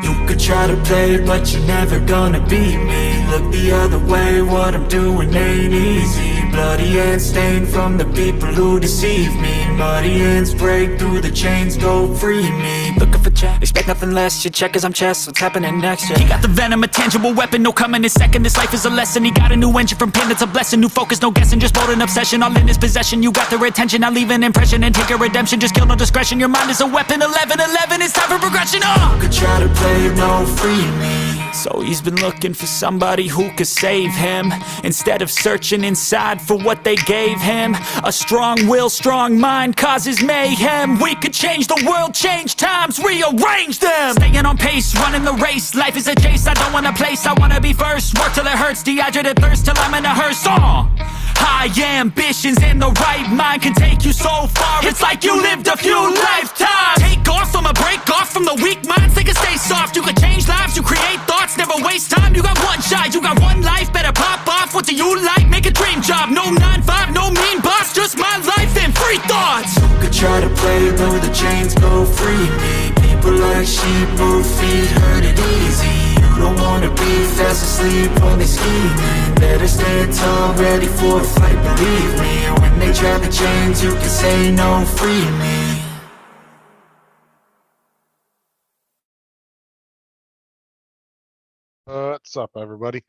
You could try to play, but you're never gonna beat me. Look the other way, what I'm doing ain't easy. Bloody hands stained from the people who deceive me. Muddy hands break through the chains, go free me. Looking for check, expect nothing less. You check as I'm chess, what's happening next? Yeah. He got the venom, a tangible weapon, no coming in second. This life is a lesson, he got a new engine from pain, it's a blessing. New focus, no guessing, just bold and obsession. All in his possession, you got their attention. I leave an impression and take a redemption. Just kill no discretion, your mind is a weapon. 11-11, it's time for progression. You could try to play, no free me. So he's been looking for somebody who could save him, instead of searching inside for what they gave him. A strong will, strong mind causes mayhem. We could change the world, change times, rearrange them. Staying on pace, running the race. Life is a chase, I don't want a place, I wanna be first. Work till it hurts, dehydrated thirst till I'm in a hearse. High ambitions and the right mind can take you so far. It's like you lived a few lifetimes. Take off from a break off from the weak minds, they can stay soft. You can change lives, you create thoughts, never waste time. You got one shot, you got one life, better pop off. What do you like? Make a dream job. No 9-5, no mean boss, just my life and free thoughts. You could try to play, but the chains go free me. People like sheep move feet, hurt it easy. You don't wanna be fast asleep, only scheming. Better stand tall, ready for a fight, believe me. When they try the chains, you can say no, free me. What's up, everybody?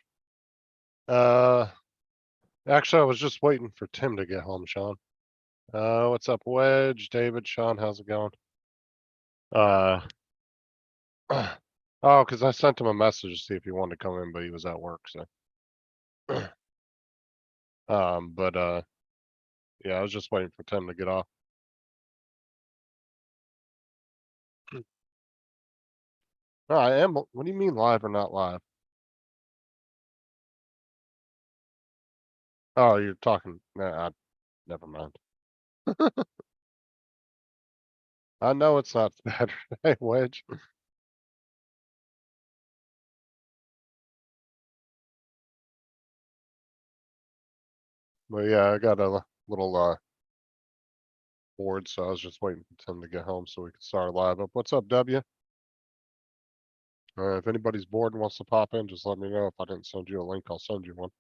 Actually, I was just waiting for Tim to get home, Sean. What's up, Wedge, David, Sean, how's it going? Oh, because I sent him a message to see if he wanted to come in, but he was at work, so. Yeah, I was just waiting for Tim to get off. No, I am. What do you mean live or not live? Oh, you're talking. Nah, never mind. I know it's not Saturday, Wedge. But yeah, I got a little bored, so I was just waiting for Tim to get home so we could start live up. What's up, W? If anybody's bored and wants to pop in, just let me know. If I didn't send you a link, I'll send you one.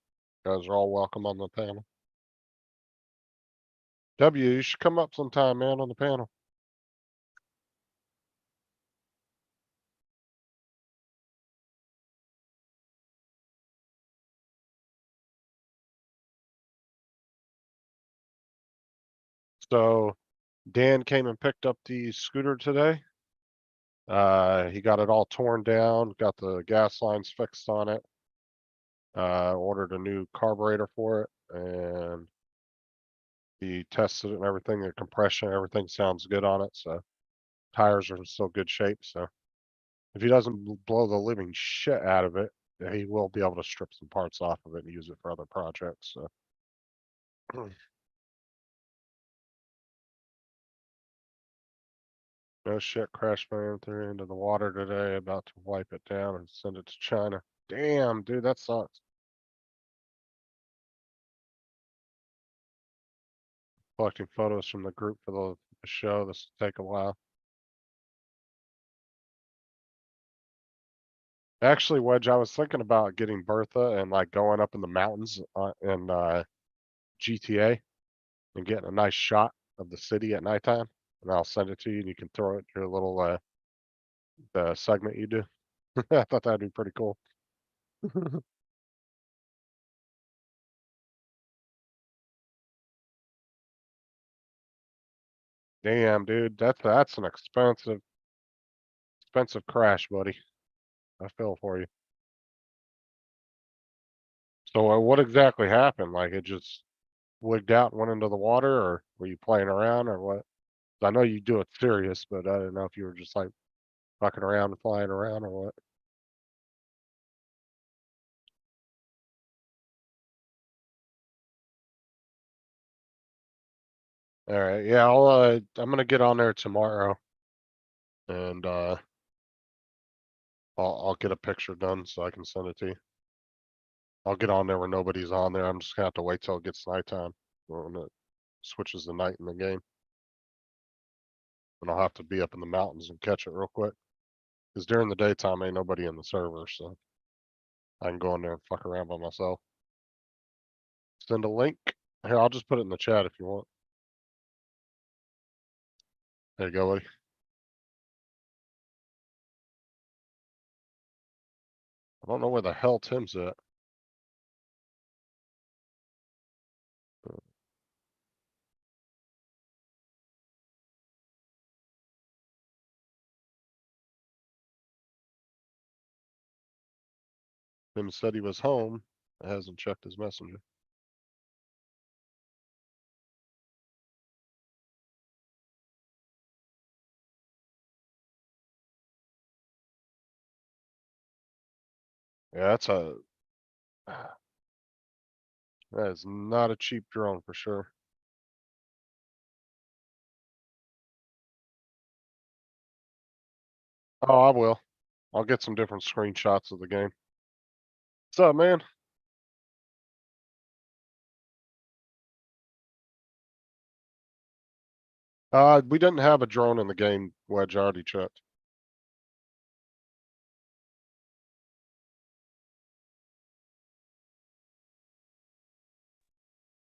You guys are all welcome on the panel. W, you should come up sometime, man, on the panel. So Dan came and picked up the scooter today. He got it all torn down, got the gas lines fixed on it. Ordered a new carburetor for it, and he tested it and everything. The compression, everything sounds good on it. So tires are in still good shape. So if he doesn't blow the living shit out of it, he will be able to strip some parts off of it and use it for other projects. So. No shit, crashed my M3 into the water today, about to wipe it down and send it to China. Damn, dude, that sucks. Collecting photos from the group for the show. This will take a while. Actually, Wedge, I was thinking about getting Bertha and like going up in the mountains in GTA and getting a nice shot of the city at nighttime, and I'll send it to you and you can throw it in your little the segment you do. I thought that'd be pretty cool. Damn, dude, that's an expensive crash, buddy. I feel for you. So what exactly happened? Like it just wigged out and went into the water, or were you playing around, or what? I know you do it serious, but I didn't know if you were just like fucking around and flying around or what. All right, yeah, I'm gonna get on there tomorrow, and I'll get a picture done so I can send it to you. I'll get on there when nobody's on there. I'm just gonna have to wait till it gets nighttime when it switches the night in the game. and I'll have to be up in the mountains and catch it real quick. Cause during the daytime, ain't nobody in the server, so I can go in there and fuck around by myself. Send a link. Here, I'll just put it in the chat if you want. There you go, buddy. I don't know where the hell Tim's at. Tim said he was home. Hasn't checked his messenger. Yeah, that's a. That is not a cheap drone for sure. Oh, I will. I'll get some different screenshots of the game. What's up, man? We didn't have a drone in the game, Wedge. I already checked.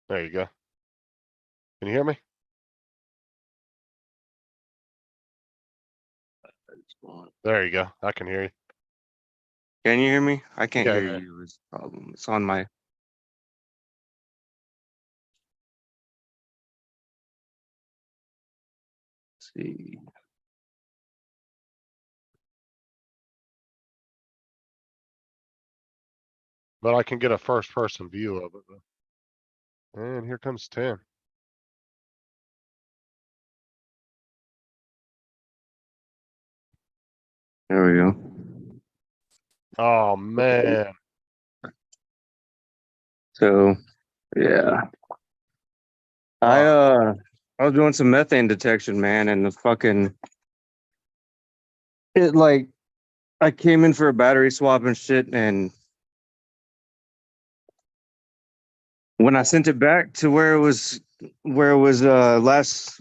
There you go. Can you hear me? There you go. I can hear you. Can you hear me? I can't Yeah, hear yeah. you. It's a problem. It's on my. Let's see. But I can get a first person view of it. And here comes Tim. There we go. Oh man. So, yeah. I was doing some methane detection, man, and the fucking it like I came in for a battery swap and shit, and when I sent it back to where it was last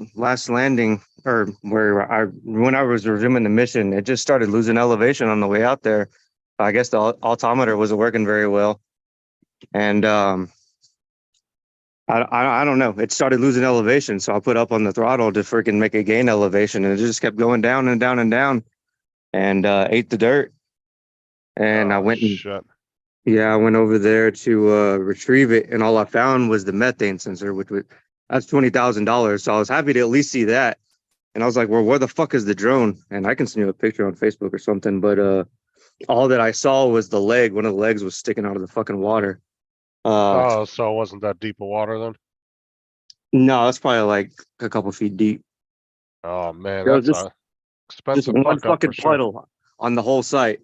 landing, or when I was resuming the mission, it just started losing elevation on the way out there. I guess the altimeter wasn't working very well, and I don't know. It started losing elevation, so I put up on the throttle to freaking make it gain elevation, and it just kept going down and down and down, and ate the dirt. And I Oh, went and shit. yeah, I went over there to retrieve it, and all I found was the methane sensor, which was that's $20,000. So I was happy to at least see that. And I was like, well, where the fuck is the drone? And I can send you a picture on Facebook or something, but all that I saw was the leg. One of the legs was sticking out of the fucking water. Oh, so it wasn't that deep of water then? No, it's probably like a couple feet deep. Oh man, There was that's just a just expensive one fuck up fucking for sure. puddle on the whole site.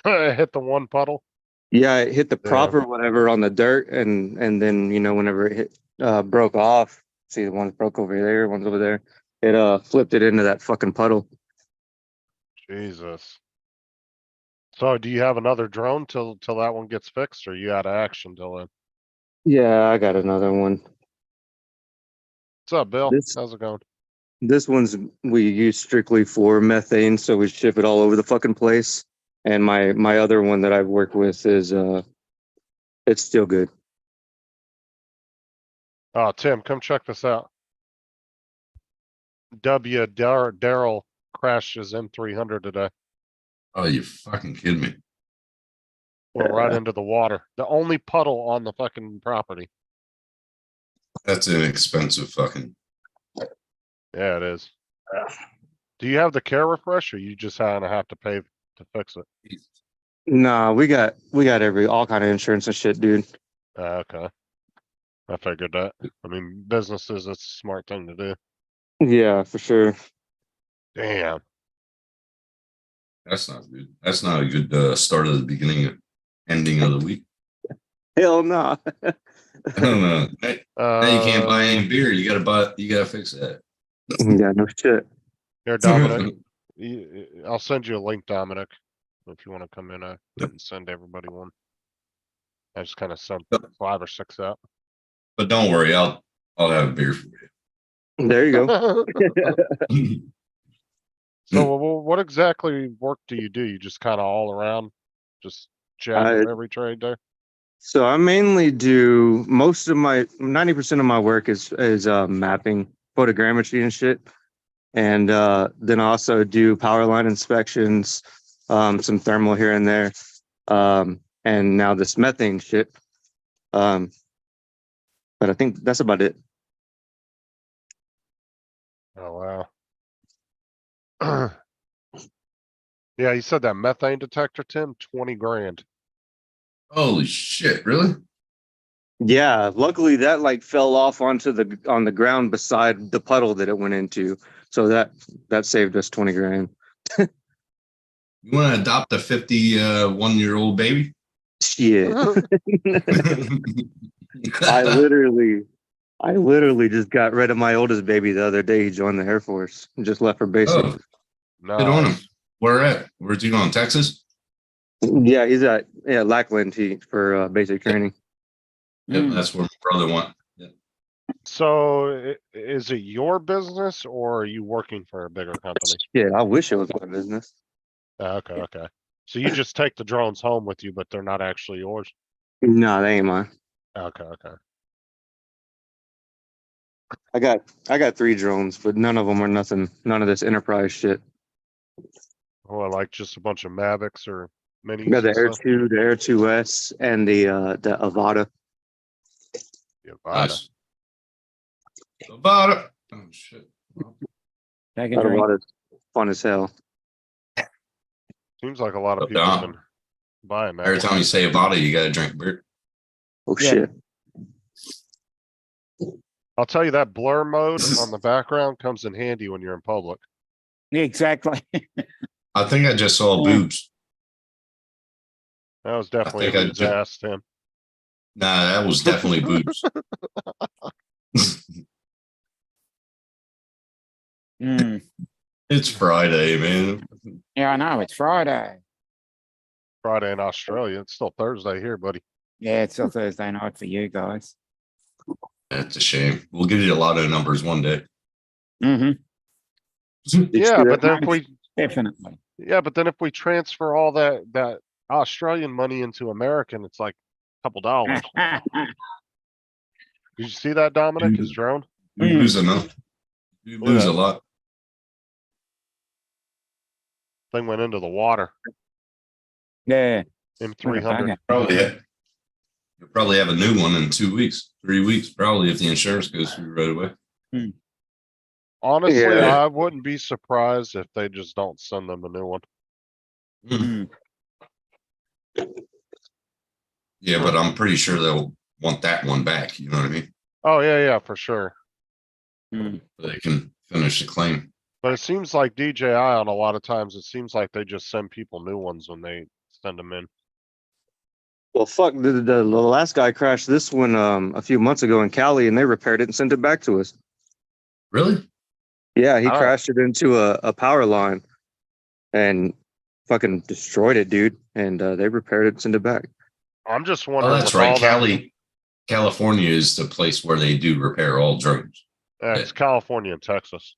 It hit the one puddle. Yeah, it hit the prop Damn. or whatever on the dirt, and then whenever it hit, broke off. See, the one's broke over there, one's over there. It flipped it into that fucking puddle. Jesus. So do you have another drone till that one gets fixed, or you out of action till then? Yeah, I got another one. What's up, Bill? This How's it going? this one's we use strictly for methane, so we ship it all over the fucking place. And my other one that I've worked with is it's still good. Oh, Tim, come check this out. Daryl crashed his M300 today. Oh, you fucking kidding me? Went right Yeah. into the water. The only puddle on the fucking property. That's an expensive fucking. Yeah, it is. Do you have the care refresh, or you just kind of have to pay to fix it? Nah, we got all kind of insurance and shit, dude. Okay. I figured that. I mean, businesses, it's a smart thing to do. Yeah, for sure. Damn. That's not good. That's not a good start of the beginning of ending of the week. Hell no. I don't know. Now you can't buy any beer. You gotta fix that. Yeah, no shit. Here, Dominic. I'll send you a link, Dominic, if you want to come in. I didn't send everybody one. I just kind of sent 5 or 6 out. But don't worry, I'll have a beer for you. There you go. So what exactly work do? You just kind of all around, just jack I, of every trade there? so I mainly do most of my 90% of my work is mapping, photogrammetry and shit. And then I also do power line inspections, some thermal here and there. And now this methane shit. But I think that's about it. Oh wow. Yeah, you said that methane detector, Tim, 20 grand. Holy shit! Really? Yeah, luckily that like fell off onto on the ground beside the puddle that it went into. So that saved us 20 grand. You want to adopt a 51-year-old baby? Shit. I literally just got rid of my oldest baby the other day. He joined the Air Force and just left for basic. Oh, good on him. Nice. Where at? Where's he going? Texas? Yeah, he's at Lackland for basic training. Yep, that's where my brother went. Yep. So is it your business or are you working for a bigger company? Yeah, I wish it was my business. Okay. So you just take the drones home with you, but they're not actually yours? No, they ain't mine. Okay. I got 3 drones, but none of them are nothing. None of this enterprise shit. Well, like just a bunch of Mavics or minis I got the and Air stuff? 2, the Air 2S, and the Avata. Yeah, Vada. Nice. About it. Oh shit. Take a That drink. Avata's fun as hell. Seems like a lot of Up people down. have been buying that. Every one. time you say Avada, you got to drink beer. Oh Yeah. shit. I'll tell you that blur mode on the background comes in handy when you're in public. Yeah, exactly. I think I just saw Yeah. boobs. That was definitely a think I dude's ju- ass, Tim. Nah, that was definitely boobs. Mm. It's Friday, man. Yeah, I know. It's Friday. Friday in Australia. It's still Thursday here, buddy. Yeah, it's still Thursday night for you guys. That's a shame. We'll give you a lot of numbers one day. Mm-hmm. Yeah, but then if we Definitely. if we transfer all that Australian money into American, it's like a couple dollars. Did you see that, Dominic? His drone? You lose enough. You lose a lot. Thing went into the water. Yeah. M300. You'll probably have a new one in 2 weeks, 3 weeks, probably if the insurance goes through right away. Honestly, Yeah. I wouldn't be surprised if they just don't send them a new one. Mm. Yeah, but I'm pretty sure they'll want that one back. You know what I mean? Oh yeah, for sure. Mm. So they can finish the claim. But it seems like DJI on a lot of times, it seems like they just send people new ones when they send them in. Well, fuck, the last guy crashed this one a few months ago in Cali, and they repaired it and sent it back to us. Really? Yeah, he Oh. crashed it into a power line and fucking destroyed it, dude. And they repaired it and sent it back. I'm just Oh, wondering. that's with right. all that- California is the place where they do repair all drones. It's California and Texas.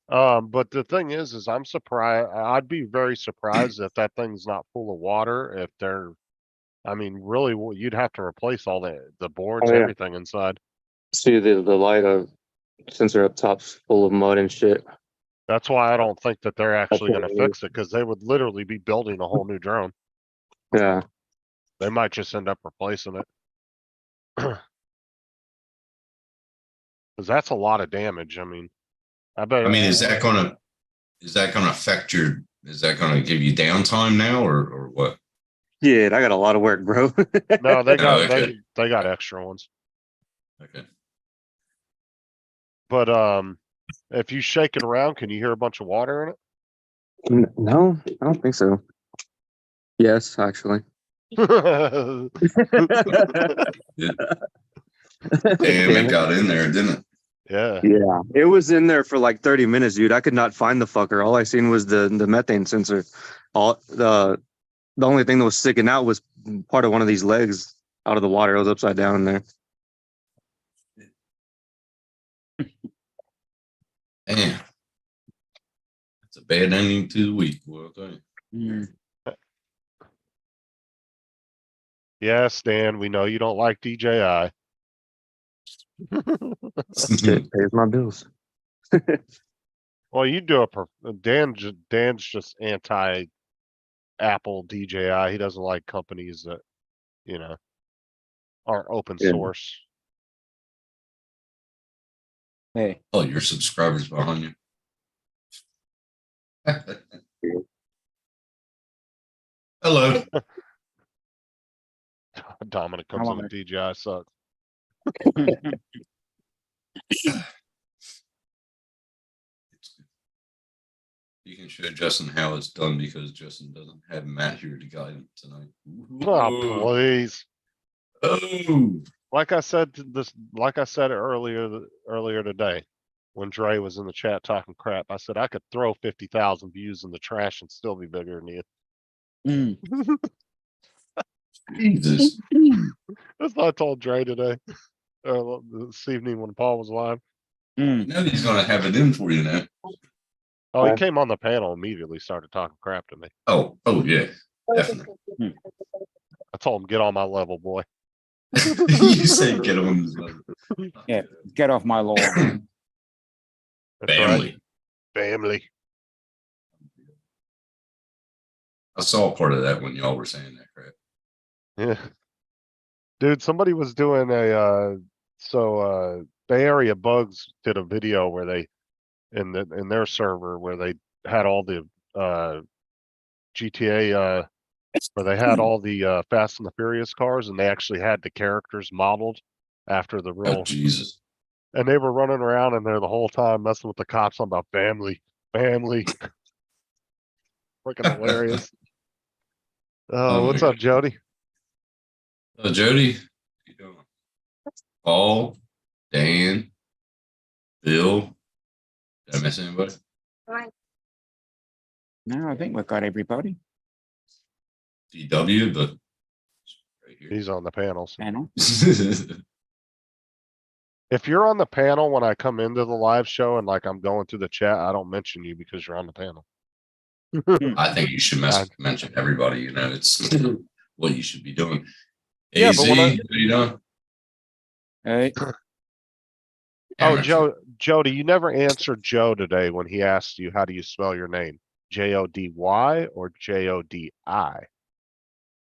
But the thing is I'm surprised. I'd be very surprised if that thing's not full of water. If they're, I mean, really, you'd have to replace all the boards, Oh, yeah. everything inside. See the light sensor up top's full of mud and shit. That's why I don't think that they're actually what going to it is. fix it, because they would literally be building a whole new drone. Yeah. They might just end up replacing it. Because that's a lot of damage. I mean, I bet. I mean, is that gonna affect your? Is that gonna give you downtime now, or what? Yeah, I got a lot of work, bro. No, they got okay. they got extra ones. Okay. But if you shake it around, can you hear a bunch of water in No, I don't think so. Yes, actually. it? Damn, it got in there, didn't it? Yeah. Yeah, it was in there for like 30 minutes, dude. I could not find the fucker. All I seen was the methane sensor. All the only thing that was sticking out was part of one of these legs out of the water. It was upside down in there. Damn. It's a bad ending to the week, boy, I'll tell you. Mm. Yes, Dan, we know you don't like DJI. Shit pays my bills. Well, you do Dan's just anti Apple DJI. He doesn't like companies that, you know, are open Yeah. source. Hey, Oh, your subscribers behind you. Hello. Dominic comes in Hello. with DJI sucks. You can show Justin how it's done because Justin doesn't have Matt here to guide him tonight. Oh, please. Oh, Like I said earlier today, when Dre was in the chat talking crap, I said I could throw 50,000 views in the trash and still be bigger than you. Mm. Jesus. That's what I told Dre today, this evening when Paul was live. Mm. You know he's gonna have it in for you now. Oh, he Right. came on the panel immediately, started talking crap to me. Oh yeah, definitely. I told him, get on my level, boy. You say get on this level. Yeah, get off my lawn. That's right. Family. Family. I saw part of that when y'all were saying that crap. Yeah. Dude, somebody was doing Bay Area Bugs did a video where they in their server where they had all the GTA where they had all the Fast and the Furious cars and they actually had the characters modeled after the Oh real Jesus. and they were running around in there the whole time messing with the cops on about family. Freaking hilarious. Oh What's my up, Jody? Jody, how you doing? Paul, Dan, Bill. Did I miss anybody? No, I think we've got everybody. DW, but right here. He's on the panels. Panel. If you're on the panel when I come into the live show and like I'm going through the chat, I don't mention you because you're on the panel. I think you should mention everybody. You know, it's what you should be doing. Yeah, AZ, but when I- how you doing? Hey, Oh, Amateur. Jody, you never answered Joe today when he asked you how do you spell your name? Jody or Jodi?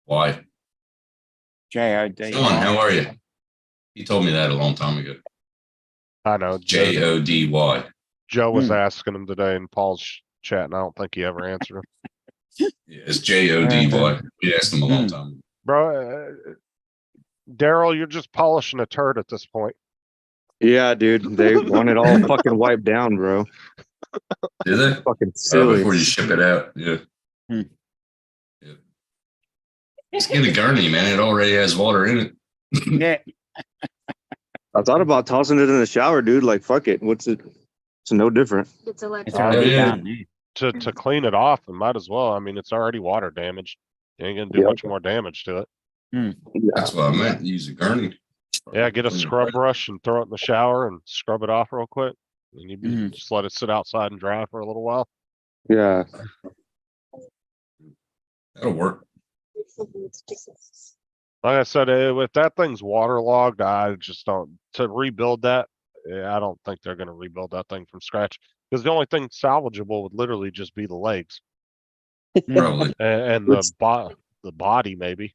Why? JOD. Sean, how are you? He told me that a long time ago. I know. Jody. Joe was asking him today in Paul's chat, and I don't think he ever answered him. Yeah, it's Jody. We asked him a long time ago. Bro, Daryl, you're just polishing a turd at this point. Yeah, dude. They want it all fucking wiped down, bro. Did they? Fucking silly. Before you ship it out. Yeah. Hmm. Yeah. Just get a gurney, man. It already has water in it. Yeah. I thought about tossing it in the shower, dude. Like, fuck it. What's it? It's no different. It's It's electric. already yeah. done. Yeah. To clean it off, and might as well. I mean, it's already water damaged. You ain't gonna do Yep. much more damage to it. Yeah. That's what I meant. Use a gurney. Yeah, get a Clean it scrub right. brush and throw it in the shower and scrub it off real quick. And you Mhm. just let it sit outside and dry for a little while. Yeah. That'll work. Like I said, if that thing's waterlogged, I just don't to rebuild that. I don't think they're gonna rebuild that thing from scratch because the only thing salvageable would literally just be the legs Probably. and Which- the body maybe.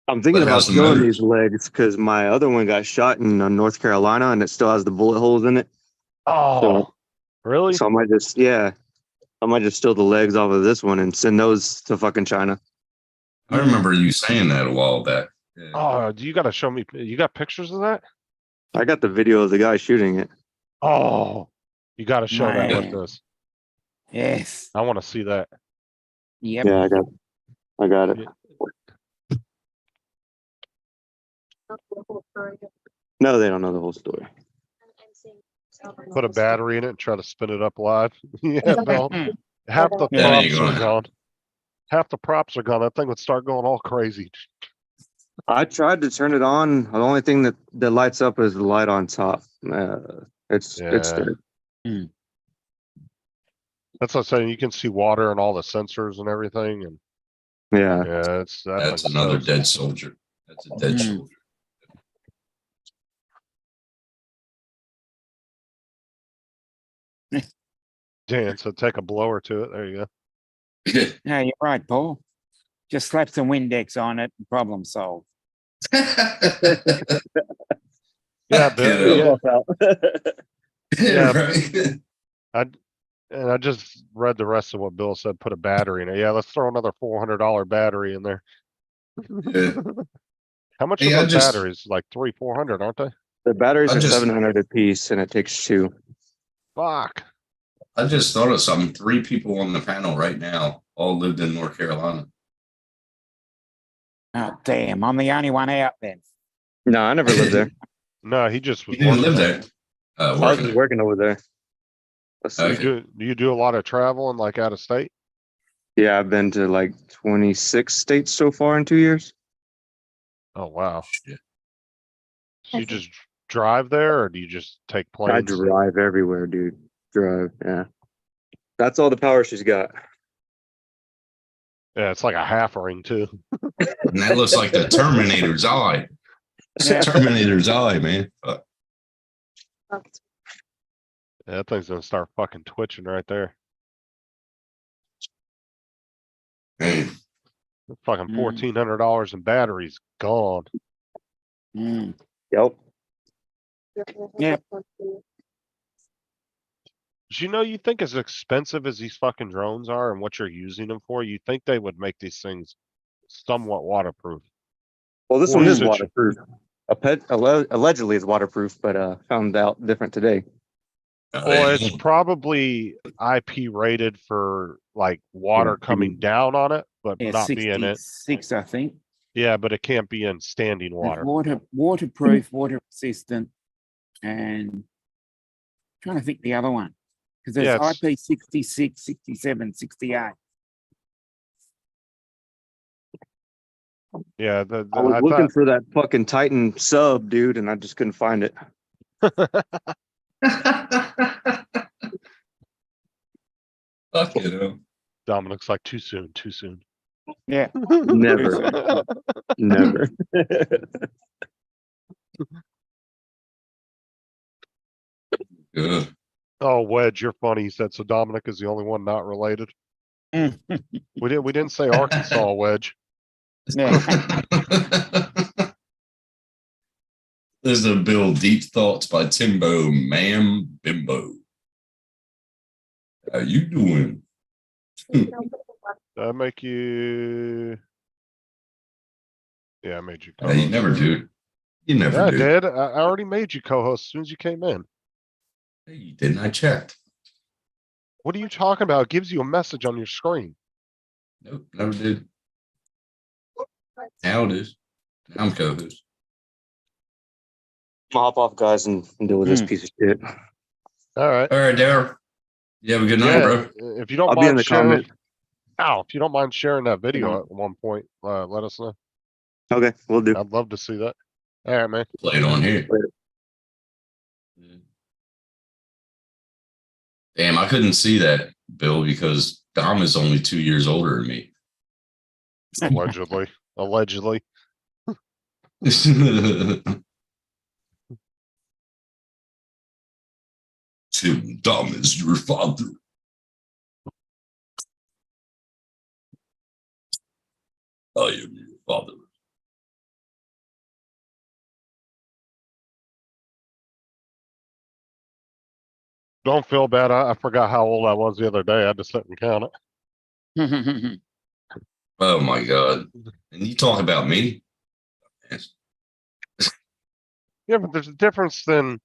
I'm thinking But about how's the killing motors? these legs because my other one got shot in North Carolina and it still has the bullet holes in it. Oh, really? So I might just, steal the legs off of this one and send those to fucking China. I remember you saying that a while back. Yeah. Oh, you gotta show me. You got pictures of that? I got the video of the guy shooting it. Oh, you gotta show that with Man. this. Yes. I want to see that. Yep. Yeah, I got it. No, they don't know the whole story. Put a battery in it and try to spin it up live. Yeah, Bill. Mm. Half the Yeah, there you props go. are gone. Half the props are gone. That thing would start going all crazy. I tried to turn it on. The only thing that lights up is the light on top. It's Yeah. dead. That's what I'm saying. You can see water and all the sensors and everything, and Yeah. yeah, it's that That's thing's another toast. dead soldier. That's a dead Mm. soldier. Dan, so take a blower to it. There you go. No, you're right, Paul. Just slap some Windex on it and problem solved. Yeah, Bill. You Yeah, Yeah. right. I just read the rest of what Bill said. Put a battery in it. Yeah, let's throw another $400 battery in there. Yeah. How much Hey, are I those just- batteries? Like 300-400, aren't they? The batteries I are just- 700 a piece, and it takes 2. Fuck. I just thought of something. 3 people on the panel right now all lived in North Carolina. Oh, damn. I'm the only one out then. No, I never lived there. No, he just was You didn't live working there. I was Working just there. working over there. Let's see. Okay. Do you do a lot of traveling, like out of state? Yeah, I've been to like 26 states so far in 2 years. Oh wow. Shit. So you just drive there, or do you just take I planes? drive everywhere, dude. Drive, yeah. That's all the power she's got. Yeah, it's like a half ring too. And that looks like the Terminator's eye. It's the Terminator's eye, man. Fuck. Yeah, that thing's gonna start fucking twitching right there. Man. Fucking Mm. $1,400 in batteries gone. Mm. Yep. Yeah. You know, you think as expensive as these fucking drones are and what you're using them for, you think they would make these things somewhat waterproof. Well, this Or one is situ- waterproof. Allegedly is waterproof, but found out different today. Well, it's probably IP rated for like water Yeah. coming down on it, but Yeah, not being it. 66, I think. Yeah, but it can't be in standing It's water. waterproof, water resistant, and trying to think the other one. Because there's Yeah, it's- IP 66, 67, 68. Yeah, I was I looking thought for that fucking Titan sub, dude, and I just couldn't find it. Fuck you know. Dominic's like too soon, too soon. Yeah. Never, never. Good. Oh, Wedge, you're funny. He said so. Dominic is the only one not related. Mm. We didn't say Arkansas, Wedge. Yeah. This is a Bill Deep Thoughts by Timbo Ma'am Bimbo. How you doing? Did I make you? Yeah, I made you. You co-host. never do. You Yeah, never I do. did. I already made you co-host as soon as you came in. Hey, you didn't. I checked. What are you talking about? It gives you a message on your screen. Nope, never did. Now it is. Now I'm co-host. I'm gonna hop off, guys, and deal with this Hmm. piece of shit. All right. All right, Darryl. You have a good night, Yeah, bro. if you don't I'll be mind in the sharing, comment. if you don't mind sharing that video at one point, let us know. Okay, we'll do. I'd love to see that. All right, man. Play it on here. Damn, I couldn't see that, Bill, because Dom is only 2 years older than me. Allegedly, allegedly. Tim, Dom is your father. I am your father. Don't feel bad. I forgot how old I was the other day. I had to sit and count it. Oh my God. And you talk about me? Yes. Yeah, but there's a difference than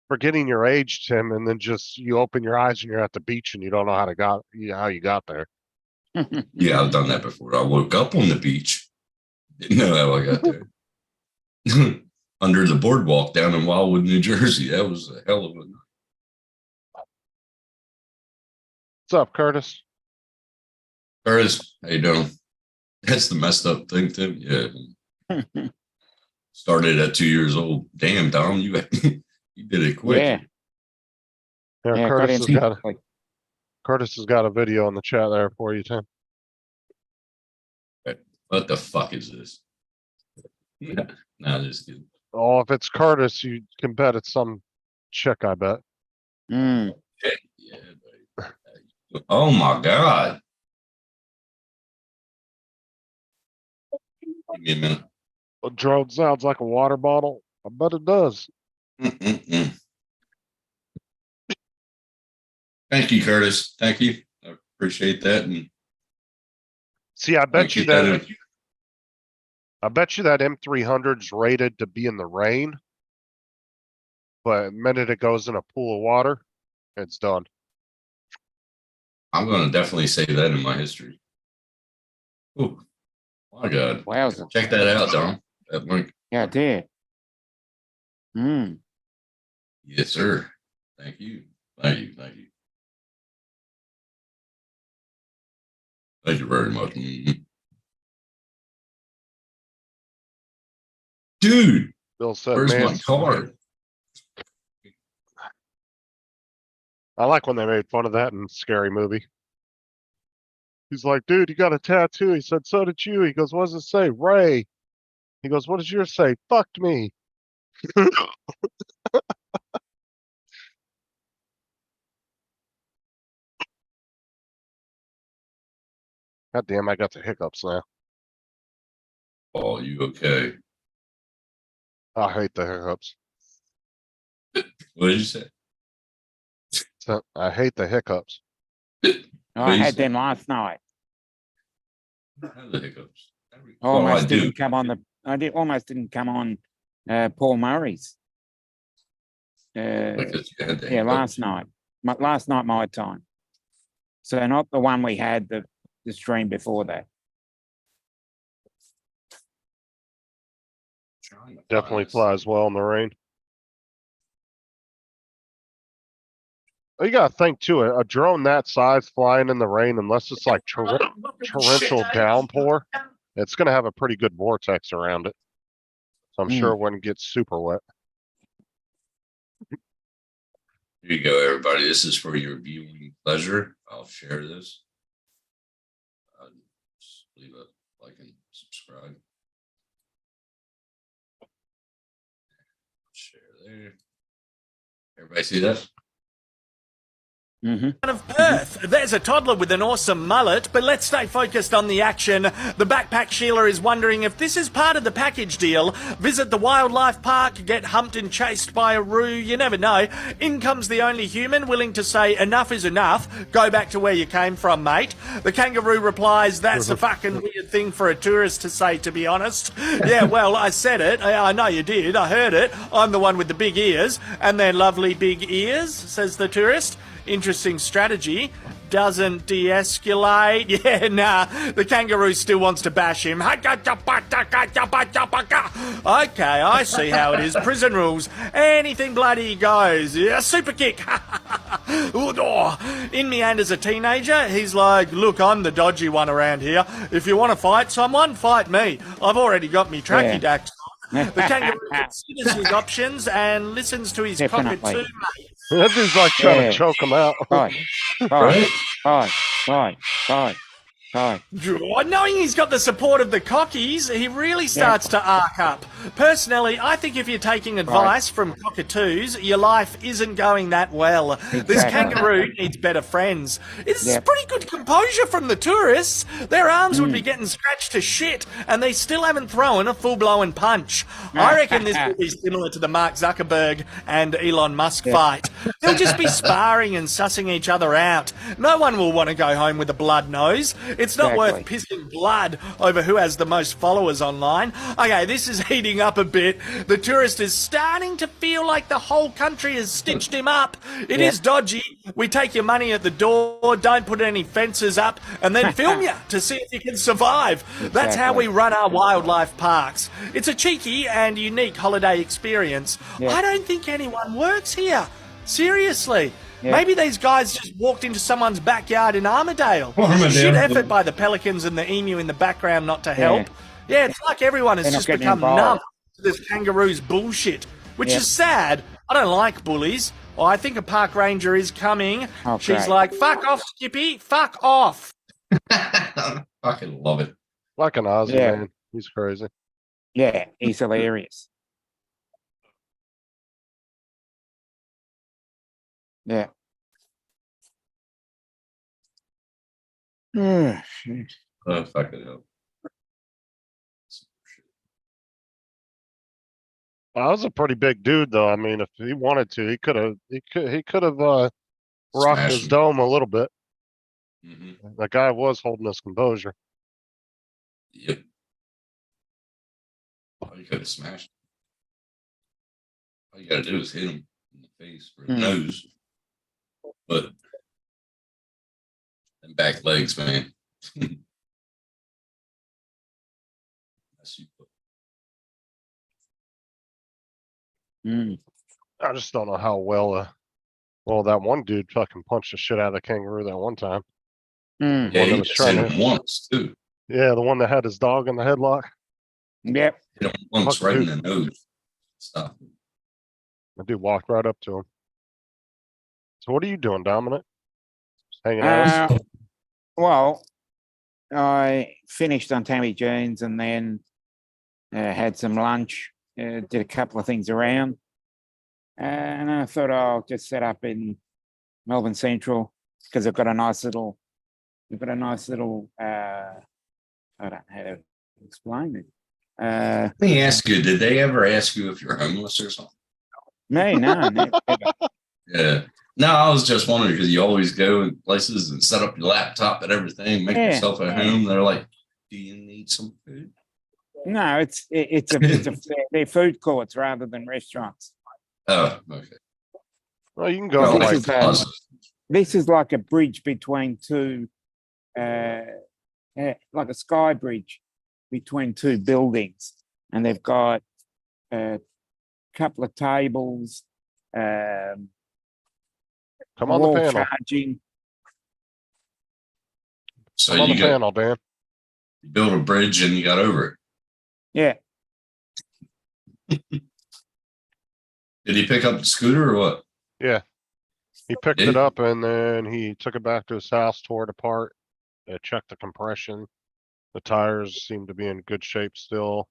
forgetting your age, Tim, and then just you open your eyes and you're at the beach and you don't know how you got there. Yeah, I've done that before. I woke up on the beach. Didn't know how I got there. Under the boardwalk down in Wildwood, New Jersey. That was a hell of a night. What's up, Curtis? Curtis, how you doing? That's the messed up thing, Tim. Yeah. Started at 2 years old. Damn, Dom, you you did it quick. Yeah. Yeah, Yeah, got Curtis has in got quickly. Curtis has got a video in the chat there for you, Tim. What the fuck is this? Nah, just kidding. Oh, if it's Curtis, you can bet it's some chick, I bet. Mm. Yeah, buddy. Oh my god. Give me a minute. A drone sounds like a water bottle. I bet it does. Mm-mm-mm. Thank you, Curtis. Thank you. I appreciate that. And See, I bet you that. that I bet you that M300's rated to be in the rain. But the minute it goes in a pool of water, it's done. I'm going to definitely save that in my history. Oh my god! Wowza. Check that out, Dom. That link. Yeah, I did. Mm. Yes, sir. Thank you. Thank you. Thank you. Thank you very much. Dude, Bill said, where's man, my card? I like when they made fun of that in Scary Movie. He's like, dude, you got a tattoo. He said, so did you. He goes, what does it say? Ray. He goes, what does yours say? Fucked me. God damn, I got the hiccups now. Oh, you okay? I hate the hiccups. What did you say? I hate the hiccups. I had them last night. How the hiccups? Almost I do. didn't come on the. Almost didn't come on Paul Murray's. Because you had the Yeah, hiccups. last night. Last night my time. So not the one we had the stream before that. Trying to find Definitely this. flies well in the rain. You gotta think too, a drone that size flying in the rain, unless it's like torrential downpour, it's gonna have a pretty good vortex around it. So I'm sure it wouldn't get super wet. Here you go, everybody. This is for your viewing pleasure. I'll share this. Just leave a like and subscribe. Share there. Everybody see that? Mm-hmm. Of Perth. There's a toddler with an awesome mullet, but let's stay focused on the action. The Backpack Sheila is wondering if this is part of the package deal. Visit the wildlife park, get humped and chased by a roo, you never know. In comes the only human willing to say enough is enough, go back to where you came from, mate. The kangaroo replies, that's a fucking weird thing for a tourist to say, to be honest. Yeah, well, I said it. I know you did. I heard it. I'm the one with the big ears. And they're lovely big ears, says the tourist. Interesting strategy. Doesn't de-escalate. Yeah, nah. The kangaroo still wants to bash him. Okay, I see how it is. Prison rules. Anything bloody goes. Yeah, super kick. In meanders a teenager. He's like, look, I'm the dodgy one around here. If you want to fight someone, fight me. I've already got me tracky dacks. The kangaroo considers his options and listens to his Definitely. cockatoo mate. That dude's like trying to choke him out. Right. Knowing he's got the support of the cockies, he really starts to arc up. Personally, I think if you're taking advice from cockatoos, your life isn't going that well. This kangaroo needs better friends. It's pretty good composure from the tourists. Their arms would be getting scratched to shit, and they still haven't thrown a full-blown punch. I reckon this will be similar to the Mark Zuckerberg and Elon Musk fight. They'll just be sparring and sussing each other out. No one will want to go home with a blood nose. It's not worth pissing blood over who has the most followers online. Okay, this is heating up a bit. The tourist is starting to feel like the whole country has stitched him up. It is dodgy. We take your money at the door, don't put any fences up, and then film you to see if you can survive. That's how we run our wildlife parks. It's a cheeky and unique holiday experience. I don't think anyone works here. Seriously. Maybe these guys just walked into someone's backyard in Armadale. Shit effort by the pelicans and the emu in the background not to help. Yeah, it's like everyone has just become numb to this kangaroo's bullshit, which is sad. I don't like bullies. Oh, I think a park ranger is coming. Oh, She's great. like, fuck off, Skippy, fuck off. Fucking love it. Like an Aussie, Yeah. man. He's crazy. Yeah, he's hilarious. Yeah. Oh, shit. Oh, fuck it up. I was a pretty big dude, though. I mean, if he wanted to, he could have. He could have rocked Smash his him. dome a little bit. Mhm. The guy was holding his composure. Yep. Oh, you could have smashed. All you gotta do is hit him in the face or the Hmm. nose. But and back legs, man. That's you. Mm. I just don't know how well. Well, that one dude fucking punched the shit out of the kangaroo that one time. Mm. Yeah, One that he was just trying hit to- him once too. Yeah, the one that had his dog in the headlock. Yep. Hit him once Fuck, right in dude. the nose. Stop. The dude walked right up to him. So what are you doing, Dominic? Just hanging out? Well, I finished on Tammy Jeans and then had some lunch, did a couple of things around. And I thought I'll just set up in Melbourne Central because I've got a nice little, I don't know how to explain it. Let me ask you, did they ever ask you if you're homeless or something? No, never. Yeah. No, I was just wondering because you always go in places and set up your laptop and everything, make Yeah, yourself at yeah. home. They're like, do you need some food? No, they're food courts rather than restaurants. Oh, okay. Well, you can go Well, to this like is, closet. This is like a bridge between two, like a sky bridge between two buildings, and they've got a couple of tables, come on the wall panel. charging. So Come on you the got panel, Dan. you built a bridge and you got over it. Yeah, Did he pick up the scooter or what? Yeah. He picked Did it he? up and then he took it back to his house, tore it apart, checked the compression. The tires seem to be in good shape still.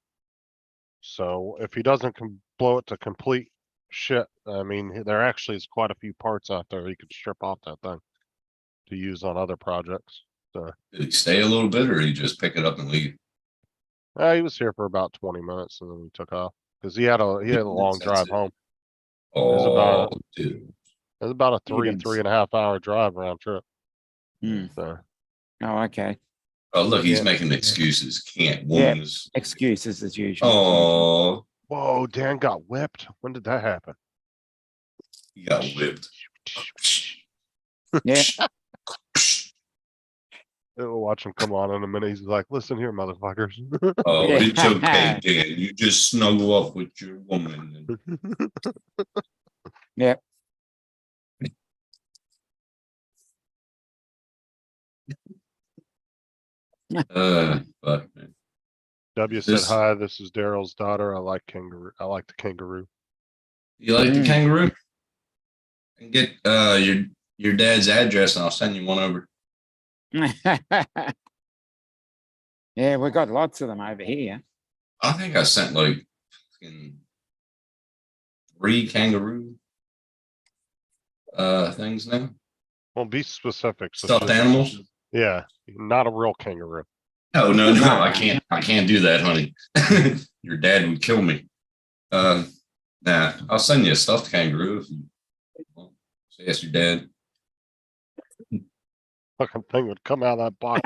So if he doesn't blow it to complete shit, I mean, there actually is quite a few parts out there he could strip off that thing to use on other projects. Did he stay a little bit or did he just pick it up and leave? He was here for about 20 minutes and then he took off because he had a long That's drive it. home. Oh, about- dude. It was about a Evens. 3.5 hour drive round trip. Hmm. So Oh, okay. Oh, look, he's Yeah. making excuses. Can't Yeah. woman is. Excuses as usual. Oh, whoa, Dan got whipped. When did that happen? he got whipped. Yeah. We'll watch him come on in a minute. He's like, listen here, motherfuckers. Oh, Yeah. it's okay, Dan. You just snuggle up with your woman. Yeah. Fuck, man. W said, This- hi, this is Daryl's daughter. I like kangaroo. I like the kangaroo. You like the Mm. kangaroo? And get your dad's address, and I'll send you one over. Yeah, we got lots of them over here. I think I sent like fucking 3 kangaroo things now. Well, be specific. So Stuffed just- animals. Yeah, not a real kangaroo. No, no, no. I can't do that, honey. Your dad would kill me. Nah, I'll send you a stuffed kangaroo if you want. So ask your dad. Fucking thing would come out of that box.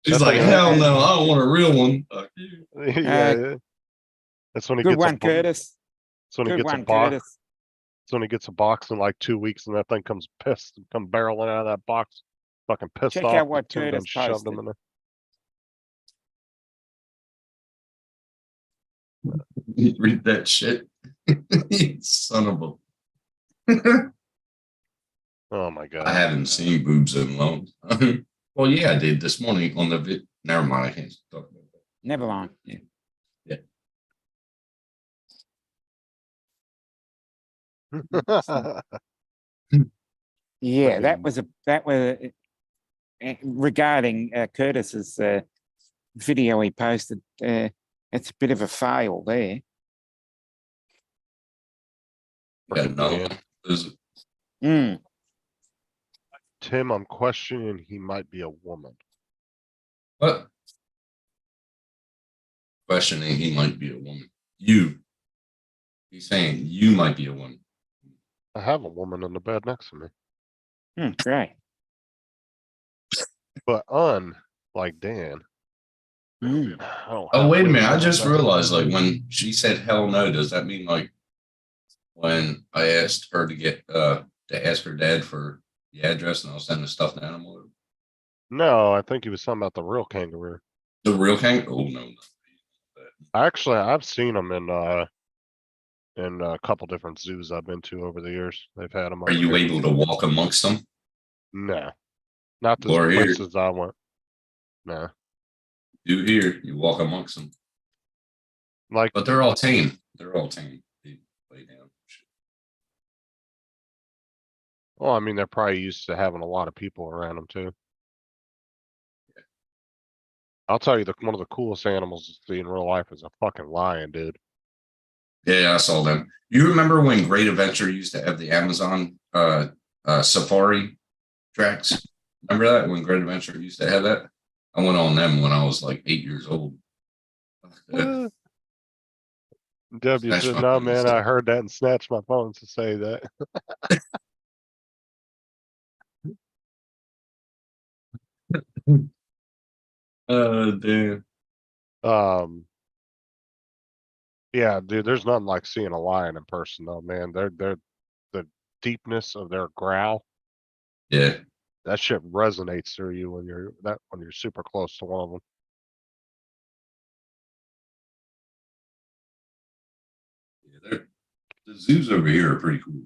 He's That's like, like- hell no, I don't want a real one. Fuck you. yeah. That's when he Good gets one, a, Curtis. That's when he Good gets a one, box. Curtis. That's when he gets a box in like 2 weeks and that thing comes pissed and come barreling out of that box. Fucking pissed Check off. out what the two done Curtis shoved him posted. in there. Read that shit. Son of a. Oh my god. I haven't seen boobs in long. Well, yeah, I did this morning on the vid. Never mind, I can't talk about that. Never mind. Yeah. Yeah, that Fucking- was regarding Curtis's video he posted. It's a bit of a fail there. Got Frickin' another Dan. one. Is it- Mm. Tim, I'm questioning he might be a woman. What? Questioning he might be a woman. He's saying you might be a woman. I have a woman in the bed next to me, Great. but like Dan. Mm. I don't Oh, have wait a women minute. I in my just bed. realized, like, when she said hell no, does that mean like when I asked her to ask her dad for the address and I'll send the stuffed animal? No, I think he was talking about the real kangaroo. The real kangaroo? Oh, no. Actually, I've seen them in a couple different zoos I've been to over the years. They've had them. Are you able to walk amongst them? No, not the Or here. places I went. No, You here, you walk amongst them. like But they're all tame. They're all tame. They lay down. well, I mean, they're probably used to having a lot of people around them too. I'll tell you, one of the coolest animals to see in real life is a fucking lion, dude. Yeah, I saw them. You remember when Great Adventure used to have the Amazon safari tracks? Remember that when Great Adventure used to have that? I went on them when I was like 8 years old. W Snatch said, my "No, phone man, instead." I heard that and snatched my phone to say that." Damn. Yeah, dude, there's nothing like seeing a lion in person, though, man. They're the deepness of their growl. Yeah. That shit resonates through you when you're super close to one of them. Yeah, the zoos over here are pretty cool.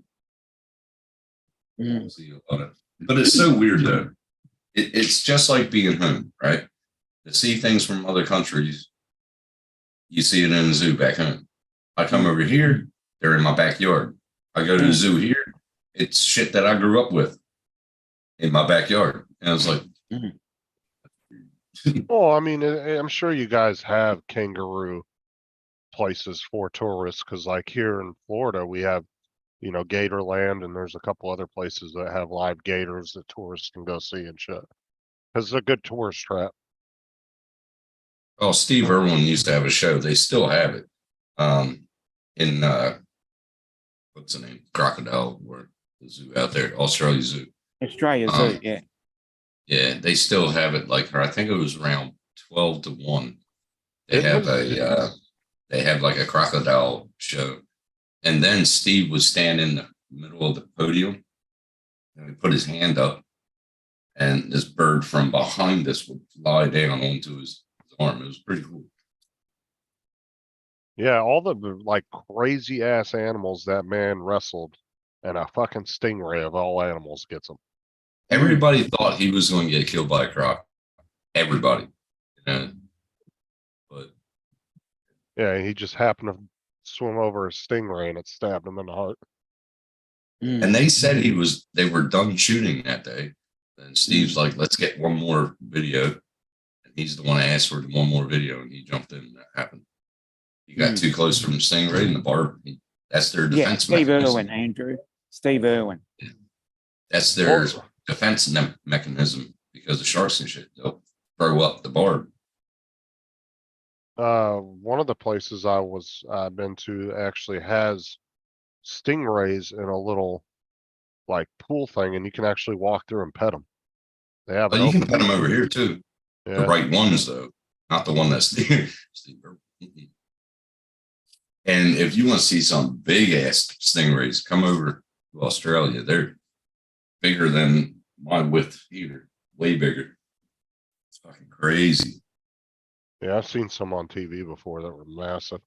Mm. See a lot of, but it's so weird though. It's just like being home, right? To see things from other countries, you see it in the zoo back home. I come over here, they're in my backyard. I go to the zoo here, it's shit that I grew up with in my backyard. And I was like, Well, I mean, I'm sure you guys have kangaroo places for tourists, because like here in Florida, we have, Gatorland, and there's a couple other places that have live gators that tourists can go see and shit. Because it's a good tourist trap. oh, Steve Irwin used to have a show. They still have it. In what's the name? Crocodile, or the zoo out there, Australia Zoo. Australia Zoo, yeah. Yeah, they still have it. Like, I think it was around 12 to 1. They It have was- they have like a crocodile show. And then Steve would stand in the middle of the podium and he put his hand up, and this bird from behind us would fly down onto his arm. It was pretty cool. Yeah, all the like crazy ass animals that man wrestled, and a fucking stingray of all animals gets them. Everybody thought he was going to get killed by a croc. Everybody. But Yeah, he just happened to swim over a stingray and it stabbed him in the heart. and they said they were done shooting that day. And Steve's like, let's get one more video. And he's the one that asked for one more video, and he jumped in and that happened. He got too close from the stingray and the barb. That's their Yeah, defense Steve mechanism. Irwin, Andrew. Steve Irwin. That's their defense mechanism, because the sharks and shit, they'll throw up the barb. One of the places I've been to actually has stingrays in a little like pool thing, and you can actually walk through and pet them. They have But an you can open. put them over here too. The Yeah. right ones though, not the one that's Steve Irwin. And if you want to see some big ass stingrays, come over to Australia. They're bigger than my width here, way bigger. It's fucking crazy. Yeah, I've seen some on TV before that were massive.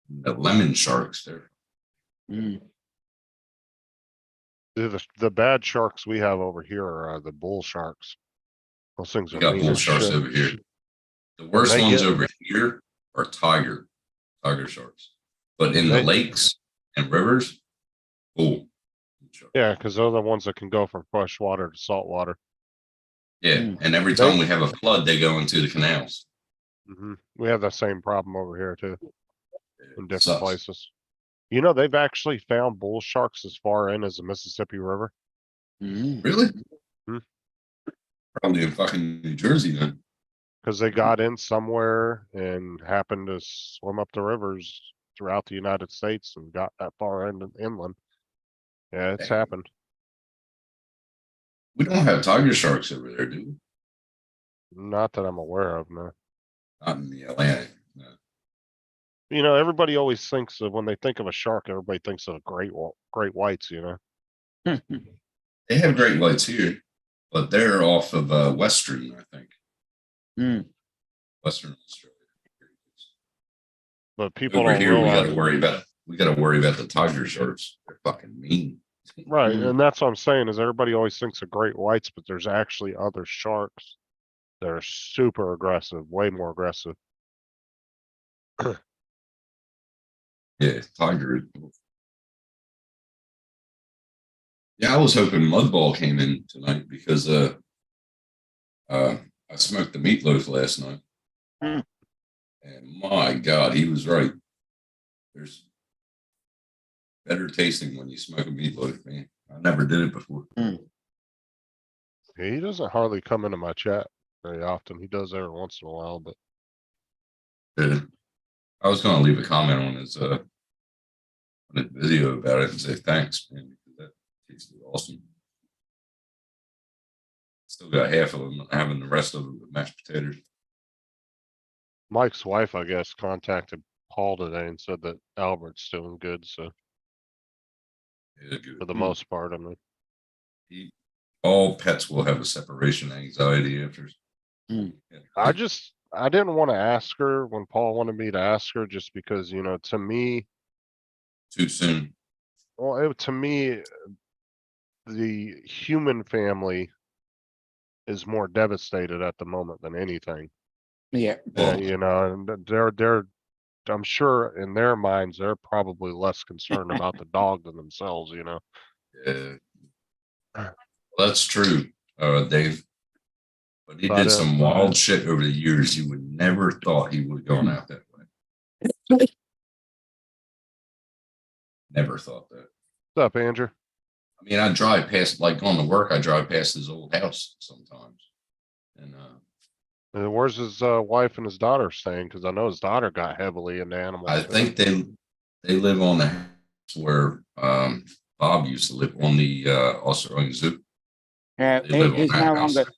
The lemon sharks, they're Mm. The bad sharks we have over here are the bull sharks. Those things we are got mean bull as sharks shit. over here. The worst They ones get- over here are tiger sharks. But in the They- lakes and rivers, oh, Yeah, because they're the ones that can go from fresh water to salt water. yeah. Mm. And every time we have a flood, they go into the canals. We have the same problem over here too, in different Sucks. places. You know, they've actually found bull sharks as far in as the Mississippi River. Mm. Really? Hmm. Probably in fucking New Jersey then. Because they got in somewhere and happened to swim up the rivers throughout the United States and got that far inland. Yeah, it's Damn. happened. We don't have tiger sharks over there, do we? Not that I'm aware of, no. Not in the Atlantic. No. You know, everybody always thinks of when they think of a shark, everybody thinks of great whites, you know. They have great whites here, but they're off of Western, I think. Mm. Western Australia. But people Over don't here, realize. we gotta worry about the tiger sharks. They're fucking mean. Right, Mm. and that's what I'm saying is everybody always thinks of great whites, but there's actually other sharks that are super aggressive, way more aggressive. Yeah, tiger. Yeah, I was hoping Mudball came in tonight because I smoked the meatloaf last night. Mm. And my God, he was right. There's better tasting when you smoke a meatloaf, man. I never did it before. He doesn't hardly come into my chat very often. He does every once in a while, but I was gonna leave a comment on his video about it and say thanks, man, because that tasted awesome. Still got half of them, having the rest of them with mashed potatoes. Mike's wife, I guess, contacted Paul today and said that Albert's doing good, so Yeah, good. for the most part, I mean. All pets will have a separation anxiety after. Mm. Yeah. I didn't want to ask her when Paul wanted me to ask her just because, you know, to me, Too soon. well, to me, the human family is more devastated at the moment than anything. Yeah. Well, You know, and I'm sure in their minds, they're probably less concerned about the dog than themselves, you know. yeah. That's true, Dave. But he But, did some wild shit over the years. You would never thought he would have gone out that way. Never thought that. What's up, Andrew? I mean, I drive past, like going to work, I drive past his old house sometimes. And And where's his wife and his daughter staying? Because I know his daughter got heavily into animals. I too. think they live on the house where Bob used to live on the Australian Zoo. They live on He's that no house. longer.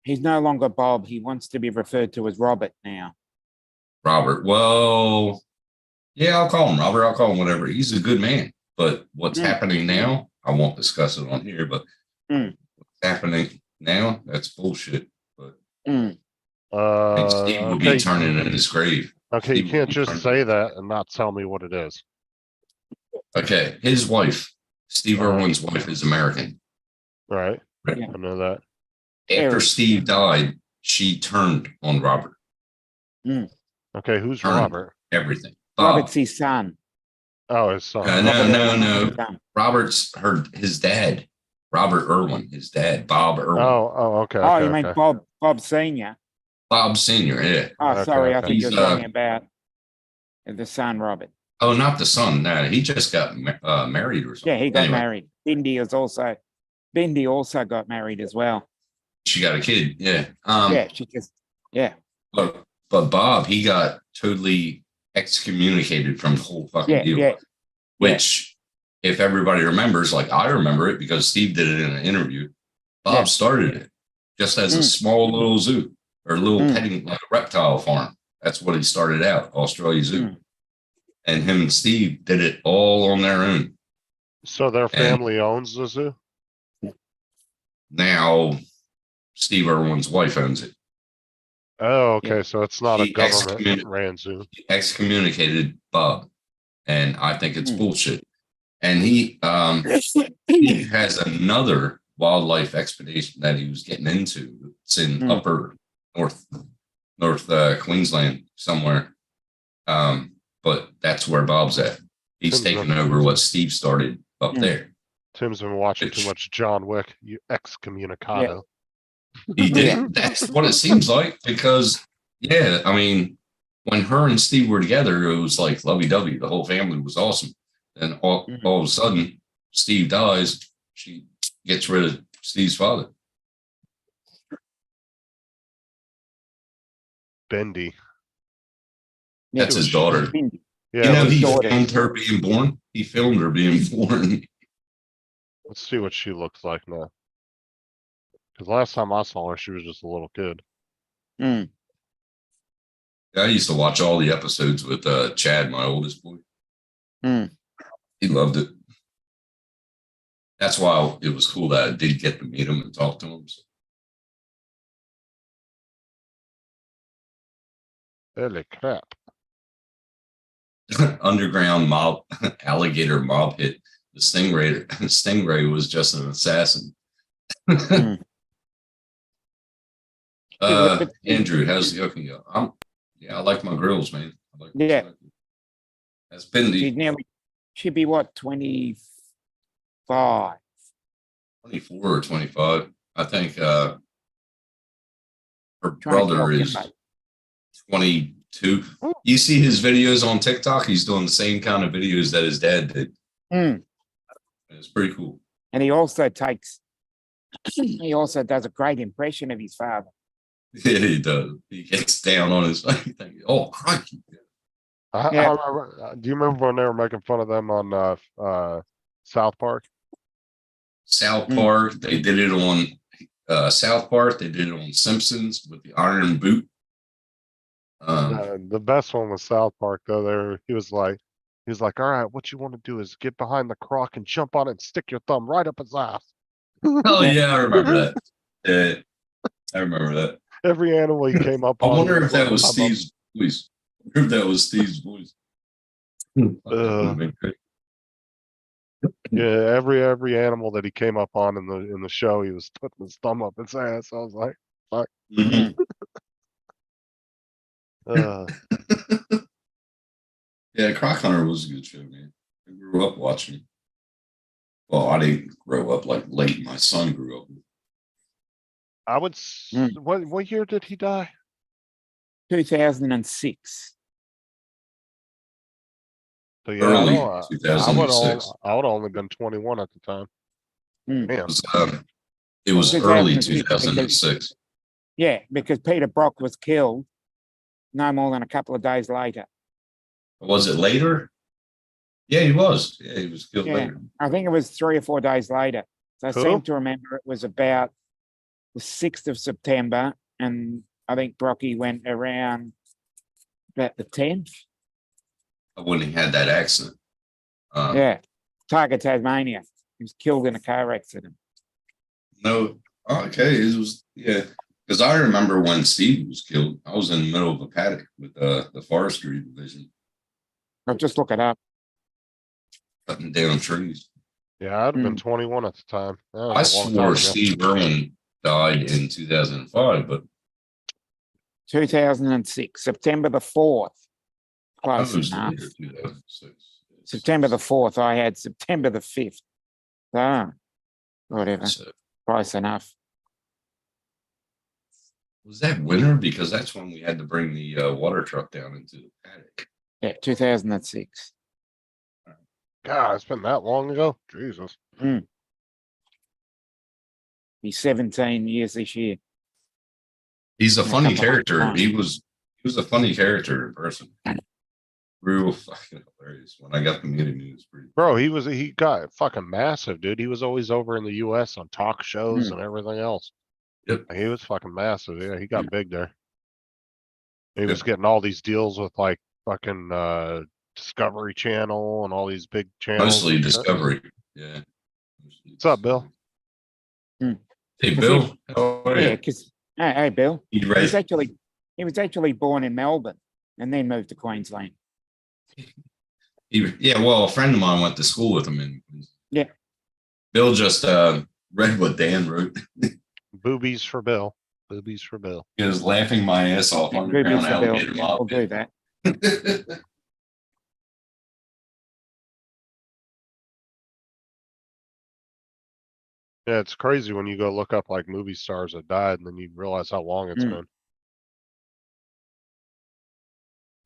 He's no longer Bob. He wants to be referred to as Robert now. Robert. Well, yeah, I'll call him Robert. I'll call him whatever. He's a good man. But what's Mm. happening now, I won't discuss it on here, but Mm. what's happening now, that's bullshit. But Mm. I think Steve will Okay, be turning in his grave. okay, you Steve can't will be just turning- say that and not tell me what it is. Okay, his wife, Steve Irwin's wife, is American. Right? Yeah. I know that. After Eric. Steve died, she turned on Robert. Okay, who's Turn. Robert? Everything. Bob. Robert's his son. Oh, his son. No. Son. Robert's his dad. Robert Irwin, his dad, Bob Irwin. Oh, okay. Oh, okay, you mean okay. Bob Senior? Bob Senior, yeah. Oh, Okay, sorry, I okay. think you're He's, talking about the son, Robert. Oh, not the son. No, he just got married or something. Yeah, he got Anyway, married. Bindi also got married as well. She got a kid. Yeah. Yeah, she just. Yeah, But Bob, he got totally excommunicated from the whole fucking yeah, deal. yeah. Which, if everybody remembers, like I remember it because Steve did it in an interview. Bob Yeah. started it just as a Mm. small little zoo or a little Mm. petting, like a reptile farm. That's what he started out, Australia Zoo. Mm. And him and Steve did it all on their own. So their family owns the zoo? Now, Steve Irwin's wife owns it. Oh, Yeah. okay, so it's not a He government ran zoo. He excommunicated Bob, and I think it's Mm. bullshit. And he has another wildlife expedition that he was getting into. It's in Mm. upper north North Queensland somewhere. But that's where Bob's at. He's Tim's taking not- over what Steve started up there. Tim's been watching too Which- much John Wick, you excommunicado. He did. That's what it seems like because, yeah, I mean, when her and Steve were together, it was like lovey-dovey. The whole family was awesome. And all of a sudden, Steve dies. She gets rid of Steve's father. Bendy. That's his daughter. Yeah, You know, let's, he daughter. filmed her being born. He filmed her being born. let's see what she looks like now. Because last time I saw her, she was just a little kid. Mm. I used to watch all the episodes with Chad, my oldest boy. Mm. He loved it. That's why it was cool that I did get to meet him and talk to him. Holy crap. Underground mob, alligator mob hit. The Stingray. Stingray was just an assassin. Mm. Andrew, how's the cooking go? Yeah, I like my grills, man. I like my Yeah. smoking. That's Bendy, She'd be what, 25? 24 or 25. I think her Trying to brother clock is him, mate. 22. You see his videos on TikTok? He's doing the same kind of videos that his dad did. Mm. It's pretty cool. And he also takes, he also does a great impression of his father. Yeah, he does. He gets down on his face. Oh, crikey. Yeah. Do you remember when they were making fun of them on South Park? South Mm. Park, they did it on South Park. They did it on Simpsons with the Iron Boot. The best one was South Park though. He was like, all right, what you want to do is get behind the crock and jump on it and stick your thumb right up his ass. Oh, yeah, I remember that. Yeah, I remember that. Every animal he came up I on. wonder he if that was like, Steve's voice. I wonder if that was Steve's voice. That would've been great. Yeah, every animal that he came up on in the show, he was putting his thumb up his ass. I was like, Mhm. uh, Yeah, Croc Hunter was a good show, man. I grew up watching. Well, I didn't grow up like late. My son grew up. I would. Mm. What year did he die? 2006. So yeah, Early I 2006. would have only been 21 at the time. Mm. Damn. It was 2006, early because- 2006. Yeah, because Peter Brock was killed no more than a couple of days later. Was it later? Yeah, he was. Yeah, he was killed Yeah. later. I think it was 3 or 4 days later. So I Who? seem to remember it was about the 6th of September, and I think Brocky went around about the 10th. When he had that accident. Yeah, Tiger, Tasmania. He was killed in a car accident. No, okay, it was, yeah. Because I remember when Steve was killed, I was in the middle of a paddock with the forestry division I'll just look it up. cutting down trees. Yeah, I'd have been Mm. 21 at the time. That was I a long time swore ago. Steve Irwin died in 2005, but 2006, September the 4th. I Close was enough. later 2006. September the 4th, I had September the 5th. Ah, whatever, So, close enough. was that winter? Because that's when we had to bring the water truck down into the paddock. Yeah, 2006. God, it's been that long ago. Jesus. He's 17 years this year. He's a Yeah, funny come on. character. He was a funny character in person. Real fucking hilarious. When I got to meet him, he was pretty. Bro, he got fucking massive, dude. He was always over in the US on talk shows Hmm. and everything else. Yep. He was fucking massive. Yeah, he got big there. He Yep. was getting all these deals with like fucking Discovery Channel and all these big channels. Mostly and shit. Discovery. Yeah. What's up, Bill? Hey, Bill. How are Yeah, you? because hey, Bill, You ready? he was actually born in Melbourne and then moved to Queensland. Yeah, well, a friend of mine went to school with him. And Yeah. Bill just read what Dan wrote. Boobies for Bill. Boobies for Bill. He was laughing my ass off on the Boobies ground. for Bill. Alligator Yeah, we'll do mob. that. Yeah, it's crazy when you go look up like movie stars that died and then you realize how long it's Mm. been.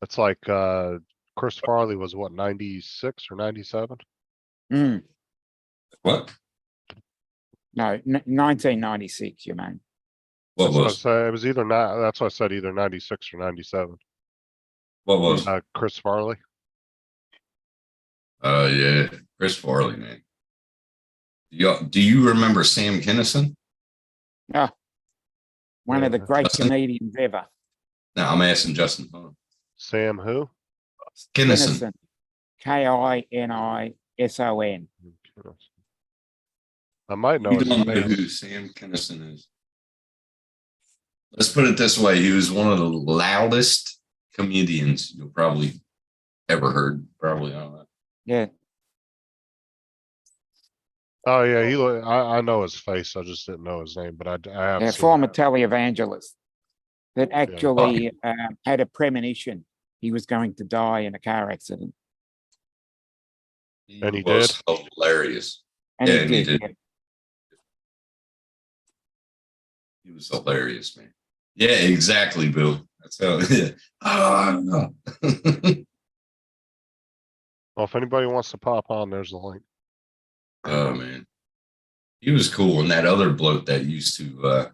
It's like Chris Farley was what, 96 or 97? Mm. What? No, 1996, you mean. What That's what I was? said. It was either not, that's what I said, either 96 or 97. What was? Chris Farley. Yeah, Chris Farley, man. Do you remember Sam Kinison? One of the Yeah. great Justin? comedians ever. No, I'm asking Justin. Hold on. Sam who? Kinison. Kinison. I might know You his don't know who face. Sam Kinison is. Let's put it this way. He was one of the loudest comedians you'll probably ever heard. Probably, I don't know. Yeah. Oh yeah, I know his face. I just didn't know his name, but I have Yeah, seen former him. televangelist that actually had a premonition he was going to die in a car accident. And he was hilarious. And Yeah, he and he did. did. He was hilarious, man. Yeah, exactly, Bill. That's how. Yeah. Oh, Well, if anybody wants to pop on, there's the link. oh man, he was cool. And that other bloke that used to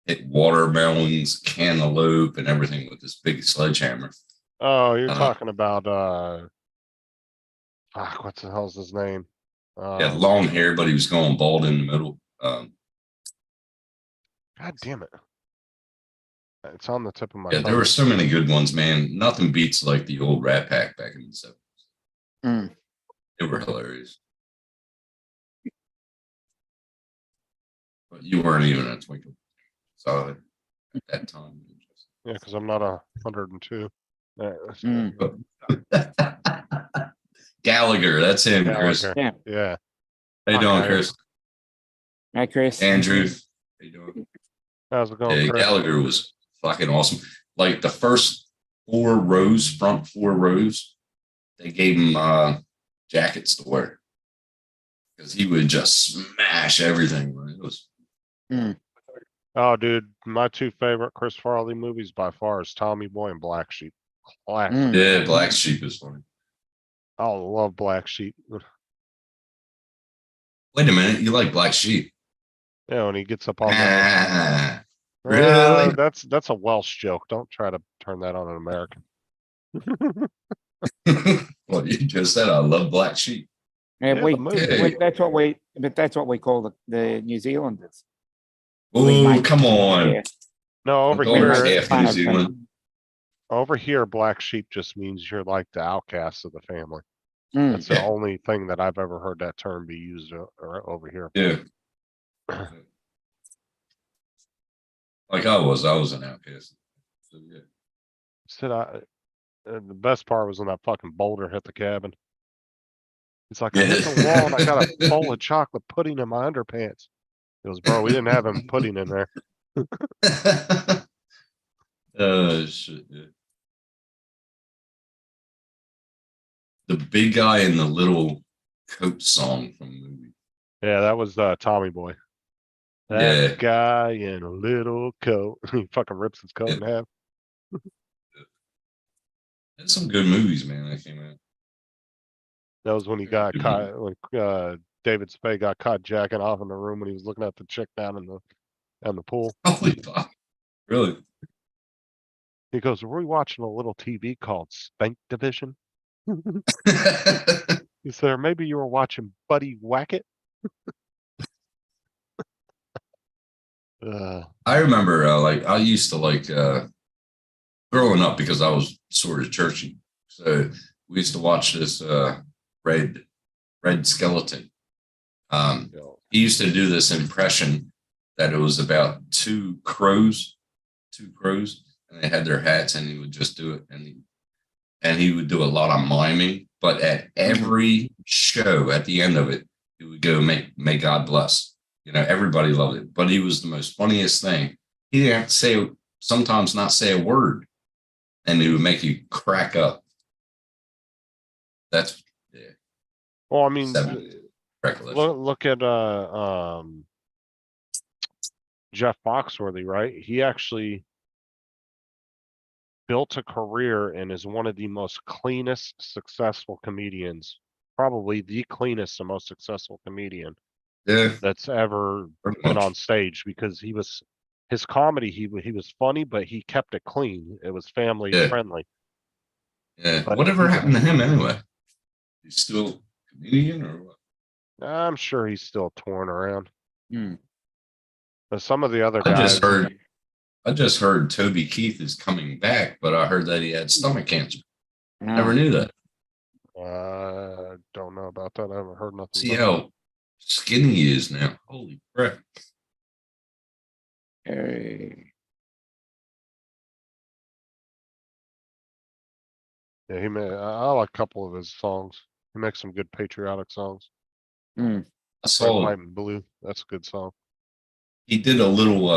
hit watermelons, cantaloupe, and everything with this big sledgehammer. Oh, you're Uh-huh. talking about fuck, what the hell's his name? He had long hair, but he was going bald in the middle. God damn it. It's on the tip of my Yeah, tongue. there were so many good ones, man. Nothing beats like the old Rat Pack back in the 70s. Mm. They were hilarious. But you weren't even a twinkle. So at that time. Yeah, because I'm not 102. Mm. Gallagher, that's him, Chris. Gallagher. Yeah. Yeah. How you doing, Okay. Chris? Hey, Chris. Andrew. How you doing? How's it going, Yeah, Chris? Gallagher was fucking awesome. Like the first 4 rows, front 4 rows, they gave him jackets to wear because he would just smash everything. It was Oh, dude, my 2 favorite Chris Farley movies by far is Tommy Boy and Black Sheep. Classic. Mm. yeah, Black Sheep is funny. I love Black Sheep. Wait a minute, you like Black Sheep? Yeah, when he gets up on the Ah, Uh, really? that's a Welsh joke. Don't try to turn that on an American. Well, you just said I love Black Sheep. Yeah, Yeah, we, the movie. that's what we call the New Zealanders. We Oh, make- come on. Yeah, No, over Don't always here, have- Half New fun of Zealand. them. over here, Black Sheep just means you're like the outcast of the family. Mm. That's the Yeah. only thing that I've ever heard that term be used over here. Yeah. Like I was an outcast. So, yeah. Said the best part was when that fucking boulder hit the cabin. It's like I hit the wall and I got a bowl of chocolate pudding in my underpants. It was, bro, we didn't have him pudding in there. Shit, yeah. The big guy in the little coat song from the movie. Yeah, that was Tommy Boy. That Yeah. guy in a little coat. He fucking rips his coat in half. There's some good movies, man, that came out. That was when he got caught, when David Spade got caught jacking off in the room when he was looking at the chick down in the pool. Holy fuck. Really? He goes, "Were we watching a little TV called Spank Division?" He said, "Or maybe you were watching Buddy Wackett." I remember I used to like growing up because I was sort of churchy. So we used to watch this Red Skeleton. He used to do this impression that it was about two crows, and they had their hats, and he would just do it, and he would do a lot of miming. But at every show, at the end of it, he would go, "May God bless." You know, everybody loved it. But he was the most funniest thing. he didn't have to say, sometimes not say a word, and it would make you crack up. That's Well, I mean, recollection. look at Jeff Foxworthy, right? He actually built a career and is one of the most cleanest, successful comedians, probably the cleanest and most successful comedian Yeah, that's ever pretty been much. on stage, because his comedy, he was funny, but he kept it clean. It was family Yeah. friendly. Yeah. But Whatever he- happened to him anyway? He's still a comedian or what? I'm sure he's still touring around. Hmm. But some of the other I guys, just heard Toby Keith is coming back, but I heard that he had stomach cancer. No. Never knew that. don't know about that. I haven't heard nothing. See about how skinny he is now. Holy crap. Yeah, I like a couple of his songs. He makes some good patriotic songs. Hmm. I Red, saw White, and Blue. That's a good song. he did a little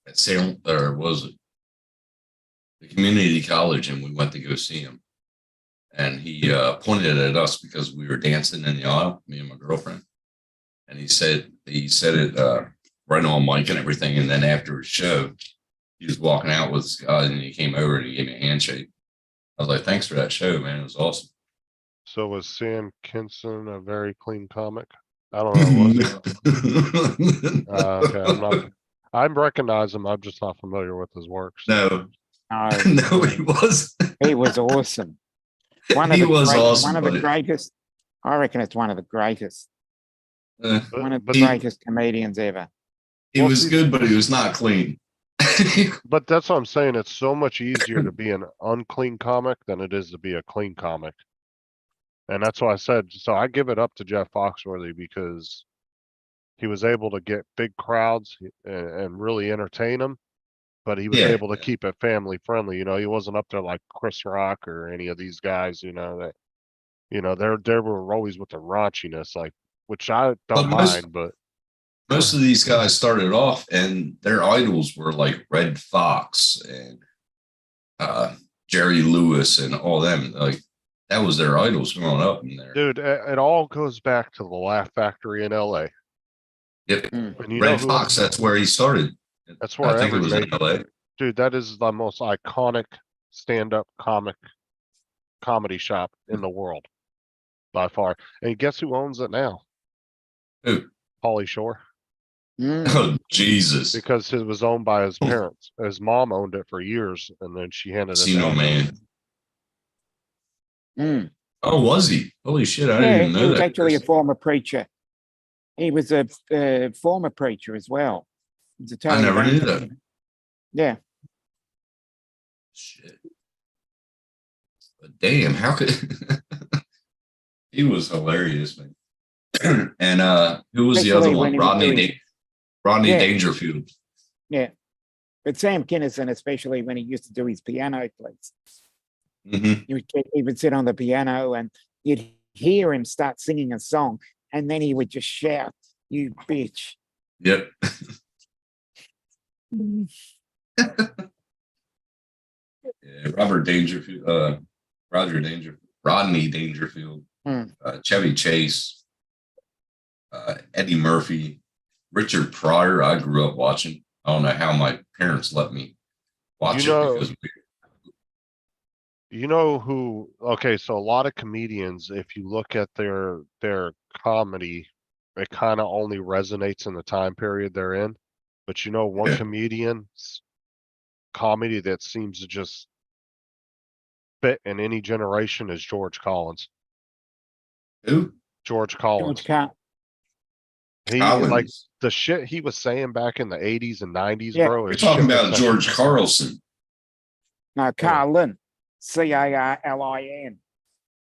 at Salem, or was it the community college, and we went to go see him. And he pointed at us because we were dancing in the aisle, me and my girlfriend. And he said it right on mic and everything. And then after his show, he was walking out with this guy, and he came over and he gave me a handshake. I was like, "Thanks for that show, man. It was awesome." So was Sam Kinson a very clean comic? I don't know. Okay, I recognize him. I'm just not familiar with his works. No, No, no, he was. he was awesome. He was awesome, One of the buddy. greatest. I reckon it's one of the greatest. One of the But, greatest comedians ever. He was good, but he was not clean. but that's what I'm saying. It's so much easier to be an unclean comic than it is to be a clean comic. And that's why I said, so I give it up to Jeff Foxworthy, because he was able to get big crowds and really entertain them, but he was Yeah. able to keep it family friendly. You know, he wasn't up there like Chris Rock or any of these guys, that, they were always with the raunchiness, like, which I don't But most- mind, but Most of these guys started off and their idols were like Red Fox and Jerry Lewis and all them. Like that was their idols growing up in there. dude, it all goes back to the Laugh Factory in LA. Yep. And you know Red who- Fox, that's where he started. That's where I think it was in everybody, LA. dude, that is the most iconic stand-up comedy shop in the world by far. And guess who owns it now? Who? Pauly Shore, Hmm. Oh, Jesus. because it was owned by his parents. His mom owned it for years, and then she handed it Casino down. Man. Hmm. Oh, was he? Holy shit. I Yeah, didn't even he know was that. actually a former preacher. He was a former preacher as well. He's a I never knew Taliban. that. Yeah. Shit. But damn, how could he was hilarious, man. And who was the other Especially when one? he was Rodney doing- Rodney Yeah. Dangerfield. Yeah. But Sam Kinison, especially when he used to do his piano plays, Hmm. he would sit on the piano and you'd hear him start singing a song, and then he would just shout, "You bitch." Yep. Yeah, Rodney Dangerfield, Hmm. Chevy Chase, Eddie Murphy, Richard Pryor. I grew up watching. I don't know how my parents let me watch You know- it because You know who? Okay, so a lot of comedians, if you look at their comedy, it kind of only resonates in the time period they're in. But you know, one Yeah. comedian's comedy that seems to just fit in any generation is George Collins. who? George Collins. George Carl. He like Collins. the shit he was saying back in the 80s and 90s, Yeah. bro. We're is talking shit about was- George Carlson. No, Carlin. Carlin.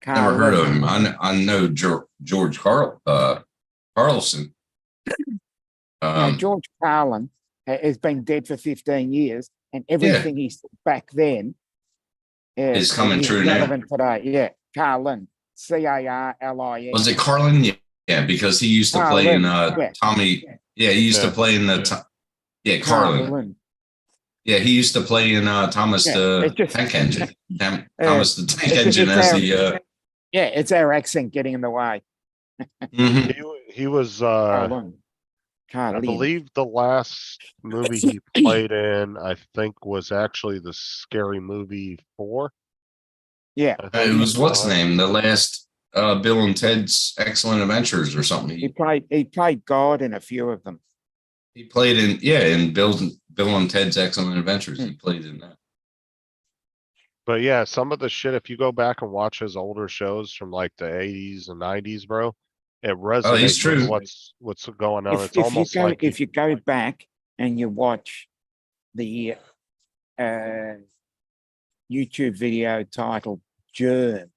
Never heard of him. I know George Carlson. Now, George Carlin has been dead for 15 years, and everything he said back then Is coming true now. relevant today. Yeah, Carlin. Carlin. Was it Carlin? Yeah, because he used to play in Carlin, yeah. Tommy. Yeah, he used to Yeah. play in the. Yeah, Carlin. Yeah, he used to play in Thomas Yeah, the it's just- Tank Engine. Uh, Thomas the Tank it's- Engine it's as our- the. Yeah, it's our accent getting in the way. Mhm. He was, Hold on. I Can't live. believe the last movie he played in, I think, was actually the Scary Movie 4. Yeah, I It think was what's uh, name? The last Bill and Ted's Excellent Adventures or something. he played God in a few of them. He played in Bill and Ted's Excellent Adventures. He played in that. But yeah, some of the shit, if you go back and watch his older shows from like the 80s and 90s, bro, it resonates true. with what's going on. It's If almost you go like if you go back and you watch the YouTube video titled Germs,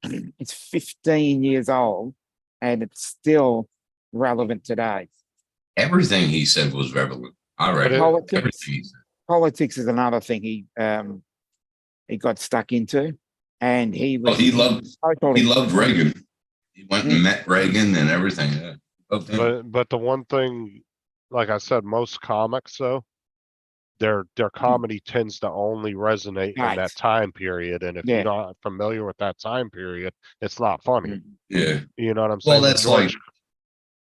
it's 15 years old and it's still relevant today. Everything he said was relevant. I reckon. Politics. Everything he said. Politics is another thing he got stuck into, and he was He loved totally Reagan. He went and met Reagan and everything. Yeah. Loved him. but the one thing, like I said, most comics though, their comedy tends to only resonate in Right. that time period. And if Yeah. you're not familiar with that time period, it's not funny. Yeah. You know what I'm saying? Well, that's George-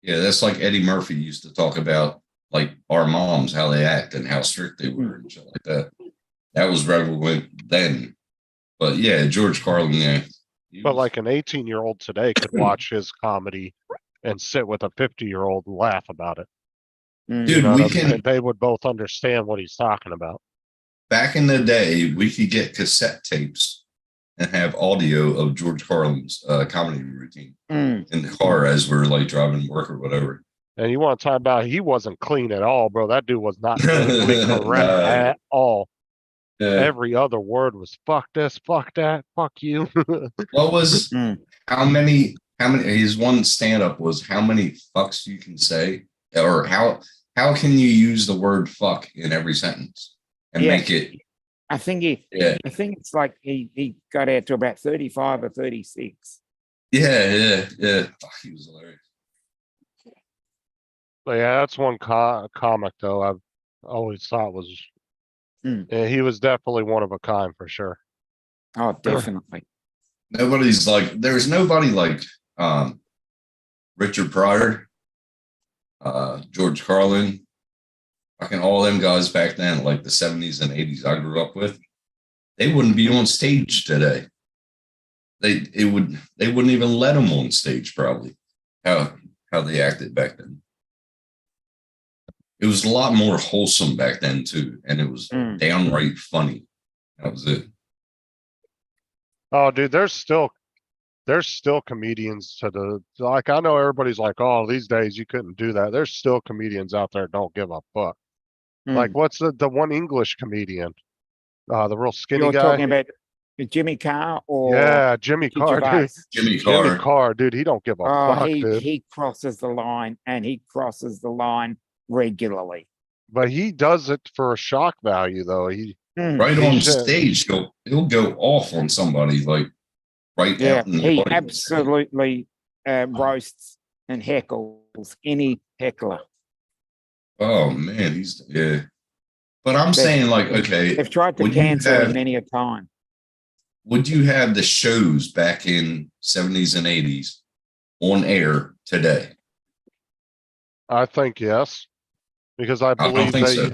like, that's like Eddie Murphy used to talk about, like our moms, how they act and how strict they were and shit like that. That was relevant then. But yeah, George Carlin, yeah. But like an 18-year-old today could watch his comedy and sit with a 50-year-old and laugh about it. Mm. You Dude, know we what I'm saying? can, They would both understand what he's talking about. back in the day, we could get cassette tapes and have audio of George Carlin's comedy routine Mm. in the car as we're like driving to work or whatever. And you want to talk about he wasn't clean at all, bro. That dude was not politically correct No. at all. Yeah. Every other word was fuck this, fuck that, fuck you. What was Mm. how many his one stand up was how many fucks you can say, or how can you use the word fuck in every sentence and Yeah. make it I think I think it's like he got out to about 35 or 36. yeah. Fuck, he was hilarious. But yeah, that's one comic though I've always thought was yeah, he was definitely one of a kind for sure. Oh, definitely. There's nobody like Richard Pryor, George Carlin, fucking all them guys back then, like the 70s and 80s I grew up with. They wouldn't be on stage today. They wouldn't even let them on stage probably. How they acted back then. It was a lot more wholesome back then too, and it was downright funny. That was it. Oh, dude, there's still comedians to the like. I know everybody's like, oh, these days you couldn't do that. There's still comedians out there that don't give a fuck. Like, what's the one English comedian? The real skinny You're guy. talking about Jimmy Carr or Yeah, Jimmy Ricky Carr, Gervais? dude. Jimmy Jimmy Carr. Carr, dude. He don't give a Oh, fuck, dude. he crosses the line, and he crosses the line regularly. But he does it for a shock value, though. Right He on should. stage, he'll go off on somebody like right Yeah, out in the he audience. absolutely roasts and heckles any heckler. Oh man, yeah. But I'm saying, like, okay, They've tried to would you cancel him have- many a time. would you have the shows back in 70s and 80s on air today? I think yes, because I don't believe think that. so.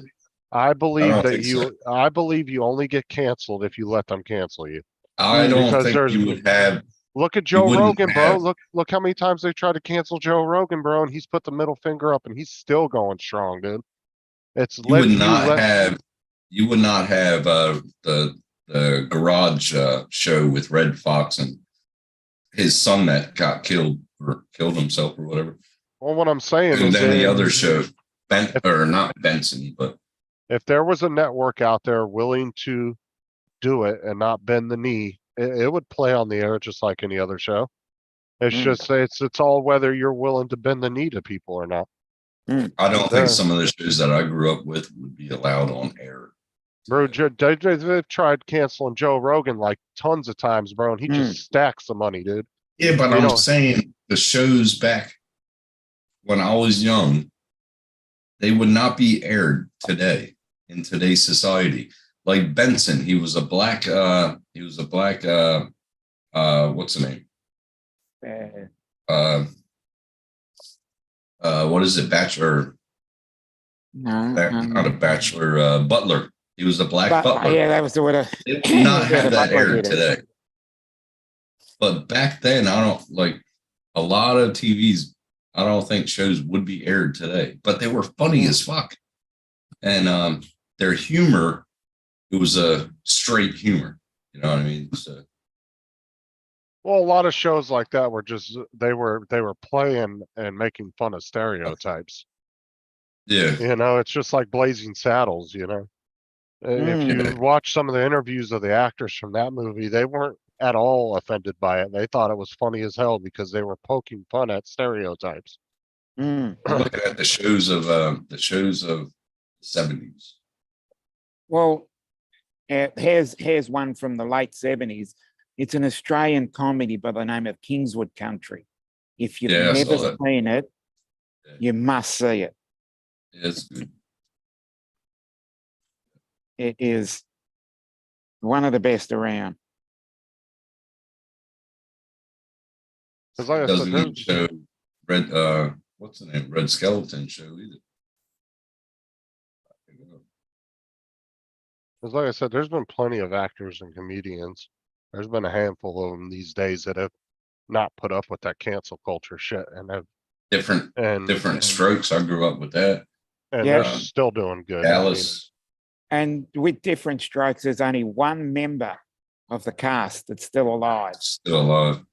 I believe don't that think so. I believe you only get canceled if you let them cancel you. I don't Because think there's- you would have. Look at Joe wouldn't Rogan, bro. have- Look how many times they tried to cancel Joe Rogan, bro, and he's put the middle finger up, and he's still going strong, dude. It's You would not have. You would not have the garage show with Red Fox and his son that got killed or killed himself or whatever. Well, what I'm saying And is then the that other show, or not Benson, but if there was a network out there willing to do it and not bend the knee, it would play on the air just like any other show. It's just it's all whether you're willing to bend the knee to people or not. I don't think some of the shows that I grew up with would be allowed on air. Bro, they've tried canceling Joe Rogan like tons of times, bro, and he just stacks the money, dude. Yeah, but You I'm know- saying the shows back when I was young, they would not be aired today. in today's society. Like Benson, he was a black what's the name? Uh, What is it? Bachelor, no, not a bachelor, butler. He was a black butler. yeah, that was the word. They would not Yeah, have the that butler aired did it. today. But back then, I don't like a lot of TVs. I don't think shows would be aired today, but they were funny as fuck. And their humor, it was a straight humor. You know what I mean? So Well, a lot of shows like that were just, they were playing and making fun of stereotypes. yeah, You know, it's just like Blazing Saddles, you know? If Mm. you watch some of the interviews of the actors from that movie, they weren't at all offended by it. They thought it was funny as hell because they were poking fun at stereotypes. Mm. I'm looking at the shows of the 70s. Well, here's one from the late 70s. It's an Australian comedy by the name of Kingswood Country. If you've Yeah, I never saw that. seen it, Yeah. you must see it. Yeah, it's good. It is one of the best around. Because like I Doesn't said, even show Red. What's the name? Red Skeleton show either. because like I said, there's been plenty of actors and comedians. There's been a handful of them these days that have not put up with that cancel culture shit and have Different strokes. I grew up with that. and Yeah. they're still doing good. I mean, Dallas. And with different strokes, there's only one member of the cast that's still alive. Still alive.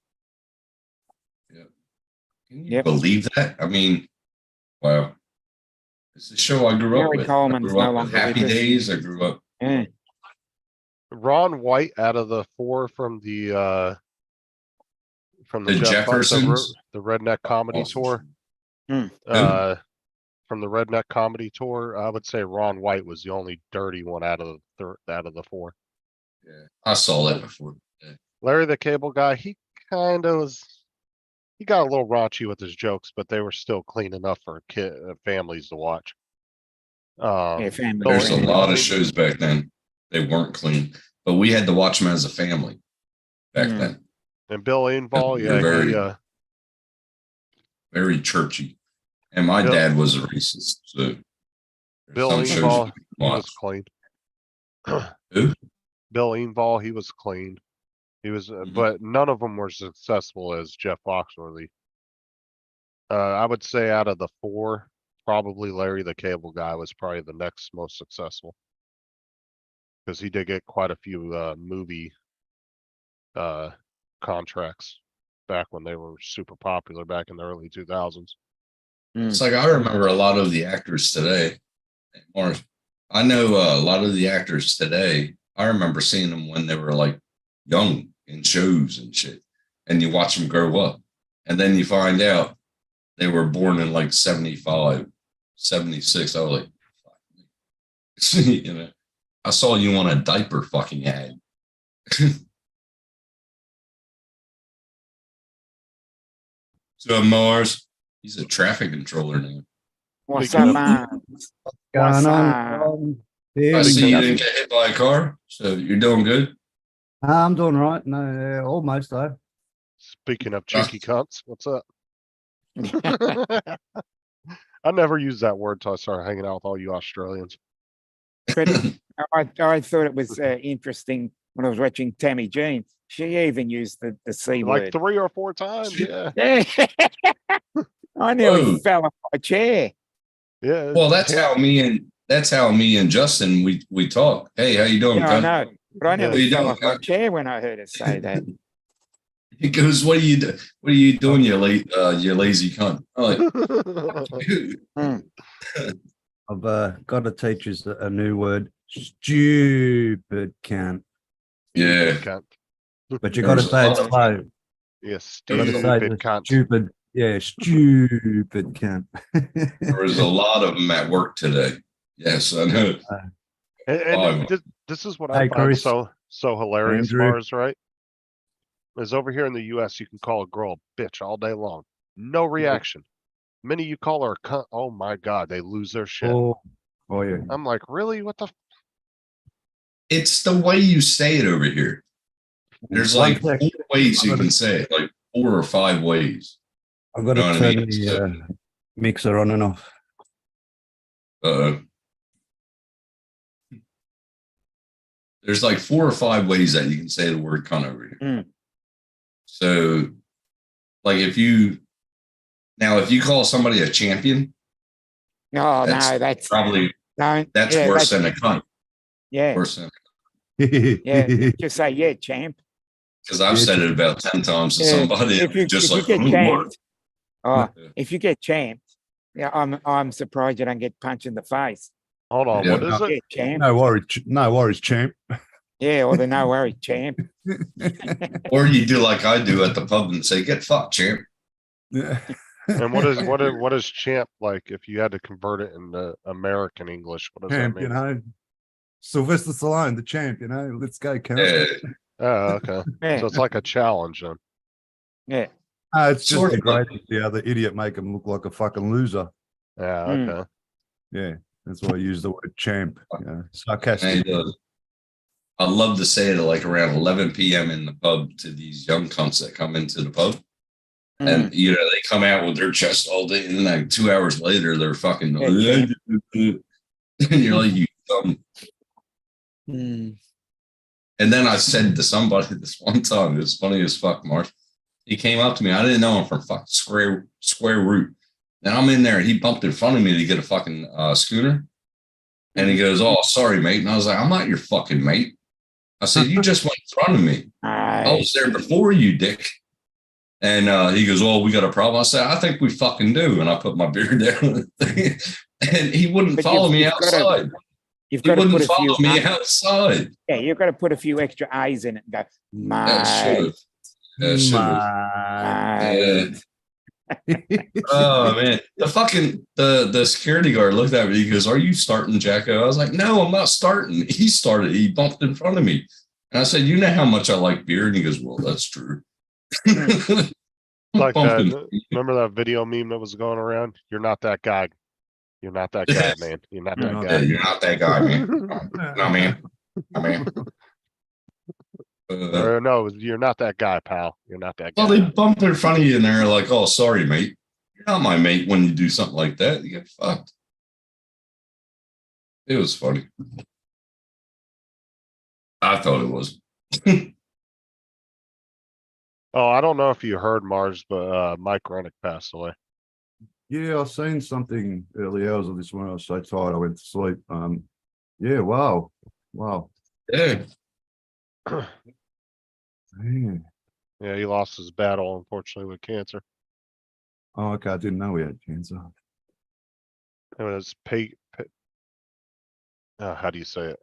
Yeah. Can you Yep. believe that? I mean, wow. It's a show I grew up Gary with. Coleman's I grew no up with longer Happy with us. Days. I grew up. Yeah. Ron White out of the four from the The Jeff Buck- Jeffersons? the Redneck Comedy Awesome Tour. show. From the Redneck Comedy Tour, I would say Ron White was the only dirty one out of the four. Yeah. I saw that before. Yeah. Larry the Cable Guy, he kind of was. He got a little raunchy with his jokes, but they were still clean enough for families to watch. Yeah, family. There's a friendly. lot of shows back then. They weren't clean, but we had to watch them as a family back Mm. then. And Bill Engvall, They're yeah, very- Very churchy. And my Bill- dad was a racist. So there's Bill some shows Engvall, you can he was watch. clean. Who? Bill Engvall, he was clean. He was, Mhm. but none of them were successful as Jeff Foxworthy. I would say out of the four, probably Larry the Cable Guy was probably the next most successful. Because he did get quite a few movie contracts back when they were super popular back in the early 2000s. It's like I remember a lot of the actors today. Or I know a lot of the actors today. I remember seeing them when they were like young in shows and shit. And you watch them grow up. And then you find out they were born in like 75, 76. I was like, fuck. You know, I saw you on a diaper fucking ad. So Mars, he's a traffic controller now. What's Speaking up, of- man? Going What's on? up? I see you didn't get hit by a car, so you're doing good. I'm doing right. No, almost though. Speaking of cheeky cunts, what's up? I never used that word till I started hanging out with all you Australians. But I thought it was interesting when I was watching Tammy Jean. She even used the C Like word. 3 or 4 times, yeah. Yeah. I nearly Whoa. fell off my chair. Yeah. Well, that's how me and Justin we talk. Hey, how you doing? Yeah, I cunt? know. But I Yeah. nearly You fell don't- off my chair when I heard her say that. He goes, "What are you doing, you lazy cunt?" I'm like, I've got to teach us a new word. Stupid cunt. yeah. Cunt. But you got to There's a say it lot of- slow. Yeah, You got to say stupid it cunt. stupid. Yeah, stupid cunt. There was a lot of them at work today. Yes, I know. And this is what I Hey, find Chris. so hilarious, Andrew. Mars, right? Is over here in the US, you can call a girl a bitch all day long. No reaction. Minute you call her a cunt, oh my God, they lose their shit. Oh, Oh yeah. I'm like, really? What the? It's the way you say it over here. There's One like sec. 4 ways you I'm gonna- can say it, like 4 or 5 ways. I've got Know to what I turn mean? the So- mixer on and off. There's like 4 or 5 ways that you can say the word cunt over here. Mm. So, like if you call somebody a champion, No, That's no, that's probably don't. that's yeah, worse that's- than a cunt. Yeah, Worse than yeah. Just say yeah, champ. because I've Yeah, said it about 10 times to Yeah, somebody. if you, just if like you get "Ooh, champed, what?" if you get champed, yeah, I'm surprised you don't get punched in the face. Hold on. Yeah. What is it? Yeah, champ. No worries, champ. Yeah, or the no worry champ. Or you do like I do at the pub and say, "Get fucked, champ." And what is champ like if you had to convert it into American English? What does Champ, that you mean? know. Sylvester Stallone, the champ, you know. Let's go, count. Oh, okay. Yeah, So it's like a challenge then. yeah. It's just Sort the of. great the other idiot make him look like a fucking loser. Yeah, Mm. okay. Yeah, that's why I use the word champ. You know, And, sarcastic. I love to say it like around 11 p.m. in the pub to these young cunts that come into the pub. Mm. And you know, they come out with their chest all day, and then like 2 hours later, they're fucking Yeah, and you're like, you dumb. Mm. And then I said to somebody this one time, it was funny as fuck, Mark. He came up to me. I didn't know him from fucking square root. And I'm in there, and he bumped in front of me to get a fucking schooner. And he goes, "Oh, sorry, mate." And I was like, "I'm not your fucking mate." I said, "You just went in front of me. I Aye. was there before you, dick." And he goes, "Oh, we got a problem." I said, "I think we fucking do." And I put my beer down. And he wouldn't But follow me you've gotta- outside. You've He got to wouldn't put a few. follow me outside. Yeah, you've got to put a few extra A's in it and go, That should mate, have. That should have. mate. Oh man, the fucking the security guard looked at me. He goes, "Are you starting, Jacko?" I was like, "No, I'm not starting." He started. He bumped in front of me, and I said, "You know how much I like beer?" And he goes, "Well, that's true." Like Bumped in- that. Remember that video meme that was going around? You're not that guy. You're not that guy, man. You're not that You're not Yeah, guy. you're not that guy, man. No, man. No, man. Or no, you're not that guy, pal. You're not that Well, guy. they bump in front of you and they're like, "Oh, sorry, mate. You're not my mate." When you do something like that, you get fucked. It was funny. I thought it was. Oh, I don't know if you heard Mars, but Mike Rennick passed away. Yeah, I seen something early hours of this morning. I was so tired I went to sleep. Yeah, wow. Yeah. Man. Yeah, he lost his battle, unfortunately, with cancer. Oh, okay. I didn't know he had cancer. It was how do you say it?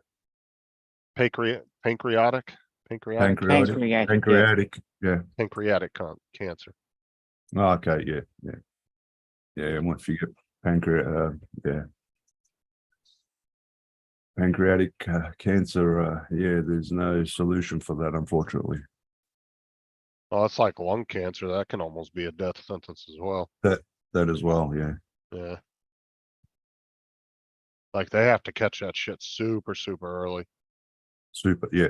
Pancreatic? Pancreatic. Pancreatic. Yeah. Pancreatic cancer. Oh, okay. Yeah. I might forget pancreatic. Yeah. Pancreatic cancer. Yeah, there's no solution for that, unfortunately. Oh, it's like lung cancer. That can almost be a death sentence as well. That as well. Yeah. Yeah. Like they have to catch that shit super, super early. Super. Yeah.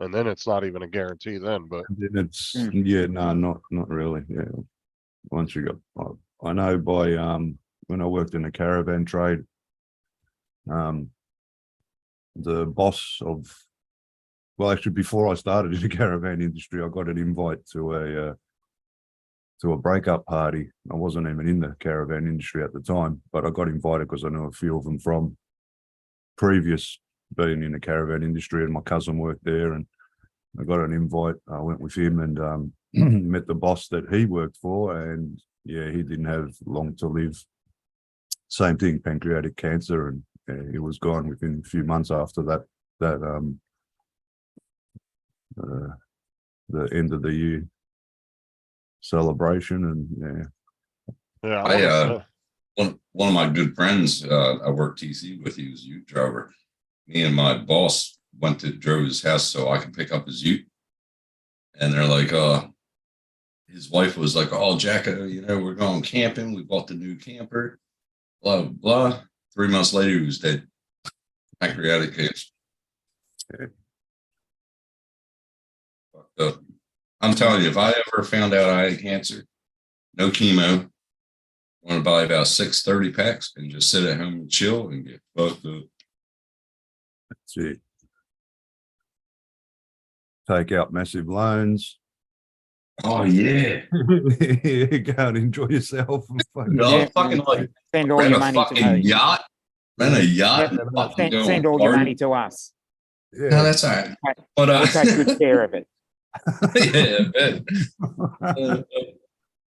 And then it's not even a guarantee then, but And then it's yeah, no, not really. Yeah. Once you got, I know by when I worked in the caravan trade, the boss of, well, actually before I started in the caravan industry, I got an invite to a breakup party. I wasn't even in the caravan industry at the time, but I got invited because I knew a few of them from previous being in the caravan industry, and my cousin worked there, and I got an invite. I went with him and met the boss that he worked for, and yeah, he didn't have long to live. Same thing, pancreatic cancer, and yeah, he was gone within a few months after that the end of the year celebration. And yeah. One of my good friends, I worked TC with, he was a ute driver. Me and my boss drove his house so I could pick up his ute. And they're like, his wife was like, "Oh, Jacko, we're going camping. We bought the new camper, blah, blah, blah." 3 months later, he was dead. Pancreatic cancer. Fucked up. I'm telling you, if I ever found out I had cancer, no chemo, want to buy about 630 packs and just sit at home and chill and get fucked up. That's it. Take out massive loans. Oh yeah. Go and enjoy yourself. And fucking- No, Yeah, fucking like Send all rent your a money to fucking me. yacht. Rent a yacht. Yep. And fucking Send, go send on all your party. money to us. Yeah. No, that's all right. But We'll take good care of it. yeah, I bet.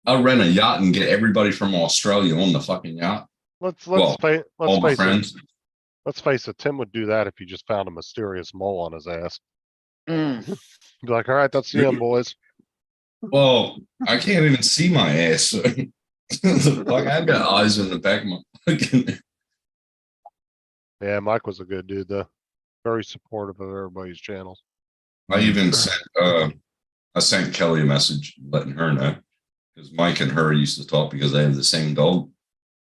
I'll rent a yacht and get everybody from Australia on the fucking yacht. Let's Well, all my face it. friends. Let's face it. Tim would do that if he just found a mysterious mole on his ass. Mm. He'd be like, all right, that's the end, boys. Well, I can't even see my ass. So. Like I've got eyes in the back of my fucking. Yeah, Mike was a good dude though. Very supportive of everybody's channels. I even sent I sent Kelly a message letting her know because Mike and her used to talk because they have the same dog.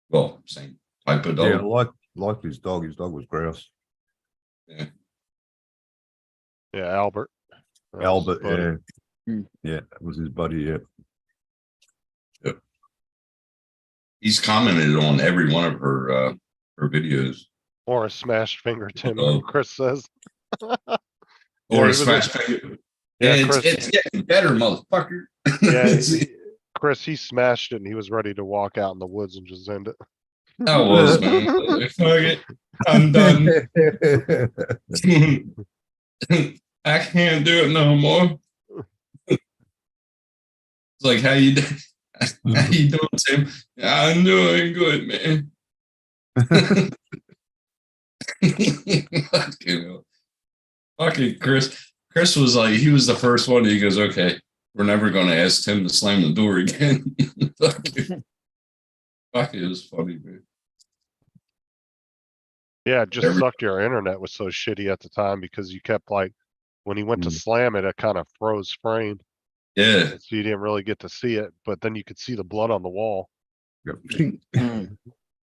Well, same type of Yeah, dog. like his dog. His dog was grouse. Yeah, Albert. That was Albert, his buddy. yeah. Hmm. Yeah, that was his buddy, yeah. He's commented on every one of her videos. Or a smashed finger, Tim. Oh. Chris says. Or he a was a- smash finger. Yeah, Yeah, Chris. it's getting better, motherfucker. Yeah, Chris, he smashed it and he was ready to walk out in the woods and just end it. I was, man. Fuck it. I'm done. I can't do it no more. It's like, how you doing? How you doing, Tim? I'm doing good, man. Fucking Chris. Chris was like, he was the first one. He goes, okay, we're never going to ask Tim to slam the door again. Fuck it was funny, man. Yeah, it just Every- sucked. Your internet was so shitty at the time because you kept like, when he went to slam it, it kind of froze frame. Yeah. So you didn't really get to see it, but then you could see the blood on the wall. Mm.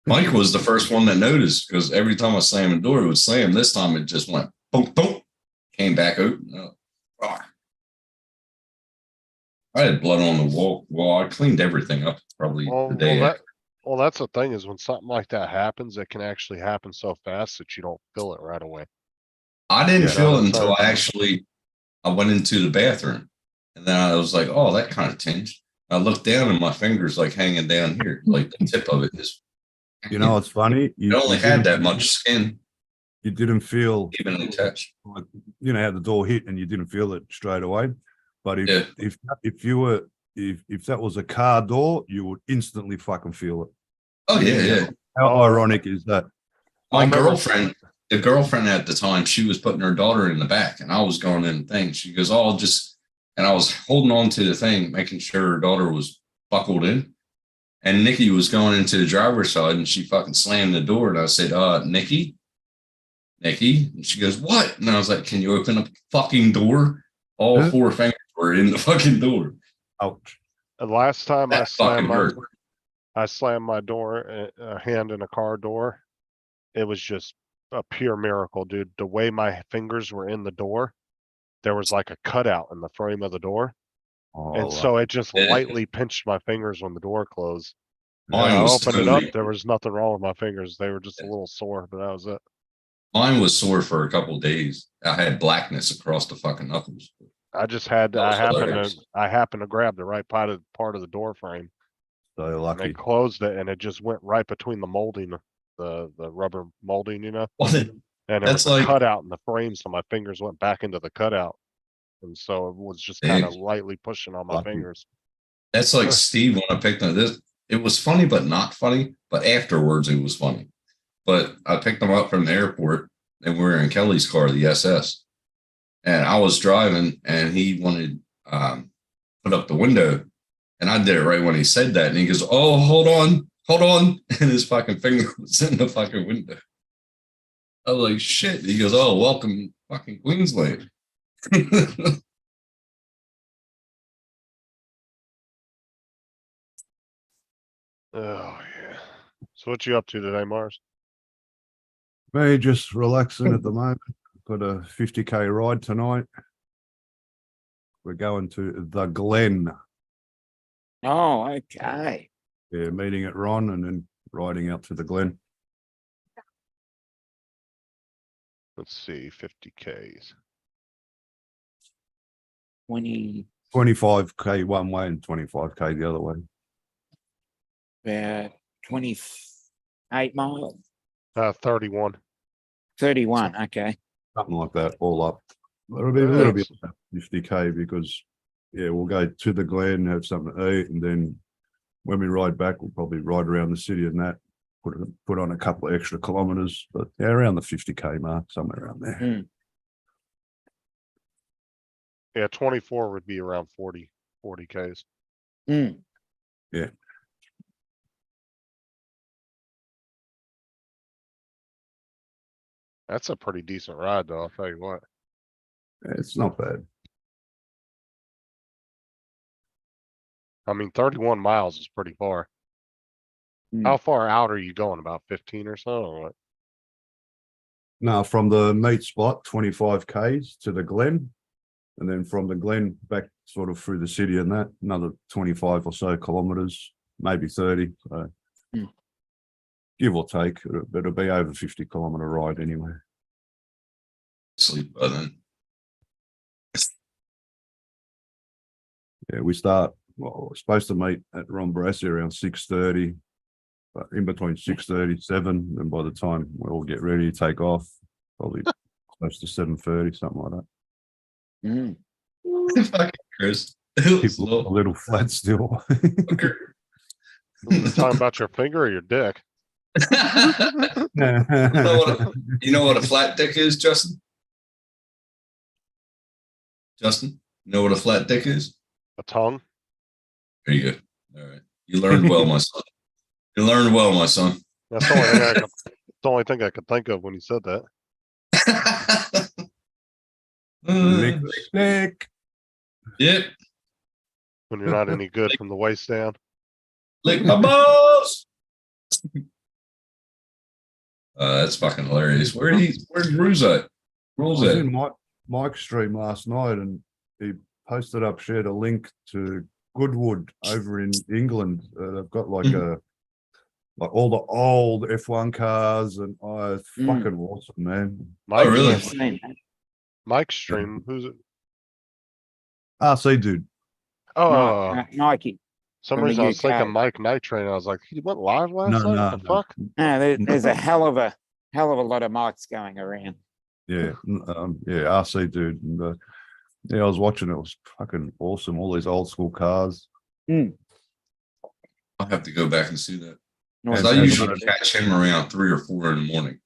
Mike was the first one that noticed because every time I slammed the door, it would slam. This time it just went boom, boom, came back open. I had blood on the wall. Well, I cleaned everything up probably the day after. Well, that's the thing is when something like that happens, it can actually happen so fast that you don't feel it right away. I didn't Yeah, feel it that's until hard. I went into the bathroom. And then I was like, oh, that kind of tinged. I looked down and my fingers like hanging down here, like the tip of it is. You know, it's funny. It only had that much skin, You didn't feel even attached. like, you know, how the door hit and you didn't feel it straight away. But Yeah. if you were if that was a car door, you would instantly fucking feel it. Oh, yeah, yeah. How ironic is that? My remember- girlfriend, the girlfriend at the time, she was putting her daughter in the back and I was going in the thing. She goes, oh, and I was holding on to the thing, making sure her daughter was buckled in. And Nikki was going into the driver's side and she fucking slammed the door. And I said, Nikki. And she goes, what? And I was like, can you open up the fucking door? All Huh? 4 fingers were in the fucking door. Ouch. The last time That fucking hurt. I slammed my door, a hand in a car door. It was just a pure miracle, dude. The way my fingers were in the door, there was like a cutout in the frame of the door. Oh, And so it just Yeah. lightly pinched my fingers when the door closed. Mine When I was opened it totally- up, there was nothing wrong with my fingers. They were just a little sore, but that was it. Mine was sore for a couple of days. I had blackness across the fucking knuckles. I just had, That was hilarious. I happened to grab the right part of the door frame. so And I lucky. closed it and it just went right between the molding, the rubber molding, you know? Well, then, And there That's was a like- cutout in the frame, so my fingers went back into the cutout. And so it was just kind of Thanks. lightly pushing on my Lucky. fingers. That's like Steve when I picked up this. It was funny, but not funny. But afterwards, it was funny. But I picked him up from the airport, and we were in Kelly's car, the SS. And I was driving, and he wanted put up the window, and I did it right when he said that. And he goes, "Oh, hold on," and his fucking finger was in the fucking window. I was like, "Shit!" He goes, "Oh, welcome, fucking Queensland." Oh, yeah. So what you up to today, Mars? Me just relaxing at the moment. Got a 50k ride tonight. We're going to the Glen. Oh, okay. Yeah, meeting at Ron and then riding out to the Glen. Let's see, 50Ks. 20, 25k one way and 25k the other way. 28 miles, 31. 31. Okay. Something like that, all up. It'll be a little bit about 50k because, yeah, we'll go to the Glen, have something to eat, and then when we ride back, we'll probably ride around the city and that, put on a couple of extra kilometers, but yeah, around the 50k mark, somewhere around there. Mm. Yeah, 24 would be around 40Ks. Mm. That's a pretty decent ride though, I'll tell you what. It's not bad. I mean, 31 miles is pretty far. Mm. How far out are you going? About 15 or so? Or what? Now, from the meet spot, 25k's to the Glen, and then from the Glen back sort of through the city and that, another 25 or so kilometers, maybe 30. So Mm. give or take, it'll be over 50-kilometer ride anyway. Sleep by then. Yeah, we start, well, we're supposed to meet at Ron Barassi around 6:30, but in between 6:30, 7, and by the time we all get ready to take off, probably close to 7:30, something like that. Mm. Fucking Chris. It was People look a little flat still. fucker. You talking about your finger or your dick? You know what a flat dick is, Justin? Justin, you know what a flat dick is? A tongue? There you go. All right. You learned well, my son. You learned well, my son. That's the only thing I could, the only thing I could think of when you said that. Nick, Nick. Yep. When you're not any good from the waist down. Lick my balls. That's fucking hilarious. Where's Ruse at? I Rules was at? in Mike's stream last night and he posted up, shared a link to Goodwood over in England. They've got like all the old F1 cars and it's fucking awesome, man. Mike, really? Yeah, I've seen that. Mike's stream. Who's it? RC dude. Oh, Nike. some from the reason I was thinking UK. Mike Night Train. I was like, he went live last No, night? no, The no. fuck? No, there's a hell of a lot of mics going around. Yeah, RC dude. And yeah, I was watching it. It was fucking awesome. All these old school cars. I'll have to go back and see that. Nice. 'Cause I And- usually catch him around 3 or 4 in the morning.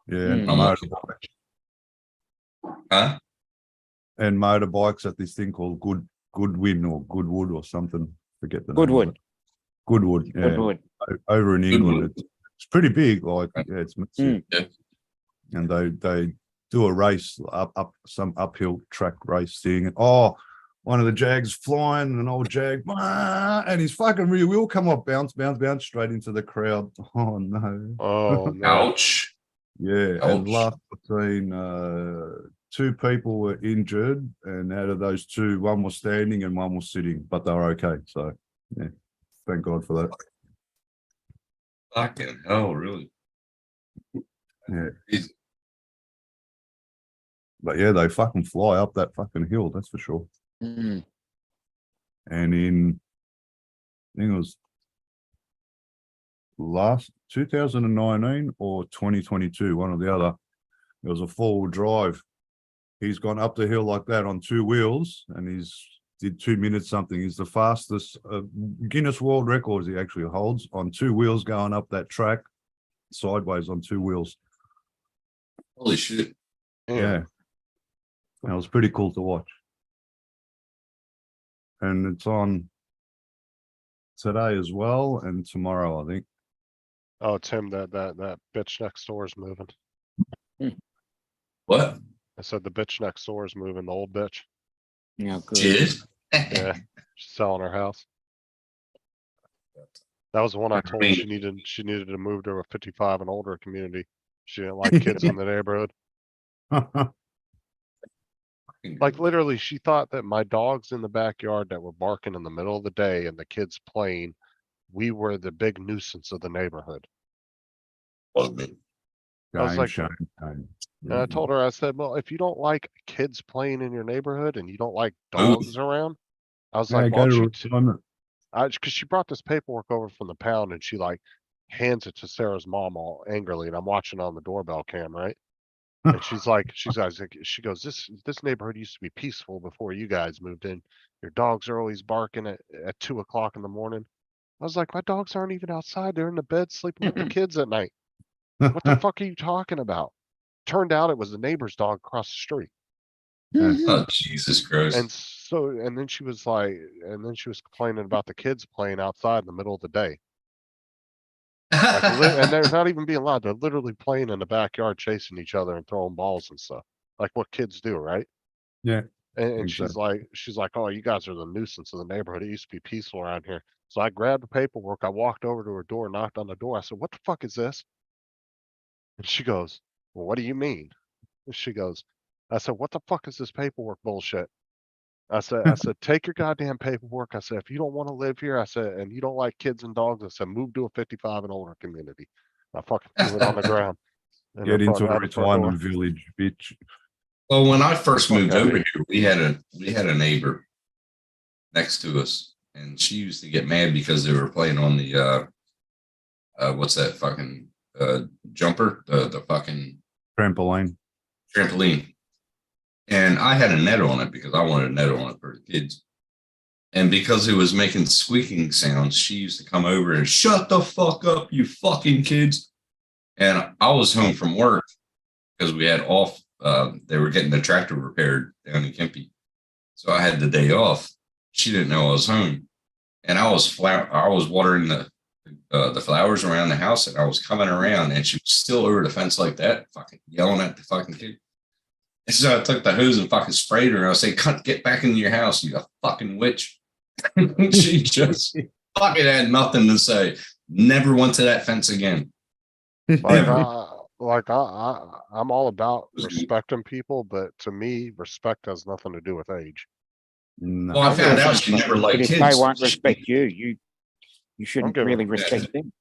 Yeah, and Mm. Huh? motorbikes at this thing called Goodwin or Goodwood or something. Forget the name of Goodwood. it. Goodwood, yeah. Goodwood. Over in England, Goodwood. it's pretty big. Like, Right. yeah, it's massive. Yeah. And they do a race up some uphill track race thing. And oh, one of the Jags flying, an old Jag, and his fucking rear wheel come off, bounce straight into the crowd. Oh no. Oh, no. Ouch. Yeah, Ouch. and last between 2 people were injured, and out of those 2, one was standing and one was sitting, but they were okay. So yeah, thank God for that. Fucking hell, really? Yeah. Easy. But yeah, they fucking fly up that fucking hill, that's for sure. Mm. And I think it was last 2019 or 2022, one or the other. It was a 4-wheel drive. He's gone up the hill like that on 2 wheels, and he's did 2 minutes something. He's the fastest Guinness World Records he actually holds on 2 wheels going up that track sideways on 2 wheels. Holy shit. Yeah, that was pretty cool to watch. And it's on today as well, and tomorrow, I think. Oh, Tim, that bitch next door is moving. What? I said the bitch next door is moving, the old bitch. Yeah, good. Shit. Yeah, she's selling her house. That was the one I told her she needed to move to a 55 and older community. She didn't like kids in the neighborhood. Like literally, she thought that my dogs in the backyard that were barking in the middle of the day and the kids playing, we were the big nuisance of the neighborhood. Well, me. I was Shame, like, shame, shame. and I told her, I said, well, if you don't like kids playing in your neighborhood and you don't like Move. dogs around, I was Yeah, like, go why don't to you retirement. because she brought this paperwork over from the pound and she like hands it to Sarah's mom all angrily, and I'm watching on the doorbell cam, right? And she's like, she goes, this neighborhood used to be peaceful before you guys moved in. Your dogs are always barking at 2 o'clock in the morning. I was like, my dogs aren't even outside. They're in the bed sleeping with the kids at night. What the fuck are you talking about? Turned out it was the neighbor's dog across the street. Oh, Jesus Christ. And then she was complaining about the kids playing outside in the middle of the day. Like, and they're not even being loud. They're literally playing in the backyard, chasing each other and throwing balls and stuff, like what kids do, right? Yeah. And she's like, oh, you guys are the nuisance of the neighborhood. It used to be peaceful around here. So I grabbed the paperwork. I walked over to her door, knocked on the door. I said, what the fuck is this? And she goes, well, what do you mean? And she goes, I said, what the fuck is this paperwork bullshit? I said, take your goddamn paperwork. I said, if you don't want to live here, I said, and you don't like kids and dogs, I said, move to a 55 and older community. I fucking threw it on the ground. in Get the front- into a out the front door. retirement village, bitch. Well, when I first Fuck moved that. over here, we had a neighbor next to us, and she used to get mad because they were playing on the what's that fucking jumper, the fucking Trampoline. trampoline. And I had a net on it because I wanted a net on it for the kids. And because it was making squeaking sounds, she used to come over and shut the fuck up, you fucking kids. And I was home from work because we had off. They were getting the tractor repaired down in Kempe. So I had the day off. She didn't know I was home. And I was watering the flowers around the house, and I was coming around, and she was still over the fence like that, fucking yelling at the fucking kid. And so I took the hose and fucking sprayed her, and I was saying, get back into your house, you fucking witch. She just fucking had nothing to say. Never went to that fence again. I'm all about respecting people, but to me, respect has nothing to do with age. No. Well, I found out she never But liked if kids. they won't respect you shouldn't giving- really respect them.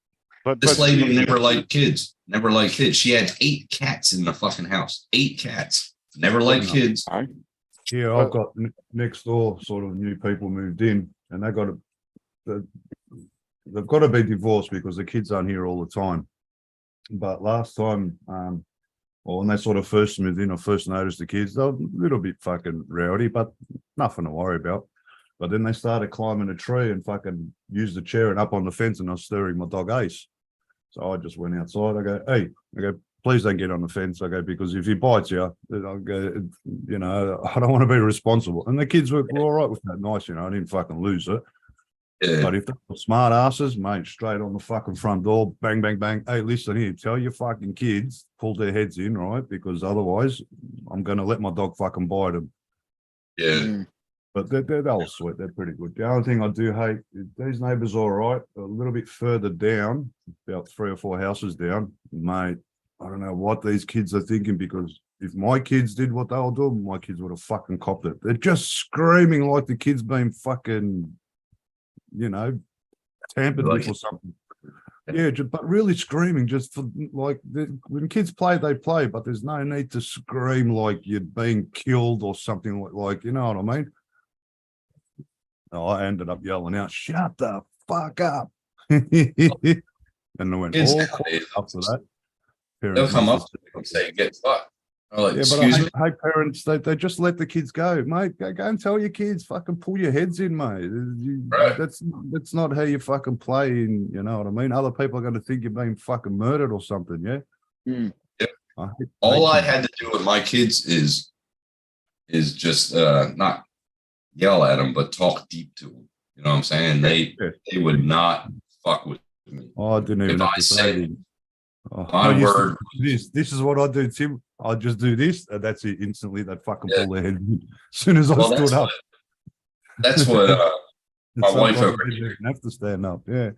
This lady never liked kids. Never liked kids. She had 8 cats in the fucking house. 8 cats. Never liked kids. So, Yeah, I've got next door sort of new people moved in, and they've got to be divorced because the kids aren't here all the time. But last time, when they sort of first moved in, I first noticed the kids, they were a little bit fucking rowdy, but nothing to worry about. But then they started climbing a tree and fucking used the chair and up on the fence, and I was stirring my dog Ace. So I just went outside. I go, hey, please don't get on the fence. I go, because if he bites you, I'll go, I don't want to be responsible. And the kids were all right with that. Nice, I didn't fucking lose it. Yeah. But if they're smart asses, mate, straight on the fucking front door, bang, bang, bang. Hey, listen here, tell your fucking kids, pull their heads in, right? Because otherwise, I'm going to let my dog fucking bite them. Yeah. But they're all sweet. They're pretty good. The only thing I do hate, these neighbours all right, a little bit further down, about 3 or 4 houses down, mate, I don't know what these kids are thinking, because if my kids did what they were doing, my kids would have fucking copped it. They're just screaming like the kids been fucking, tampered Like with or something. Yeah, but really screaming just for like when kids play, they play, but there's no need to scream like you're being killed or something like you know what I mean? No, I ended up yelling out, "Shut the fuck up!" And I went Kids all nowadays, up for that. they'll Parents come up just- to me and say, get fucked. I'm like, Yeah, but excuse me. I hate parents. They just let the kids go, mate. Go and tell your kids, fucking pull your heads in, mate. Right. That's not how you fucking play. In, you know what I mean? Other people are going to think you're being fucking murdered or something. Yeah. Mm. I hate All I kids. had to do with my kids is just not yell at them, but talk deep to them. You know what I'm saying? They would not fuck with me. Oh, I didn't even If have I to say said anything. Oh, my I used to word- do this is what I do, Tim. I just do this, and that's it. Instantly, they fucking Yeah. pull their head in. As soon as I Well, stood up. that's what And my wife sometimes over I didn't here- even have to stand up. Yeah.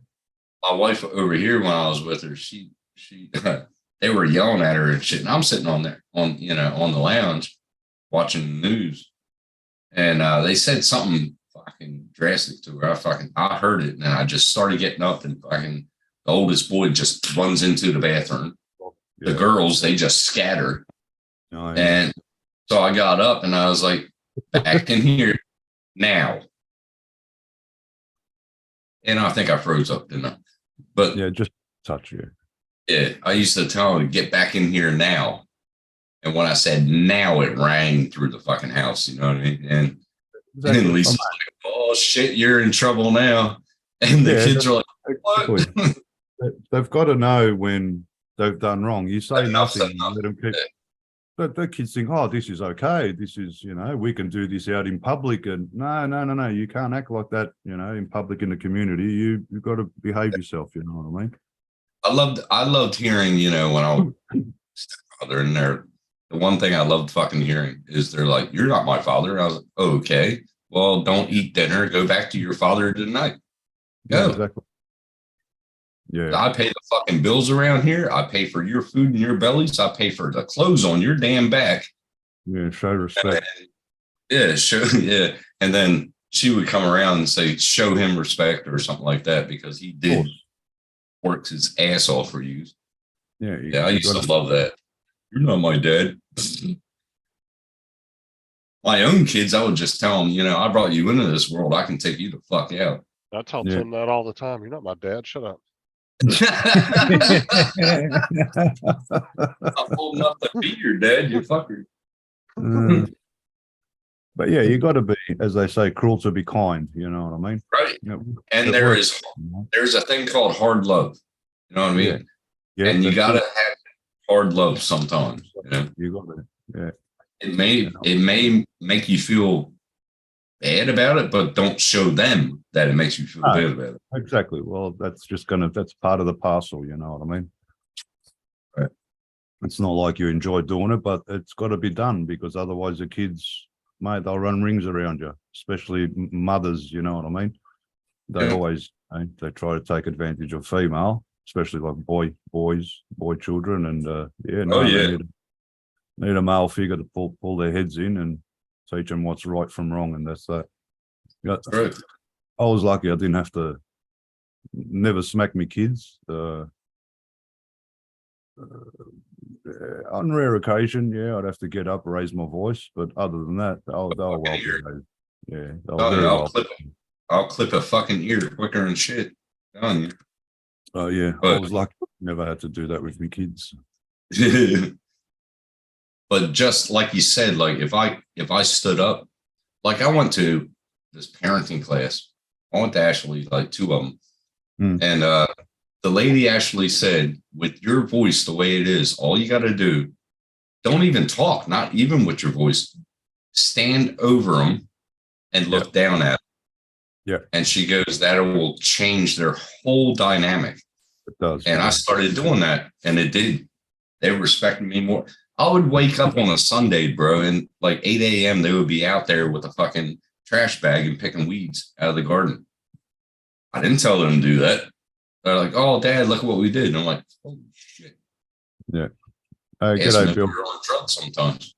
my wife over here, when I was with her, she they were yelling at her and shit. And I'm sitting on there on the lounge watching the news. And they said something fucking drastic to her. I heard it, and I just started getting up, and fucking the oldest boy just runs into the bathroom. The Yeah. girls, they just scatter. No, And so I got up and I was like, back in here now. And I think I froze up, didn't I? But yeah, just touch you. yeah, I used to tell him, get back in here now. And when I said now, it rang through the fucking house, you know what I mean? And then Lisa's like, oh shit, you're in trouble now. And the Yeah, kids are like, what? They've got to know when they've done wrong. You say Enough said nothing, enough. let them keep. But the kids think, oh, this is okay. This is, we can do this out in public. And no. You can't act like that, in public in the community. You've got to behave yourself. You know what I mean? I loved hearing, when I was stepfather in there. The one thing I loved fucking hearing is they're like, you're not my father. And I was like, oh, okay. Well, don't eat dinner. Go back to your father tonight. Yeah, Go. exactly. Yeah. I pay the fucking bills around here. I pay for your food in your bellies. I pay for the clothes on your damn back. Yeah. Show respect. Yeah. And then she would come around and say, show him respect or something like that, because he did work his ass off for you. Yeah. Yeah, I used to love that. You're not my dad. My own kids, I would just tell them, I brought you into this world. I can take you the fuck out. I tell Yeah. Tim that all the time. You're not my dad. Shut up. I'm old enough to be your dad, you fucker. But yeah, you got to be, as they say, cruel to be kind. You know what I mean? Right. Yeah, And it there's works, a thing called hard love. You know what I mean? Yeah, And you that's gotta it. have hard love sometimes. You got it. Yeah. It may make you feel bad about it, but don't show them that it makes you feel No. bad about it. Exactly. Well, that's part of the parcel, you know what I mean? Right. It's not like you enjoy doing it, but it's got to be done, because otherwise the kids, mate, they'll run rings around you, especially mothers, you know what I mean? They Yeah. always, they try to take advantage of female, especially like boy children. And they need a male figure to pull their heads in and teach them what's right from wrong. And that's that. Yeah. Right. I was lucky I didn't have to never smack me kids. On rare occasion, yeah, I'd have to get up, raise my voice, but other than that, they were well Okay, behaved. Yeah, they were Oh, very yeah, well. I'll clip a fucking ear quicker and shit. Telling Oh yeah, I But- was lucky. Never had to do that with my kids. you. But just like you said, like if I stood up, like I went to this parenting class. I went to Ashley, like two of them. And the lady actually said, with your voice the way it is, all you got to do, don't even talk, not even with your voice, stand over them and look down at them. Yeah. And she goes, that will change their whole dynamic. It does. And I started doing that, and it did. They respected me more. I would wake up on a Sunday, bro, and like 8 a.m. they would be out there with a fucking trash bag and picking weeds out of the garden. I didn't tell them to do that. They're like, "Oh, Dad, look at what we did." And I'm like, "Holy shit!" Hey, Asking g'day, if Bill. we're on drugs sometimes.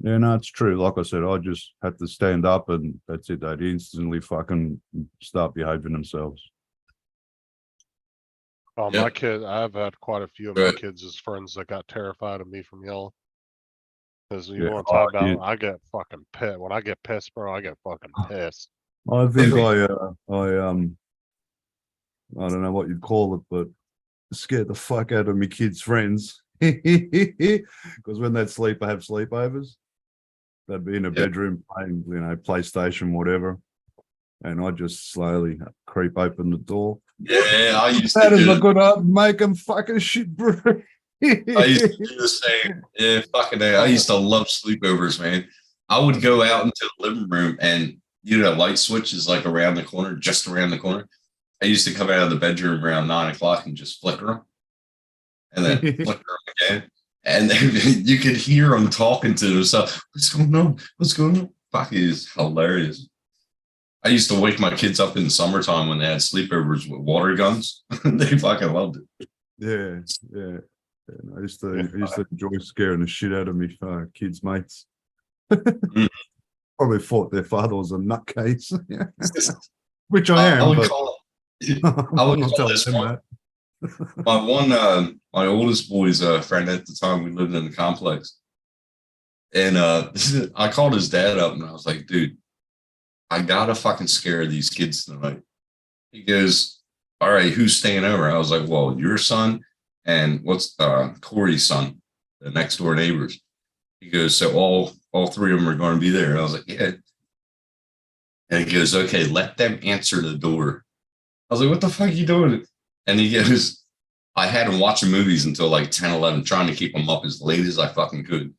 Yeah, no, it's true. Like I said, I just had to stand up, and that's it. They'd instantly fucking start behaving themselves. Oh, Yeah. my kid, I've had quite a few of my Right. kids as friends that got terrified of me from yelling. Because you Yeah. want to talk about, Yeah. I get fucking pissed. When I get pissed, bro, I get fucking pissed. I think I don't know what you'd call it, but scared the fuck out of me kids' friends. Because when they'd sleep, I have sleepovers. They'd be in a bedroom playing, PlayStation, whatever. And I just slowly creep open the door. Yeah, I used That to is do a good art. Make them fucking shit, bro. I used to do the same. Yeah, fucking A. I used to love sleepovers, man. I would go out into the living room, and light switch is like around the corner, just around the corner. I used to come out of the bedroom around 9 o'clock and just flicker them, and then flicker them again. And then you could hear them talking to themselves. What's going on? What's going on? Fuck, it is hilarious. I used to wake my kids up in the summertime when they had sleepovers with water guns. They fucking loved it. Yeah, yeah. And I used to enjoy scaring the shit out of me kids' mates. Probably thought their father was a nutcase, which I am. I would but call I'm I would not call telling this them one- that. my oldest boy's friend at the time. We lived in the complex, and I called his dad up and I was like, "Dude, I gotta fucking scare these kids tonight." He goes, "All right, who's staying over?" I was like, "Well, your son and what's Corey's son, the next door neighbors." He goes, "So all three of them are going to be there." And I was like, "Yeah." And he goes, "Okay, let them answer the door." I was like, "What the fuck are you doing?" And he goes, "I had him watching movies until like 10, 11, trying to keep him up as late as I fucking could.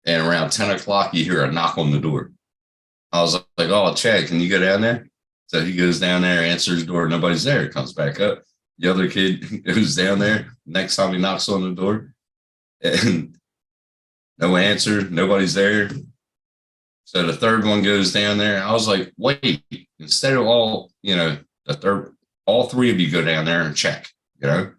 And around 10 o'clock, you hear a knock on the door. I was like, "Oh, Chad, can you go down there?" So he goes down there, answers the door. Nobody's there. Comes back up. The other kid goes down there. Next time he knocks on the door, and no answer. Nobody's there. So the third one goes down there. I was like, "Wait, instead of all three of you go down there and check, you know?"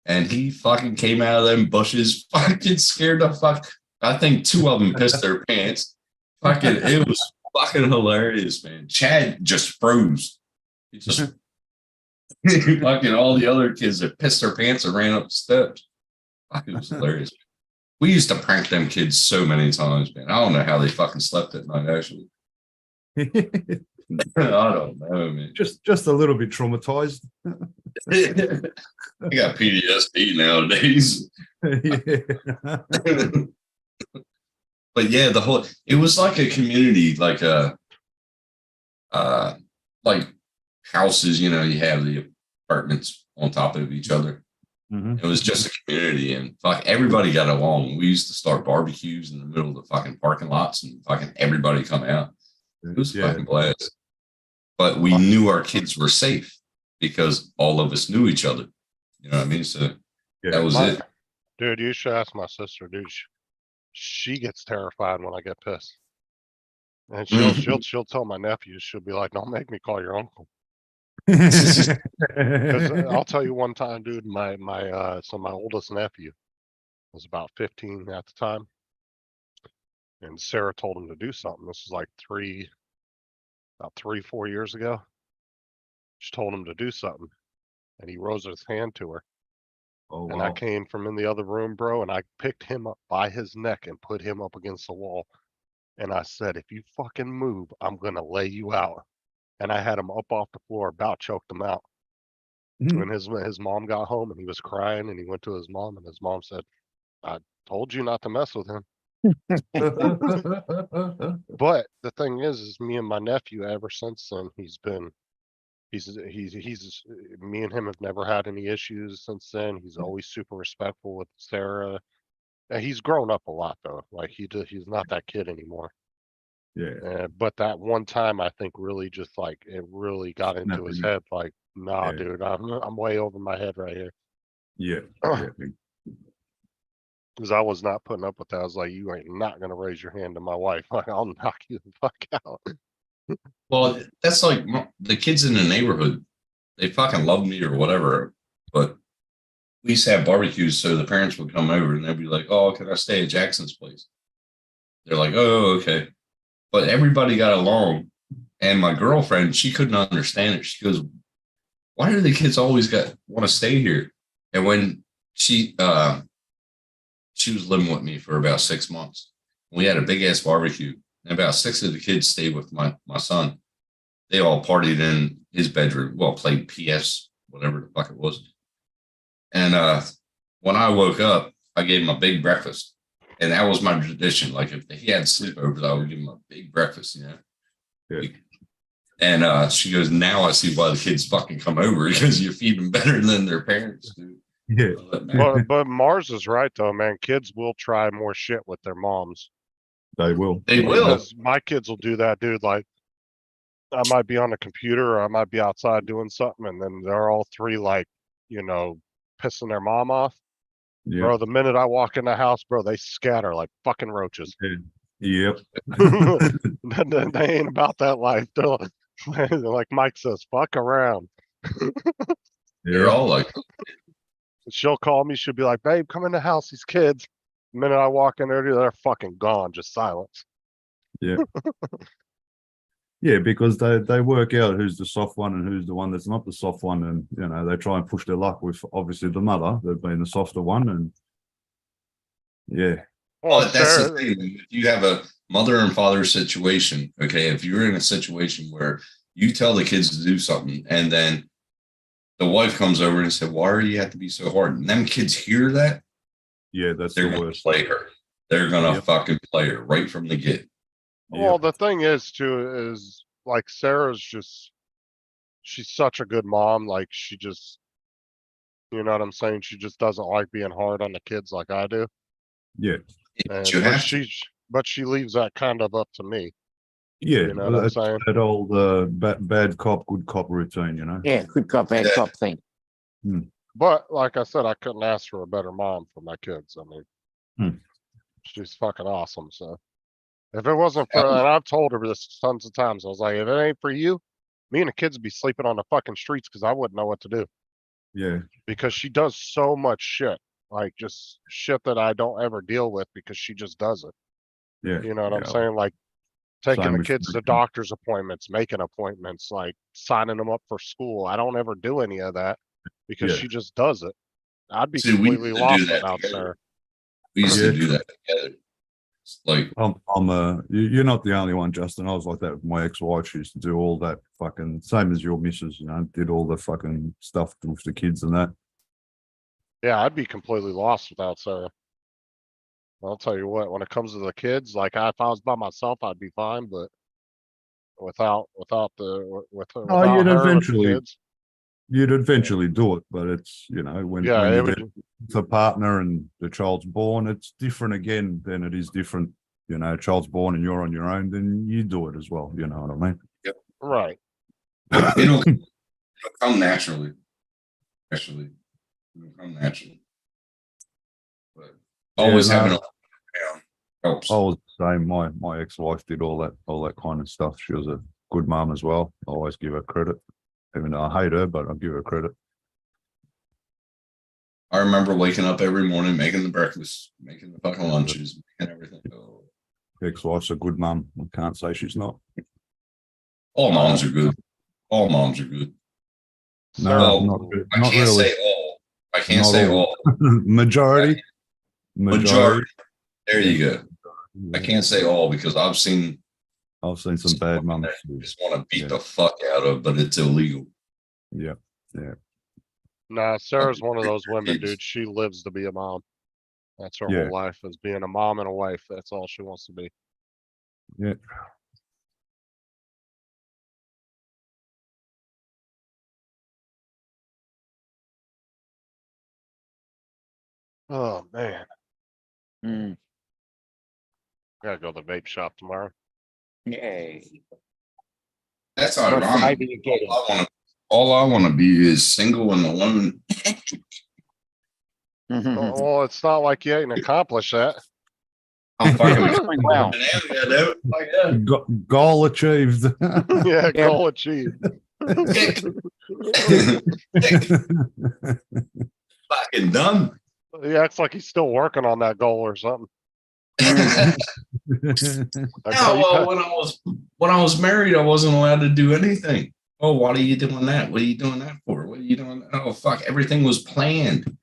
And he fucking came out of them bushes, fucking scared the fuck. I think two of them pissed their pants. Fucking, it was fucking hilarious, man. Chad just froze. He just fucking all the other kids that pissed their pants and ran up the steps. Fuck, it was hilarious. We used to prank them kids so many times, man. I don't know how they fucking slept at night, actually. I don't know, man. just a little bit traumatized. I got PTSD nowadays. Yeah. But yeah, it was like a community, like like houses, you have the apartments on top of each other. Mhm. It was just a community, and fuck, everybody got along. We used to start barbecues in the middle of the fucking parking lots, and fucking everybody come out. It was a fucking blast. But we knew our kids were safe because all of us knew each other. You know what I mean? So Yeah. that was it. Dude, you should ask my sister, dude. She gets terrified when I get pissed. And she'll tell my nephews, she'll be like, "Don't make me call your uncle." 'Cause I'll tell you one time, dude, my oldest nephew was about 15 at the time. And Sarah told him to do something. This is like about 3-4 years ago. She told him to do something. And he rose his hand to her. Oh, And I wow. came from in the other room, bro, and I picked him up by his neck and put him up against the wall. And I said, "If you fucking move, I'm gonna lay you out." And I had him up off the floor, about choked him out. When his mom got home and he was crying and he went to his mom and his mom said, "I told you not to mess with him." But the thing is me and my nephew ever since then, he's me and him have never had any issues since then. He's always super respectful with Sarah. He's grown up a lot though. Like he's not that kid anymore. Yeah. But that one time I think really just like it really got into Snapped his him. head. Like, nah, Yeah. dude, I'm way over my head right here. Yeah. Yeah. Because I was not putting up with that. I was like, "You ain't not gonna raise your hand to my wife. Like, I'll knock you the fuck out." Well, that's like the kids in the neighborhood. They fucking love me or whatever. But we used to have barbecues, so the parents would come over and they'd be like, "Oh, can I stay at Jackson's place?" They're like, "Oh, okay." But everybody got along. And my girlfriend, she couldn't understand it. She goes, "Why do the kids always want to stay here?" And when she was living with me for about 6 months, we had a big ass barbecue. And about 6 of the kids stayed with my son. They all partied in his bedroom. Well, played PS, whatever the fuck it was. And when I woke up, I gave him a big breakfast. And that was my tradition. Like if he had sleepovers, I would give him a big breakfast, Yeah. And she goes, "Now I see why the kids fucking come over, because you feed them better than their parents do." Yeah. But Mars is right though, man. Kids will try more shit with their moms. They will. They will. Because my kids will do that, dude. Like I might be on the computer or I might be outside doing something, and then they're all three like, pissing their mom off. Yeah. Bro, the minute I walk in the house, bro, they scatter like fucking roaches. Yep. They ain't about that life. They're like Mike says, fuck around. They're all like, She'll call me. She'll be like, "Babe, come in the house. These kids." The minute I walk in there, they're fucking gone. Just silence. Yeah, because they work out who's the soft one and who's the one that's not the soft one, and you know they try and push their luck with obviously the mother, they've been the softer one, and yeah, Well, But that's the Sarah, thing. If you have a mother and father situation, okay, if you're in a situation where you tell the kids to do something and then the wife comes over and said, "Why do you have to be so hard?" And them kids hear that, yeah, that's they're the gonna worst. play her. They're gonna Yep. fucking play her right from the get. well, Yep. the thing is too is like Sarah's just she's such a good mom. Like she just, you know what I'm saying? She just doesn't like being hard on the kids like I do. Yeah, And You have to. but she leaves that kind of up to me. yeah, You know what I'm that's saying? that old bad cop, good cop routine, you know. Yeah, good cop, bad Yeah. cop thing. But like I said, I couldn't ask for a better mom for my kids. I mean, Hmm. she's fucking awesome. So if it wasn't for, and I've told her this tons of times, I was like, if it ain't for you, me and the kids would be sleeping on the fucking streets because I wouldn't know what to do. Yeah, Because she does so much shit, like just shit that I don't ever deal with because she just does it. yeah. You know what I'm yeah. saying? Like taking Same the with kids to me. doctor's appointments, making appointments, like signing them up for school. I don't ever do any of that because Yeah. she just does it. I'd be See, we completely used to do lost that without together. Sarah. We used Yeah. to do that together. It's like, You're not the only one, Justin. I was like that with my ex-wife. She used to do all that fucking same as your missus, you know, did all the fucking stuff with the kids and that. Yeah, I'd be completely lost without Sarah. I'll tell you what, when it comes to the kids, like if I was by myself, I'd be fine, but without Oh, without you'd her with the eventually kids, you'd eventually do it, but it's, you know, when yeah, it you're would. there with a partner and the child's born, it's different again than it is different. You know, child's born and you're on your own, then you do it as well. You know what I mean? Right. it'll come naturally. Actually, it'll come naturally. But always Yeah, no. having a around helps. I was the same. My ex-wife did all that kind of stuff. She was a good mom as well. I always give her credit, even though I hate her, but I give her credit. I remember waking up every morning, making the breakfast, making the fucking lunches, making everything. Oh, Ex-wife's a good mom. I can't say she's not. all moms are good. All moms are good. No, Sarah, not, I not can't really. say all. I can't Not say all. all. Majority. Majority. There you go. I Yeah. can't say all because I've seen I've seen some bad mums. that you just want to beat Yeah. the fuck out of, but it's illegal. Yeah. nah, Sarah's one of those women, Kids. dude. She lives to be a mom. That's her Yeah. whole life is being a mom and a wife. That's all she wants to be. Yeah. Oh man, Mm. gotta go to the vape shop tomorrow. Yay. That's What ironic. flavor you getting? All I want to be is single and alone. Mhm. Well, it's not like you ain't accomplished that. I'm fucking Doing well. Goal achieved. Yeah, Yeah. goal achieved. fucking done. He acts like he's still working on that goal or something. Yeah, Until you well, pa- when I was married, I wasn't allowed to do anything. Oh, why are you doing that? What are you doing that for? What are you doing? Oh, fuck! Everything was planned.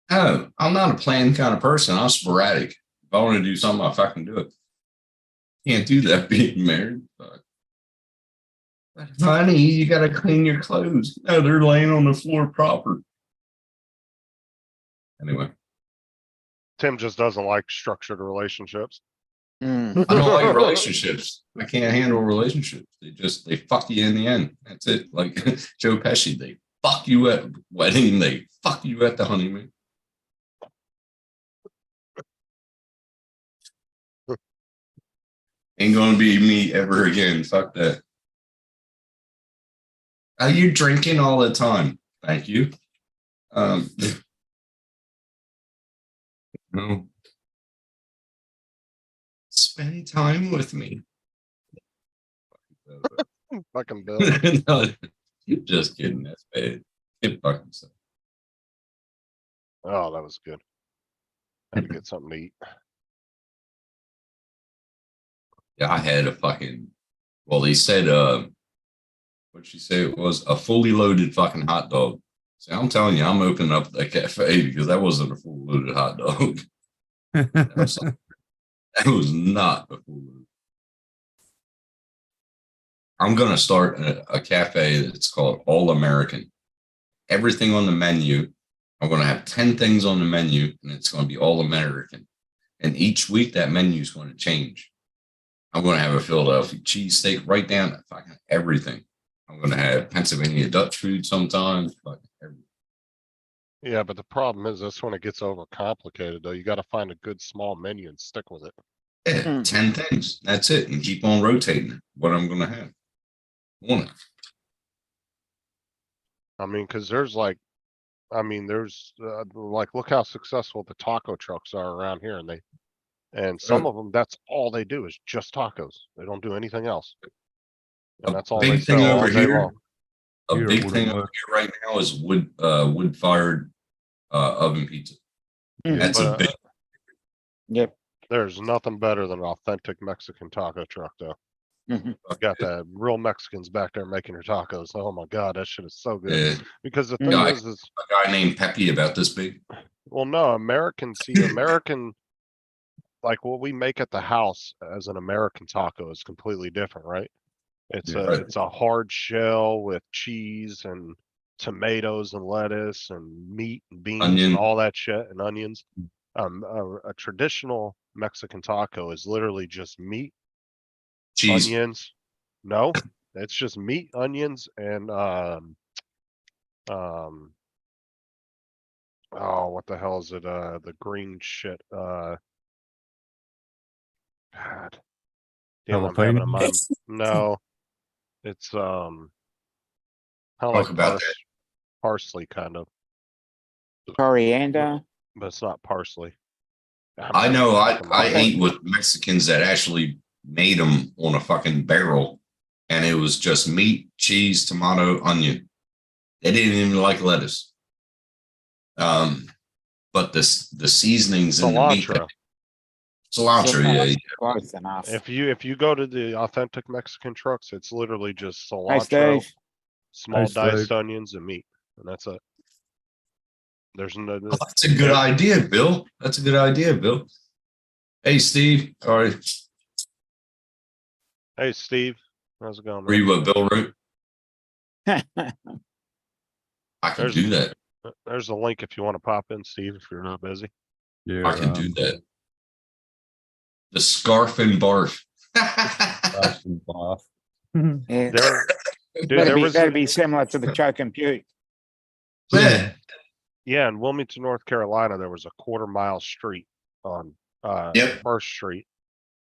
Oh, I'm not a planned kind of person. I'm sporadic. If I want to do something, I fucking do it. Can't do that being married. Fuck. But honey, you got to clean your clothes. No, they're laying on the floor proper. Anyway, Tim just doesn't like structured relationships. Mm. I don't like relationships. I can't handle relationships. They fuck you in the end. That's it. Like Joe Pesci, they fuck you at wedding, they fuck you at the honeymoon. Ain't gonna be me ever again. Fuck that. Are you drinking all the time? Thank you. No. Spend time with me. Fucking Bill. No, just kidding. That's bad. Get fucking stuff. Oh, that was good. Had to get something to eat. Yeah, I had a fucking. Well, they said, what'd she say it was? A fully loaded fucking hot dog. See, I'm telling you, I'm opening up that cafe because that wasn't a full loaded hot dog. That was not a full load. I'm gonna start a cafe that's called All American. Everything on the menu, I'm gonna have 10 things on the menu, and it's gonna be all American. And each week that menu is going to change. I'm gonna have a Philadelphia cheesesteak, right down to fucking everything. I'm gonna have Pennsylvania Dutch food sometimes. Fucking everything. Yeah, but the problem is that's when it gets overcomplicated though. You gotta find a good small menu and stick with it. Yeah, 10 things. That's it, and keep on rotating what I'm gonna have. Want it. I mean, cause there's like, there's like, look how successful the taco trucks are around here and some of them, that's all they do is just tacos. They don't do anything else. And A that's all they big thing sell all over day here. long. A Here it big wouldn't thing over work. here right now is wood fired oven pizza. That's a But, big. Yep. There's nothing better than an authentic Mexican taco truck though. Mhm. I've got the real Mexicans back there making their tacos. Oh my God, that shit is so good. Yeah, Because the Mm. thing Yeah, is, a guy named Pepe about this big. well, no, American, like what we make at the house as an American taco is completely different, right? It's Yeah. a, Right. it's a hard shell with cheese and tomatoes and lettuce and meat and beans Onion. and all that shit and onions. A traditional Mexican taco is literally just meat, Cheese. onions. No, it's just meat, onions, and oh, what the hell is it? The green shit. God. Damn, I'm having a mind. Jalapenos? No, it's kind of Talk like about that. parsley, kind of, Coriander. but it's not parsley. I know. I Okay. ate with Mexicans that actually made them on a fucking barrel, and it was just meat, cheese, tomato, onion. They didn't even like lettuce. But the seasonings in the meat. Cilantro. Cilantro, yeah. Close enough. If you go to the authentic Mexican trucks, it's literally just Hey, cilantro, Steve. small Hey, diced Steve. onions, and meat, and that's it. There's no. Oh, that's a good idea, Bill. That's a good idea, Bill. Hey, Steve. All right. Hey, Steve, how's it going, man? Read what Bill wrote. I can There's- do that. There's a link if you want to pop in, Steve, if you're not busy. Yeah, I can do that. The scarf and barf. Boston bath. Yeah. There, dude, there was That'd be similar to the choke and puke. Yeah. yeah, in Wilmington, North Carolina, there was a quarter-mile street on Yep. First Street,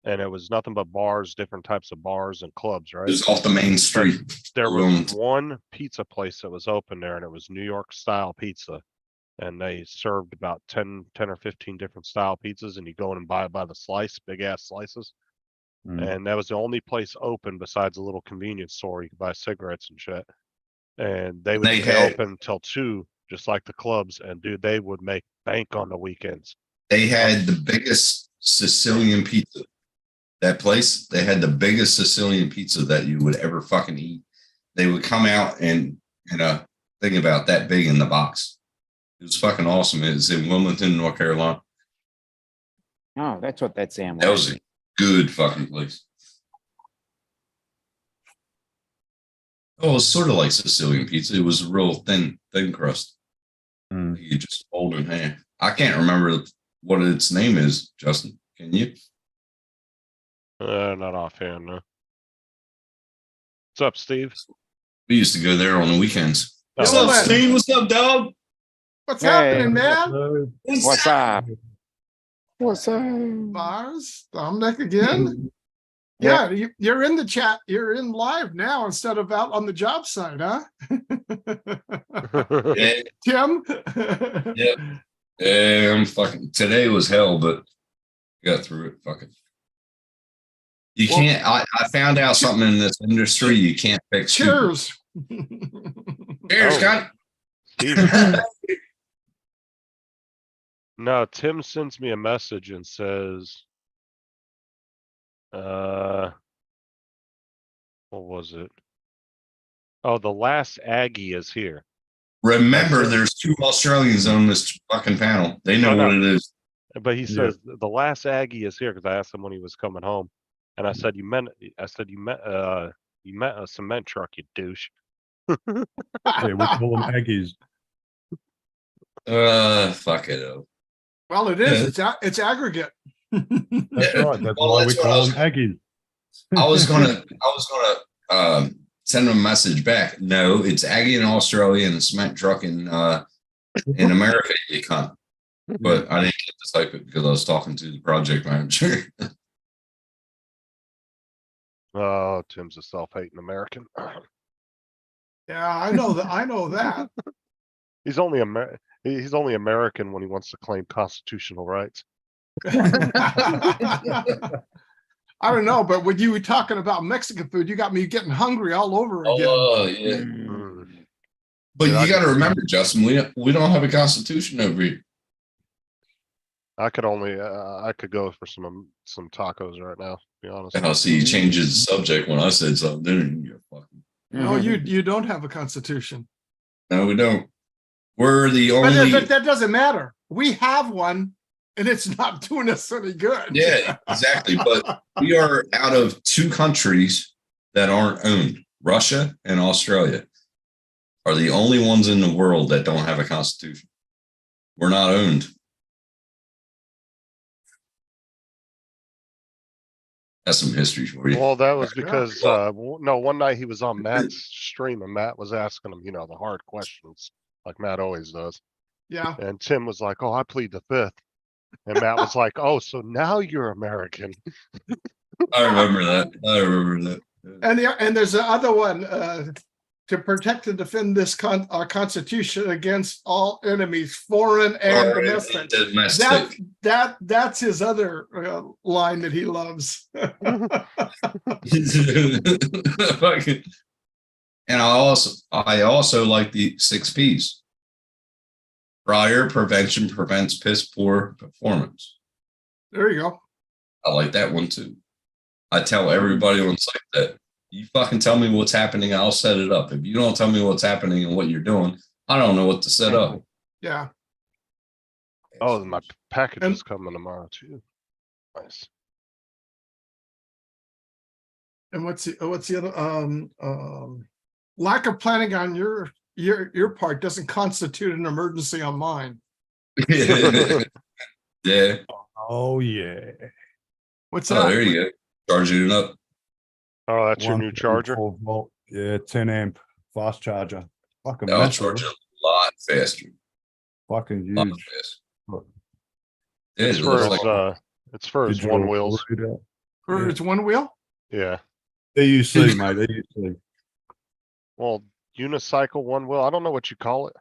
and it was nothing but bars, different types of bars and clubs, It right? was off the main street. There was Wilmington. one pizza place that was open there, and it was New York style pizza. And they served about 10 or 15 different style pizzas, and you go in and buy it by the slice, big ass slices. Mm. And that was the only place open besides a little convenience store. You could buy cigarettes and shit. And they would They stay had- open till 2, just like the clubs. And dude, they would make bank on the weekends. They had the biggest Sicilian pizza. That place, they had the biggest Sicilian pizza that you would ever fucking eat. They would come out and a thing about that big in the box. It was fucking awesome. It was in Wilmington, North Carolina. Oh, that's what that sound That was a good fucking place. Oh, it's sort of like Sicilian pizza. It was a real thin crust. Mm. You just fold in half. I can't remember what its name is, Justin. Can you? Not offhand, no. What's up, Steve? We used to go there on the weekends. Oh, Hello, that's- Steve. What's up, dog? What's Hey. happening, man? What's up? What's up, Mars? Dominic again? Yeah, you're in the chat. You're in live now instead of out on the job site, huh? Yeah, Tim? yeah, I'm fucking. Today was hell, but got through it. Fucking. You Well- can't. I found out something in this industry. You can't fix. people. Cheers. Cheers, Oh. Scott. Steve, No, Tim sends me a message and says, what was it? Oh, the last Aggie is here. Remember, That's it. there's 2 Australians on this fucking panel. They know No, what it is. But he Yeah. says the last Aggie is here because I asked him when he was coming home, and I said you meant a cement truck, you douche. Yeah, we call them Aggies. Fuck it up. Well, it is. It's aggregate. That's Yeah, right. That's well, why that's we what I call was- them Aggies. I was gonna send him a message back. No, it's Aggie in Australia and a cement truck in America, you cunt. But I didn't get to type it because I was talking to the project manager. Oh, Tim's a self-hating American. Yeah, I know that. I know that. He's only he's only American when he wants to claim constitutional rights. I don't know, but when you were talking about Mexican food, you got me getting hungry all over again. Oh yeah. Mm. But Yeah, I you got to can- remember, Justin, we don't have a constitution over here. I could only I could go for some tacos right now. To be honest. And I'll see he changes the subject when I said something. Then you're fucking. No, you don't have a constitution. No, we don't. We're the But only. that doesn't matter. We have one, and it's not doing us any good. Yeah, exactly. But we are out of 2 countries that aren't owned. Russia and Australia are the only ones in the world that don't have a constitution. We're not owned. That's some history for you. Well, that was Yeah. because no, one night he was on Matt's stream and Matt was asking him, the hard questions like Matt always does. Yeah. And Tim was like, "Oh, I plead the fifth." And Matt was like, "Oh, so now you're American." I remember that. And there's the other one, to protect and defend this our Constitution against all enemies, foreign and domestic. Domestic. That's his other line that he loves. Fucking- And I also like the 6 P's. Prior prevention prevents piss poor performance. There you go. I like that one too. I tell everybody on site that you fucking tell me what's happening, I'll set it up. If you don't tell me what's happening and what you're doing, I don't know what to set up. Yeah. Oh, my package And- is coming tomorrow too. Nice. And what's the other lack of planning on your part doesn't constitute an emergency on mine. Yeah. Oh yeah. What's Oh, that? there you go. Charging it up. Oh, that's your new charger? 124 volt, yeah, 10 amp fast charger. Fucking I'll massive, charge it a lot faster. fucking Lot huge. faster. Yeah, It's it for looks his like it's for his Digital one wheels. reader. Or it's one wheel? Yeah. EUC, mate, EUC. Well, unicycle one wheel. I don't know what you call it.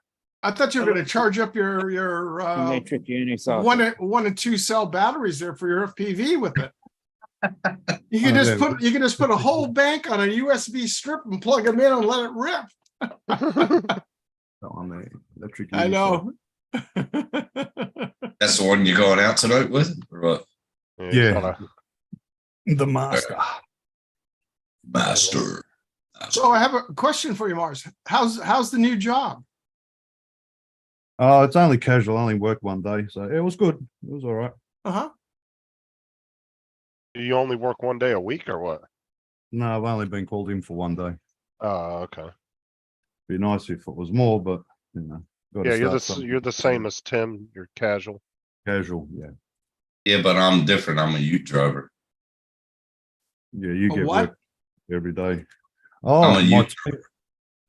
I thought you were gonna charge up your Electric unicycle. one and 2 cell batteries there for your FPV with it. You can Oh, you can just put a whole bank on a USB strip and plug them in and let it rip. That one there, electric I unicycle. know. that's the one you're going out tonight with, or what? He's Yeah. got The master. Master. So I have a question for you, Mars. How's the new job? Oh, it's only casual, only worked one day, so it was good. It was all right. Uh-huh. You only work one day a week or what? No, I've only been called in for one day. Oh, okay. Be nice if it was more, but gotta Yeah, start something. you're the same as Tim. You're casual. Casual, yeah. Yeah, but I'm different. I'm a ute driver. Yeah, you A get what? work every day. I'm Oh, a youth.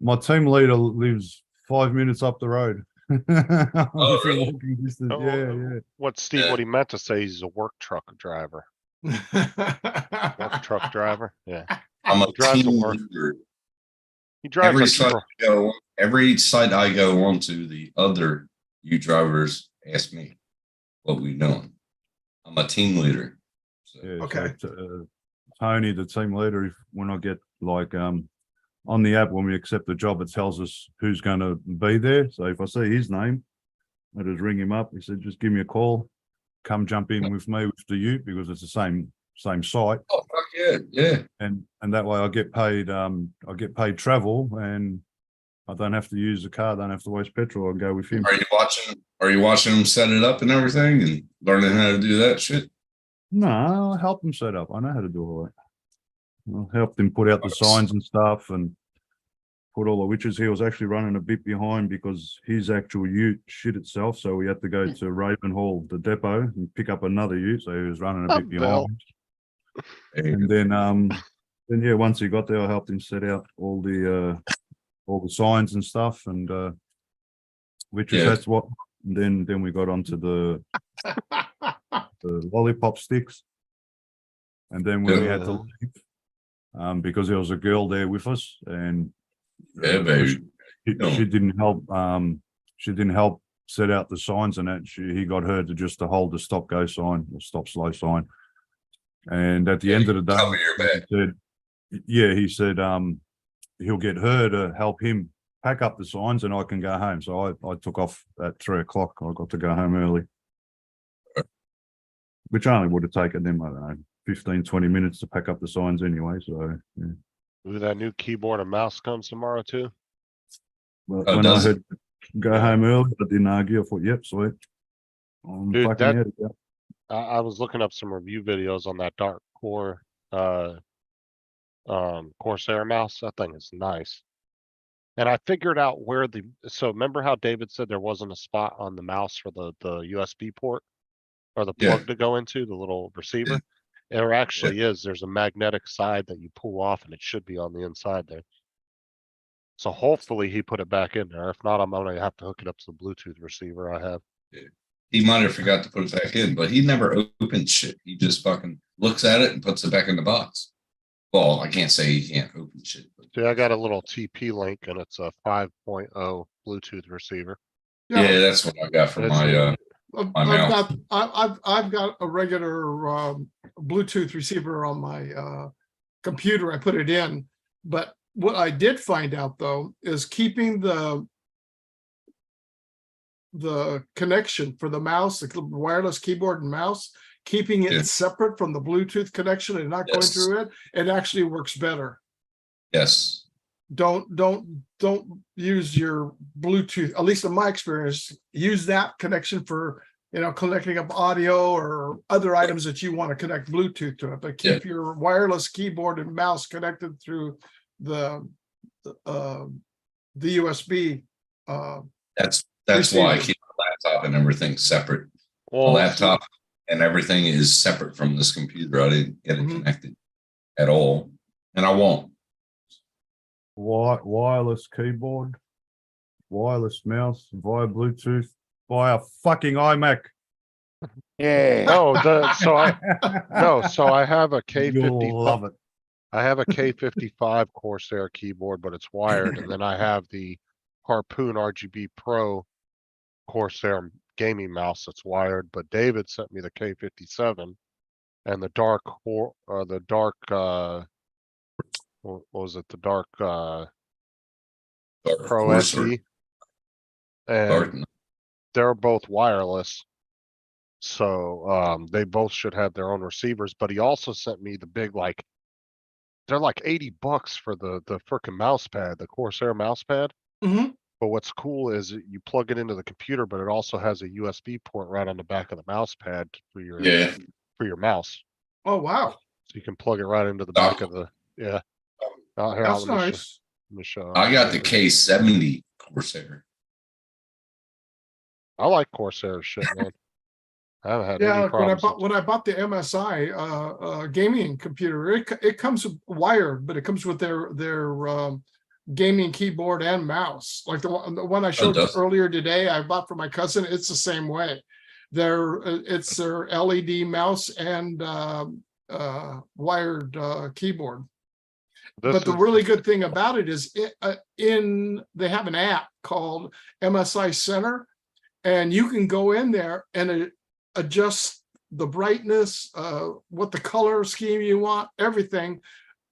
my team leader lives 5 minutes up the road. Oh, Within really? walking distance. Oh, Yeah, yeah. What Steve? Yeah. What he meant to say? He's a work truck driver. Work truck driver. Yeah, I'm a He drives to team work. leader. he drives Every like site every site I go on to, the other ute drivers ask me what we doing. I'm a team leader. So, Yeah, Okay. so, Tony, the team leader, if when I get like on the app when we accept the job, it tells us who's going to be there. So if I see his name, I just ring him up. He said, just give me a call. Come jump in with me with the ute because it's the same site. Oh, fuck yeah. Yeah. And that way I get paid travel and I don't have to use the car, don't have to waste petrol. I'll go with him. Are you watching him set it up and everything and learning how to do that shit? No, I'll help him set up. I know how to do all that. I helped him put out the Nice. signs and stuff and put all the witches. He was actually running a bit behind because his actual ute shit itself. So we had to go to Ravenhall, the depot, and pick up another ute. So he was running a bit behind. And then yeah, once he got there, I helped him set out all the signs and stuff and which is Yeah. that's what then we got onto the lollipop sticks. And then when we had to leave, because there was a girl there with us and Yeah, baby. she didn't help set out the signs and that he got her to hold the stop go sign or stop slow sign. And at the end of the day, Cover your back. he said he'll get her to help him pack up the signs and I can go home. So I took off at 3 o'clock. I got to go home early, which only would have taken them, I don't know, 15, 20 minutes to pack up the signs anyway. So yeah. Ooh, that new keyboard and mouse comes tomorrow too. Well, Oh, when I does it? heard go home early, I didn't argue. I thought, yep, sweet. I'm Dude, fucking that- out of here. I was looking up some review videos on that Dark Core Corsair mouse. That thing is nice. And I figured out where so remember how David said there wasn't a spot on the mouse for the USB port or the Yeah. plug to go into the little receiver? There actually is. There's a magnetic side that you pull off and it should be on the inside there. So hopefully he put it back in there. If not, I'm gonna have to hook it up to the Bluetooth receiver I have. He might have forgot to put it back in, but he never opens shit. He just fucking looks at it and puts it back in the box. Well, I can't say he can't open shit. But See, I got a little TP link and it's a 5.0 Bluetooth receiver. yeah, that's what I got for It's- my my I've got a regular Bluetooth receiver on my computer. I put it in, but what I did find out though is keeping the connection for the mouse, the wireless keyboard and mouse, keeping it Yeah. separate from the Bluetooth connection and not going Yes. through it, it actually works better. yes. Don't use your Bluetooth, at least in my experience, use that connection for, connecting up audio or other items that you want to connect Bluetooth to it, but keep your wireless keyboard and mouse connected through the USB. That's why I Receiver. keep the laptop and everything separate. The Well, laptop and everything is separate from this computer. I didn't get it Mhm. connected at all, and I won't. Wireless keyboard, wireless mouse via Bluetooth via fucking iMac. Yeah. no, so I have a You'll K50. love it. I have a K55 Corsair keyboard, but it's wired, and then I have the Harpoon RGB Pro Corsair gaming mouse that's wired. But David sent me the K57 and the dark what was it? The dark Dark Pro Corsair, SE, and dark- they're both wireless. So they both should have their own receivers. But he also sent me the big they're like $80 for the frickin' mouse pad, the Corsair mouse pad. Mhm. But what's cool is you plug it into the computer, but it also has a USB port right on the back of the mouse pad for your mouse. Oh, wow. So you can plug it right into the back of the Here, That's let me show- nice. let me show. I got the K70 Corsair. I like Corsair shit, man. I haven't had Yeah, any when I problems. bought the MSI gaming computer, it comes wired, but it comes with their gaming keyboard and mouse. Like the one I showed you does? earlier today, I bought for my cousin. It's the same way. It's their LED mouse and wired keyboard. This But the is- really good thing about it is they have an app called MSI Center, and you can go in there and adjust the brightness, what the color scheme you want, everything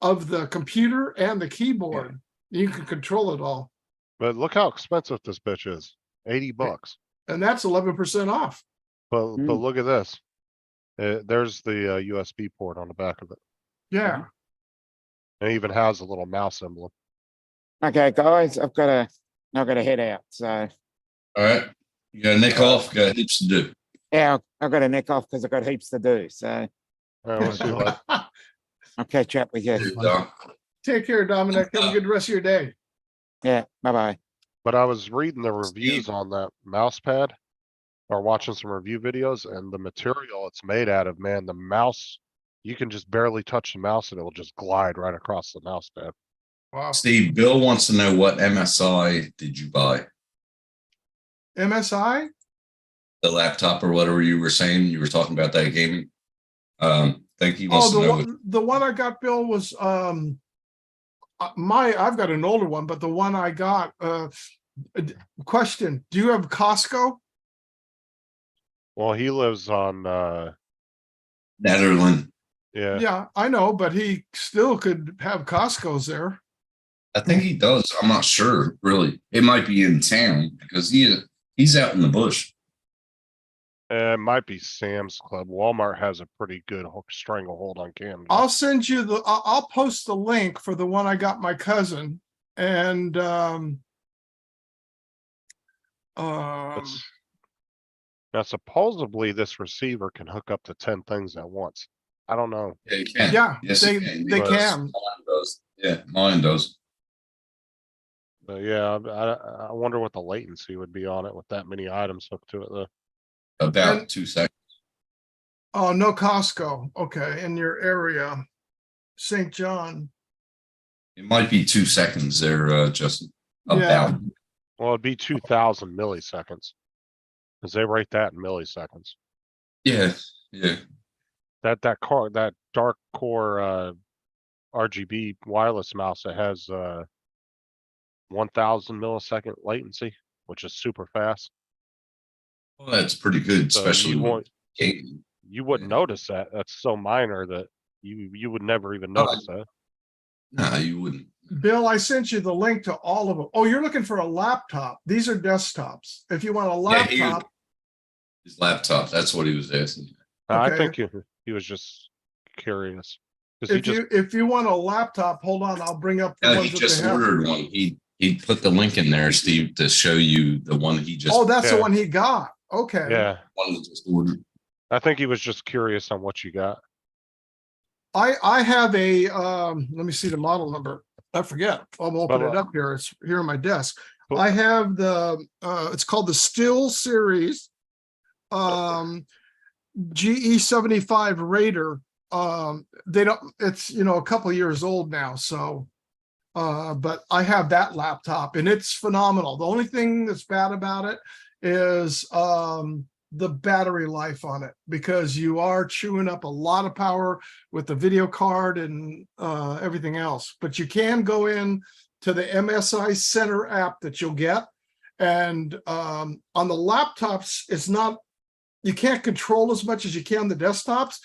of the computer and the keyboard. You can control it all. But look how expensive this bitch is. $80. and that's 11% off. But Mm. look at this. There's the USB port on the back of it. Yeah. It even has a little mouse emblem. Okay, guys, I've got to head out. So All right. You got to nick off. Got heaps to do. yeah, I've got to nick off because I've got heaps to do. So We'll see you later. I'll catch up with you. Dude, Doc. Take care, Dominic. Have a good rest of your day. Yeah, bye bye. But I was reading the reviews Steve. on that mouse pad or watching some review videos, and the material it's made out of, man, the mouse, you can just barely touch the mouse and it will just glide right across the mouse pad. Wow. Steve, Bill wants to know what MSI did you buy? MSI? The laptop or whatever you were saying. You were talking about that gaming. Think he Oh, wants to know. the one I got, Bill, was I've got an older one, but the one I got, question, do you have Costco? Well, he lives on, Netherland. yeah, Yeah, I know, but he still could have Costco's there. I think he does. I'm not sure, really. It might be in town because he's out in the bush. it might be Sam's Club. Walmart has a pretty good stranglehold on Canada. I'll send you I'll post the link for the one I got my cousin, and It's- Now, supposedly this receiver can hook up to 10 things at once. I don't know. Yeah, he can. yeah, Yes, they he can. they because- can. Mine does. Yeah, mine does. But yeah, I wonder what the latency would be on it with that many items hooked to it though. About And- 2 seconds. Oh, no Costco. Okay, in your area, St. John. It might be 2 seconds there, Justin. Yeah. About. Well, it'd be 2000 milliseconds. Cause they rate that in milliseconds. Yeah, yeah. That dark core, RGB wireless mouse, it has, 1000 millisecond latency, which is super fast. Well, that's pretty good, So especially you with won't, gaming. you wouldn't Yeah. notice that. That's so minor that you would never even Oh, notice that. No, you wouldn't. Bill, I sent you the link to all of them. Oh, you're looking for a laptop. These are desktops. If you want a Yeah, he- laptop, His laptop, that's what he was asking. I Okay. think he was just curious. Cause he just, if you want a laptop, hold on, I'll bring up the No, he ones that just they have. ordered one. He put the link in there, Steve, to show you the one he just, Oh, that's the Yeah. one he got. Okay. yeah, one he just ordered. I think he was just curious on what you got. I have a, let me see the model number. I forget. I'll open it up here. It's here on my desk. Cool. I have it's called the Still Series. GE 75 Raider. It's, a couple years old now, so. But I have that laptop and it's phenomenal. The only thing that's bad about it is, the battery life on it, because you are chewing up a lot of power with the video card and everything else. But you can go in to the MSI Center app that you'll get, and on the laptops, it's not, you can't control as much as you can the desktops.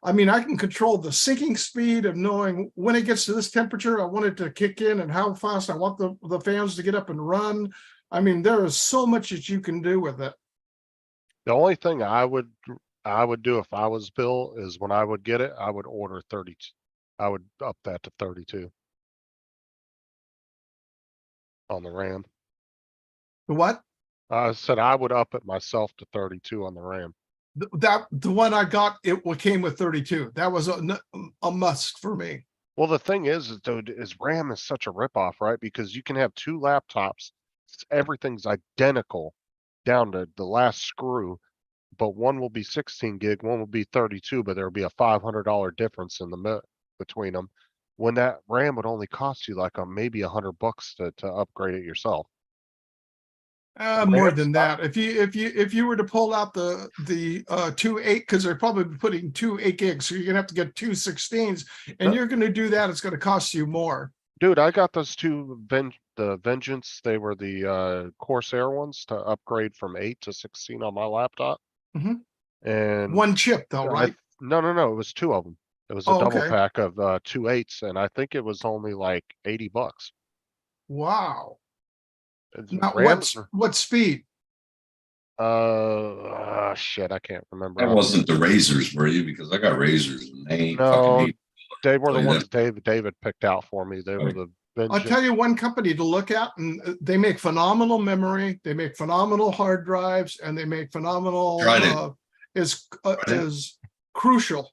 I mean, I can control the syncing speed of knowing when it gets to this temperature, I want it to kick in, and how fast I want the fans to get up and run. I mean, there is so much that you can do with it. The only thing I would do if I was Bill is when I would get it, I would order 32. I would up that to 32 on the RAM. The what? I said I would up it myself to 32 on the RAM. The one I got, it came with 32. That was a must for me. Well, the thing is dude, is RAM is such a ripoff, right? Because you can have two laptops, everything's identical down to the last screw, but one will be 16 gig, one will be 32, but there'll be a $500 difference in the between them. When that RAM would only cost you like maybe $100 to upgrade it yourself. More RAM's than not- that. If you were to pull out the 2 8, because they're probably putting 2 8 gigs, so you're gonna have to get 2 16s, and Yep. you're gonna do that, it's gonna cost you more. Dude, I got those two the Vengeance, they were the Corsair ones to upgrade from 8 to 16 on my laptop. Mhm. And One chip though, right? No, it was two of them. It was a Oh, double okay. pack of 2 8s, and I think it was only like $80. Wow. It's- Now, RAMs what speed? Shit, I can't remember. That wasn't the razors, were you? Because I got razors and they ain't No, fucking me. They were the Play ones that. David picked out for me. They were Okay. the I'll tell Vengeance. you one company to look at, and they make phenomenal memory, they make phenomenal hard drives, and they make phenomenal, Trident. is Crucial.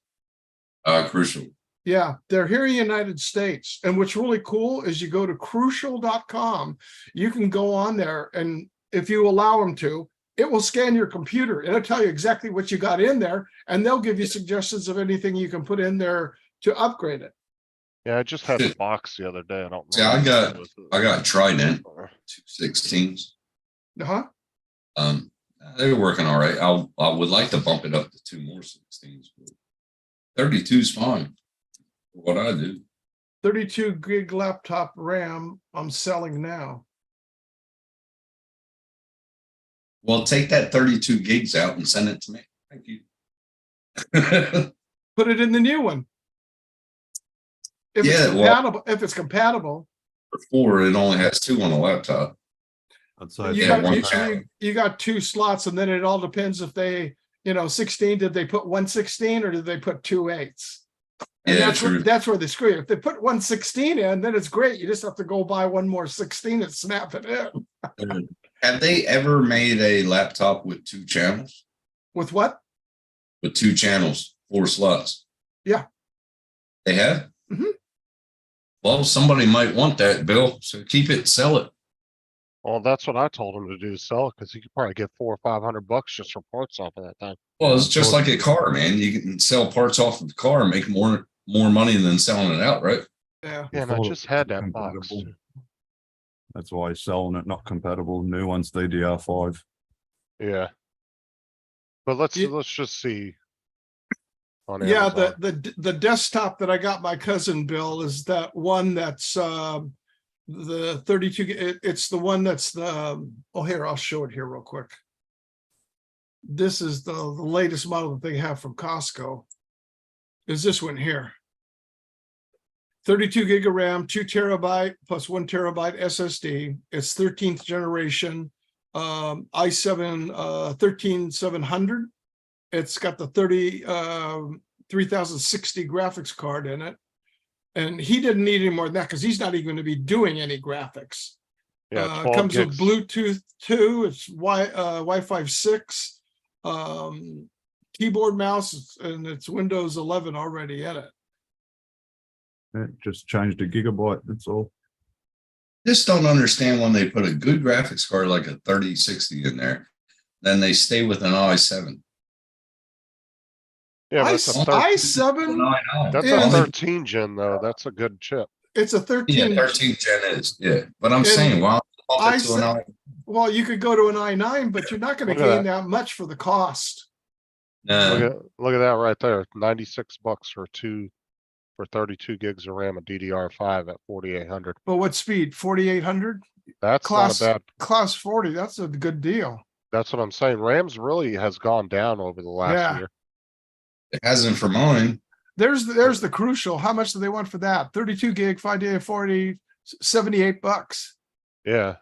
Crucial. Yeah, they're here in the United States. And what's really cool is you go to crucial.com, you can go on there, and if you allow them to, it will scan your computer. It'll tell you exactly what you got in there, and they'll give you suggestions of anything you can put in there to upgrade it. Yeah, I just had the box the other day. I don't. See, I remember got what it was. Trident 216s. Uh-huh. They were working all right. I would like to bump it up to 2 more 16s. But 32 is fine for what I do. 32 gig laptop RAM I'm selling now. Well, take that 32 gigs out and send it to me. Thank you. Put it in the new one. If it's Yeah, well- compatible, if it's compatible, For 4, it only has 2 on the laptop. I'd say you Yeah, got, one you, pound. you got 2 slots, and then it all depends if they, 16, did they put 116 or did they put 2 8s? And Yeah, that's true. that's where they screw you. If they put 116 in, then it's great. You just have to go buy one more 16 and snap it in. Have they ever made a laptop with 2 channels? With what? With 2 channels, 4 slots? Yeah. They have? Mhm. Well, somebody might want that, Bill. So keep it, sell it. Well, that's what I told him to do, sell it, because he could probably get $400 or $500 just for parts off of that thing. Well, it's just like a car, man. You can sell parts off of the car and make more money than selling it out, right? Yeah. Yeah, and I Before just it had was that box. compatible. That's why he's selling it, not compatible. New one's DDR5. Yeah. But let's You- just see. On Yeah, Amazon. the desktop that I got my cousin Bill is that one that's the 32. It's the one that's the. Oh, here, I'll show it here real quick. This is the latest model that they have from Costco. Is this one here? 32 gig of RAM, 2 terabyte plus 1 terabyte SSD. It's 13th generation i7 13700. It's got the 3060 graphics card in it. And he didn't need any more than that because he's not even going to be doing any graphics. Yeah, It 12 comes gigs. with Bluetooth 2, it's Wi-Fi 6, keyboard, mouse, and it's Windows 11 already in it. It just changed a gigabyte, that's all. Just don't understand when they put a good graphics card like a 3060 in there, then they stay with an i7. Yeah, but that's a 13, i7, that's Yeah. a 13 gen though. That's a good chip. it's a Yeah, 13. 13th gen is, yeah. But I'm And saying, why don't bump it to an i7 i? Well, you could go to an i9, but you're not going to Look at gain that much for the cost. No, Look at that right there. $96 for 32 gigs of RAM and DDR5 at 4800. But what speed? 4800? That's Class, not a bad. class 40. That's a good deal. That's what I'm saying. RAM's really has gone down over the last Yeah. year. it hasn't for mine. There's the Crucial. How much do they want for that? 32 gig, 5 40, $78. Yeah,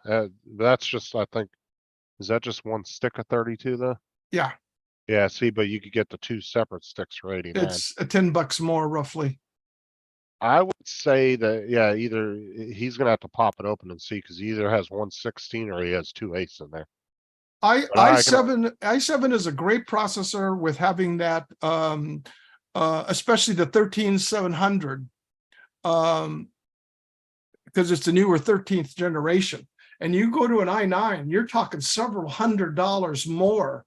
that's just, I think, is that just one stick of 32 though? Yeah, Yeah, see, but you could get the 2 separate sticks for 89. it's $10 more roughly. I would say that, yeah, either he's gonna have to pop it open and see, because he either has 116 or he has 2 8s in there. But I i7 is a great processor with having that especially the 13700 because it's the newer 13th generation. And you go to an i9, you're talking several $100 more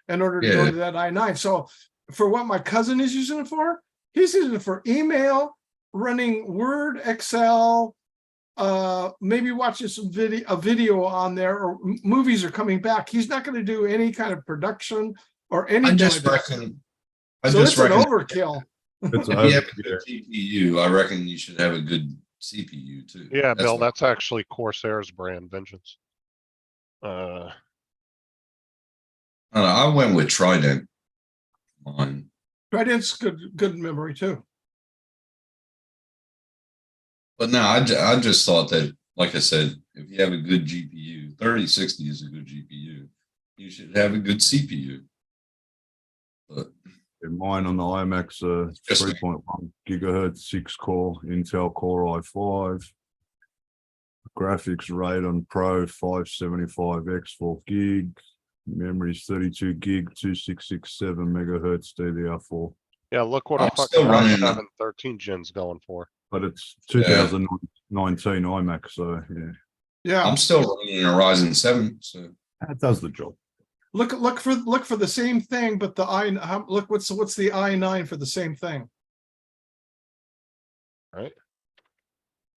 in order to go Yeah. to that i9. So for what my cousin is using it for, he's using it for email, running Word, Excel, maybe watching a video on there, or movies are coming back. He's not going to do any kind of production or I anything just like that. reckon. I So just it's an reckon overkill. It's if over, you have a yeah. good GPU, I reckon you should have a good CPU too. Yeah, Bill, what- that's actually Corsair's brand, Vengeance. I don't know, I went with Trident. On Trident's good memory too. But no, I just thought that, like I said, if you have a good GPU, 3060 is a good GPU. You should have a good CPU. But In mine on the iMac, Just- 3.1 gigahertz, 6-core Intel Core i5. Graphics Radeon Pro 575X 4 gig. Memory's 32 gig, 2667 megahertz DDR4. Yeah, look what a I'm fucking still running i7 13 gen's going for. But it's 2019 iMac, so yeah, Yeah, I'm still running a Ryzen 7, so that does the job. look for the same thing, but the look, what's the i9 for the same thing? Right?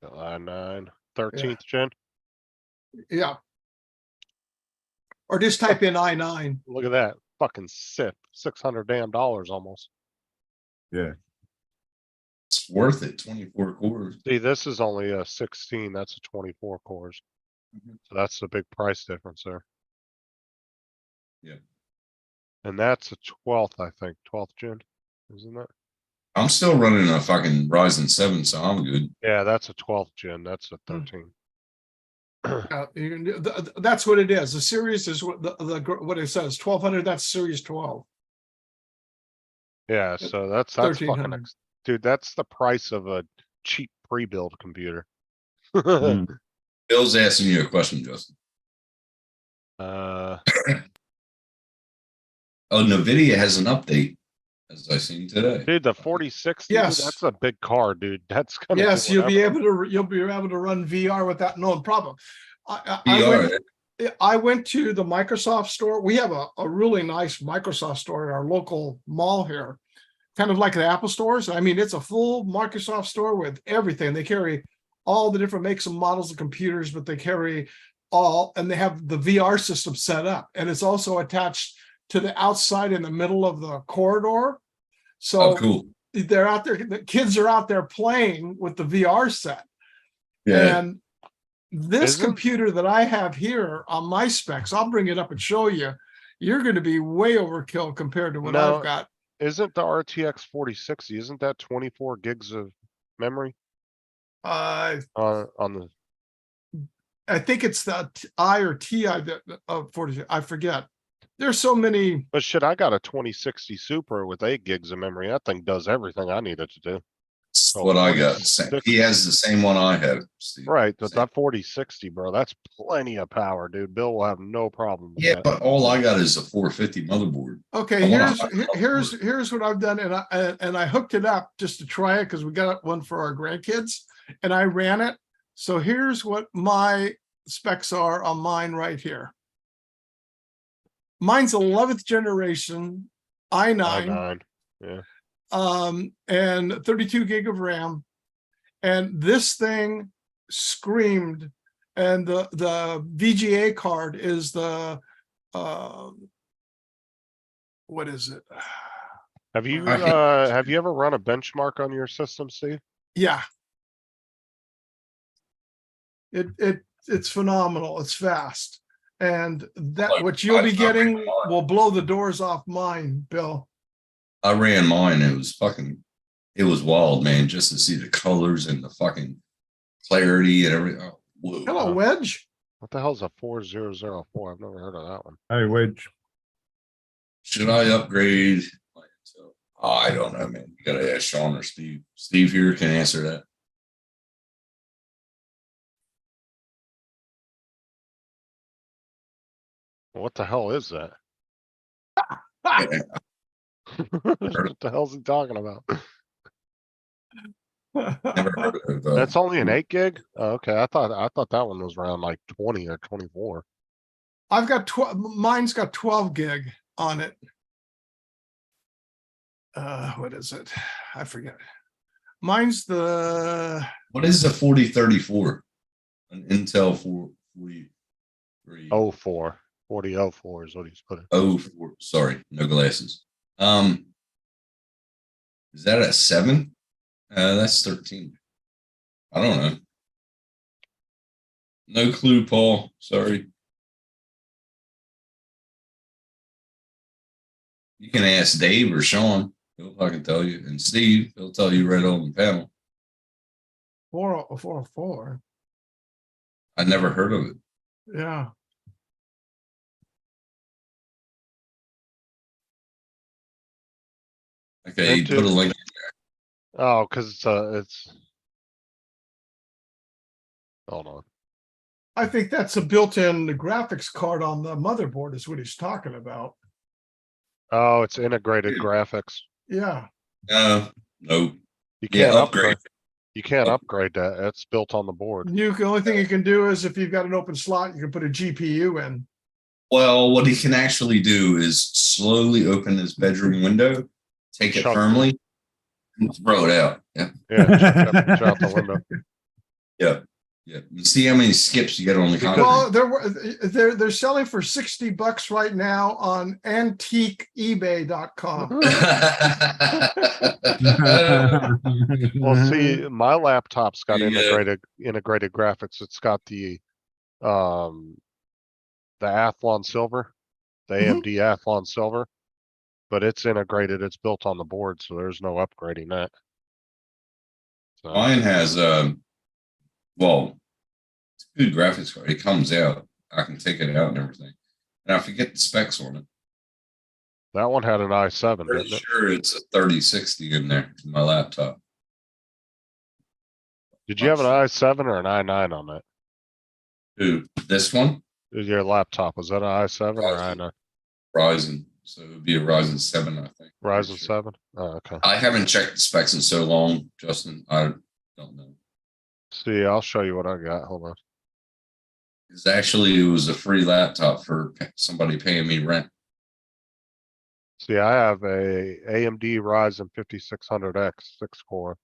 The i9 13th gen. Yeah. Or just type in i9. Look at that. Fucking sick. $600 damn almost. Yeah, it's worth it. 24 cores. See, this is only a 16. That's a 24 cores. Mhm. So that's the big price difference there. Yeah. And that's a 12th, I think. 12th gen, isn't it? I'm still running a fucking Ryzen 7, so I'm good. Yeah, that's a 12th gen. That's a Hmm. 13. That's what it is. The series is what what it says, 1200, that's series 12. Yeah, so that's fucking 1300. dude, that's the price of a cheap pre-build computer. Mm. Bill's asking you a question, Justin. Uh, Oh, NVIDIA has an update, as I seen today. dude, the 4060, Yes. that's a big car, dude. That's gonna do Yes, you'll be whatever. able to run VR without no problem. I VR, went, I went to the Microsoft store. We have a really nice Microsoft store in our local mall here, kind of like the Apple stores. I mean, it's a full Microsoft store with everything. They carry all the different makes and models of computers, but they carry all, and they have the VR system set up, and it's also attached to the outside in the middle of the corridor. So oh, cool. they're out there, the kids are out there playing with the VR set. Yeah. And this Isn't- computer that I have here on my specs, I'll bring it up and show you. You're going to be way overkill compared to what No. I've got. Isn't the RTX 4060, isn't that 24 gigs of memory Uh, on the, I think it's the I or TI that of 40. I forget. There's so many. but shit, I got a 2060 Super with 8 gigs of memory. That thing does everything I need it to do. That's Oh, what I got. 46. He has the same one I have, Steve. Right, but Same. that 4060, bro, that's plenty of power, dude. Bill will have no problem with Yeah, that. but all I got is a 450 motherboard. Okay, I wanna hide here's what I've done, and I hooked it up just to try it because we got one for our grandkids, and I ran it. So here's what my specs are on mine right here. Mine's 11th generation i9, i9. and 32 gig of RAM, and this thing screamed. And the VGA card is the what is it? Have you I hate have you ever run a benchmark on your system, Steve? Yeah. It's phenomenal. It's fast. And that Like, what you'll be I getting ran mine. will blow the doors off mine, Bill. I ran mine. It was wild, man, just to see the colors and the fucking clarity and everything. Oh, whoa. Hello, Wedge. What the hell's a 4004? I've never heard of that one. Hey, Wedge. Should I upgrade? Oh, I don't know, man. You gotta ask Sean or Steve. Steve here can answer that. What the hell is that? Yeah. What the hell's he talking about? Never heard of That's only an 8 gig? Oh, okay, I thought that one was around like 20 or 24. I've got 12, mine's got 12 gig on it. What is it? I forget. Mine's the What is the 4034? An Intel 443. 04. 4004 is what he's putting. Oh, sorry, no glasses. Is that a 7? That's 13. I don't know. No clue, Paul. Sorry. You can ask Dave or Sean. He'll fucking tell you. And Steve, he'll tell you right on the panel. 404. I never heard of it. Yeah. Okay, Into- put a link. Oh, cause it's. Hold on. I think that's a built-in graphics card on the motherboard is what he's talking about. Oh, it's integrated Dude. graphics. Yeah, No. You Yeah, can't upgrade. upgrade. You can't upgrade that. It's built on the board. the only thing you can do is if you've got an open slot, you can put a GPU in. Well, what he can actually do is slowly open his bedroom window, take it Shut- firmly, and throw it out. Yeah. Yeah, chuck that bitch out the window. Yeah. Yeah. You see how many skips you get on the Well, concrete? they're selling for $60 right now on antiqueebay.com. Well, see, my laptop's got Yeah. integrated graphics. It's got the Athlon Silver, the Mhm. AMD Athlon Silver, but it's integrated. It's built on the board, so there's no upgrading that. So, Mine has well, it's a good graphics card. It comes out. I can take it out and everything. And I forget the specs on it. that one had an i7, Pretty didn't it? sure it's a 3060 in there in my laptop. Did you have an i7 or an i9 on that? Who? This one? Your laptop, was that an i7 or Ryzen. i9? Ryzen. So it would be a Ryzen 7, I think. Ryzen Pretty sure. 7? Oh, okay. I haven't checked the specs in so long, Justin. I don't know. See, I'll show you what I got. Hold on. It's actually, it was a free laptop for somebody paying me rent. See, I have a AMD Ryzen 5600X 6-core,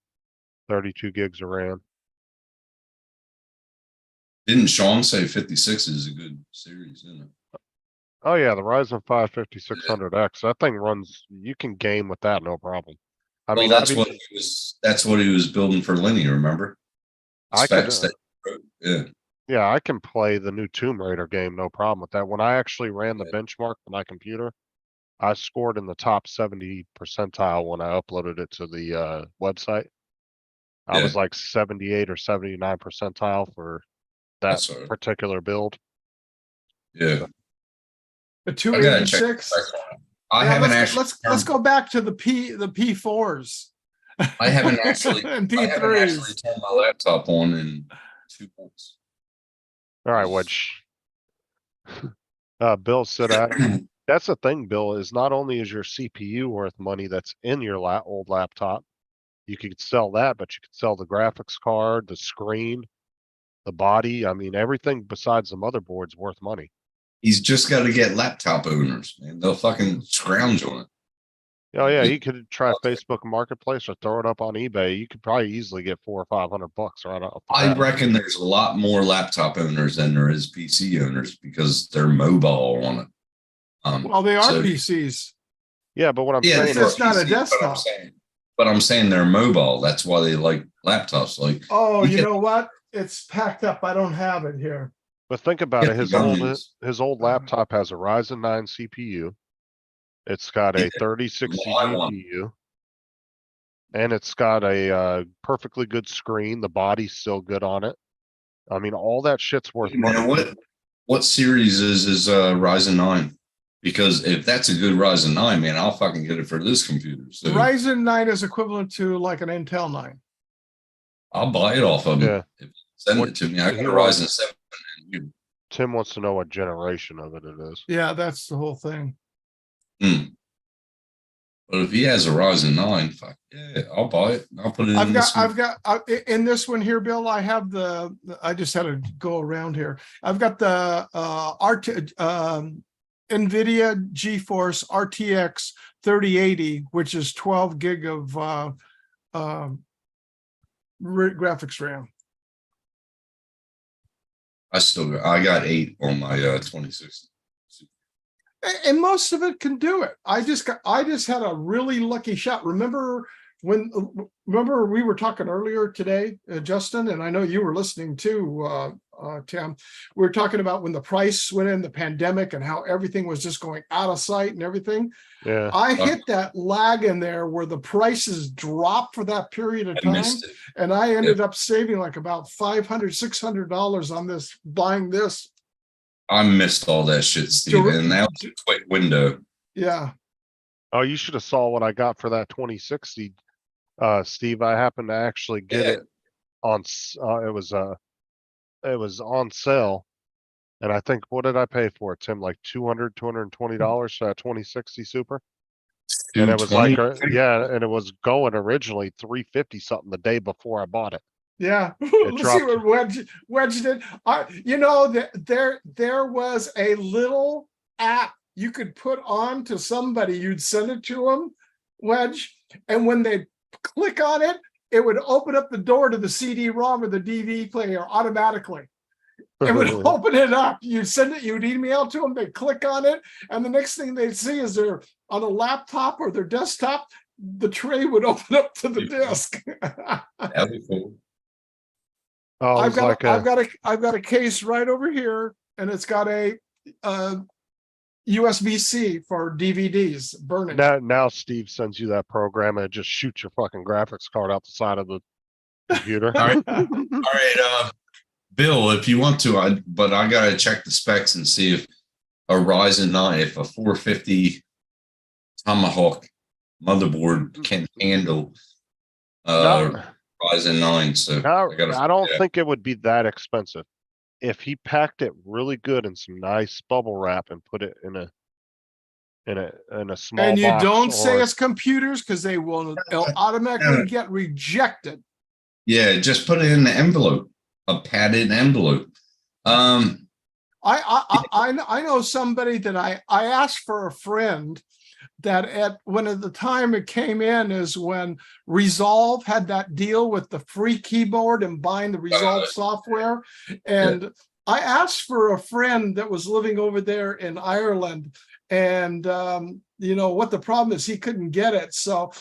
32 gigs of RAM. Didn't Sean say 56 is a good series, isn't it? Oh yeah, the Ryzen 5 5600X. That thing runs. You can game with that, no problem. I Well, mean, that's I've what even- that's what he was building for Lenny, remember? I could, Specs that he wrote, yeah. yeah, I can play the new Tomb Raider game, no problem with that. When I actually ran the benchmark on my computer, I scored in the top 70 percentile when I uploaded it to the website. I was Yeah. like 78 or 79 percentile for that That's all right. particular build. Yeah. The I gotta check the 286. specs on it. I Yeah, haven't actually let's go back to the P4s. I haven't actually and I haven't actually P3s. turned my laptop on in 2 months. All right, which Bill said, that's the thing, Bill, is not only is your CPU worth money that's in your old laptop, you could sell that, but you could sell the graphics card, the screen, the body. I mean, everything besides the motherboard's worth money. He's just got to get laptop owners, man. They'll fucking scrounge on it. Oh yeah, you could try Facebook Marketplace or throw it up on eBay. You could probably easily get $400 or $500 right off the I bat. reckon there's a lot more laptop owners than there is PC owners because they're mobile on it. Well, they are so- PCs. Yeah, but what I'm Yeah, saying it's is, just not a PC, desktop. But I'm saying they're mobile. That's why they like laptops. Like, Oh, You you can- know what? It's packed up. I don't have it here. but think about Get it. the His old Uh-huh. laptop has a Ryzen 9 CPU. It's got a Yeah, 3060 my one. GPU. And it's got a perfectly good screen. The body's still good on it. I mean, all that shit's worth money. man, what series is Ryzen 9? Because if that's a good Ryzen 9, man, I'll fucking get it for this computer. So Ryzen 9 is equivalent to like an Intel 9. I'll buy it off of him. Yeah. If you send What it to me. I got he a wants- Ryzen 7. And you, Tim wants to know what generation of it is. Yeah, that's the whole thing. But if he has a Ryzen 9, fuck yeah, I'll buy it. I'll put it in I've this got in this one here, Bill. I have I just had to go around here. I've got the NVIDIA GeForce RTX 3080, which is 12 gig of graphics RAM. I got 8 on my 2060. And most of it can do it. I just had a really lucky shot. Remember we were talking earlier today, Justin, and I know you were listening too, Tim. We were talking about when the price went in the pandemic and how everything was just going out of sight and everything. Yeah. I hit that lag in there where the prices dropped for that period of I time. missed it. And I ended up saving like about $500, $600 on this, buying this. I missed all that shit, Steve. And that was a quick window. Yeah. Oh, you should have saw what I got for that 2060. Steve, I happened to actually get Yeah. it on, it was on sale. And I think, what did I pay for it, Tim? Like $220 for that 2060 Super? And it was 220? like, yeah, and it was going originally 350 something the day before I bought it. Yeah, let's see dropped. what Wedge did. You know that there was a little app you could put on to somebody. You'd send it to them, Wedge, and when they click on it, it would open up the door to the CD-ROM or the DVD player automatically. It would open it up. You'd send it. You'd email to them. They'd click on it, and the next thing they'd see is they're on a laptop or their desktop. The tray would open up to the disk. That'd be cool. Oh, it I've was got like I've got a case right over here, and it's got a USB-C for DVDs burning. now Steve sends you that program and it just shoots your fucking graphics card out the side of the computer. All right. All right, Bill, if you want to, but I gotta check the specs and see if a Ryzen 9, if a 450 Tomahawk motherboard can handle Ryzen 9. So I don't think it would be that expensive. If he packed it really good in some nice bubble wrap and put it in a small And you box, don't say or- it's computers because they'll automatically get rejected. Yeah, just put it in the envelope, a padded envelope. I know somebody that I asked for a friend that at when at the time it came in is when Resolve had that deal with the free keyboard and buying the Resolve software. And I asked for a friend that was living over there in Ireland, and you know what the problem is, he couldn't get it. So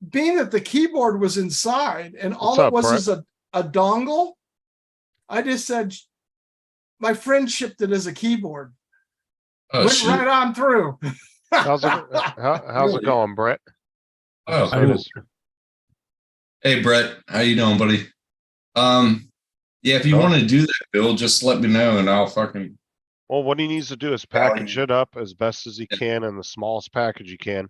being that the keyboard was inside and all What's it up, was Brett? is a dongle, I just said, my friend shipped it as a keyboard. Oh, Went shit. right on through. How's it going, Brett? Oh, Say this- hey, Brett, how you doing, buddy? Yeah, if you Oh. want to do that, Bill, just let me know and I'll fucking. Well, what he needs to do is package it up as best as he can in the smallest package he can.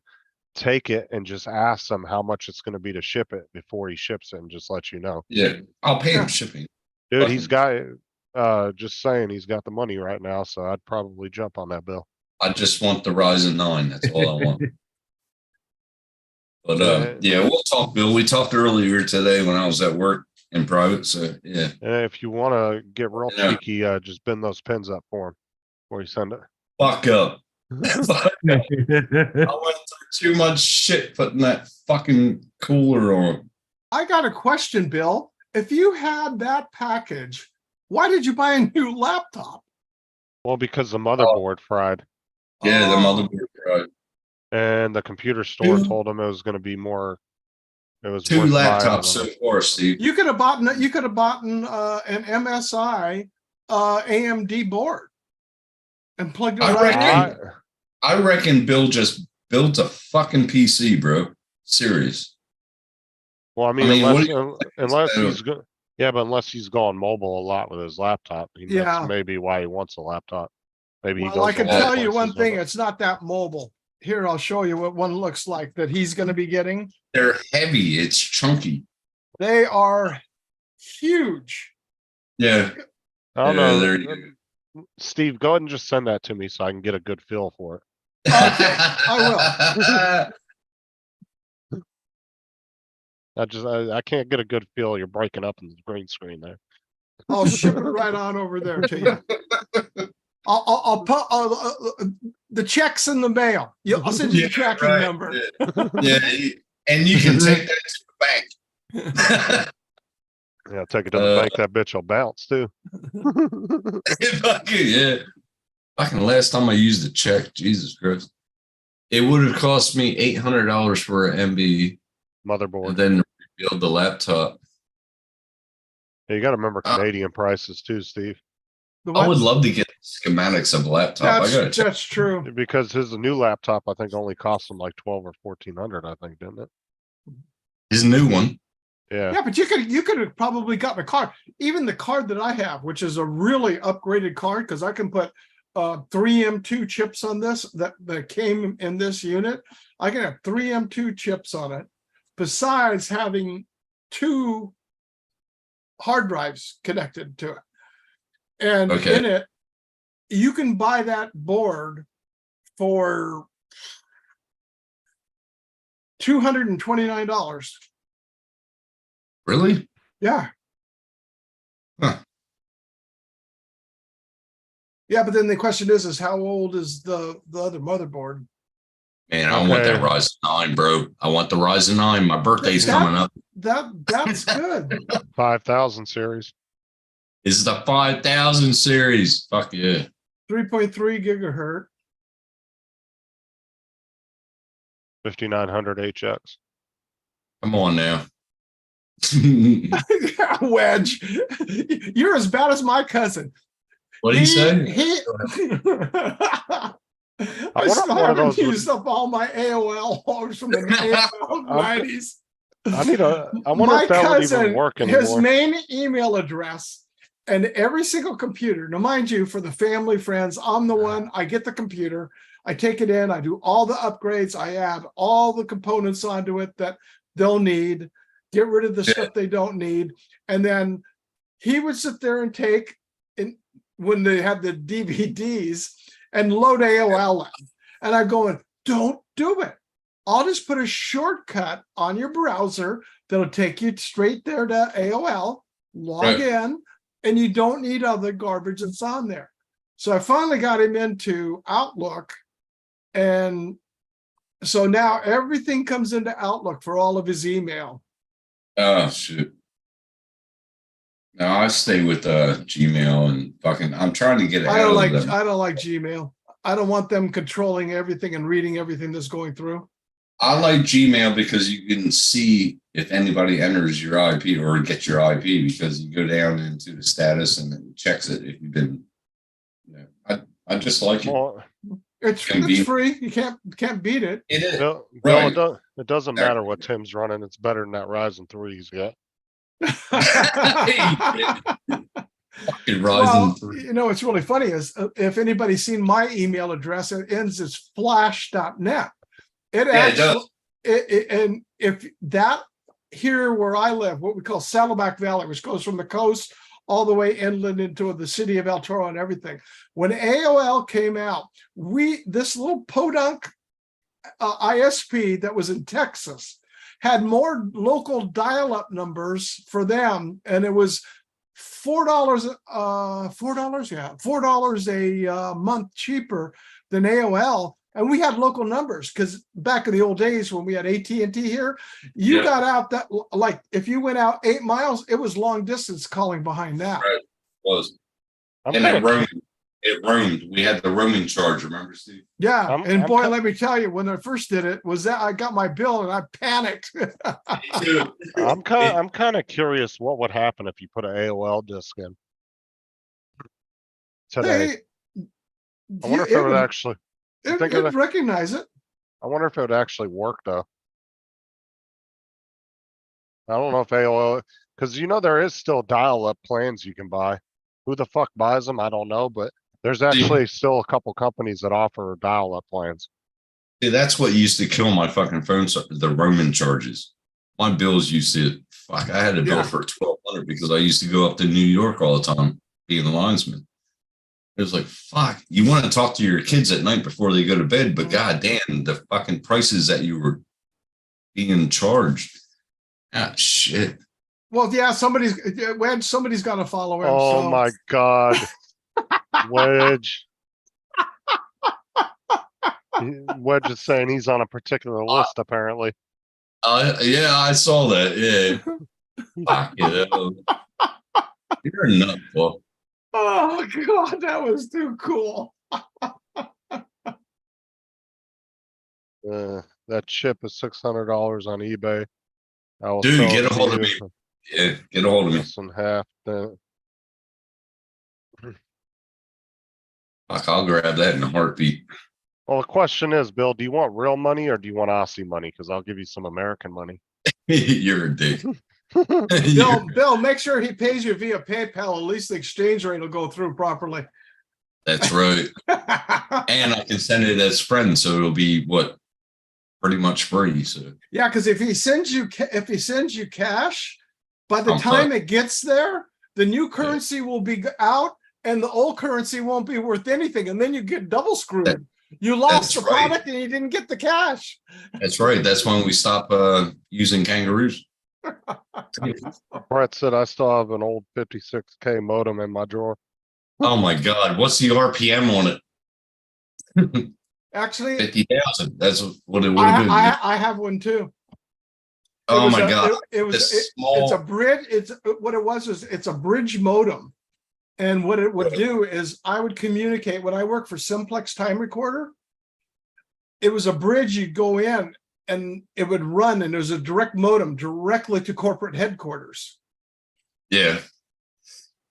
Take it and just ask them how much it's going to be to ship it before he ships it, and just let you know. Yeah, I'll pay him shipping. Dude, he's got, just saying, he's got the money right now, so I'd probably jump on that bill. I just want the Ryzen 9. That's all I want. But yeah, we'll talk, Bill. We talked earlier today when I was at work in private. So yeah, And if you want to get real Yeah. cheeky, just bend those pins up for him before you send it. fuck up. I went through too much shit putting that fucking cooler on. I got a question, Bill. If you had that package, why did you buy a new laptop? Well, because the motherboard fried, Yeah, the Oh. motherboard, right? and the computer store Two- told him it was going to be more. It was Two worth buying laptops so than- far, Steve. You could have bought an MSI AMD board and plugged it I right reckon- in. I reckon Bill just built a fucking PC, bro. Serious. Well, I mean, mean, what unless, do you unless do? he's go, yeah, but unless he's going mobile a lot with his laptop, Yeah. that's maybe why he wants a laptop. Maybe he Well, I goes can a lot of tell you one places with thing, it. it's not that mobile. Here, I'll show you what one looks like that he's going to be getting. They're heavy. It's chunky. They are huge. Yeah. I don't Yeah, know. there you Steve, go ahead and just send that to me so I can get a good feel for it. I I can't get a good feel. You're breaking up in the green screen there. I'll ship it right on over there to you. I'll put the checks in the mail. I'll send you the tracking right, number. Yeah, and you can take that to the bank. Yeah, take it to the bank. That bitch will bounce too. Fucking, yeah. Fucking last time I used a check, Jesus Christ. It would have cost me $800 for an MB Motherboard. and then rebuild the laptop. Yeah, you got to remember Uh, Canadian prices too, Steve, The I would what? love to get schematics of a laptop. I gotta check. That's true. because his new laptop I think only cost him like 12 or 1400. I think, didn't it? His new one. Yeah. Yeah, but you could have probably gotten a card. Even the card that I have, which is a really upgraded card, because I can put three M2 chips on this that came in this unit. I can have three M2 chips on it, besides having 2 hard drives connected to it. And Okay. in it, you can buy that board for $229. Really? Yeah. Huh. Yeah, but then the question is how old is the other motherboard? Man, I want that Okay. Ryzen 9, bro. I want the Ryzen 9. My birthday's That- coming up. That's good. 5000 series. It's the 5000 series. Fuck yeah. 3.3 gigahertz. 5900 HX. Come on now. Wedge, you're as bad as my cousin. What do you say? I wonder if still one of haven't those would- used up all my AOL logs from the AOL 90s. I wonder if that would even work his anymore. main email address and every single computer. Now, mind you, for the family, friends, I'm the one, I get the computer, I take it in, I do all the upgrades, I add all the components onto it that they'll need, get rid of the stuff they don't need. And then he would sit there and take, and when they had the DVDs, and load AOL in. And I'm going, don't do it. I'll just put a shortcut on your browser that'll take you straight there to AOL, log Right. in, and you don't need other garbage that's on there. So I finally got him into Outlook. And so now everything comes into Outlook for all of his email. Oh shit. No, I stay with Gmail and fucking I'm trying to get I ahead don't of them. I don't like Gmail. I don't want them controlling everything and reading everything that's going through. I like Gmail because you can see if anybody enters your IP or gets your IP because you go down into the status and it checks it if you've been, you know, I just like it. Well, It's Convenient. free. You can't beat it. It is. Bill, Right. it doesn't matter what Tim's running. It's better than that Ryzen 3 he's got. Fucking Well, Ryzen 3. you know, what's really funny is if anybody's seen my email address, it ends as flash.net. It Yeah, it does. actually, and if that here where I live, what we call Saddleback Valley, which goes from the coast all the way inland into the city of El Toro and everything. When AOL came out, this little podunk ISP that was in Texas had more local dial-up numbers for them, and it was $4, $4 a month cheaper than AOL. And we had local numbers because back in the old days when we had AT&T here, you Yeah. got out that, like, if you went out 8 miles, it was long distance calling behind that. Right. Was I'm and kinda- it roamed. It roamed. We had the roaming charge, remember, Steve? Yeah, I'm and boy, ki- let me tell you, when I first did it, was that I got my bill and I panicked. I'm kind of curious what would happen if you put an AOL disk in today. I wonder if it would actually. It think of would recognize it. I wonder if it would actually work though. I don't know if AOL, because you know there is still dial-up plans you can buy. Who the fuck buys them? I don't know, but there's actually still a couple companies that offer dial-up plans. See, that's what used to kill my fucking phone, the roaming charges. My bills used to, fuck, I had a bill Yeah. for $1,200 because I used to go up to New York all the time being a linesman. It was like, fuck, you want to talk to your kids at night before they go to bed, but goddamn, the fucking prices that you were being charged. Ah, shit. Well, yeah, somebody's got to follow him. Oh so- my god. Wedge. Wedge is saying he's on a particular list apparently. Yeah, I saw that. Yeah. Fuck it. You're a nut, Paul. Oh God, that was too cool. That chip is $600 on eBay. I will Dude, sell get it a to hold of you me. for Yeah, get a hold of me. less than half the. Fuck, I'll grab that in a heartbeat. Well, the question is, Bill, do you want real money or do you want Aussie money? Because I'll give you some American money. You're a dick. Bill, make sure he pays you via PayPal. At least the exchange rate will go through properly. That's right. And I can send it as friends, so it'll be pretty much free. So Yeah, because if he sends you cash, by the I'm time fucked. it gets there, the new currency will be out and the old currency won't be worth anything. And then you get double screwed. You lost the that's right. product and you didn't get the cash. That's right. That's when we stop using kangaroos. Brett said I still have an old 56K modem in my drawer. Oh my God, what's the RPM on it? Actually, 50,000. That's what it would have been. I have one too. Oh my God. It's a bridge. What it was is it's a bridge modem. And what it would do is I would communicate when I worked for Simplex Time Recorder. It was a bridge, you'd go in and it would run, and there's a direct modem directly to corporate headquarters. Yeah.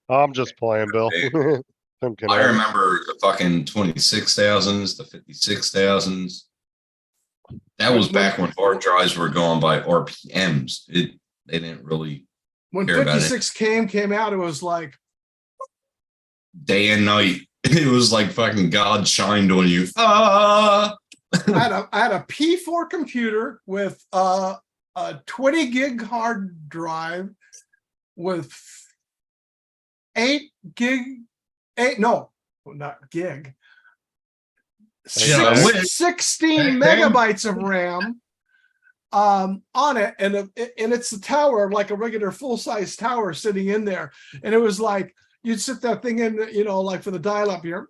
I'm just playing, Bill. Tim can I edit. remember the fucking 26,000s, the 56,000s. That was back when hard drives were going by RPMs. They didn't really When Care about it. 56 came out, it was like, day and night. It was like fucking God shined on you. Ah! I had a P4 computer with a 20 gig hard drive with 8 gig, not gig. Yeah, I wish. 16 Back then. megabytes of RAM on it, and it's a tower, like a regular full-size tower sitting in there. And it was like you'd sit that thing in, like for the dial-up here.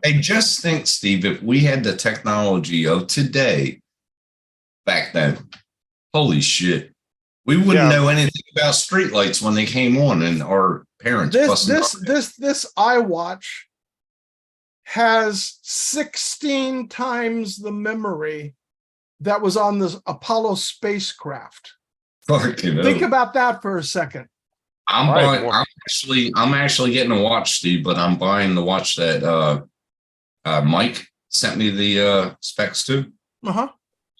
Hey, just think, Steve, if we had the technology of today back then, holy shit, we wouldn't Yeah. know anything about streetlights when they came on, and our parents busting This iWatch has 16 times the memory that was on this Apollo spacecraft. fucking Think hell. about that for a second. I'm Right, buying. well- I'm actually getting a watch, Steve, but I'm buying the watch that Mike sent me the specs to. Uh-huh.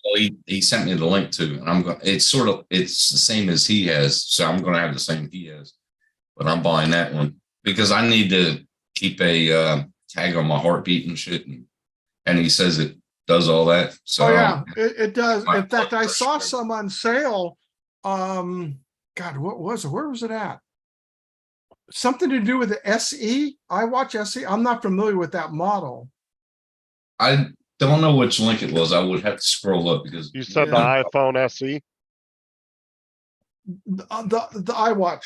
Well, he sent me the link to, and I'm going. It's the same as he has, so I'm going to have the same he has. But I'm buying that one because I need to keep a tag on my heartbeat and shit, and he says it does all that. So Oh yeah, it does. my In fact, blood I saw pressure. some on sale. God, what was it? Where was it at? Something to do with the SE. iWatch SE. I'm not familiar with that model. I don't know which link it was. I would have to scroll up because You said the Yeah. iPhone SE? The iWatch.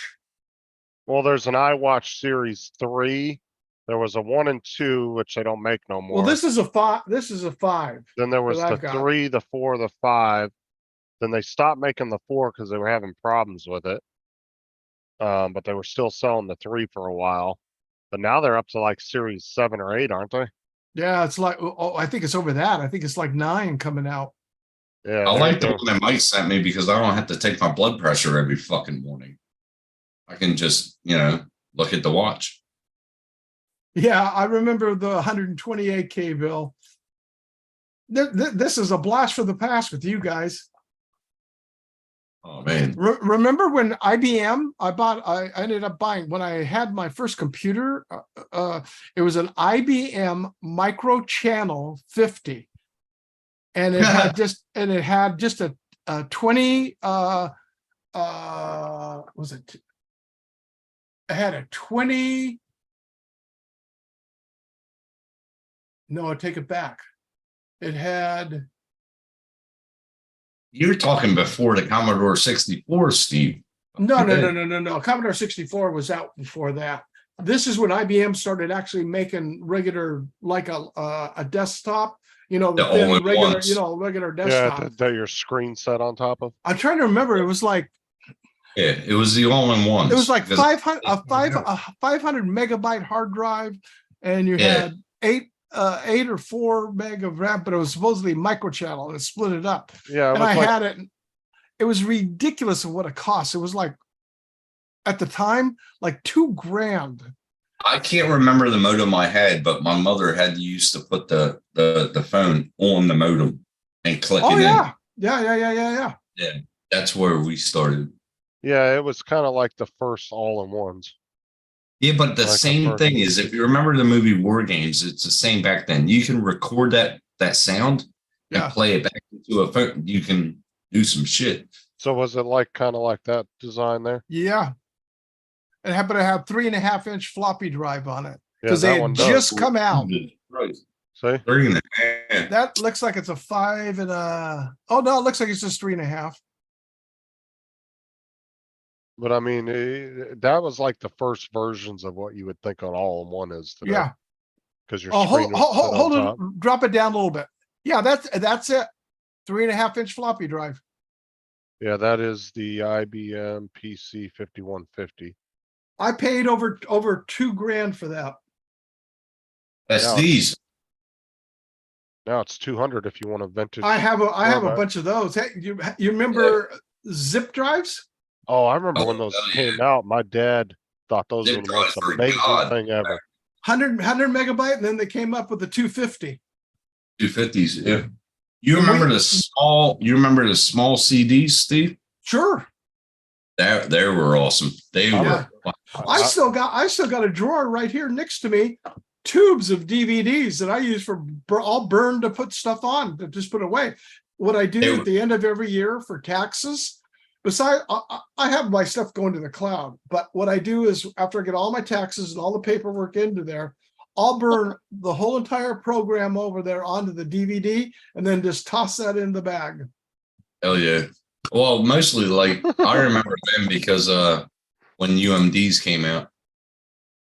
Well, there's an iWatch Series 3. There was a 1 and 2, which they don't make no more. Well, this is a 5. This is a 5. Then there was that the I've got. 3, the 4, the 5. Then they stopped making the 4 because they were having problems with it. But they were still selling the 3 for a while. But now they're up to like Series 7 or 8, aren't they? Yeah, it's like, I think it's over that. I think it's like 9 coming out. Yeah. I there like you the go. one that Mike sent me because I don't have to take my blood pressure every fucking morning. I can just, look at the watch. Yeah, I remember the 128K bill. This is a blast for the past with you guys. Oh man. Remember when IBM, I ended up buying, when I had my first computer, it was an IBM Micro Channel 50. And it had just a 20, was it? It had a 20. No, I take it back. It had, You're talking before the Commodore 64, Steve. no. Commodore 64 was out before that. This is when IBM started actually making regular, like a desktop, the The thin all-in regular, ones. regular Yeah, desktop. that your screen set on top of. I'm trying to remember. It was like, Yeah, it was the all-in-ones. it was like because- 500 megabyte hard drive, and you Yeah. had 8 or 4 meg of RAM, but it was supposedly microchannel, and it split it up. Yeah, it And was I like, had it. It was ridiculous of what it cost. It was like, at the time, like $2,000. I can't remember the modem I had, but my mother had used to put the phone on the modem and click Oh it yeah, yeah. in. That's where we started. yeah, it was kind of like the first all-in-ones. Yeah, but the Like a same first- thing is, if you remember the movie War Games, it's the same back then. You can record that sound and Yeah. play it back into a phone. You can do some shit. So was it like kind of like that design there? Yeah. It happened to have 3.5-inch floppy drive on it Yeah, because that they one had does. just come out. Right. See? 3.5. That looks like it's a 5 and oh no, it looks like it's just 3.5. But I mean, that was like the first versions of what you would think an all-in-one is today. Yeah. Because your Oh, screen would sit on hold top. it, drop it down a little bit. Yeah, that's it. 3.5-inch floppy drive. Yeah, that is the IBM PC 5150. I paid over $2,000 for that. That's Yeah. these. Now it's 200 if you want a vintage. I have a Format. bunch of those. Hey, you remember zip drives? Oh, I remember when Oh, those hell came yeah. out. My dad thought those Zip were the most drives were amazing God. thing ever. 100 megabyte, and then they came up with the 250. 250s. Yeah. You remember the small CDs, Steve? Sure. They were awesome. They Yeah. were. I still got a drawer right here next to me, tubes of DVDs that I use for all burned to put stuff on to just put away. What I They do were- at the end of every year for taxes, besides I have my stuff going to the cloud, but what I do is after I get all my taxes and all the paperwork into there, I'll burn the whole entire program over there onto the DVD and then just toss that in the bag. Hell yeah. Well, mostly like I remember them because when UMDs came out,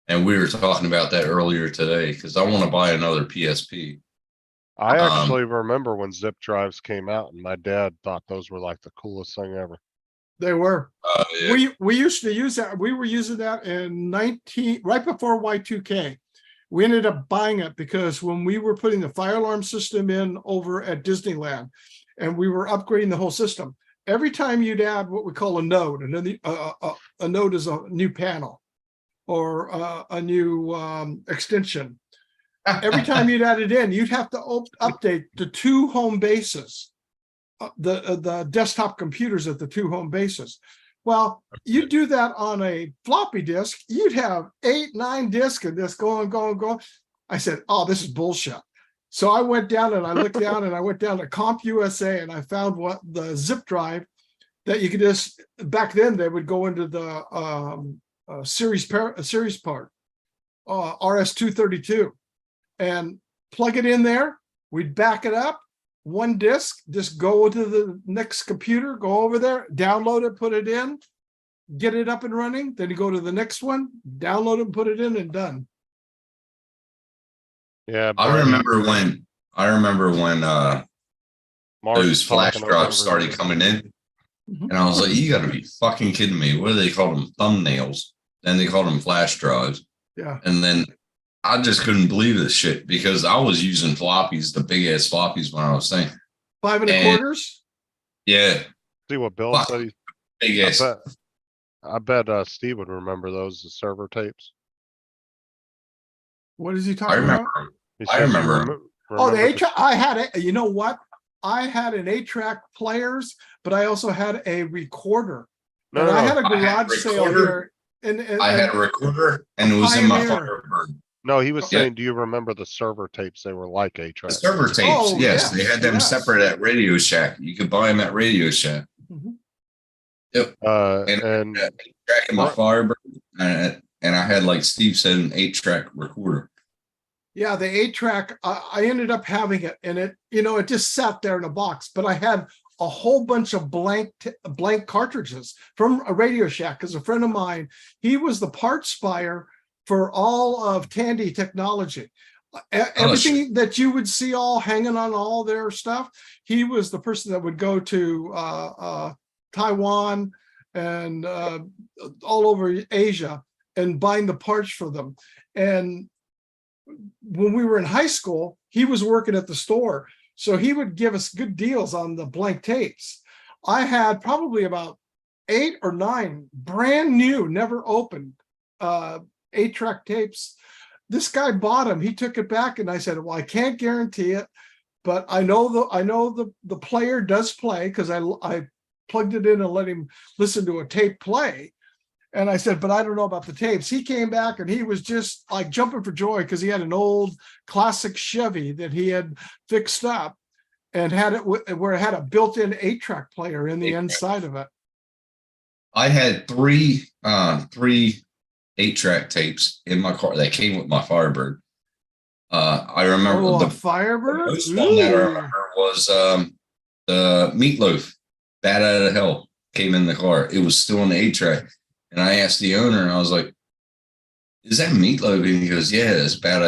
and we were talking about that earlier today because I want to buy another PSP. I Um, actually remember when zip drives came out, and my dad thought those were like the coolest thing ever. They were. Yeah. We used to use that. We were using that in right before Y2K. We ended up buying it because when we were putting the fire alarm system in over at Disneyland and we were upgrading the whole system, every time you'd add what we call a node, and then a node is a new panel or a new extension. Every time you'd add it in, you'd have to update the 2 home bases, the desktop computers at the 2 home bases. Well, you do that on a floppy disk, you'd have 8, 9 disks and this going. I said, oh, this is bullshit. So I went down and I looked down and I went down to CompUSA and I found what the zip drive that you could just, back then they would go into the series part, RS-232, and plug it in there. We'd back it up, 1 disk, just go to the next computer, go over there, download it, put it in, get it up and running. Then you go to the next one, download it, put it in, and done. Yeah, I remember when Mars those was flash talking drives over started coming in, Mhm. and I was like, "You got to be fucking kidding me!" What do they call them? Thumbnails. Then they called them flash drives, Yeah. and then I just couldn't believe this shit because I was using floppies, the big ass floppies when I was saying, 5 And- 1/4. "Yeah, See what Bill Fuck. said? big I ass." bet Steve would remember those, the server tapes. What is he I talking remember. about? He I says you remember. Oh, the remember 8-track. I had it. You know what? I had an 8-track players, but I also had a recorder. No, And no, I had a I had garage sale recorder. here. And I had a recorder, and it was in my Pioneer. Firebird. no, he was Yeah. saying, do you remember the server tapes? They were like The 8-track. server tapes, Oh, yes, they yes, had them yes. separate at Radio Shack. You could buy them at Radio Shack. Mhm. And Track in my Right. Firebird, and I had, like Steve said, an 8-track recorder. Yeah, the 8-track, I ended up having it, and it just sat there in a box, but I had a whole bunch of blank cartridges from a Radio Shack, because a friend of mine, he was the parts buyer for all of Tandy Technology. Everything that you would see all hanging on all their stuff, he was the person that would go to Taiwan and all over Asia and buying the parts for them. And when we were in high school, he was working at the store. So he would give us good deals on the blank tapes. I had probably about 8 or 9 brand new, never opened 8-track tapes. This guy bought them. He took it back, and I said, "Well, I can't guarantee it, but I know the player does play because I plugged it in and let him listen to a tape play." And I said, but I don't know about the tapes. He came back and he was just like jumping for joy because he had an old classic Chevy that he had fixed up and had it where it had a built-in 8-track player in the 8-track. inside of it. I had three 8-track tapes in my car that came with my Firebird. I remember Oh, the a Firebird? most one that I Ooh. remember was the Meatloaf, Bat Out of Hell, came in the car. It was still on the 8-track. And I asked the owner, and I was like, is that Meatloaf? And he goes, yeah, it's Bat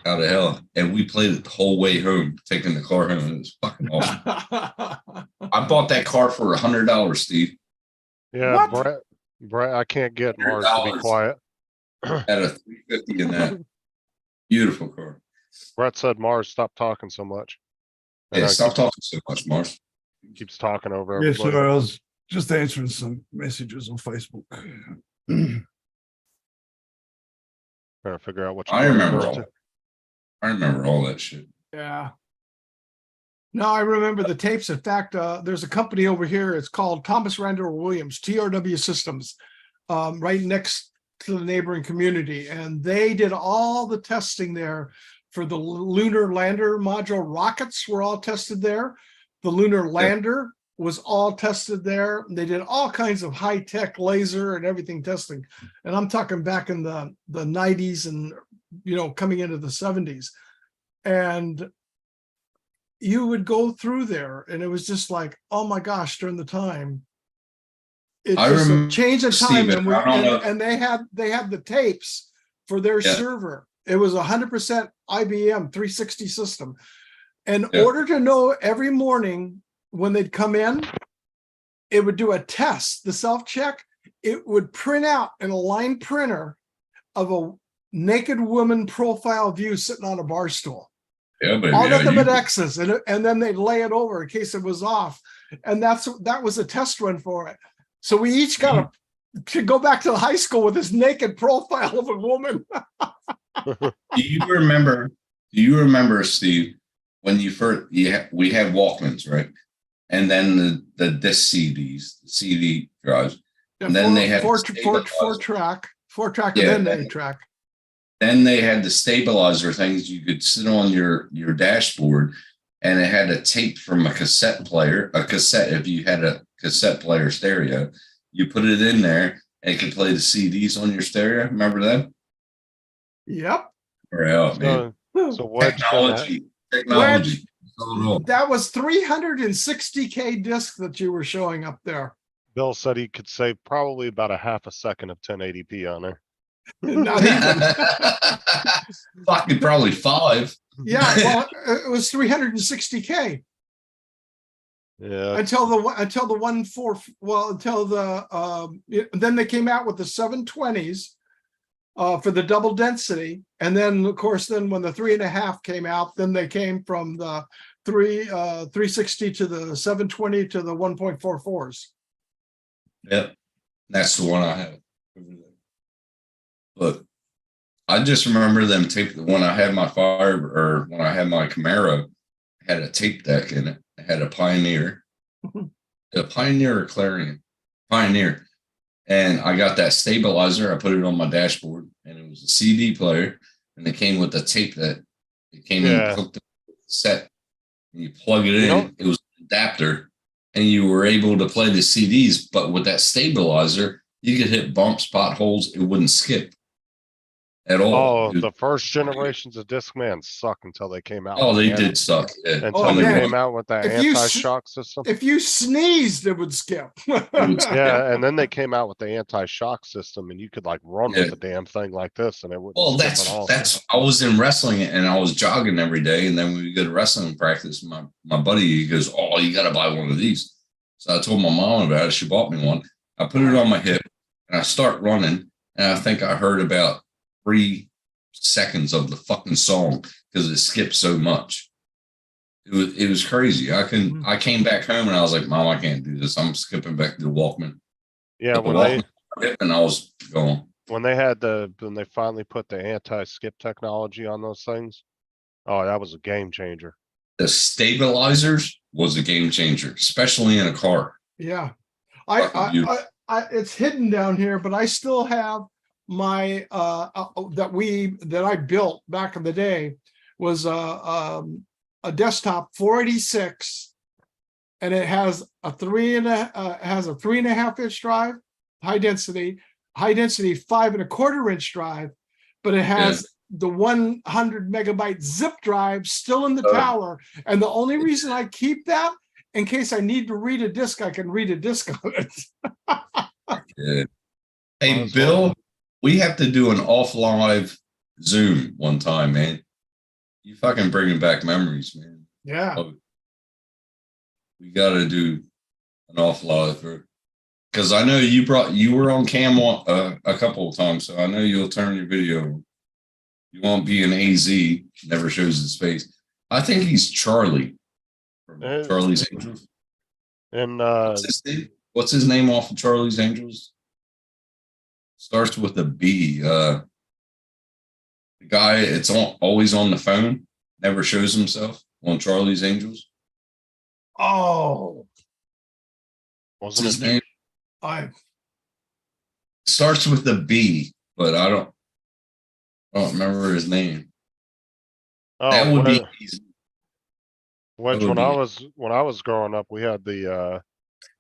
Out of Hell. And we played it the whole way home, taking the car home. It was fucking awesome. I bought that car for $100, Steve. Yeah, What? Brett, I can't get Mars to be $100. quiet. Had a 350 in that. Beautiful car. Brett said, Mars, stop talking so much. And Yeah, I stop talking so much, Mars. keeps talking over Yeah, everybody. sir. I was just answering some messages on Facebook. Trying to figure out what I remember referring all to. that. I remember all that shit. Yeah. No, I remember the tapes. In fact, there's a company over here. It's called Thomas Randall Williams, TRW Systems, right next to the neighboring community. And they did all the testing there for the lunar lander module. Rockets were all tested there. The lunar lander was all tested there. They did all kinds of high-tech laser and everything testing. And I'm talking back in the 90s and, coming into the 70s. And you would go through there and it was just like, oh my gosh, during the time. It's I just a remember, change in time. Steven, I don't know. And they had the tapes for their Yeah. server. It was 100% IBM 360 system. In Yeah. order to know every morning when they'd come in, it would do a test, the self-check. It would print out in a line printer of a naked woman profile view sitting on a bar stool. Yeah, baby, All yeah, nothing you- but X's, and then they'd lay it over in case it was off. And that was a test run for it. So we each got to go back to the high school with this naked profile of a woman. Do you remember, Steve, when you first we had Walkmans, right? And then the disc CDs, the CD drives. And then they had four the track, Yeah. and then 8-track. Then they had the stabilizer things you could sit on your dashboard, and it had a tape from a cassette player, if you had a cassette player stereo, you put it in there and it could play the CDs on your stereo. Remember that? Yep. Or hell, man. So what? Technology. That was 360K disc that you were showing up there. Bill said he could save probably about a half a second of 1080p on there. Not even. Fucking probably 5. Yeah, well, it was 360K Yeah, until the 1.4. Well, until then they came out with the 720s for the double density, and then of course when the 3.5 came out, then they came from the 360 to the 720 to the 1.44s. Yep. That's the one I have. Look, I just remember them tape when I had my when I had my Camaro, it had a tape deck in it. It had a Pioneer, a Pioneer or Clarion, Pioneer. And I got that stabilizer. I put it on my dashboard, and it was a CD player, and it came with the tape that it came in hooked up with the set. And you plug it in, it was an adapter, and you were able to play the CDs. But with that stabilizer, you could hit bumps, potholes, it wouldn't skip at all. oh, the first generations of Discman suck until they came out. Oh, with they the did suck. Yeah. Until Oh, they man. came out with that If you anti-shock system. If you sneezed, it would skip. Yeah, and then they came out with the anti-shock system, and you could like run Yeah. with the damn thing like this, and it wouldn't. Well, skip at all. that's I was in wrestling and I was jogging every day, and then when we go to wrestling practice, my buddy, he goes, "Oh, you got to buy one of these." So I told my mom about it. She bought me one. I put it on my hip and I start running, and I think I heard about 3 seconds of the fucking song because it skipped so much. It was crazy. I came back home and I was like, "Mom, I can't do this. I'm skipping back to the Walkman." Yeah, Put the when they Walkman on my hip and I was going. when they finally put the anti-skip technology on those things, oh, that was a game changer. The stabilizers was a game changer, especially in a car. Yeah. Fucking I beautiful. it's hidden down here, but I still have my, that I built back in the day was a desktop 486. And it has a 3.5 inch drive, high density 5.25 inch drive, but it has the 100 megabyte zip drive still in the tower. And the only reason I keep that, in case I need to read a disc, I can read a disc on it. Yeah. Hey, Bill, we have to do an off live Zoom one time, man. You fucking bringing back memories, man. Yeah. Oh, we got to do an off live because I know you were on cam a couple of times, so I know you'll turn your video on. You won't be an AZ, never shows his face. I think he's Charlie from Charlie's Angels. And What's his name off of Charlie's Angels? Starts with a B. The guy, it's always on the phone, never shows himself on Charlie's Angels. Oh, What's wasn't his it name? Starts with a B, but I don't remember his name. That would be easy. Which That would when I was growing up, we had the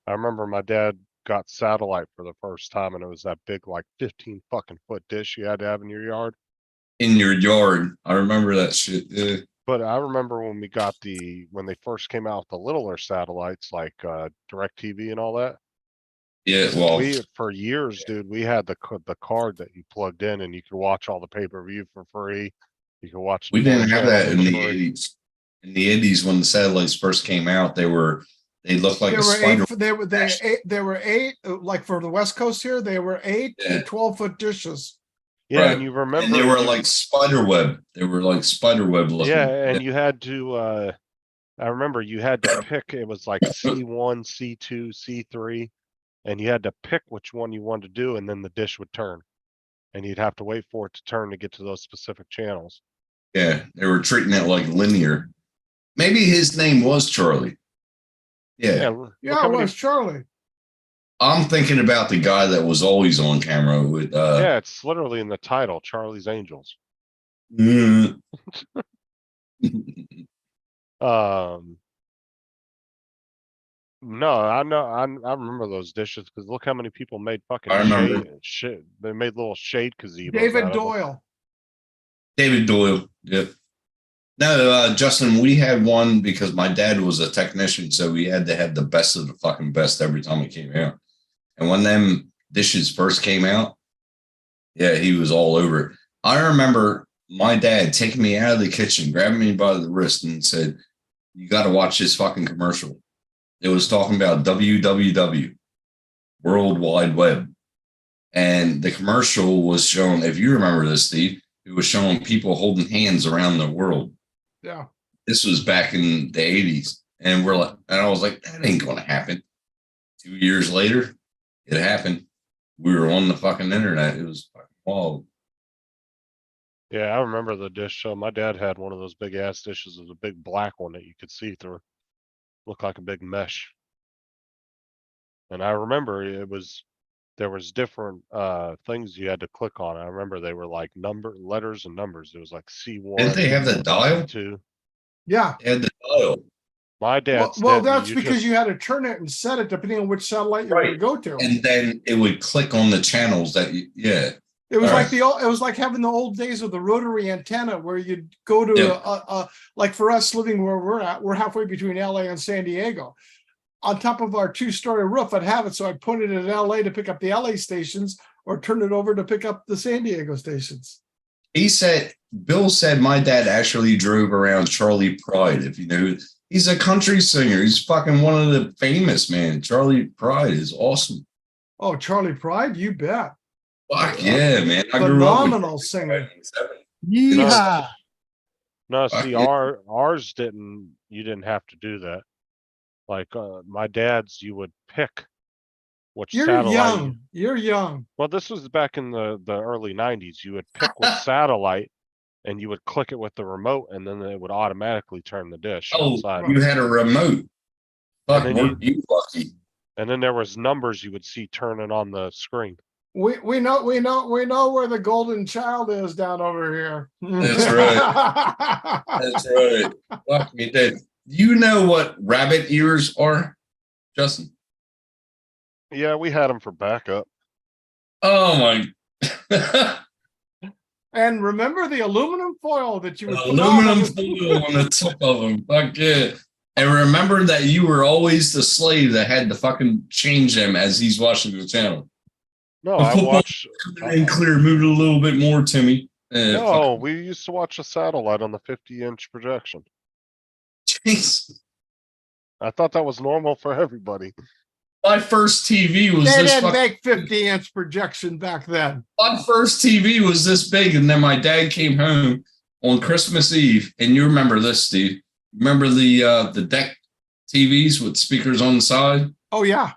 I remember my dad got satellite for the first time, and it was that big, like 15 fucking foot dish you had to have in your yard. In your yard. I remember that shit. Yeah. But I remember when when they first came out with the littler satellites, like DirecTV and all that. Yeah, well, For years, dude, we had the card that you plugged in, and you could watch all the pay-per-view for free. You could watch. we didn't have that in the for free. 80s. In the 80s, when the satellites first came out, they looked like there a were spider. there were eight, like for the West Coast here, they were 8 Yeah. 12-foot dishes. Yeah, Right. and you remember And they were like spider web. They were like spider web looking. yeah, and you had to I remember you had to pick, it was like C1, C2, C3, and you had to pick which one you wanted to do, and then the dish would turn. And you'd have to wait for it to turn to get to those specific channels. Yeah, they were treating it like linear. Maybe his name was Charlie. Yeah. Yeah, it was Charlie. I'm thinking about the guy that was always on camera with yeah, it's literally in the title, Charlie's Angels. No, I know, I remember those dishes because look how many people made fucking I remember. shade. They made little shade gazebos. David out of them. Doyle. David Doyle. Yep. No, Justin, we had one because my dad was a technician, so we had to have the best of the fucking best every time it came out. And when them dishes first came out, yeah, he was all over it. I remember my dad taking me out of the kitchen, grabbing me by the wrist, and said, "You got to watch this fucking commercial." It was talking about WWW, World Wide Web. And the commercial was showing, if you remember this, Steve, it was showing people holding hands around the world. Yeah. This was back in the 80s. And I was like, that ain't going to happen. 2 years later, it happened. We were on the fucking internet. It was fucking wild. Yeah, I remember the dish show. My dad had one of those big ass dishes. It was a big black one that you could see through. Looked like a big mesh. And I remember there was different things you had to click on. I remember they were like letters and numbers. It was like C1. Didn't they have the dial? C2. Yeah. They had the dial. My dad's Well, didn't. that's because you had to turn it and set it depending on which satellite you were Right. going to go to. And then it would click on the channels that yeah. It was All like it was like having the old days of the rotary antenna where you'd go to Yeah. like for us living where we're at, we're halfway between LA and San Diego. On top of our 2-story roof, I'd have it so I'd point it at LA to pick up the LA stations or turn it over to pick up the San Diego stations. Bill said my dad actually drove around Charlie Pride. If you know, he's a country singer. He's fucking one of the famous, man. Charlie Pride is awesome. Oh, Charlie Pride, you bet. Fuck yeah, man. I grew up Phenomenal with singer. Yeehaw. No, Fuck see, yeah. ours didn't. You didn't have to do that. Like my dad's, you would pick which You're satellite. young. You're young. Well, this was back in the early '90s. You would pick which satellite, and you would click it with the remote, and then it would automatically turn the dish Oh, outside. you had a remote. Fuck, And then weren't you lucky? And then there was numbers you would see turning on the screen. We know where the golden child is down over here. That's right. That's right. Fuck me dead. You know what rabbit ears are, Justin? Yeah, we had them for backup. Oh my. And remember the aluminum foil that you would put on Aluminum them? foil on the tip of them. Fuck yeah. And remember that you were always the slave that had to fucking change them as he's watching the channel. No, I watched. And clear, move it a little bit more, Timmy. No, we used to watch a satellite on the 50-inch projection. Jeez. I thought that was normal for everybody. My first TV was They this. didn't Fucking, make 50-inch projection back then. my first TV was this big, and then my dad came home on Christmas Eve, and you remember this, Steve? Remember the deck TVs with speakers on the side? Oh yeah,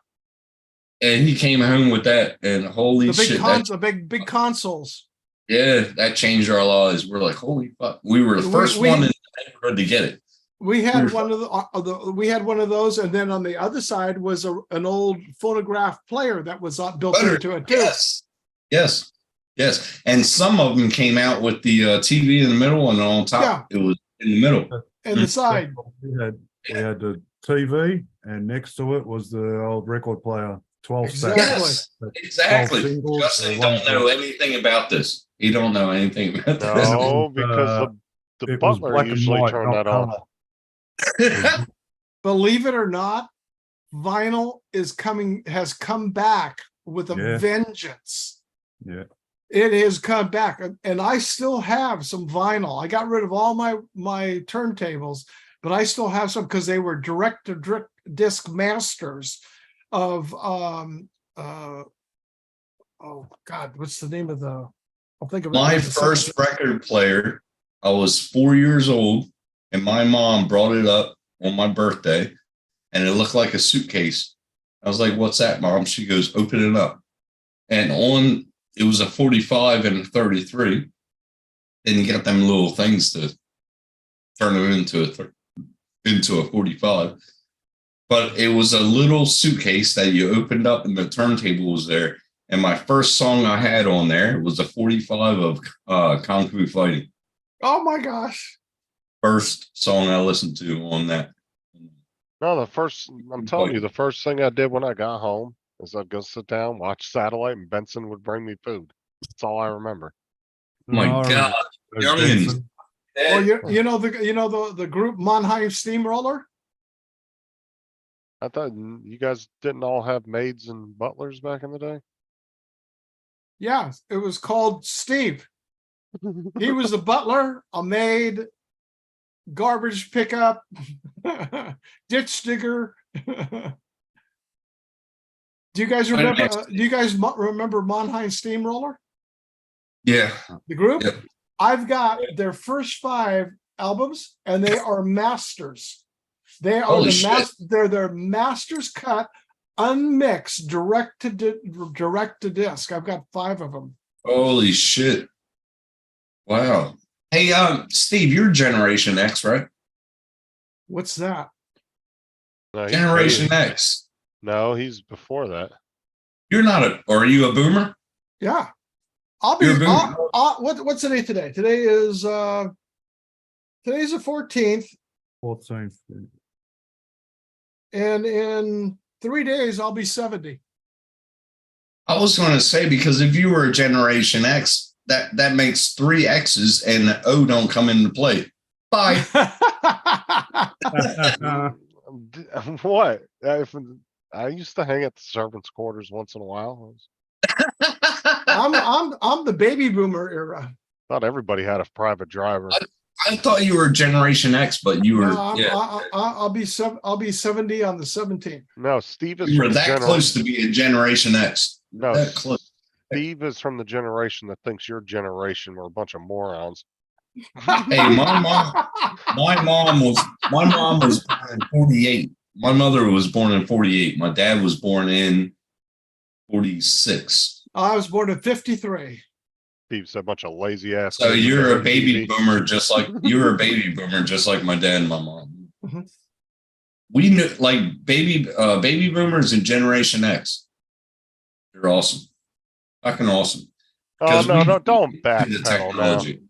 And he came home with that, and holy the big shit! the big consoles. Yeah, that changed our lives. We're like, holy fuck! We were the first We- one in the neighborhood to get it. We had Wonderful. one of we had one of those, and then on the other side was an old phonograph player that was built Better. into it too. Yes, yes, yes. And some of them came out with the TV in the middle, and on top it was in the middle. And the side. We had the TV, and next to it was the old record player, 12 stack. Exactly. Yes, exactly. singles, Justin one don't know anything about this. He don't know anything about No, because the It was butler black and usually white, turned not that on. colour. this. Believe it or not, vinyl has come back with a Yeah. vengeance. Yeah. It has come back, and I still have some vinyl. I got rid of all my turntables, but I still have some because they were direct to disc masters of oh God, what's the name of the? I'll think of it. My in a second. first record player, I was 4 years old, and my mom brought it up on my birthday, and it looked like a suitcase. I was like, "What's that, Mom?" She goes, "Open it up." And it was a 45 and a 33. And you got them little things to turn it into a 45. But it was a little suitcase that you opened up, and the turntable was there. And my first song I had on there was a 45 of Kung Fu Fighting. Oh my gosh! First song I listened to on that. No, I'm telling you, the first thing I did when I got home is I'd go sit down, watch satellite, and Benson would bring me food. That's all I remember. My No, God, those youngins. Benson. Well, you know the group Mannheim Steamroller. I thought you guys didn't all have maids and butlers back in the day. Yeah, it was called Steve. He was the butler, a maid, garbage pickup, ditch digger. Do you guys remember? Remember Mannheim Steamroller, Yeah. the group? Yep. I've got their first 5 albums, and they are masters. They are Holy shit. They're their masters cut, unmixed, direct to disc. I've got 5 of them. Holy shit. Wow. Hey, Steve, you're Generation X, right? What's that? No, he's Generation crazy. X. No, he's before that. You're not or are you a boomer? Yeah, I'll be. You're a boomer. What's the day today? Today is today's the 14th, 14th. and in 3 days I'll be 70. I was going to say, because if you were a Generation X, that makes 3 X's and the O don't come into play. Bye. What? I used to hang at the servants' quarters once in a while. I'm the baby boomer era. Thought everybody had a private driver. I thought you were Generation X, but you were, No, yeah, I'll be 70 on the 17th. No, Steve is you were from the that close to be a Generation X. No, That close. Steve is from the generation that thinks your generation were a bunch of morons. Hey, my mom was born in 48. My mother was born in 48. My dad was born in 46. I was born in 53. Steve's a bunch of lazy ass. So kids you're that a baby TV. boomer, just like my dad and my mom. We knew like baby boomers and Generation X. They're awesome. Fucking awesome. Oh, 'Cause no, we no, don't grew into the backpedal now. technology.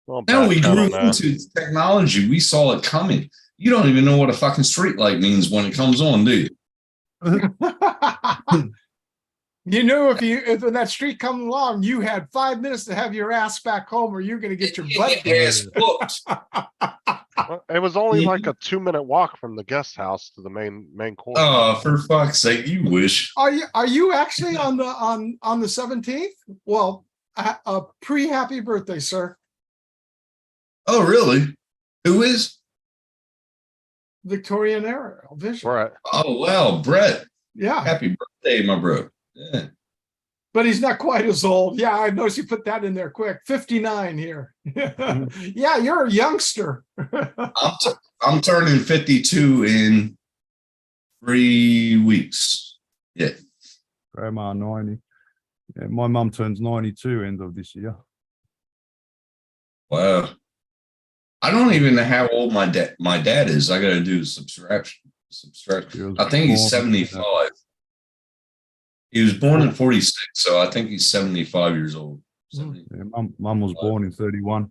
Don't No, we grew backpedal now. into technology. We saw it coming. You don't even know what a fucking street light means when it comes on, do you? You knew if when that street come along, you had 5 minutes to have your ass back home, or you're gonna get your butt Your beat. ass whooped. Well, it was only like a 2-minute walk from the guest house to the main court. Oh, for fuck's sake, you wish. Are you actually on the 17th? Well, pre-happy birthday, sir. Oh, really? Who is? Victorian era vision. Right. Oh, wow, Brett. Yeah, Happy birthday, my bro. Yeah. but he's not quite as old. Yeah, I noticed you put that in there quick. 59 here. Yeah, you're a youngster. I'm turning 52 in 3 weeks. Yeah. Grandma 90. Yeah, my mum turns 92 end of this year. Wow. I don't even know how old my dad is. I got to do subtraction. He was I think he's born- 75. He was born in 46, so I think he's 75 years old. Mm. Yeah, mum was born in 31.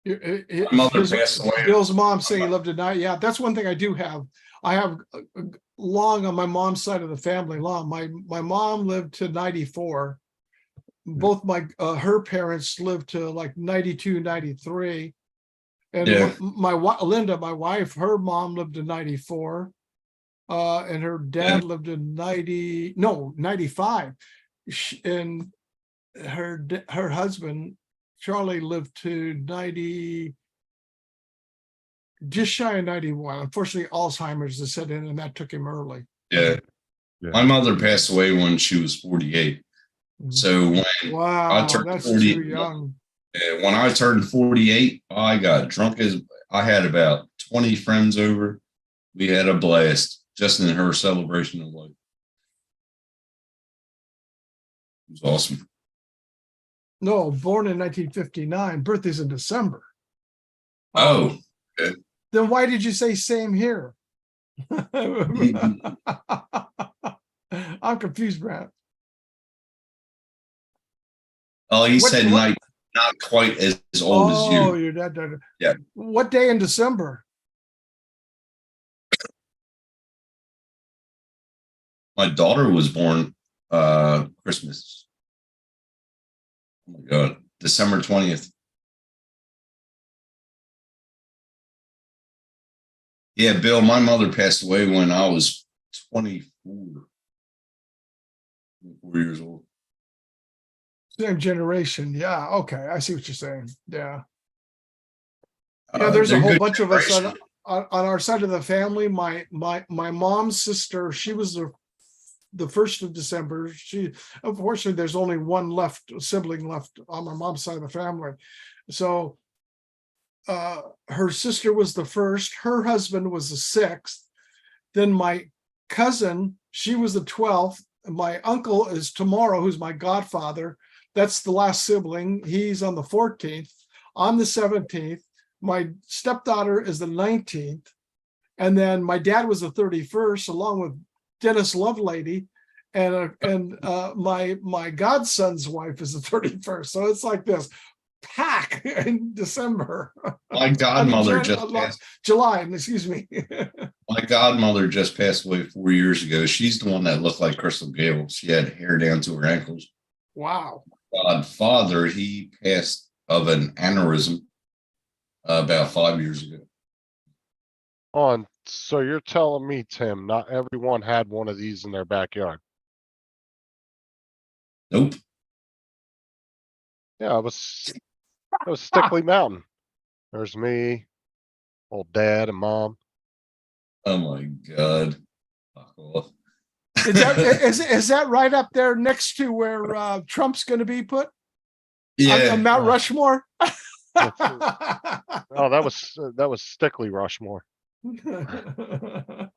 My mother passed away. Bill's mom saying he lived to die. Yeah, that's one thing I do have. I have long on my mom's side of the family. Long. My mom lived to 94. Both her parents lived to like 92, 93. And Yeah. Linda, my wife, her mom lived to 94. And her dad lived to 95. And her husband, Charlie, lived to 90, just shy of 91. Unfortunately, Alzheimer's has set in, and that took him early. Yeah. Yeah. My mother passed away when she was 48. So when Wow, turned that's 40. too young. when I turned 48, I got drunk as I had about 20 friends over. We had a blast just in her celebration of life. It was awesome. No, born in 1959. Birthday's in December. Oh, Then why did you say same here? I'm confused, Brad. oh, he What- said what- not quite as old as you. Oh, your dad. Yeah. What day in December? My daughter was born Christmas. Oh my God, December 20th. Yeah, Bill, my mother passed away when I was 24 years old. Same generation. Yeah. Okay. I see what you're saying. Yeah. Yeah. There's a They're whole good bunch of us generation. on our side of the family. My mom's sister, she was the 1st of December. She, unfortunately, there's only one sibling left on my mom's side of the family. So her sister was the 1st, her husband was the 6th. Then my cousin, she was the 12th. My uncle is tomorrow, who's my godfather. That's the last sibling. He's on the 14th. I'm the 17th. My stepdaughter is the 19th. And then my dad was the 31st, along with Dennis Lovelady. And my godson's wife is the 31st. So it's like this pack in December. My godmother just passed. July, excuse me. My godmother just passed away 4 years ago. She's the one that looked like Crystal Gable. She had hair down to her ankles. Wow. Godfather, he passed of an aneurysm about 5 years ago. So you're telling me, Tim, not everyone had one of these in their backyard? Nope. Yeah, it was Stickley Mountain. There's me, old dad and mom. Oh my God. Fuck off. Is that right up there next to where Trump's going to be put? Yeah. On Mount Rushmore? Oh, that was Stickley Rushmore.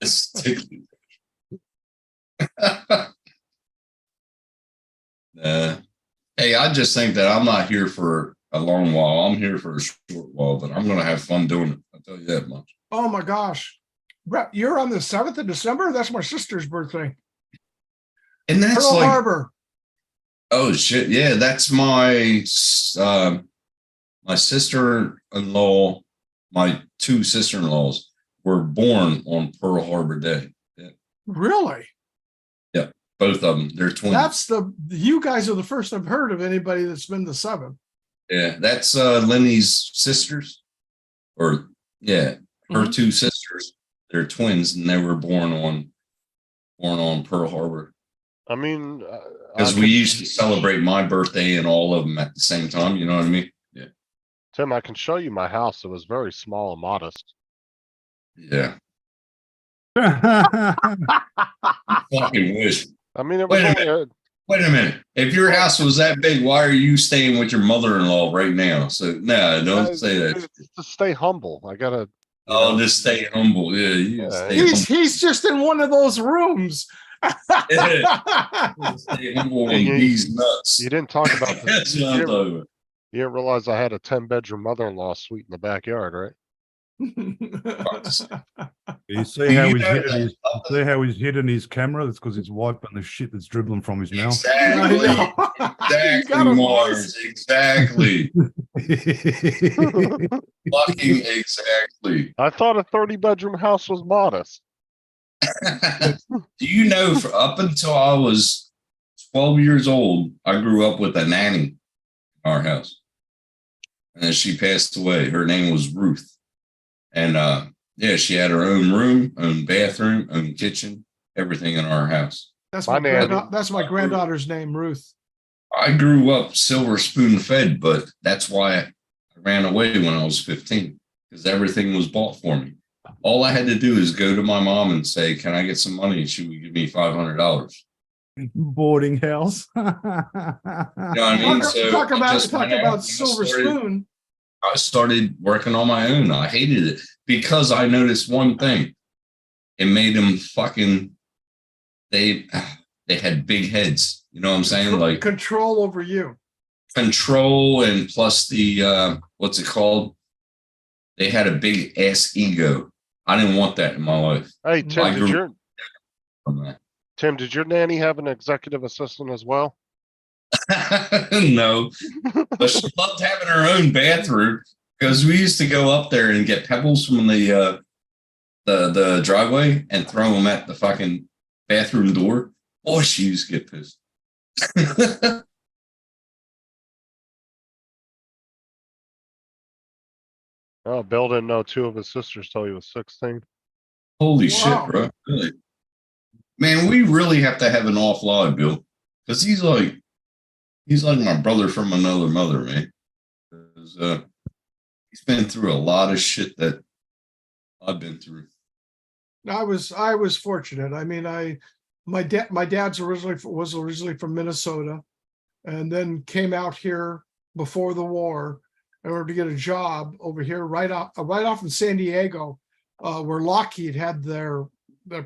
It's tickly. Hey, I just think that I'm not here for a long while. I'm here for a short while, but I'm going to have fun doing it. I'll tell you that much. Oh my gosh. Brett, you're on the 7th of December? That's my sister's birthday. And that's Pearl like, Harbor. oh shit, yeah, that's my my sister-in-law, my two sister-in-laws were born on Pearl Harbor Day. Yeah, Really? both of them. They're twins. You guys are the first I've heard of anybody that's been the 7th. Yeah, that's Lenny's sisters, or yeah, her Mhm. two sisters. They're twins, and they were born on Pearl Harbor. I mean, Because we used to celebrate my birthday and all of them at the same time. You know what I mean? Yeah. Tim, I can show you my house. It was very small and modest. Yeah. Fucking wish. I mean, it was Wait a only Wait a minute. If your house was that big, why are you staying with your mother-in-law right now? So no, don't say that. It's to stay humble. I gotta. Oh, just stay humble. Yeah, you Yeah, stay He's just in one of those rooms. humble. Stay humble and these nuts. You didn't talk about That's this. what I'm talking about. You didn't realize I had a 10-bedroom mother-in-law suite in the backyard, right? You see how You he's know hidden that- his, see how he's hidden his camera? That's because he's wiping the shit that's dribbling from his mouth. Exactly. You got Exactly, him, Mars. boys. Exactly. Fucking exactly. I thought a 30-bedroom house was modest. Do you know, for up until I was 12 years old, I grew up with a nanny in our house. And she passed away. Her name was Ruth. And yeah, she had her own room, own bathroom, own kitchen, everything in our house. That's My nanny. that's my granddaughter's name, Ruth. I grew up silver spoon fed, but that's why I ran away when I was 15, because everything was bought for me. All I had to do is go to my mom and say, "Can I get some money?" And she would give me $500. Boarding house. You know what I mean? So Talk I about just went out and I silver started- spoon. I started working on my own. I hated it because I noticed one thing. It made them fucking, they had big heads. You know what I'm saying? Like Control over you. control, and plus the, what's it called? They had a big ass ego. I didn't want that in my life. Hey, I Tim, grew from that. did your nanny have an executive assistant as well? No, but she loved having her own bathroom because we used to go up there and get pebbles from the driveway and throw them at the fucking bathroom door. Boy, she used to get pissed. Oh, Bill didn't know two of his sisters till he was 16. Holy Wow. shit, bro! Really? Man, we really have to have an offline, Bill, because he's like my brother from another mother, man. 'Cause, he's been through a lot of shit that I've been through. I was fortunate. I mean, my dad's was originally from Minnesota, and then came out here before the war in order to get a job over here, right off in San Diego, where Lockheed had their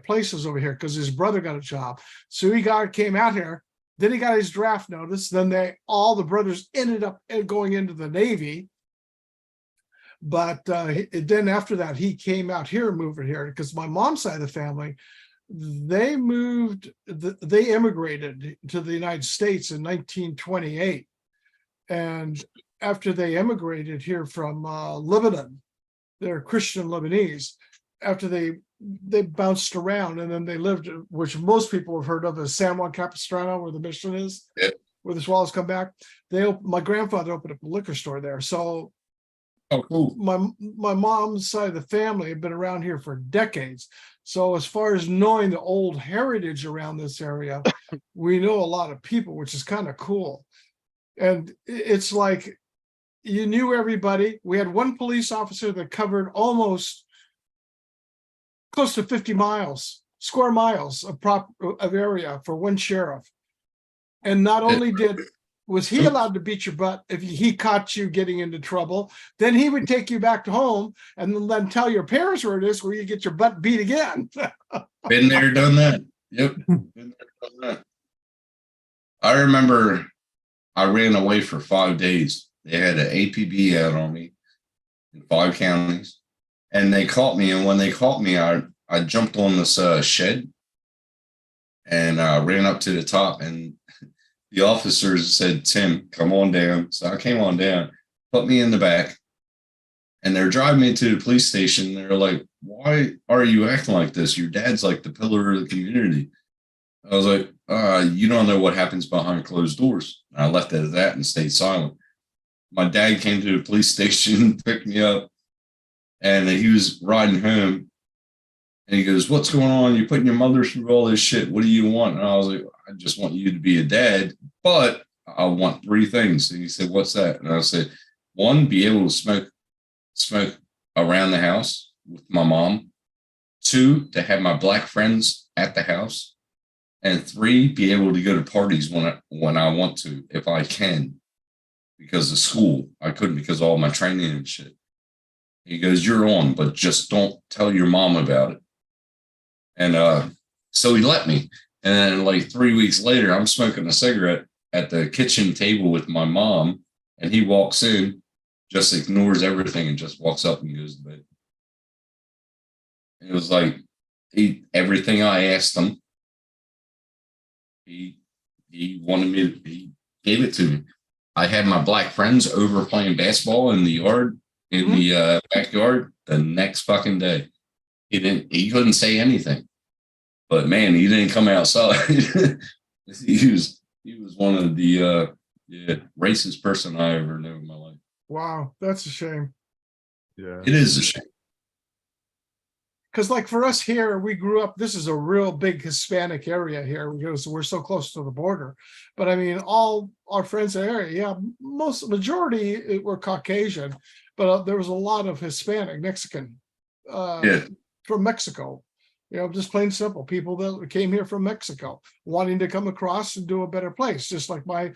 places over here because his brother got a job. So he came out here. Then he got his draft notice. Then all the brothers ended up going into the Navy. But then after that, he came out here, moved here because my mom's side of the family, they immigrated to the United States in 1928. And after they immigrated here from Lebanon, they're Christian Lebanese. After they bounced around, and then they lived, which most people have heard of as San Juan Capistrano, where the mission is, Yeah. where the swallows come back. My grandfather opened up a liquor store there. So Oh, cool. my mom's side of the family have been around here for decades. So as far as knowing the old heritage around this area, we know a lot of people, which is kind of cool. And it's like you knew everybody. We had one police officer that covered almost close to 50 square miles of area for one sheriff. And not only was he allowed to beat your butt if he caught you getting into trouble, then he would take you back to home and then tell your parents where it is, where you get your butt beat again. Been there, done that. Yep. Been there, done that. I remember I ran away for 5 days. They had an APB out on me in 5 counties, and they caught me. And when they caught me, I I jumped on this shed and ran up to the top, and the officers said, "Tim, come on down." So I came on down, put me in the back, and they're driving me to the police station. They're like, "Why are you acting like this? Your dad's like the pillar of the community." I was like, "You don't know what happens behind closed doors." And I left it at that and stayed silent. My dad came to the police station, picked me up, and he was riding home. And he goes, "What's going on? You're putting your mother through all this shit. What do you want?" And I was like, "I just want you to be a dad, but I want 3 things." And he said, "What's that?" And I said, 1, be able to smoke around the house with my mom. 2, to have my black friends at the house. And 3, be able to go to parties when I want to, if I can, because of school. I couldn't because of all my training and shit. He goes, "You're on, but just don't tell your mom about it." And so he let me. And then like 3 weeks later, I'm smoking a cigarette at the kitchen table with my mom. And he walks in, just ignores everything and just walks up and goes to bed. It was like everything I asked him, he wanted me he gave it to me. I had my black friends over playing basketball in the yard, in the backyard the next fucking day. He couldn't say anything. But man, he didn't come outside. he was one of the racist person I ever knew in my life. Wow, that's a shame. Yeah. It is a shame. Because like for us here, we grew up, this is a real big Hispanic area here because we're so close to the border. But I mean, all our friends in the area, yeah, majority were Caucasian, but there was a lot of Hispanic, Mexican, from Mexico. You know, just plain simple, people that came here from Mexico wanting to come across and do a better place, just like my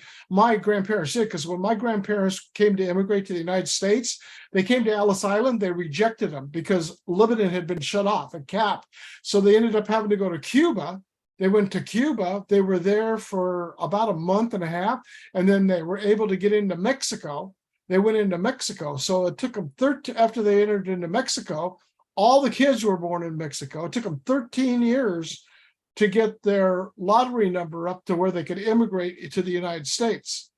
grandparents did. Because when my grandparents came to immigrate to the United States, they came to Ellis Island, they rejected them because Lebanon had been shut off and capped. So they ended up having to go to Cuba. They went to Cuba. They were there for about a month and a half, and then they were able to get into Mexico. They went into Mexico. So it took them after they entered into Mexico, all the kids were born in Mexico. It took them 13 years to get their lottery number up to where they could immigrate to the United States.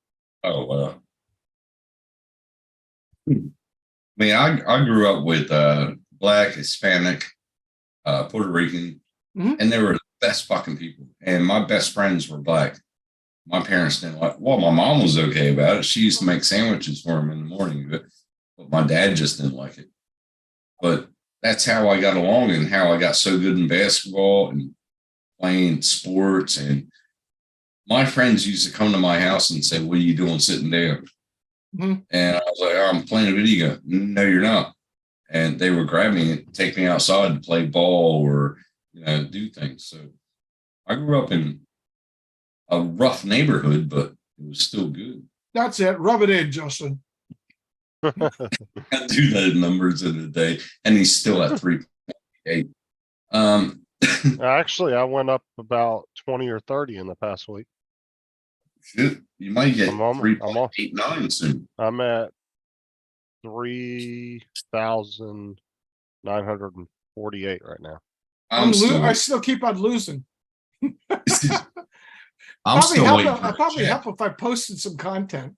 Oh, wow. I mean, I grew up with Black, Hispanic, Puerto Rican, and they were the best fucking people. And my best friends were Black. My parents didn't like, well, my mom was okay about it. She used to make sandwiches for them in the morning, but my dad just didn't like it. But that's how I got along and how I got so good in basketball and playing sports. And my friends used to come to my house and say, "What are you doing sitting down?" And I was like, "I'm playing a video game." "No, you're not." And they would grab me and take me outside to play ball or, do things. So I grew up in a rough neighborhood, but it was still good. That's it. Rub it in, Justin. I do those numbers in a day, and he's still at 3.8. Actually, I went up about 20 or 30 in the past week. Shit, you might get I'm on- 3.89 soon. I'm at 3,948 right now. I'm I still, still keep on losing. I'm still waiting. I'd probably help if I posted some content.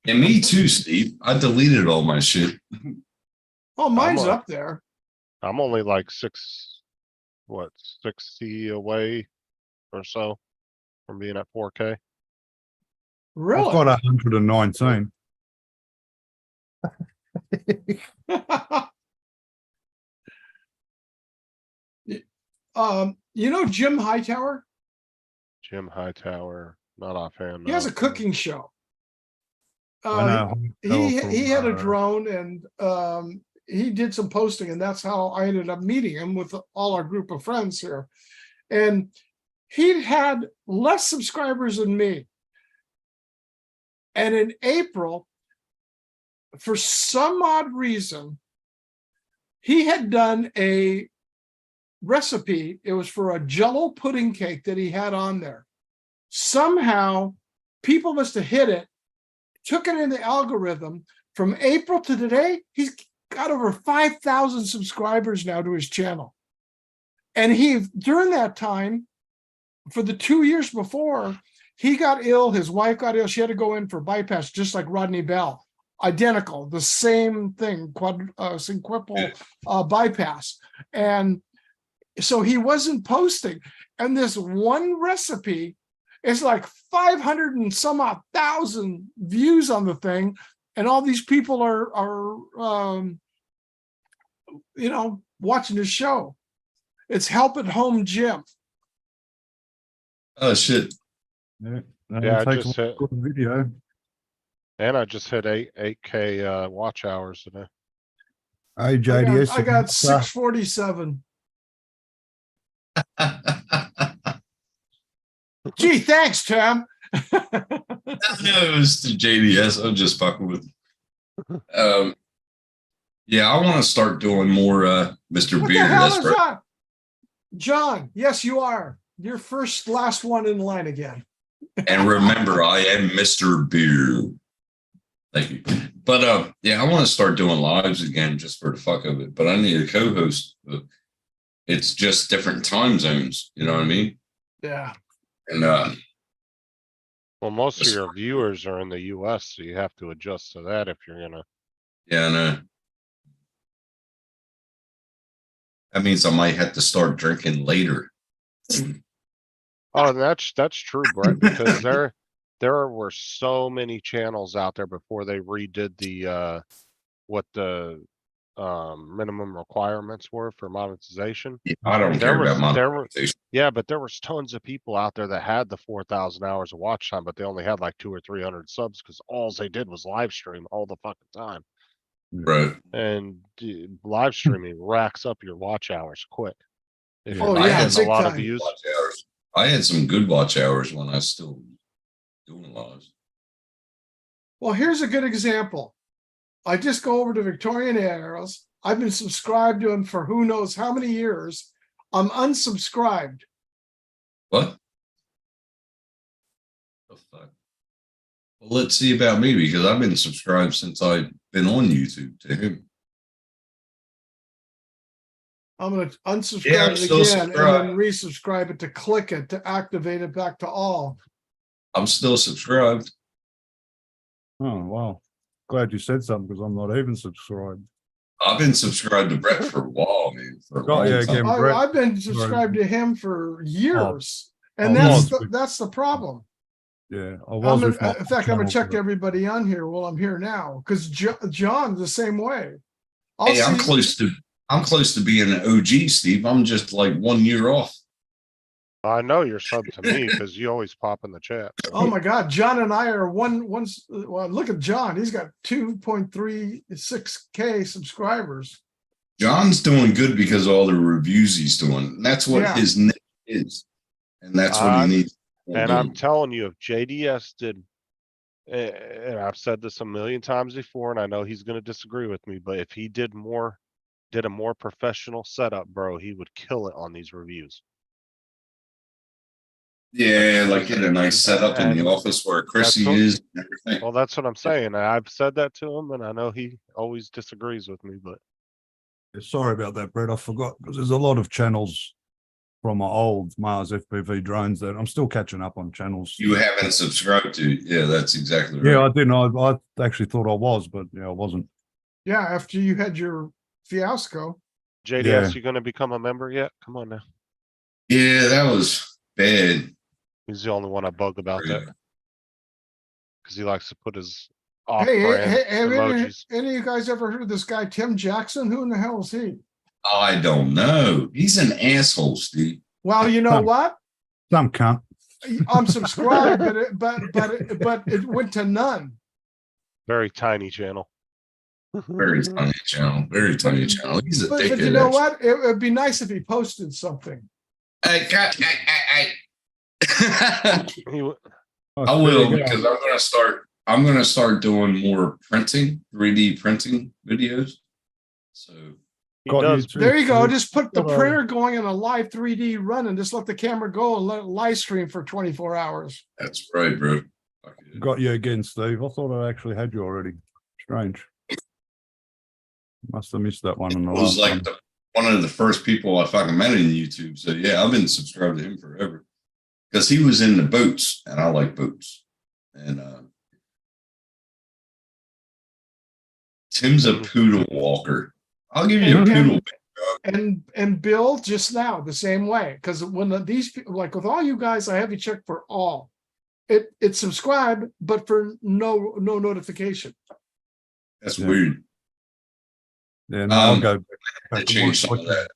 And me too, Steve. I deleted all my shit. Oh, mine's I'm a- up there. I'm only like 60 away or so from being at 4K. I've Really? got 119. Jim Hightower? Jim Hightower, not offhand. He has no. a cooking show. I know. He had a drone and he did some posting, and that's how I ended up meeting him with all our group of friends here. And he had less subscribers than me. And in April, for some odd reason, he had done a recipe. It was for a Jell-O pudding cake that he had on there. Somehow, people must have hit it, took it in the algorithm. From April to today, he's got over 5,000 subscribers now to his channel. And during that time, for the 2 years before, he got ill, his wife got ill, she had to go in for bypass, just like Rodney Bell. Identical, the same thing, quintuple bypass. And so he wasn't posting. And this one recipe is like 500 and some odd thousand views on the thing. And all these people are watching his show. It's Help at Home Gym. Oh shit. Yeah, Yeah, I it takes just a hit- good video. And I just hit 8K watch hours today. Hey, JDS. I got 647. Gee, thanks, Tim. No, it's the JDS. I'm just fucking with. Yeah, I want to start doing more, Mr. What Beard. the hell That's is right. that? John, yes, you are. You're last one in line again. And remember, I am Mr. Beard. Thank you. But yeah, I want to start doing lives again just for the fuck of it. But I need a co-host. It's just different time zones. You know what I mean? Yeah. And Well, most of Yes. your viewers are in the US, so you have to adjust to that if you're gonna. yeah, I know. That means I might have to start drinking later. Oh, that's true, Brett, because there were so many channels out there before they redid the what the minimum requirements were for monetization. I don't There care was- about there monetization. Yeah, but there was tons of people out there that had the 4,000 hours of watch time, but they only had like 200 or 300 subs because all they did was live stream all the fucking time. Right. And live streaming racks up your watch hours quick. If Yeah. you're Oh, not yeah, getting a big lot of time. views. Watch hours. I had some good watch hours when I was still doing lives. Well, here's a good example. I just go over to Victorian Arrows. I've been subscribed to him for who knows how many years. I'm unsubscribed. What? The fuck? Well, let's see about me because I've been subscribed since I've been on YouTube to him. I'm going to Yeah, I'm unsubscribe it still again and then subscribed. resubscribe it to click it to activate it back to all. I'm still subscribed. Oh, wow. Glad you said something because I'm not even subscribed. I've been subscribed to Brett for a while, man. For a Got long you time. again. Brett. I've been subscribed to him for years. And Oh, that's well, that's the problem. Yeah, I was. In with my fact, I'm channel gonna check for- everybody on here while I'm here now, because John's the same way. I'll Hey, I'm see- close to being an OG, Steve. I'm just like 1 year off. I know you're sub to me because you always pop in the chat. Oh my God, John and I are well, look at John. He's got 2.36K subscribers. John's doing good because of all the reviews he's doing. And that's what Yeah. his niche is. And that's what he needs. And I'm telling you, if JDS did, and I've said this a million times before, and I know he's going to disagree with me, but if he did a more professional setup, bro, he would kill it on these reviews. Yeah, like in a nice setup in the And office where Chrissy that's what- is and everything. Well, that's what I'm saying. I've said that to him, and I know he always disagrees with me, but Yeah, sorry about that, Brett. I forgot because there's a lot of channels from my old Mars FPV drones that I'm still catching up on channels. You haven't subscribed to. Yeah, that's exactly right. Yeah, I didn't. I actually thought I was, but yeah, I wasn't. Yeah, after you had your fiasco. JDS, Yeah. you going to become a member yet? Come on now. Yeah, that was bad. He's the only one I bug about Yeah. that because he likes to put his Hey, off-brand have emojis. any of you guys ever heard of this guy, Tim Jackson? Who in the hell is he? I don't know. He's an asshole, Steve. Well, you know what? Some cunt. I'm subscribed, but it went to none. Very tiny channel. Very tiny channel. Very tiny channel. He's a But dickhead. you know actually. what? It would be nice if he posted something. I He w- I will because I'm gonna start doing more printing, 3D printing videos. So he Got does. too. There you go. Just put the Got a- printer going in a live 3D run and just let the camera go and let it live stream for 24 hours. that's right, bro. Fuck it. Got you again, Steve. I thought I actually had you already. Strange. Must have missed that one. On the It was last like one. one of the first people I fucking met in YouTube. So yeah, I've been subscribed to him forever because he was into boats, and I like boats. And Tim's a poodle walker. I'll give you a poodle. And Bill, just now, the same way, because when these people, like with all you guys, I have you check for all. It's subscribe, but for no notification. That's Yeah. weird. Yeah, no, I'll go They back and changed some of that.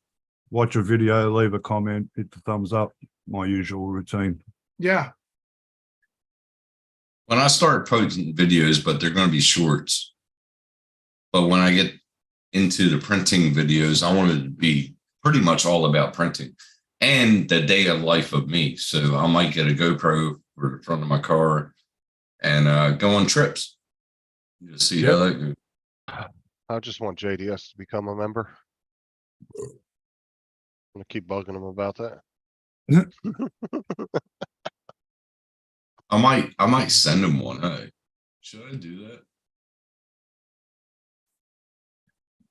watch a video, leave a comment, hit the thumbs up. My usual routine. Yeah. When I start posting videos, but they're going to be shorts. But when I get into the printing videos, I want it to be pretty much all about printing and the day of life of me. So I might get a GoPro for the front of my car and go on trips. You'll see how that goes. I just want JDS to become a member. I'm gonna keep bugging him about that. I might send him one. Hey, should I do that?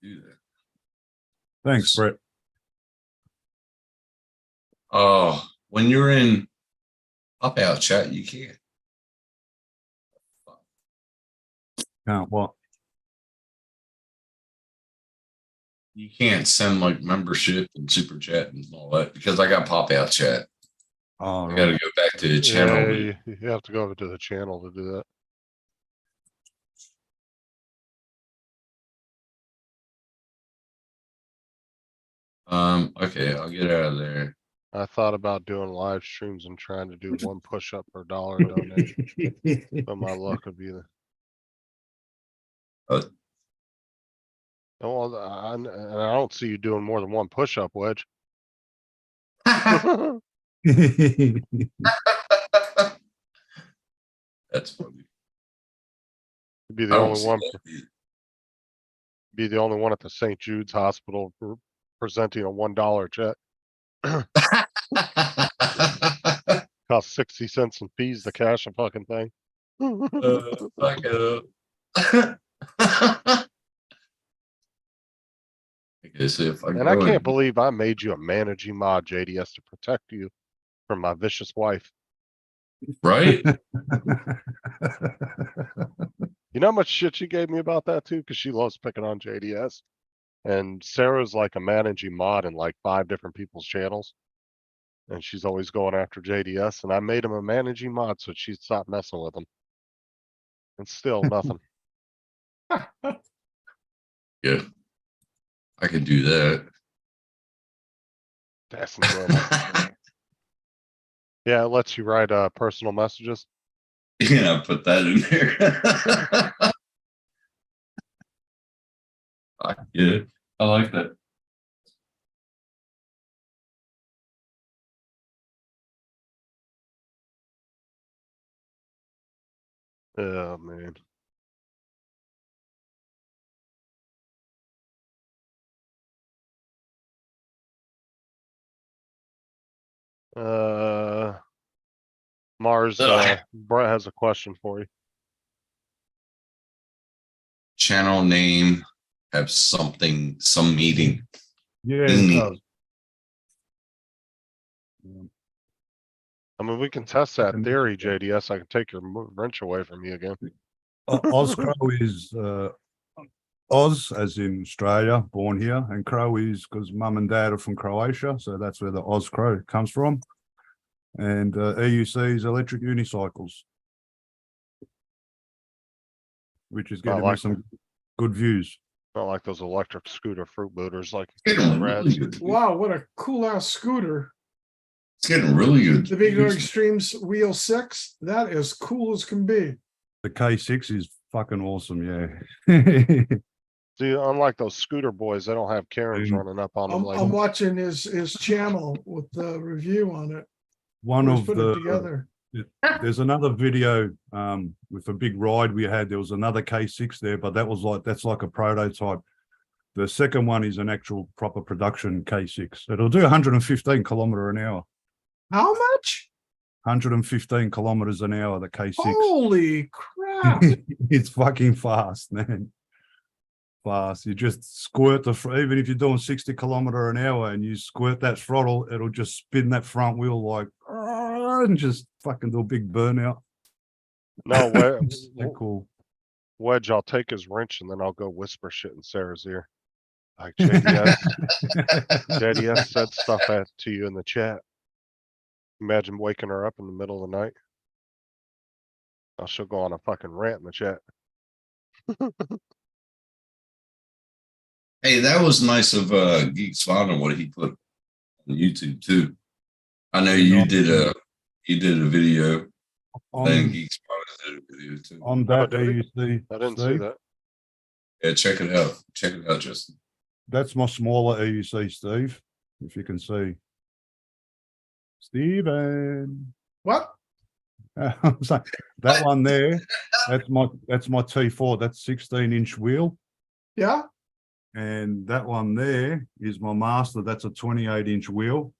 Do that. Thanks, Brett. Oh, when you're in pop out chat, you can't. Can't what? You can't send like membership and super chat and all that because I got pop out chat. Oh, I right. got to go back to the channel. Yeah, you have to go over to the channel to do that. Okay, I'll get out of there. I thought about doing live streams and trying to do one push up per dollar donation, but my luck would be the. Uh, Oh, well, and I don't see you doing more than one push up, Wedge. That's funny. You'd be I the don't only see one. that either. Be the only one at the St. Jude's Hospital presenting a $1 check. Cost 60 cents in fees to cash a fucking thing. Fuck it up. Okay, so if I And I go can't in- believe I made you a managing mod, JDS, to protect you from my vicious wife. right? You know how much shit she gave me about that too? Because she loves picking on JDS. And Sarah's like a managing mod in like 5 different people's channels. And she's always going after JDS. And I made him a managing mod so she'd stop messing with him. And still nothing. Yeah. I can do that. That's enjoyable. Yeah, it lets you write personal messages. Yeah, put that in there. Yeah, I like that. Oh man. Mars, Ugh. Brett has a question for you. Channel name have something, some meeting. Yeah, Meaning. it does. I mean, we can test that theory, JDS. I can take your wrench away from you again. Ozcrow is Oz, as in Australia, born here, and Crow is because mum and dad are from Croatia, so that's where the Ozcrow comes from. And EUC is electric unicycles, which is getting me like some good views. Not like those electric scooter fruit booters like It's getting Brad's. really good. Wow, what a cool ass scooter. It's getting really good. The Big Extremes Wheel 6. That is cool as can be. The K6 is fucking awesome, yeah. See, unlike those scooter boys, they don't have Karens Mm. running up on them like I'm watching his channel with the review on it. One Always of put it the together. there's another video with a big ride we had. There was another K6 there, but that's like a prototype. The second one is an actual proper production K6. It'll do 115 kilometer an hour. How much? 115 kilometers an hour, the K6. Holy crap. It's fucking fast, man. fast. You just squirt even if you're doing 60 kilometer an hour and you squirt that throttle, it'll just spin that front wheel like and just fucking do a big burnout. No, It's so cool. Wedge, I'll take his wrench and then I'll go whisper shit in Sarah's ear. Like JDS, JDS said stuff to you in the chat. Imagine waking her up in the middle of the night. Oh, she'll go on a fucking rant in the chat. Hey, that was nice of Geek Spot and what he put on YouTube too. I know you did a video. I think Geek Spot did a video too. On that, did he? EUC, I didn't see Steve, that. Yeah, check it out. Check it out, Justin. that's my smaller EUC, Steve. If you can see, Steven. What? I'm saying, that one there, that's my T4. That's 16-inch wheel. Yeah? And that one there is my master. That's a 28-inch wheel.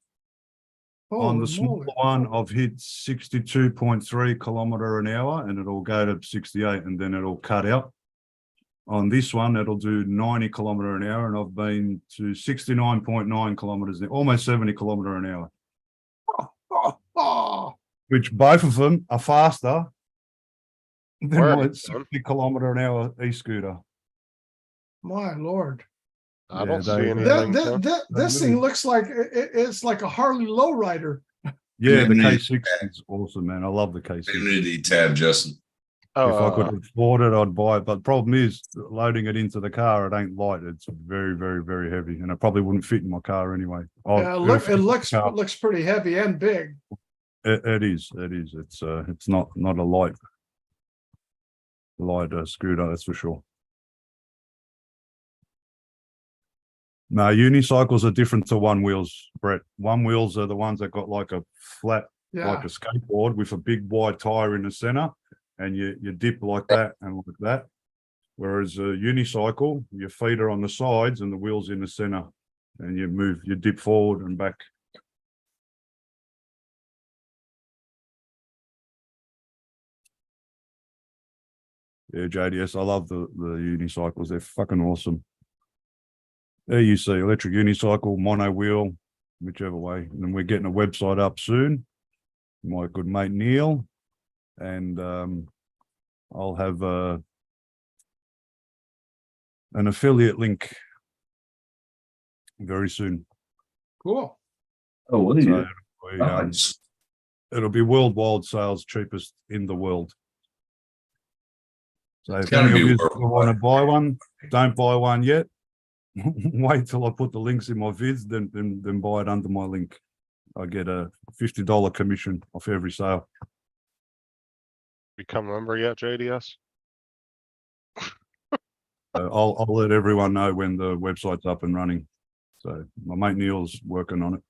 On Holy the smaller moly. one, I've hit 62.3 kilometer an hour, and it'll go to 68, and then it'll cut out. On this one, it'll do 90 kilometer an hour, and I've been to 69.9 kilometers, almost 70 kilometer an hour. Oh, Which both of them are faster than Where are my you, 60 kilometer an hour e-scooter. my Lord. I Yeah, don't see they- anything. This, Tim. this thing looks like it's like a Harley lowrider. Yeah, the Yeah. K6 is awesome, man. I love the K6. Community tab, Justin. If I could Oh, afford it, I'd buy it. But the problem is loading it into the car, it ain't light. It's very, very, very heavy. And it probably wouldn't fit in my car anyway. Yeah, it'll look, fit it in the looks car. pretty heavy and big. It is. It's not a light scooter, that's for sure. No, unicycles are different to one wheels, Brett. One wheels are the ones that got like a flat, Yeah. like a skateboard with a big wide tire in the center, and you dip like that and like that. Whereas a unicycle, your feet are on the sides and the wheels in the center, and you dip forward and back. Yeah, JDS, I love the unicycles. They're fucking awesome. There you see, electric unicycle, mono wheel, whichever way. And then we're getting a website up soon. My good mate Neil, and I'll have an affiliate link very soon. Cool. Oh, what So Nice. it'll be worldwide sales, cheapest in the world. So if gotta any of be you worldwide. want to buy one, don't buy one yet. Wait till I put the links in my vids, then buy it under my link. I get a $50 commission off every sale. become a member yet, JDS? I'll let everyone know when the website's up and running. So my mate Neil's working on it.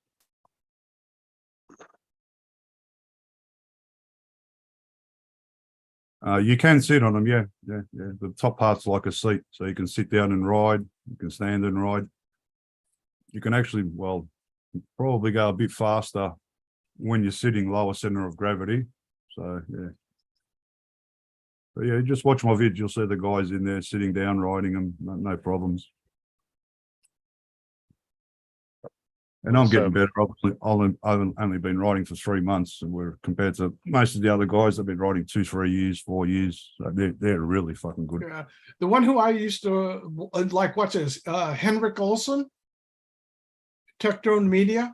You can sit on them, yeah. The top part's like a seat, so you can sit down and ride. You can stand and ride. You can actually, well, probably go a bit faster when you're sitting lower center of gravity. So yeah. But yeah, just watch my vid. You'll see the guys in there sitting down riding them, no problems. And I'm getting better. I've only been riding for 3 months, and we're compared to most of the other guys that've been riding 2, 3 years, 4 years. So they're really fucking good. Yeah. The one who I used to like watch is Henrik Olsen, Tech Drone Media.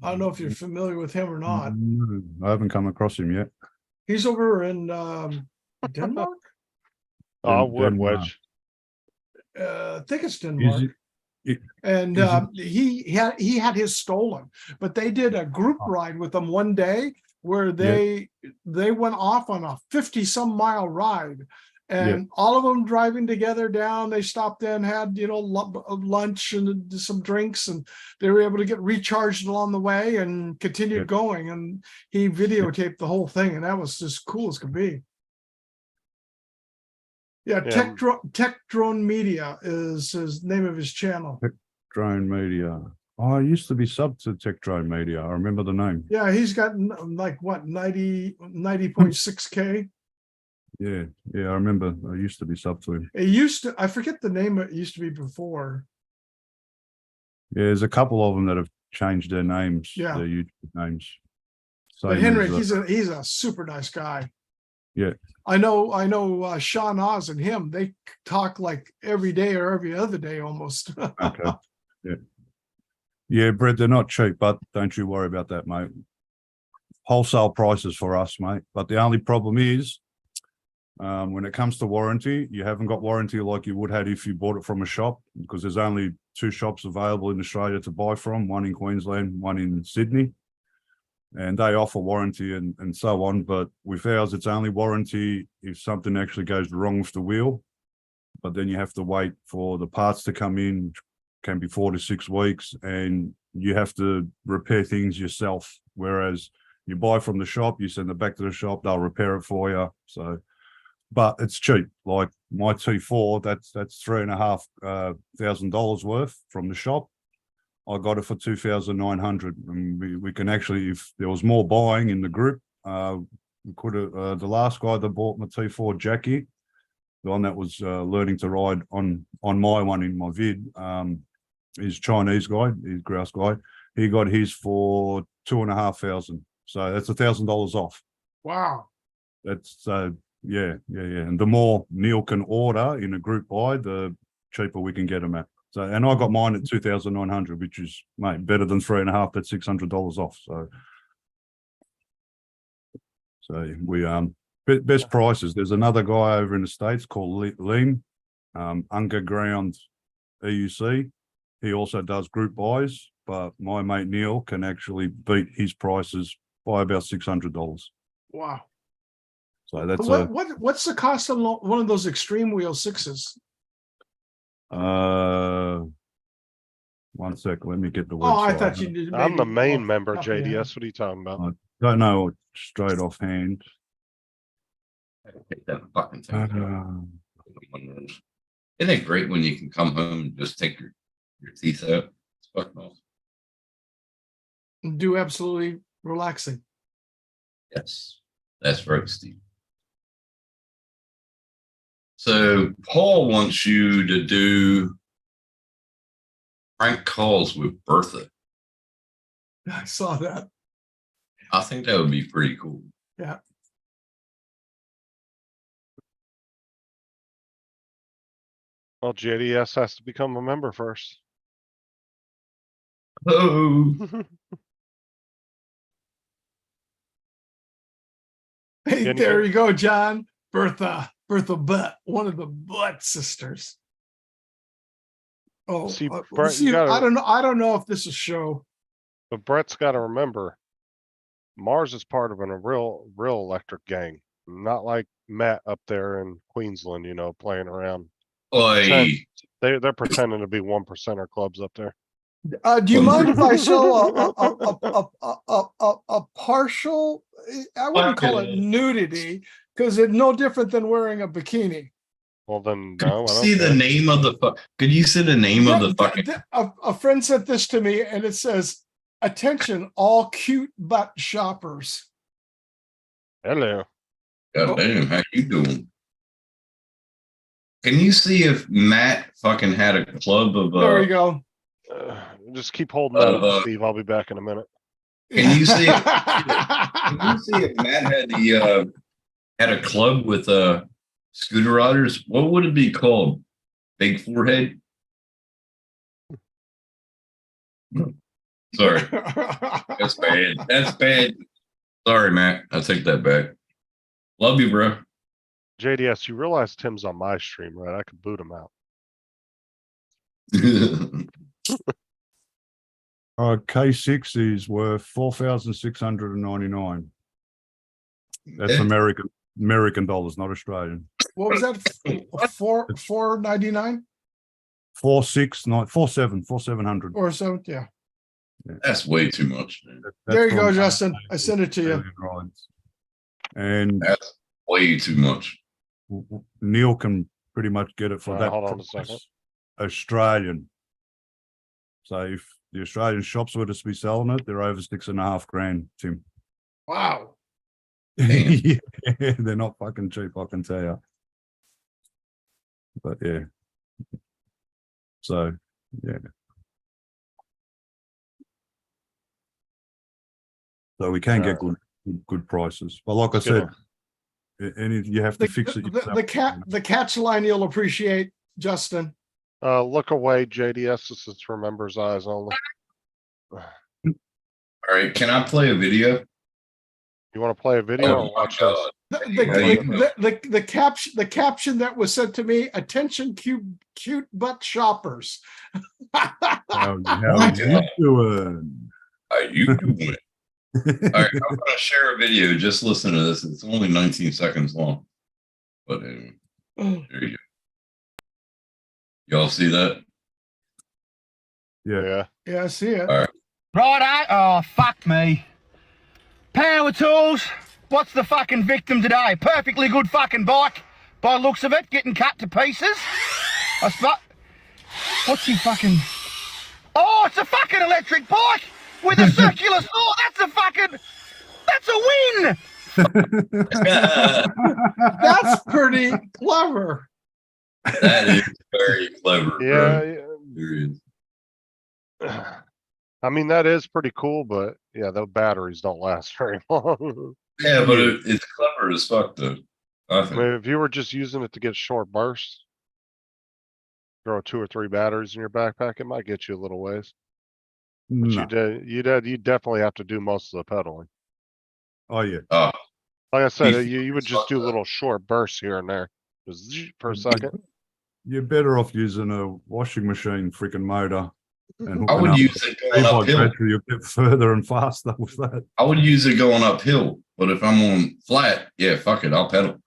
I don't know if you're familiar with him or not. No, I haven't come across him yet. He's over in Denmark. Oh, Then- would then, Wedge. I think it's Is Denmark. it- And is it- he had his stolen, but they did a group ride with them one day where they went off on a 50-some-mile ride, and all of them driving together down. They stopped in, had lunch and some drinks, and they were able to get recharged along the way and continued going. And he videotaped the whole thing, and that was just cool as could be. Yeah, Yeah. Tech Drone Media is his name of his channel. Drone Media. Oh, I used to be sub to Tech Drone Media. I remember the name. Yeah, he's got like what 90.6K. Yeah, yeah, I remember. I used to be sub to him. It used to, I forget the name it used to be before. Yeah, there's a couple of them that have changed their names, Yeah. their YouTube names. But Same Henrik, as, he's a super nice guy. Yeah. I know Sean Oz and him, they talk like every day or every other day almost. okay. Yeah. Yeah, Brett, they're not cheap, but don't you worry about that, mate. Wholesale prices for us, mate. But the only problem is, when it comes to warranty, you haven't got warranty like you would have if you bought it from a shop, because there's only 2 shops available in Australia to buy from, one in Queensland, one in Sydney. And they offer warranty and so on. But with ours, it's only warranty if something actually goes wrong with the wheel. But then you have to wait for the parts to come in, which can be 4 to 6 weeks, and you have to repair things yourself. Whereas you buy from the shop, you send it back to the shop, they'll repair it for you. So, but it's cheap. Like my T4, that's $3,500 worth from the shop. I got it for 2,900, and we can actually, if there was more buying in the group, we could have. The last guy that bought my T4, Jackie, the one that was learning to ride on my one in my vid, is Chinese guy, he's grouse guy. He got his for 2,500, so that's $1,000 off. Wow. That's yeah. And the more Neil can order in a group buy, the cheaper we can get them at. So, and I got mine at 2,900, which is, mate, better than 3.5. That's $600 off. So we best prices. There's another guy over in the States called Lean, Underground EUC. He also does group buys, but my mate Neil can actually beat his prices by about $600. Wow. So that's What's the cost of one of those Extreme Wheel 6s? 1 sec. Let me get the website. Oh, I thought you did. I'm the maybe- main oh, member, oh, JDS. yeah. What are you talking about? Don't know straight offhand. Take that fucking thing. Uh, Isn't it great when you can come home and just take your teeth out? It's fucking awesome. Do absolutely relaxing. Yes, that's right, Steve. So Paul wants you to do prank calls with Bertha. I saw that. I think that would be pretty cool. Yeah. Well, JDS has to become a member first. Oh, Hey, Jenny there Butt. you go, John. Bertha Butt, one of the Butt sisters. Oh, See, Brett, you see, gotta- I don't know if this is show. But Brett's got to remember, Mars is part of a real electric gang, not like Matt up there in Queensland, you know, playing around. boy. They're pretending to be 1%er clubs up there. Do you mind if I show a partial? I wouldn't call it nudity because it's no different than wearing a bikini. Well, then Could no, I you don't see the care. name of the fuck? Could you see the name of the fucking? A friend sent this to me and it says, "Attention, all cute butt shoppers." Hello. God damn, how you doing? Can you see if Matt fucking had a club of? There we go. Just keep holding on, Steve. I'll be back in a minute. Can you see? Can you see if Matt had the had a club with scooter riders? What would it be called? Big forehead. Sorry, that's bad. That's bad. Sorry, Matt. I take that back. Love you, bro. JDS, you realize Tim's on my stream, right? I could boot him out. K6 is worth 4,699. That's Yeah. American dollars, not Australian. What was that? $4.99 4,700. or so? Yeah. That's way too much, man. There you go, from Justin. I sent it to you. Australian rides. And That's way too much. Neil can pretty much get it for that Hold on a price, second. Australian. So if the Australian shops were to be selling it, they're over 6.5 grand, Tim. Wow. Damn. Yeah, they're not fucking cheap, I can tell you. But yeah. So yeah. So we can get good prices. But like I Let's get said, any you have to fix it yourself. The catch line you'll appreciate, Justin. Look away, JDS. This is for members' eyes only. All right, can I play a video? You want to play a video Oh or my watch God. this? The caption that was sent to me, attention cute butt shoppers. How my you God. doing? How you doing? All right, I'm gonna share a video. Just listen to this. It's only 19 seconds long. But anyway, there you go. Y'all see that? Yeah. Yeah, I see it. All right. Righto, oh fuck me. Power tools, what's the fucking victim today? Perfectly good fucking bike, by the looks of it, getting cut to pieces. What's he fucking... Oh, it's a fucking electric bike with a circular saw, that's a win! That's pretty clever. That is very clever, Yeah, bro. Serious. I mean, that is pretty cool, but yeah, the batteries don't last very long. Yeah, but it's clever as fuck, though. I I think. mean, if you were just using it to get short bursts, throw 2 or 3 batteries in your backpack, it might get you a little ways. But No. you definitely have to do most of the pedaling. Oh yeah. Like I said, Beef you would just do sucks, little short bursts here and there, just per second. You're better off using a washing machine freaking motor and I hooking would up use it going e-bike uphill. battery. You'll get further and faster with that. I would use it going uphill, but if I'm on flat, yeah, fuck it, I'll pedal.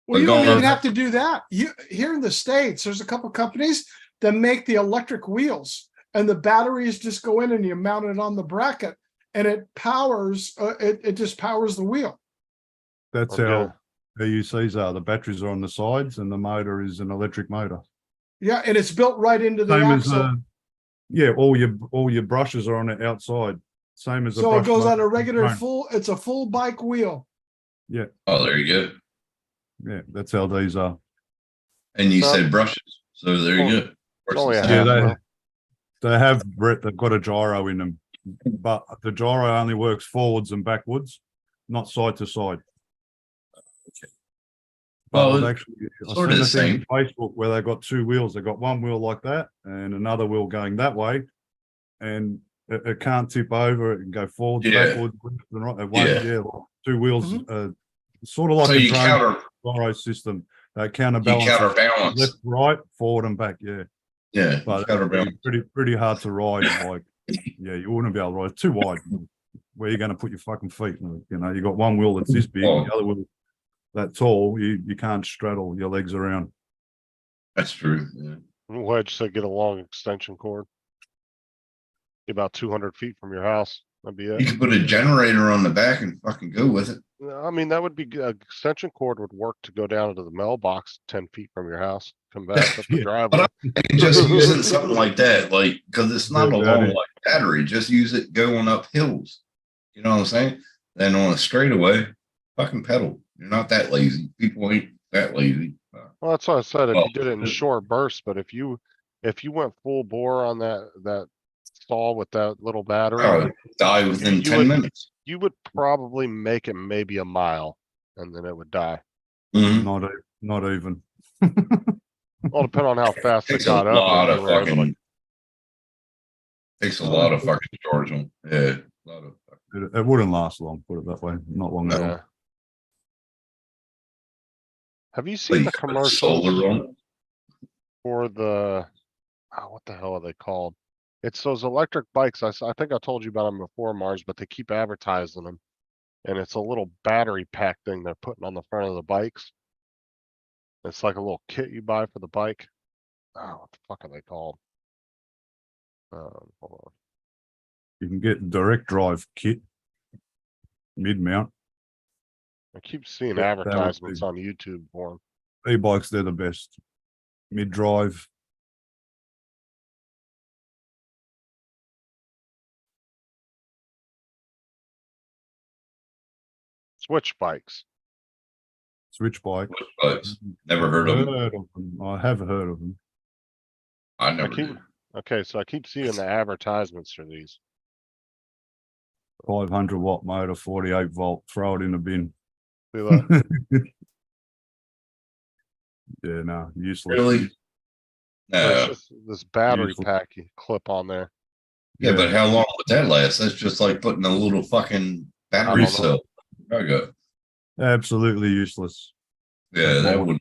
Well, But you don't going even up- have to do that. Here in the States, there's a couple companies that make the electric wheels, and the batteries just go in and you mount it on the bracket and it powers, it just powers the wheel. That's Okay. how AUCs are. The batteries are on the sides and the motor is an electric motor. Yeah, and it's built right into the Same as axle. yeah, all your brushes are on the outside. Same as a So it brush goes on motor a regular front. it's a full bike wheel. Oh, there you go. Yeah, that's how these are. And you So- said brushes, so there you go. only a Versus half Yeah, mil. they have Brett, they've got a gyro in them, but the gyro only works forwards and backwards, not side to side. Well, I've actually I've sort of seen a the thing on Facebook where they got 2 wheels. They got one wheel like that and another wheel going that way, and it can't tip over. It can go forwards, Yeah. backwards, left and right. It won't, Yeah. like 2 wheels, Mhm. sort of like So a you drone gyro system. Counterbalance counterbalance. left, right, forward, and back. Yeah, Yeah, you but it's counterbalance. pretty hard to ride. Like, yeah, you wouldn't be able to ride. It's too wide. Where are you going to put your fucking feet? You know, you got one wheel that's this big, Oh. the other wheel that tall. You can't straddle your legs around. That's true. Yeah. Wedge said get a long extension cord. Be about 200 feet from your house. That'd be You it. could put a generator on the back and fucking go with it. I mean, that would be good. Extension cord would work to go down to the mailbox 10 feet from your house, come back up the Yeah, driveway. You can just use it something like that, like because it's not a Yeah, long that is- like battery. Just use it going up hills. You know what I'm saying? Then on a straightaway, fucking pedal. You're not that lazy. People ain't that lazy. Well, that's what I said. If Well, you did it in short bursts, but if you went full bore on that stall with that little battery, Oh, die within You 10 would- minutes. you would probably make it maybe a mile and then it would die. Mhm. Not even. All depend on how fast it Takes a got up. lot and of you were able to- fucking. Takes a lot of fucking charge on. Yeah, a lot of. It wouldn't last long. Put it that way. Not long at all. Yeah. Have you seen the Like, commercials solar on it. for the, what the hell are they called? It's those electric bikes. I think I told you about them before, Mars, but they keep advertising them. And it's a little battery pack thing they're putting on the front of the bikes. It's like a little kit you buy for the bike. Oh, what the fuck are they called? Hold on. You can get direct drive kit, mid mount. I keep seeing Yeah, that would advertisements be- on YouTube for them. E-bikes, they're the best. Mid drive. Switch bikes. Switch bike. But never heard of them. Heard of them. I have heard of them. I I never keep, did. okay, so I keep seeing the advertisements for these. 500 watt motor, 48 volt. Throw it in the bin. See, look, Yeah, no, useless. Really? there's No. just this battery Useless. pack you clip on there. Yeah, but how long would that last? That's just like putting a little fucking battery I don't know. cell. I go. Absolutely useless. Yeah, that would.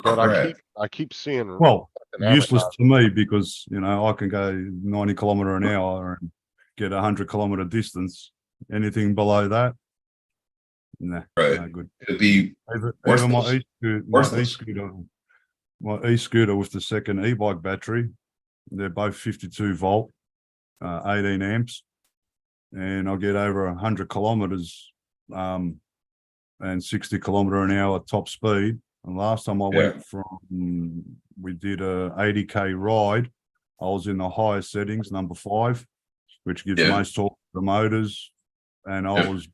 But Right. I keep seeing. Well, fucking useless to me because you know I can go 90 kilometer an hour and get 100 kilometer distance. Anything below that, nah, Right. no good. It'd be Even my Worthless. e-scooter, my e-scooter with the second e-bike battery, they're both 52 volt, 18 amps, and I'll get over 100 kilometers, and 60 kilometer an hour top speed. And last time I went from, we did a 80k ride. I was in the highest settings, number 5, which gives Yeah. most torque to the motors, and I Yeah. was,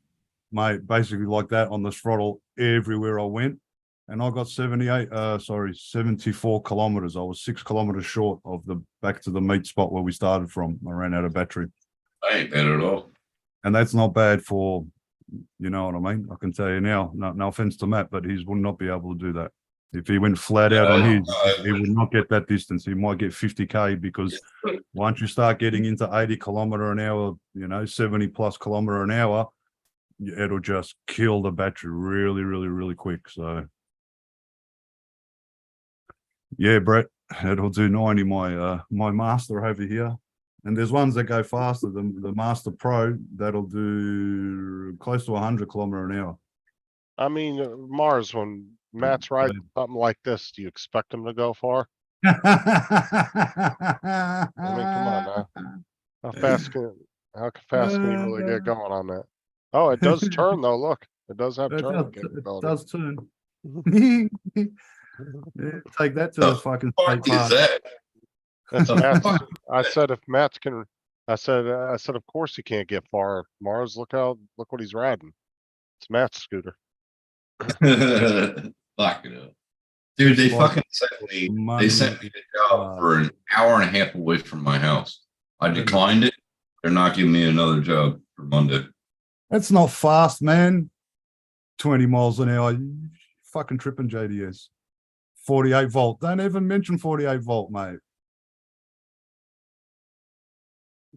mate, basically like that on the throttle everywhere I went. And I got 74 kilometers. I was 6 kilometers short of the back to the meet spot where we started from. I ran out of battery. I ain't bad at all. And that's not bad for, you know what I mean? I can tell you now, no offense to Matt, but he would not be able to do that. If he went flat out on his, he would not get that distance. He might get 50k because once you start getting into 80 kilometer an hour, you know, 70 plus kilometer an hour, it'll just kill the battery really, really, really quick. So yeah, Brett, it'll do 90, my master over here. And there's ones that go faster than the Master Pro that'll do close to 100 kilometer an hour. I mean, Mars, when Matt's riding something like this, do you expect him to go far? I mean, come on now. How fast can you really get going on that? Oh, it does turn though. Look, it does have turn It capability. does turn. Yeah, take that to the fucking What state is park. that? That's Matt's. I said if Matt can, I said of course he can't get far. Mars, look what he's riding. It's Matt's scooter. Fuck it up. Dude, they Well, fucking sent me. money, They sent me a job for an hour and a half away from my house. I declined it. They're not giving me another job for Monday. That's not fast, man. 20 miles an hour. You fucking tripping JDS. 48 volt. Don't even mention 48 volt, mate.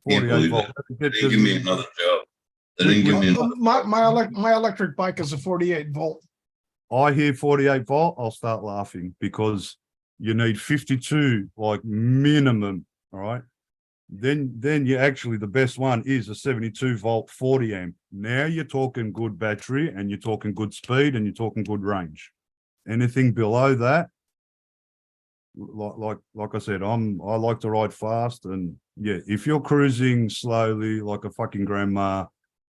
Can't 48 believe volt. They didn't give me another job. They didn't give me another. My electric bike is a 48 volt. I hear 48 volt, I'll start laughing because you need 52 like minimum. All right. Then you actually, the best one is a 72 volt 40 amp. Now you're talking good battery and you're talking good speed and you're talking good range. Anything below that, like I said, I like to ride fast, and yeah, if you're cruising slowly like a fucking grandma,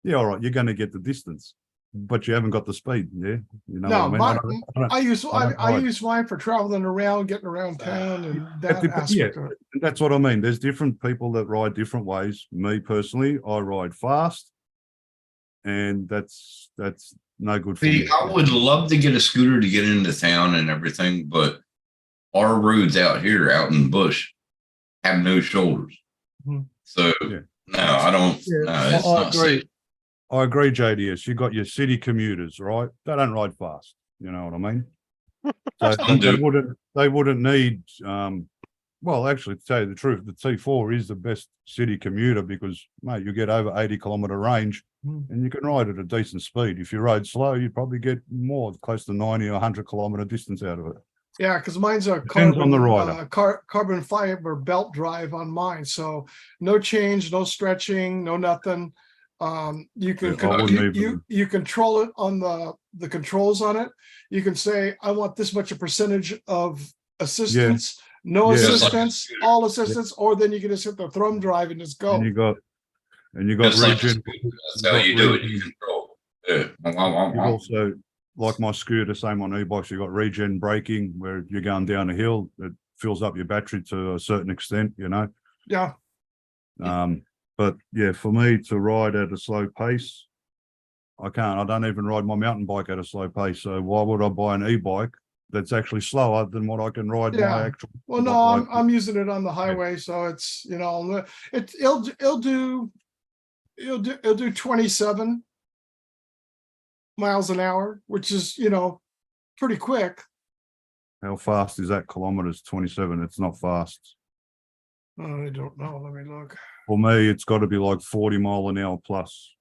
yeah, all right, you're going to get the distance, but you haven't got the speed. Yeah, you know No, what I mean? I use don't I ride. use mine for traveling around, getting around town, and that Yeah, aspect of it. that's what I mean. There's different people that ride different ways. Me personally, I ride fast, and that's no good for See, me. I would love to get a scooter to get into town and everything, but our roads out here, out in the bush, have no shoulders. Mhm. So Yeah. no, I don't. Yeah. No, it's I not agree. safe. I agree, JDS. You got your city commuters, right? They don't ride fast. You know what I mean? So Some do. they wouldn't need. Well, actually, to tell you the truth, the T4 is the best city commuter because, mate, you get over 80 kilometer range, and you can ride at a decent speed. If you rode slow, you'd probably get more, close to 90 or 100 kilometer distance out of it. Yeah, because mine's a Depends on the rider. carbon fiber belt drive on mine, so no change, no stretching, no nothing. You can Yeah, I wouldn't even- you control it on the controls on it. You can say I want this much a percentage of assistance, no Yeah. Just like a assistance, scooter. all assistance, or then you can just hit the thumb drive and just go. And you got Just like regen. that's how you do it. You control. Yeah. You've also, like my scooter, same on e-bikes, you've got regen braking where you're going down a hill, it fills up your battery to a certain extent, you know. Yeah, But yeah, for me to ride at a slow pace, I can't. I don't even ride my mountain bike at a slow pace. So why would I buy an e-bike that's actually slower than what I can ride Yeah. my actual? Well, no, I'm using it on the highway, so it's, you know, it'll do 27 miles an hour, which is, you know, pretty quick. How fast is that? Kilometers? 27. It's not fast. I don't know. Let me look. For me, it's got to be like 40 mile an hour plus.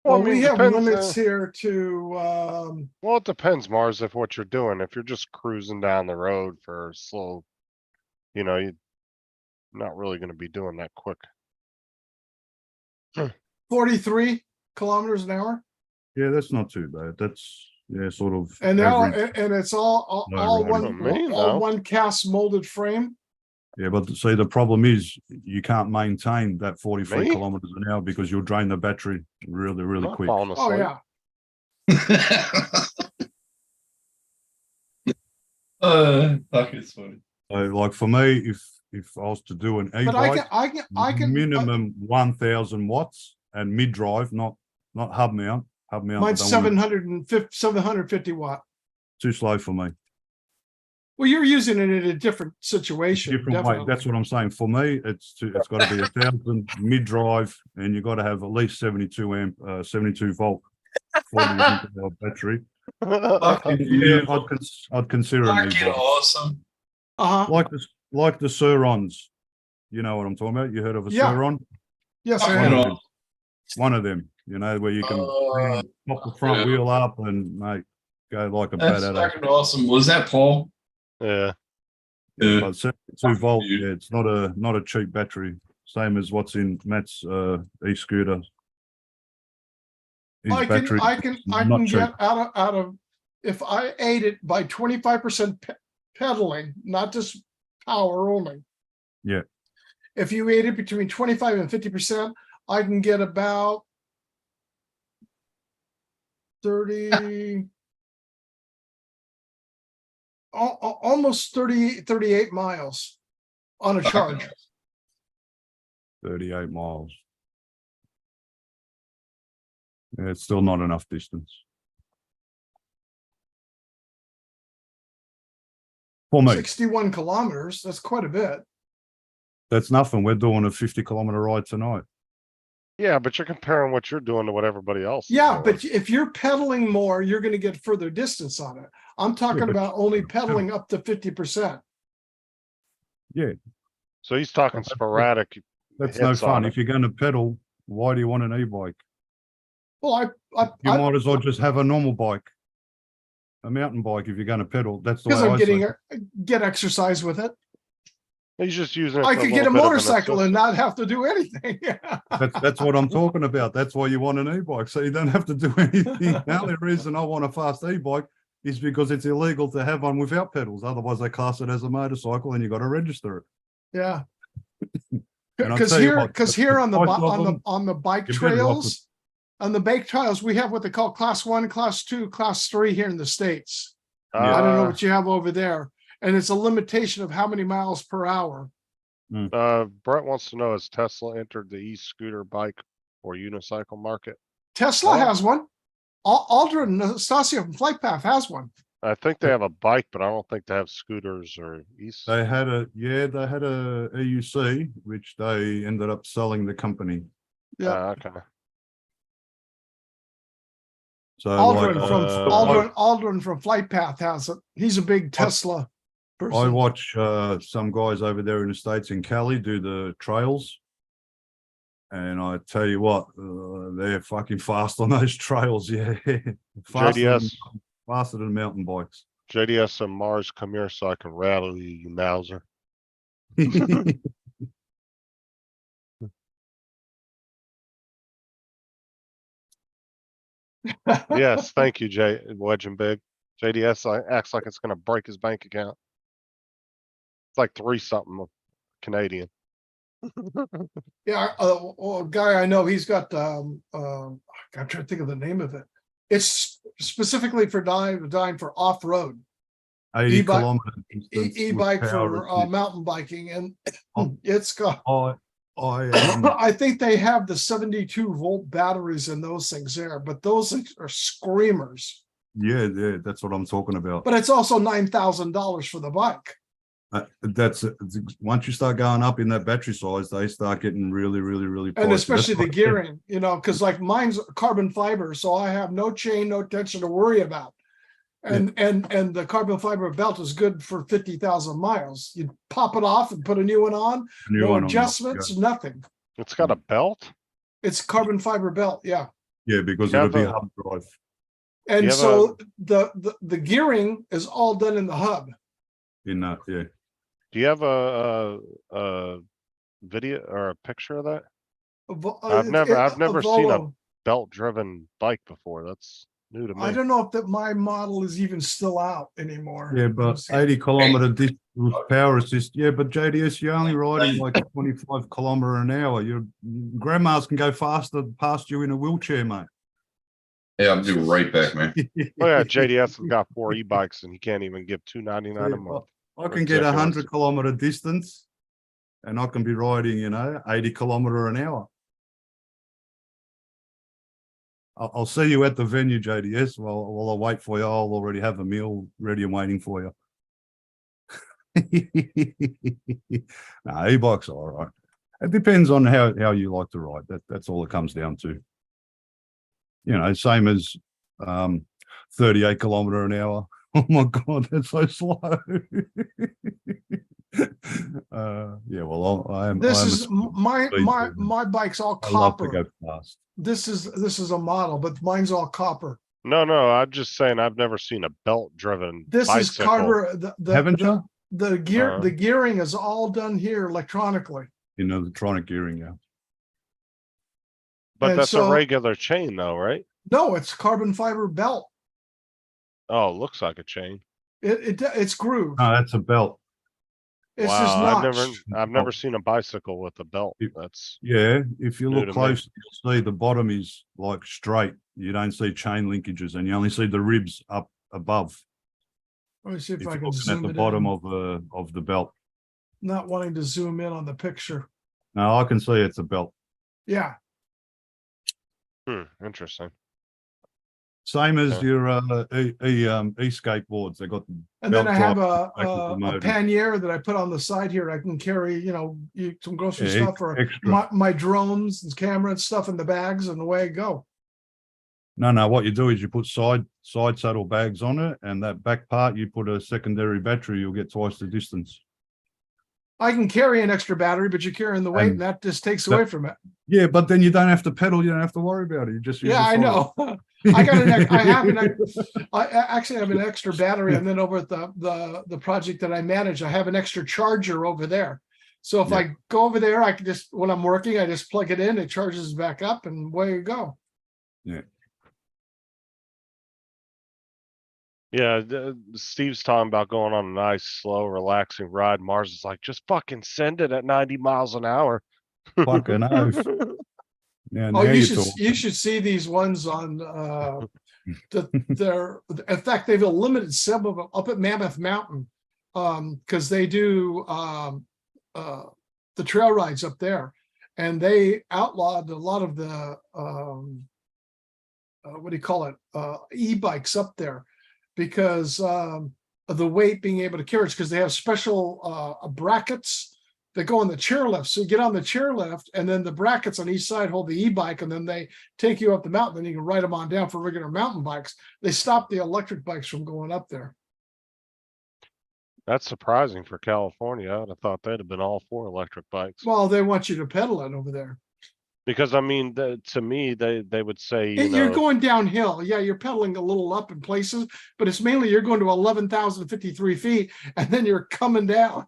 Well, I mean, we have depends, limits here to, well, it depends, Mars, if what you're doing. If you're just cruising down the road for slow, you know, you're not really gonna be doing that quick. 43 kilometers an hour. Yeah, that's not too bad. That's sort of. And now, average. and it's all No, right. Not me, no. one cast molded frame. Yeah, but see, the problem is you can't maintain that 43 Me? kilometers an hour because you'll drain the battery really, really Not quick. falling Oh, asleep. yeah. Fuck, it's funny. So, like for me, if I was to do an But e-bike, I can. minimum 1,000 watts and mid-drive, not hub mount. Hub mount. Mine's I don't want 750 watt. too slow for me. Well, you're using it in a different situation. Different way. definitely. That's what I'm saying. For me, it's got to be 1,000 mid-drive, and you've got to have at least 72 volt 40 amp hour battery. Yeah, I'd consider an Fucking e-bike. awesome. Uh-huh. Like the Surons. You know what I'm talking about? You heard of a Yeah. Suron? Yes, I Fucking am. awesome. One of them, you know, where you can pop the front yeah. wheel up and mate, go like a That's badass. fucking awesome. Was that Paul? Yeah, Yeah. But 72 volt, you. yeah, it's not a cheap battery. Same as what's in Matt's e-scooter. His I battery can is not cheap. get out of, if I aid it by 25% pedaling, not just power only. Yeah. If you aid it between 25 and 50%, I can get about 30, almost 38 miles on a charge. 38 miles. Yeah, it's still not enough distance. For me, 61 kilometers, that's quite a bit. that's nothing. We're doing a 50-kilometer ride tonight. yeah, but you're comparing what you're doing to what everybody else is Yeah, doing. but if you're pedaling more, you're gonna get further distance on it. I'm talking but- about only pedaling up to 50%. So he's talking sporadic. That's no hits on fun. it. If you're going to pedal, why do you want an e-bike? Well, You might as well just have a normal bike, a mountain bike. If you're going to pedal, that's the way because I'm I getting, see get exercise with it. He's just using it. I for could a get a little bit of an motorcycle and assist. not have to do anything. That's what I'm talking about. That's why you want an e-bike, so you don't have to do anything. The only reason I want a fast e-bike is because it's illegal to have one without pedals. Otherwise, they class it as a motorcycle, and you got to register it. Yeah. And I'll Because tell you here, what, because here on the, price of them, on the bike you're better off with- trails, on the bike trails, we have what they call class 1, class 2, class 3 here in the States. I don't know what you have over there. And it's a limitation of how many miles per hour. Brett wants to know, has Tesla entered the e-scooter bike or unicycle market? Tesla Oh. has one. Aldrin Nastasia from Flight Path has one. I think they have a bike, but I don't think they have scooters or They had a EUC, which they ended up selling the company. Yeah. Okay. So Aldrin like, from uh, Aldrin from Flight Path has it. He's a big Tesla I person. watch some guys over there in the States in Cali do the trails. And I tell you what, they're fucking fast on those trails. Yeah. JDS. Faster than mountain bikes. JDS and Mars, come here so I can rattle you, you Mauser. Yes, thank you, Wedge and Big. JDS acts like it's gonna break his bank account. It's like 3 something Canadian. Yeah, a guy I know, he's got, I'm trying to think of the name of it. It's specifically for dying for off-road, 80 E-bike- kilometers. distance with e-bike power for assist. mountain biking, and it's got, I think they have the 72-volt batteries in those things there, but those are screamers. Yeah, that's what I'm talking about. But it's also $9,000 for the bike. Once you start going up in that battery size, they start getting really, really, really pricey. And especially the That's gearing, because like mine's carbon fiber, so I have no chain, no tension to worry about. And the carbon fiber belt is good for 50,000 miles. You pop it off and put a new one on, New no one on, adjustments, nothing. It's got a belt? It's carbon fiber belt, yeah. Yeah, because You it'll be have a- hub drive. And have so the gearing is all done in the hub. In that, yeah. Do you have a video or a picture of that? I've I've never seen a belt driven bike before. That's new to me. I don't know if that my model is even still out anymore. Yeah, but 80 kilometer distance with power assist. Yeah, but JDS, you're only riding like 25 kilometer an hour. Your grandmas can go faster past you in a wheelchair, mate. Yeah, I'll be right back, man. Oh yeah, JDS has got 4 e-bikes and he can't even give $2.99 a month. I can get Ridiculous. 100 kilometer distance and I can be riding, 80 kilometer an hour. I'll see you at the venue, JDS. While I wait for you, I'll already have a meal ready and waiting for you. No, e-bikes are all right. It depends on how you like to ride. That's all it comes down to. Same as 38 kilometer an hour. Oh my God, that's so slow. Yeah, well, I am. This I am a is speed my bike's all I love to copper. go fast. This is a model, but mine's all copper. No, I'm just saying I've never seen a belt driven This is bicycle. carbon. Haven't you? The gearing is all done here electronically. Electronic gearing, yeah. But and that's so- a regular chain though, right? No, it's carbon fiber belt. Oh, it looks like a chain. It's grooved. No, that's a belt. It's just Wow, notched. I've never seen a bicycle with a belt. That's Yeah, if you New look to me. close, you'll see the bottom is like straight. You don't see chain linkages, and you only see the ribs up above. Let me see if If I you're can looking at zoom the it bottom in. of the belt. Not wanting to zoom in on the picture. No, I can see it's a belt. Yeah, interesting. Same as Yeah. your e-skateboards. They got and then belt I have drive back with a the motor. pannier that I put on the side here. I can carry, some grocery Yeah, stuff or extra. my drones and camera and stuff in the bags, and away I go. No, what you do is you put side saddle bags on it, and that back part you put a secondary battery. You'll get twice the distance. I can carry an extra battery, but you're carrying the weight, And and that just takes that- away from it. Yeah, but then you don't have to pedal. You don't have to worry about it. You just use Yeah, the I side. know. I actually have an extra battery, and then over at the project that I manage, I have an extra charger over there. So if Yeah. I go over there, I can just, when I'm working, I just plug it in, it charges back up, and away you go. Yeah, Steve's talking about going on a nice, slow, relaxing ride. Mars is like, just fucking send it at 90 miles an hour. Fucking oath. Yeah, Oh, now you you're should talking. see these ones on they're in fact they've eliminated some of them up at Mammoth Mountain because they do the trail rides up there, and they outlawed a lot of the what do you call it, e-bikes up there because of the weight being able to carry it, because they have special brackets that go on the chairlift. So you get on the chairlift, and then the brackets on each side hold the e-bike, and then they take you up the mountain. Then you can ride them on down for regular mountain bikes. They stopped the electric bikes from going up there. That's surprising for California. I would have thought they'd have been all for electric bikes. Well, they want you to pedal it over there. Because I mean, to me, they would say, You're going downhill. Yeah, you're pedaling a little up in places, but it's mainly you're going to 11,053 feet, and then you're coming down.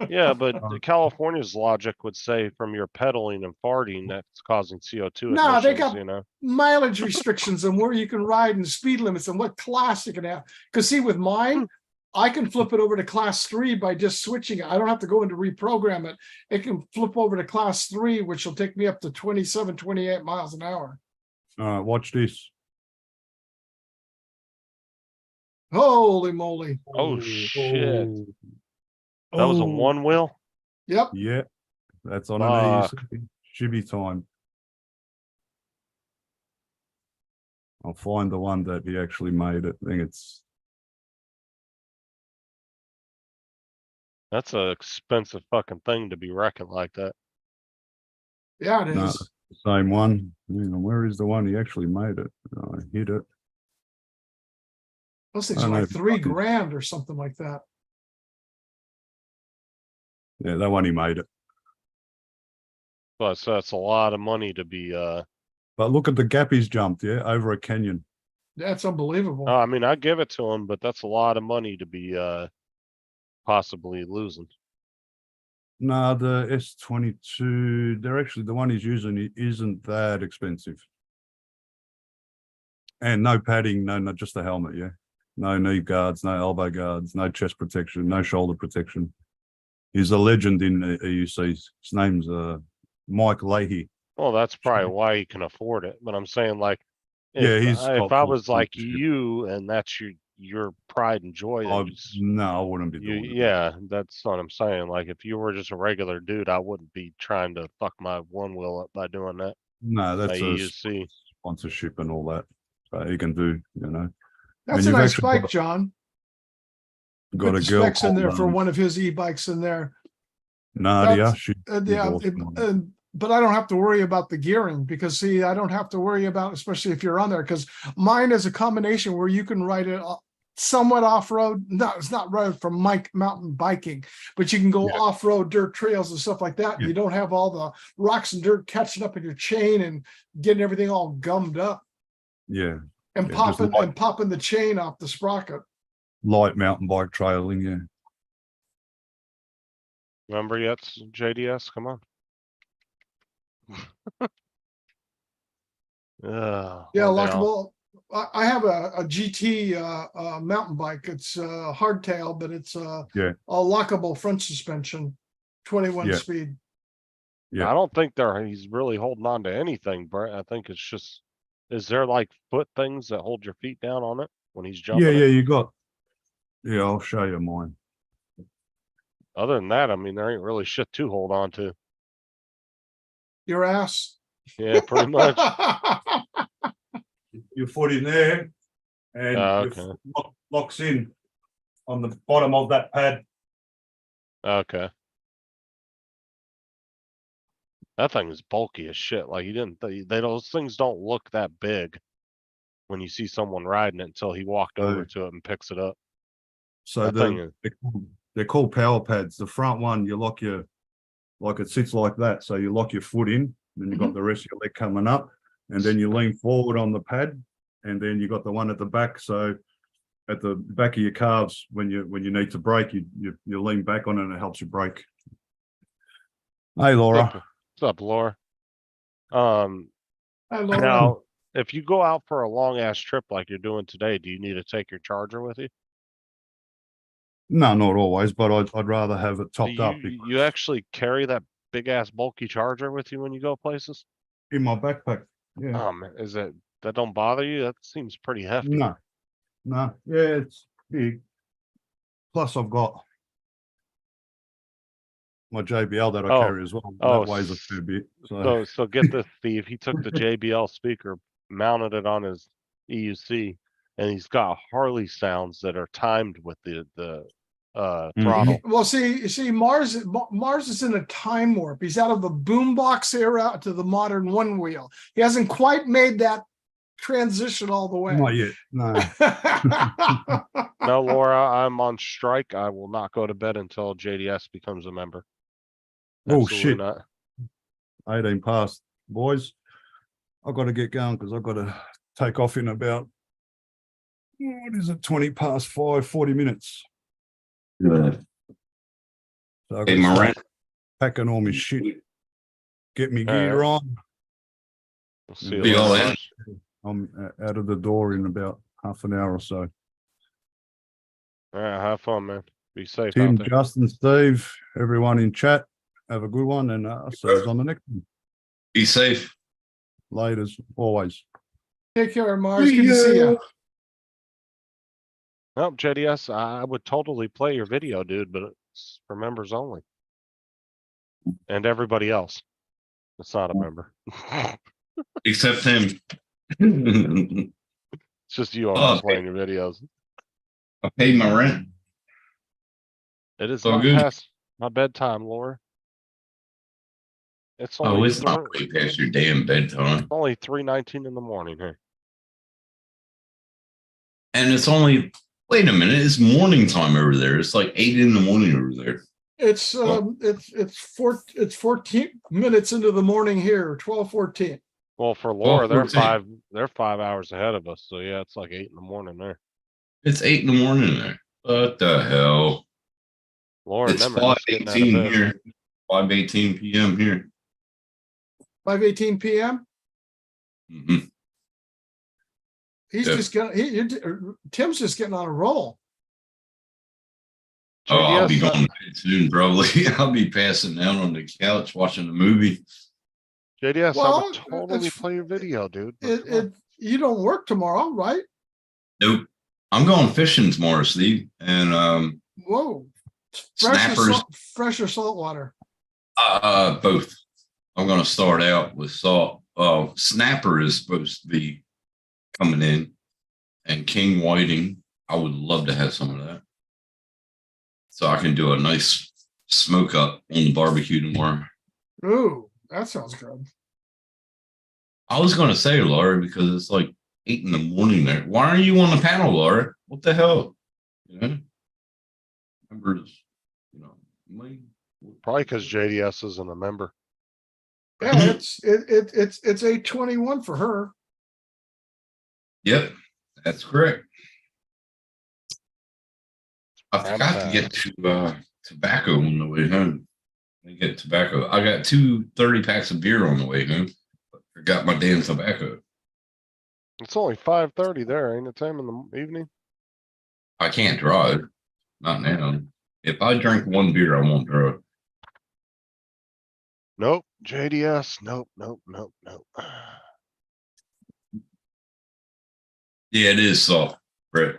yeah, but California's logic would say from your pedaling and farting, that's causing CO2 No, they emissions, got mileage restrictions on where you can ride and speed limits and what class you can have. Because see, with mine, I can flip it over to class 3 by just switching it. I don't have to go in to reprogram it. It can flip over to class 3, which will take me up to 27, 28 miles an hour. All right, watch this. Holy moly. Oh shit. That was a one wheel? Yep. Yeah, That's on an Fuck. shibby time. I'll find the one that he actually made it. I think it's That's an expensive fucking thing to be wrecking like that. Yeah, it no, is. the same one. Hang on, where is the one he actually made it? I hit it. Those things I are know, like 3 fucking- grand or something like that. Yeah, that one he made it. But so that's a lot of money to be But look at the gap he's jumped, yeah, over a canyon. That's unbelievable. I mean, I give it to him, but that's a lot of money to be possibly losing. No, the S22, they're actually the one he's using isn't that expensive. And no padding, no, just the helmet, yeah. No knee guards, no elbow guards, no chest protection, no shoulder protection. He's a legend in EUC. His name's Mike Leahy. Well, that's probably why he can afford it. But I'm saying, like, Yeah, he's if I cultural was like sponsorship. you and that's your pride and joy, then No, I wouldn't be doing it. yeah, that's what I'm saying. Like, if you were just a regular dude, I wouldn't be trying to fuck my one wheel up by doing that. No, that's Like a EUC. sponsorship and all that. So he can do, you know. That's and a you've nice actually bike, got- John. Got Put a the girl specs in there called, for one of his e-bikes in there. Nadia. That's- She's Yeah, awesome. but I don't have to worry about the gearing because see, I don't have to worry about, especially if you're on there, because mine is a combination where you can ride it somewhat off-road. No, it's not road for mountain biking, but you can go Yeah. off-road dirt trails and stuff like that. Yeah. You don't have all the rocks and dirt catching up in your chain and getting everything all gummed up Yeah, and Yeah, just popping the chain off the sprocket. light mountain bike trailing, yeah. Remember yet, JDS? Come on. Yeah, one day lockable. I have a GT mountain bike. It's hardtail, but it's Yeah. a lockable front suspension, 21 Yeah. speed. Yeah. I don't think he's really holding on to anything, Brett. I think it's just, is there like foot things that hold your feet down on it when he's jumping? Yeah, it? you got. Yeah, I'll show you mine. Other than that, I mean, there ain't really shit to hold on to. Your ass. Yeah, pretty much. Your foot in there, and Oh, your okay. foot locks in on the bottom of that pad. Okay. That thing is bulky as shit. Like, those things don't look that big when you see someone riding it until he walked over Oh. to it and picks it up. So That thing is- they're called power pads. The front one, you lock like it sits like that. So you lock your foot in, then you got the rest of your leg coming up, and then you lean forward on the pad, and then you got the one at the back. So at the back of your calves, when you need to brake, you lean back on it and it helps you brake. Hey Laura. What's up, Laura? I love Now, if you go out for a long ass trip like you're doing today, do you need to take your charger with you? No, not always, but I'd rather have it topped Do up you actually carry that big ass bulky charger with you when you go places? in my backpack. Yeah. Man, that don't bother you? That seems pretty hefty. No. Yeah, it's big. Plus I've got my JBL that I Oh. carry as well. Oh, That weighs a fair bit. So, So get this, Steve. He took the JBL speaker, mounted it on his EUC, and he's got Harley sounds that are timed with the throttle. Well, see, Mars is in a time warp. He's out of the boombox era to the modern one wheel. He hasn't quite made that transition all the way. not yet. No. No, Laura, I'm on strike. I will not go to bed until JDS becomes a member. Oh, Absolutely shit. not. 18 past, boys. I've got to get going because I've got to take off in about, what is it, 20 past 5, 40 minutes. Good. So I've Hey, got to start Moran. packing all my shit, get me All gear right. on. We'll see you Be all later. in. I'm out of the door in about half an hour or so. All right, have fun, man. Be safe Tim, out there. Justin, Steve, everyone in chat, have a good one, and see you on the next one. Be safe. Laters, always. Take care, Mars. Good to see you. No, JDS, I would totally play your video, dude, but it's for members only. And everybody else. That's not a member. Except him. It's just you always Oh, playing your videos. I paid my rent. It is So not good. past my bedtime, Laura. It's Oh, only it's not way past your damn bedtime. only 3:19 in the morning here. And it's only, wait a minute, it's morning time over there. It's like 8 in the morning over there. It's 14 minutes into the morning here, 12:14. Well, for Laura, they're 14. they're 5 hours ahead of us. So yeah, it's like 8 in the morning there. It's 8 in the morning there. What the hell? Laura, It's remember just getting out of 5:18 bed. here. 5:18 p.m. here. 5:18 p.m. hmm He's Yeah. just getting. Tim's just getting on a roll. Oh, I'll be JDS, going to bed soon, probably. I'll be passing out on the couch watching a movie. JDS, I Well, would totally it's- play your video, dude. but come on. You don't work tomorrow, right? Nope. I'm going fishing tomorrow, Steve. And Whoa. snappers, Fresh or salt water? both. I'm going to start out with salt. Snapper is supposed to be coming in, and king whiting. I would love to have some of that, so I can do a nice smoke up on the barbecue tomorrow. Ooh, that sounds good. I was going to say, Laura, because it's like 8 in the morning there. Why are you on the panel, Laura? What the hell? You know, members, you know, Probably because JDS isn't a member. Yeah, it's 8:21 for her. Yep, that's correct. I Prime forgot to time. get to tobacco on the way home. I get tobacco. I got 2 30 packs of beer on the way home, but forgot my damn tobacco. It's only 5:30 there, ain't it, Tim, in the evening? I can't drive. Not now. If I drink one beer, I won't drive. Nope. JDS. Nope. Yeah, it is soft, Brett.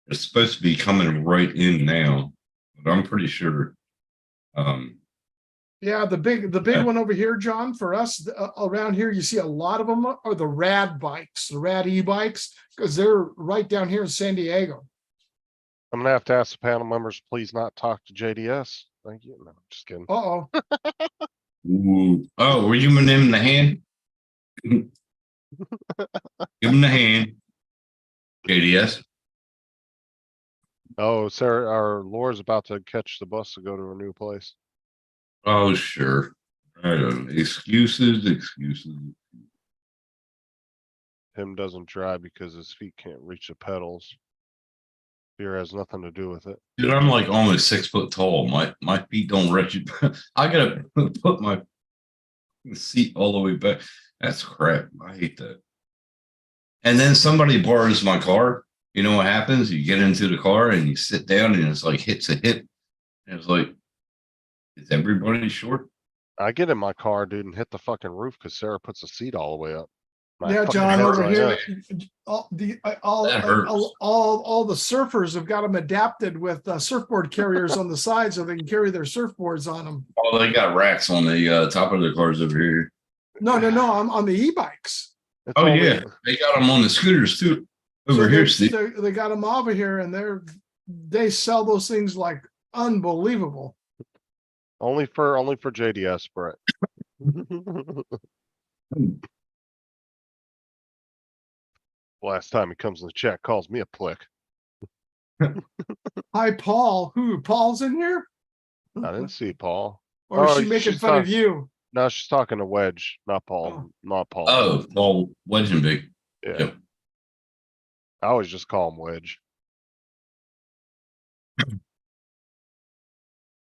It's supposed to be coming right in now, but I'm pretty sure. Yeah, the big Yeah. one over here, John, for us around here, you see a lot of them are the rad bikes, the rad e-bikes, because they're right down here in San Diego. I'm gonna have to ask the panel members, please not talk to JDS. Thank you. No, just kidding. Uh-oh. Ooh. Oh, were you giving him the hand? Give him the hand. JDS. Oh, Sarah, our Laura's about to catch the bus to go to a new place. Oh, sure. I don't know. Excuses. Him doesn't drive because his feet can't reach the pedals. Fear has nothing to do with it. Dude, I'm like almost 6 foot tall. My feet don't reach it. I gotta put my seat all the way back. That's crap. I hate that. And then somebody borrows my car. You know what happens? You get into the car and you sit down and it's like hits a hip. And it's like, is everybody short? I get in my car, dude, and hit the fucking roof because Sarah puts the seat all the way up. My Yeah, fucking John, head's over like here, that. That hurts. all the surfers have got them adapted with surfboard carriers on the side so they can carry their surfboards on them. Oh, they got racks on the top of their cars over here. No, I'm on the e-bikes. It's Oh, only- yeah. They got them on the scooters too. Over So here, they- Steve. They got them over here and they sell those things like unbelievable. Only for JDS, Brett. Last time he comes in the chat, calls me a plick. Hi, Paul. Who? Paul's in here? I didn't see Paul. Or is Oh, she making she's fun of talking- you? No, she's talking to Wedge, not Paul. Oh. Not Paul. Oh, Paul Wedgenbig. Yeah. Yep. I always just call him Wedge.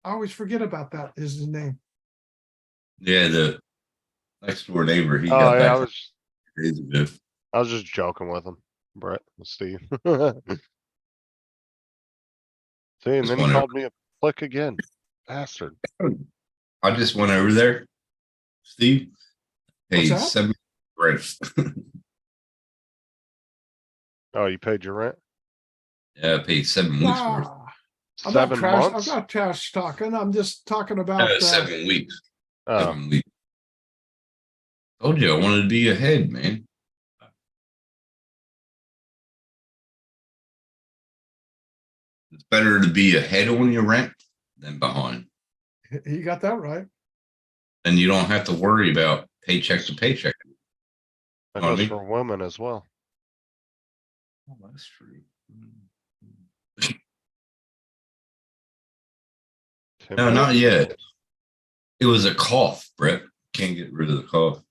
I always forget about that is his name. Yeah, the next door neighbor. He Oh got yeah, back days ago. I was just joking with him, Brett, with Steve. See, and Just then he went called me a plick again. Bastard. I just went over there, Steve. What's Paid that? 7 rent. Oh, you paid your rent? Yeah, I paid 7 weeks worth. Ah, I'm not 7 trash, I'm months? not trash talking. I'm just talking No, about, 7 weeks. Oh, 7 weeks. Told you I wanted to be ahead, man. It's better to be ahead on your rent than behind. you got that right. And you don't have to worry about paycheck to paycheck. that know what I goes mean? for women as well. Oh, that's true. Tim No, not Hortons. yet. It was a cough, Brett. Can't get rid of the cough.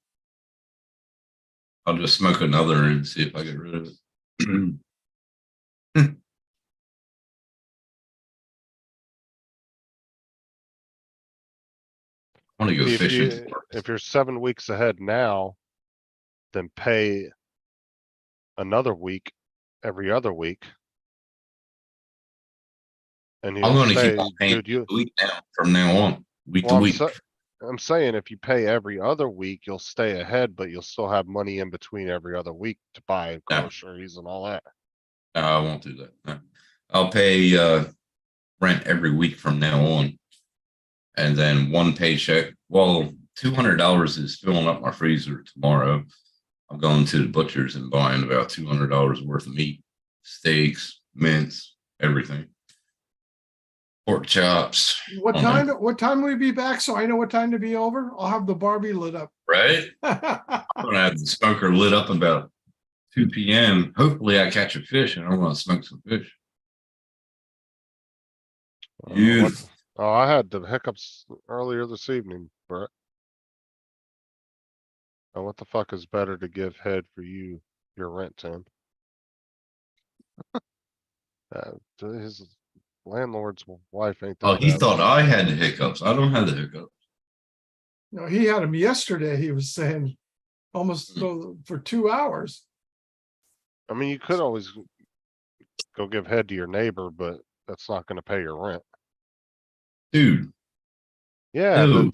I'll just smoke another and see if I get rid of it. I want to go See, if fishing. you, if you're 7 weeks ahead now, then pay another week every other week. And I'm you'll going to keep stay, on paying dude, you, a week now from now on, week well, to week. I'm saying if you pay every other week, you'll stay ahead, but you'll still have money in between every other week to buy No. groceries and all that. No, I won't do that. No. I'll pay rent every week from now on. And then one paycheck. Well, $200 is filling up my freezer tomorrow. I'm going to the butcher's and buying about $200 worth of meat, steaks, mince, everything. Pork chops. What Oh, man. time will we be back? So I know what time to be over. I'll have the Barbie lit up. Right? I'm going to have the smoker lit up about 2 p.m. Hopefully I catch a fish and I want to smoke some fish. What- Beautiful. Oh, I had the hiccups earlier this evening, Brett. Oh, what the fuck is better to give head for you, your rent, Tim? To his landlord's wife ain't that Oh, he bad. thought I had the hiccups. I don't have the hiccups. No, he had him yesterday. He was saying almost for 2 hours. I mean, you could always go give head to your neighbor, but that's not gonna pay your rent. Dude, Yeah, Who?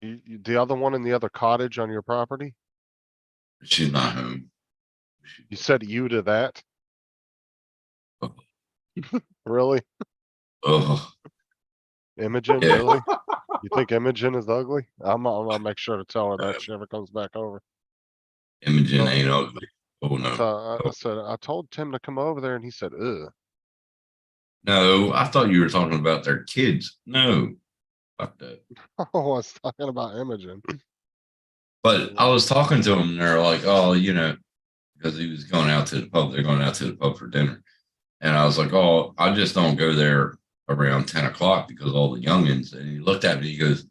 the other one in the other cottage on your property? she's not home. You said you to that? Oh. Really? Oh, Imogen, Yeah. really? You think Imogen is ugly? I'll make sure to tell her that if she ever comes back over. Imogen Oh. ain't ugly. Oh, no. I said, I told Tim to come over there and he said, ugh. No, I thought you were talking about their kids. No, fuck that. Oh, I was talking about Imogen. But I was talking to them and they're like, oh, because he was going out to the pub. They're going out to the pub for dinner. And I was like, oh, I just don't go there around 10 o'clock because all the youngins. And he looked at me, he goes,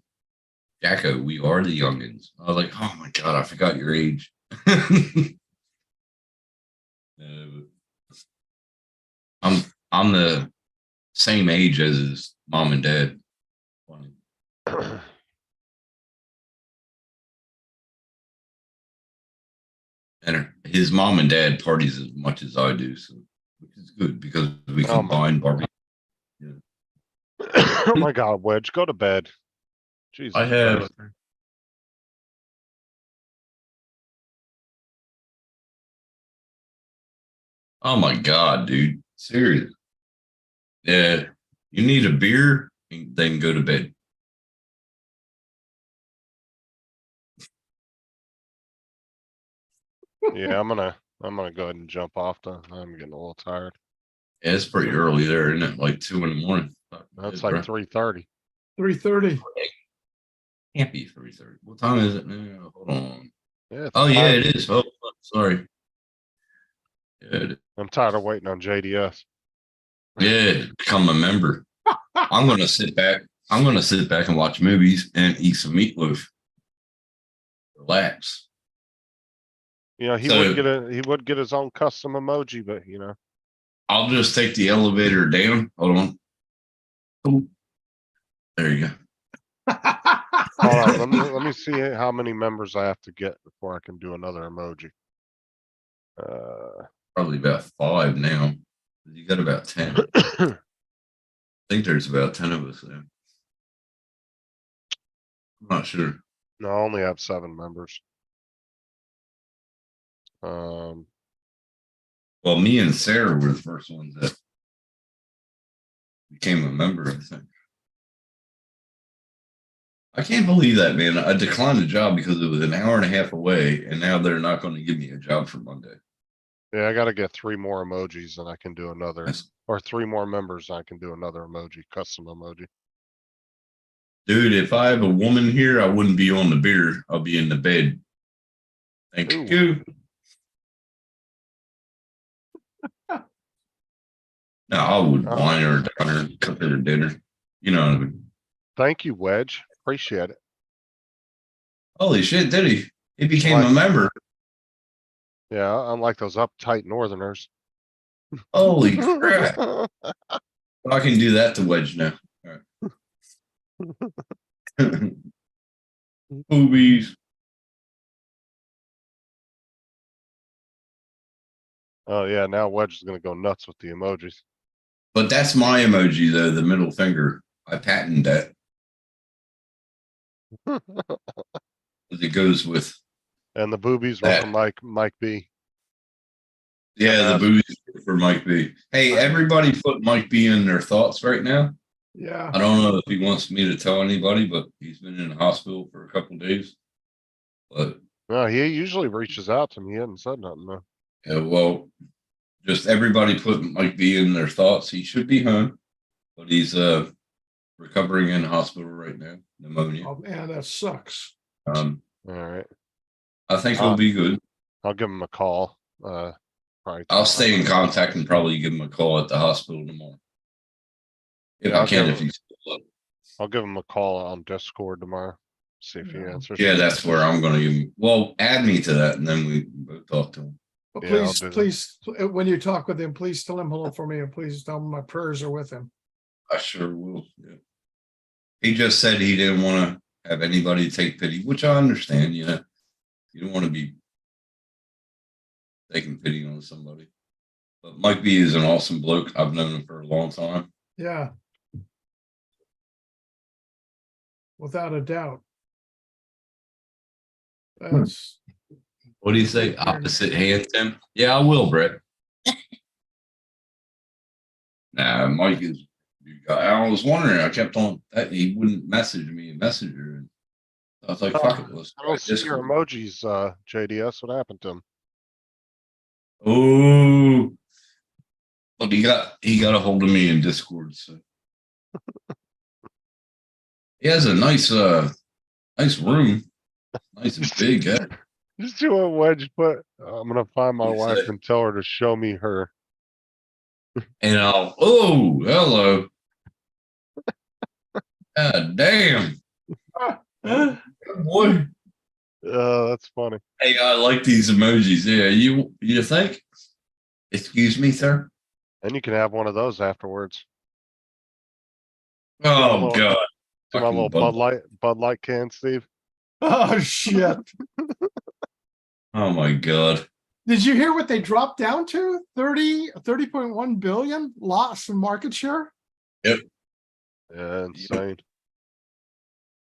Jacko, we are the youngins. I was like, oh my God, I forgot your age. I'm the same age as his mom and dad. Funny. And his mom and dad parties as much as I do, so which is good because we Oh, my- combine barbecue. Oh my God, Wedge, go to bed. Jesus I have Christ. Oh my God, dude. Serious. Yeah. You need a beer, then go to bed. Yeah, I'm gonna go ahead and jump off. I'm getting a little tired. Yeah, it's pretty early there, isn't it? Like 2 a.m. That's Yeah, like bro. 3:30. 3:30. Can't be 3:30. What time is it now? Hold on. Yeah, it's Oh yeah, 5. it is. Oh, sorry. Yeah, I'm tired of waiting on JDS. yeah, become a member. I'm gonna sit back. I'm gonna sit back and watch movies and eat some meatloaf. Relax. You know, he So- would get his own custom emoji, but you know. I'll just take the elevator down. Hold on. Boom. There you go. Hold on, let me see how many members I have to get before I can do another emoji. Probably about 5 now. You got about 10. I think there's about 10 of us there. I'm not sure. No, I only have 7 members. Well, me and Sarah were the first ones that became a member, I think. I can't believe that, man. I declined the job because it was an hour and a half away, and now they're not going to give me a job for Monday. Yeah, I gotta get 3 more emojis and I can do another, That's- or 3 more members and I can do another emoji, custom emoji. Dude, if I have a woman here, I wouldn't be on the beer. I'll be in the bed. Thank Ooh. you. No, I would wine her down her, cook her dinner. You know what I mean? Thank you, Wedge. Appreciate it. Holy shit, did he? He became a Like- member. Yeah, unlike those uptight northerners. Holy crap. I can do that to Wedge now. All right. Boobies. Oh yeah, now Wedge is gonna go nuts with the emojis. But that's my emoji though, the middle finger. I patented that. It goes with And the boobies were That. from Mike B. the boobies for Mike B. Hey, everybody put Mike B in their thoughts right now. Yeah. I don't know if he wants me to tell anybody, but he's been in the hospital for a couple days. But No, he usually reaches out to me. He hadn't said nothing though. yeah, well, just everybody put Mike B in their thoughts. He should be home, but he's recovering in the hospital right now, pneumonia. Oh, man, that sucks. All right. I think he'll be good. I'll give him a call. Probably I'll tomorrow. stay in contact and probably give him a call at the hospital tomorrow. If Yeah, I I'll can, give if him- he's still up. I'll give him a call on Discord tomorrow. See if he Yeah. answers. Yeah, that's where I'm gonna give him. Well, add me to that, and then we can both talk to him. But Yeah, I'll please, do that. please, when you talk with him, please tell him hello for me and please tell him my prayers are with him. I sure will. Yeah. He just said he didn't want to have anybody take pity, which I understand. You know, you don't want to be taking pity on somebody. But Mike B is an awesome bloke. I've known him for a long time. Yeah. Without a doubt. That's, What do you say? Opposite hand, Tim? Yeah, I will, Brett. Nah, Mike is. I was wondering. I kept on that he wouldn't message me in Messenger, and I was like, "Fuck it, let's I try don't see your Discord." emojis, JDS. What happened to him? Oh, but he got a hold of me in Discord. So he has a nice room, nice and big. Yeah. Just do what Wedge put. I'm gonna find my He wife said- and tell her to show me her. And oh, hello. God damn. Good boy. That's funny. Hey, I like these emojis. Yeah, you think? Excuse me, sir. And you can have one of those afterwards. Oh little- God. To my little Fucking Bud Light can, Steve. oh, shit. Oh my God. Did you hear what they dropped down to? 30.1 billion loss in market share? Yeah, insane.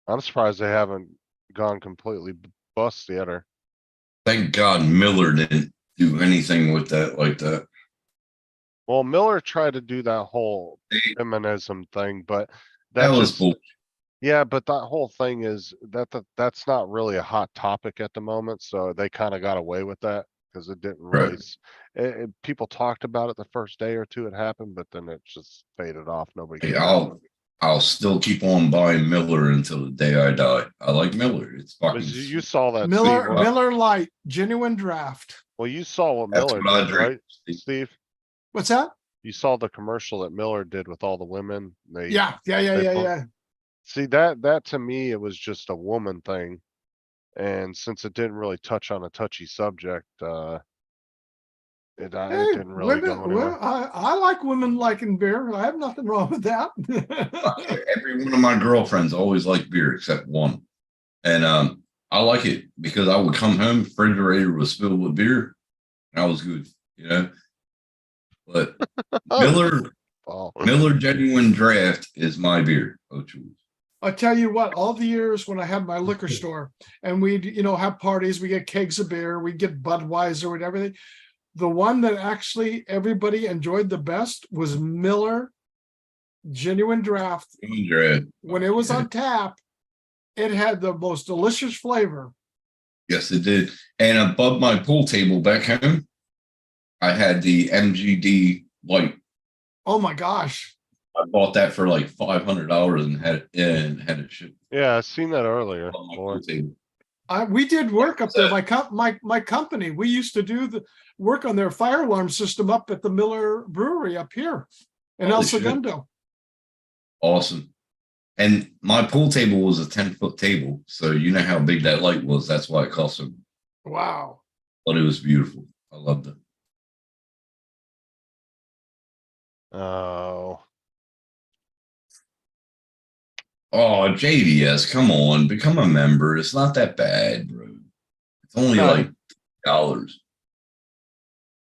I'm surprised they haven't gone completely bust yet. Or Thank God Miller didn't do anything with that like that. well, Miller tried to do that whole They- feminism thing, but That that's was just, bull. yeah, but that whole thing is that's not really a hot topic at the moment. So they kind of got away with that because it didn't really. Right. People talked about it the first day or two it happened, but then it just faded off. Nobody. Hey, cared. I'll still keep on buying Miller until the day I die. I like Miller. It's But fucking. you saw that. Miller, Steve, right? Miller Light, genuine draft. Well, you saw what That's Miller what I did, drink, right, Steve. Steve? What's that? You saw the commercial that Miller did with all the women. They Yeah. they both- Yeah. See that to me, it was just a woman thing. And since it didn't really touch on a touchy subject, it Hey, didn't really go women, anywhere. I like women liking beer. I have nothing wrong with that. Every one of my girlfriends always liked beer except one. And I like it because I would come home, refrigerator was filled with beer, and I was good, you know. But Miller Oh, Genuine Draft is my beer of choice. I tell you what, all the years when I had my liquor store and we'd, have parties, we get kegs of beer, we get Budweiser and everything. The one that actually everybody enjoyed the best was Miller genuine draft. When it was on tap, it had the most delicious flavor. Yes, it did. And above my pool table back home, I had the MGD light. Oh my gosh. I bought that for like $500 and had it shipped Yeah, I seen that earlier. on my Boy. pool table. We did work up there. My company, we used to do the work on their fire alarm system up at the Miller Brewery up here in El Holy shit. Segundo. Awesome. And my pool table was a 10-foot table. So you know how big that light was. That's why it cost so much. Wow. But it was beautiful. I loved it. Oh, Oh, JDS, come on, become a member. It's not that bad, bro. It's only No. like $.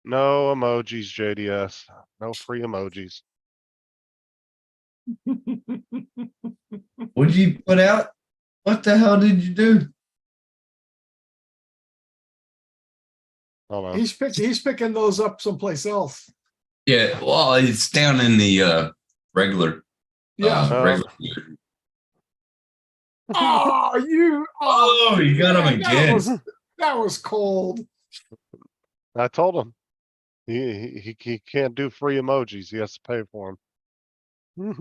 no emojis, JDS. No free emojis. What'd you put out? What the hell did you do? Hold on. He's picking those up someplace else. Yeah, well, it's down in the regular. Yeah. Regular. Oh, you. Oh, you got him man, again. That was cold. I told him he can't do free emojis. He has to pay for them.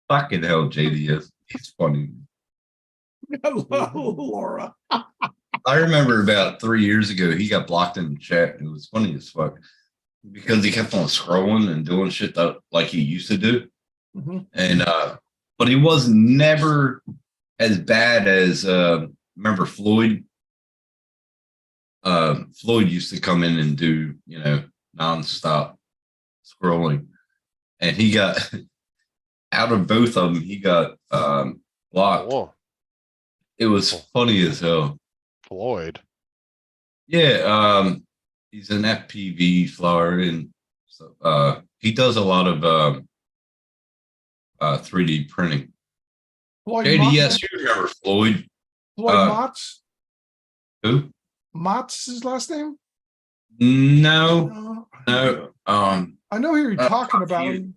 Fucking hell, JDS. It's funny. Hello, Laura. I remember about 3 years ago, he got blocked in the chat. It was funny as fuck because he kept on scrolling and doing shit that like he used to do. Mhm. And but he was never as bad as remember Floyd. Floyd used to come in and do, nonstop scrolling, and he got out of both of them. He got blocked. Whoa, It was funny as hell. Floyd. Yeah, he's an FPV flyer, and so he does a lot of 3D printing. Floyd JDS, you remember Floyd? Floyd Motts. Who? Motts his last name? No. I know who you're talking about. he-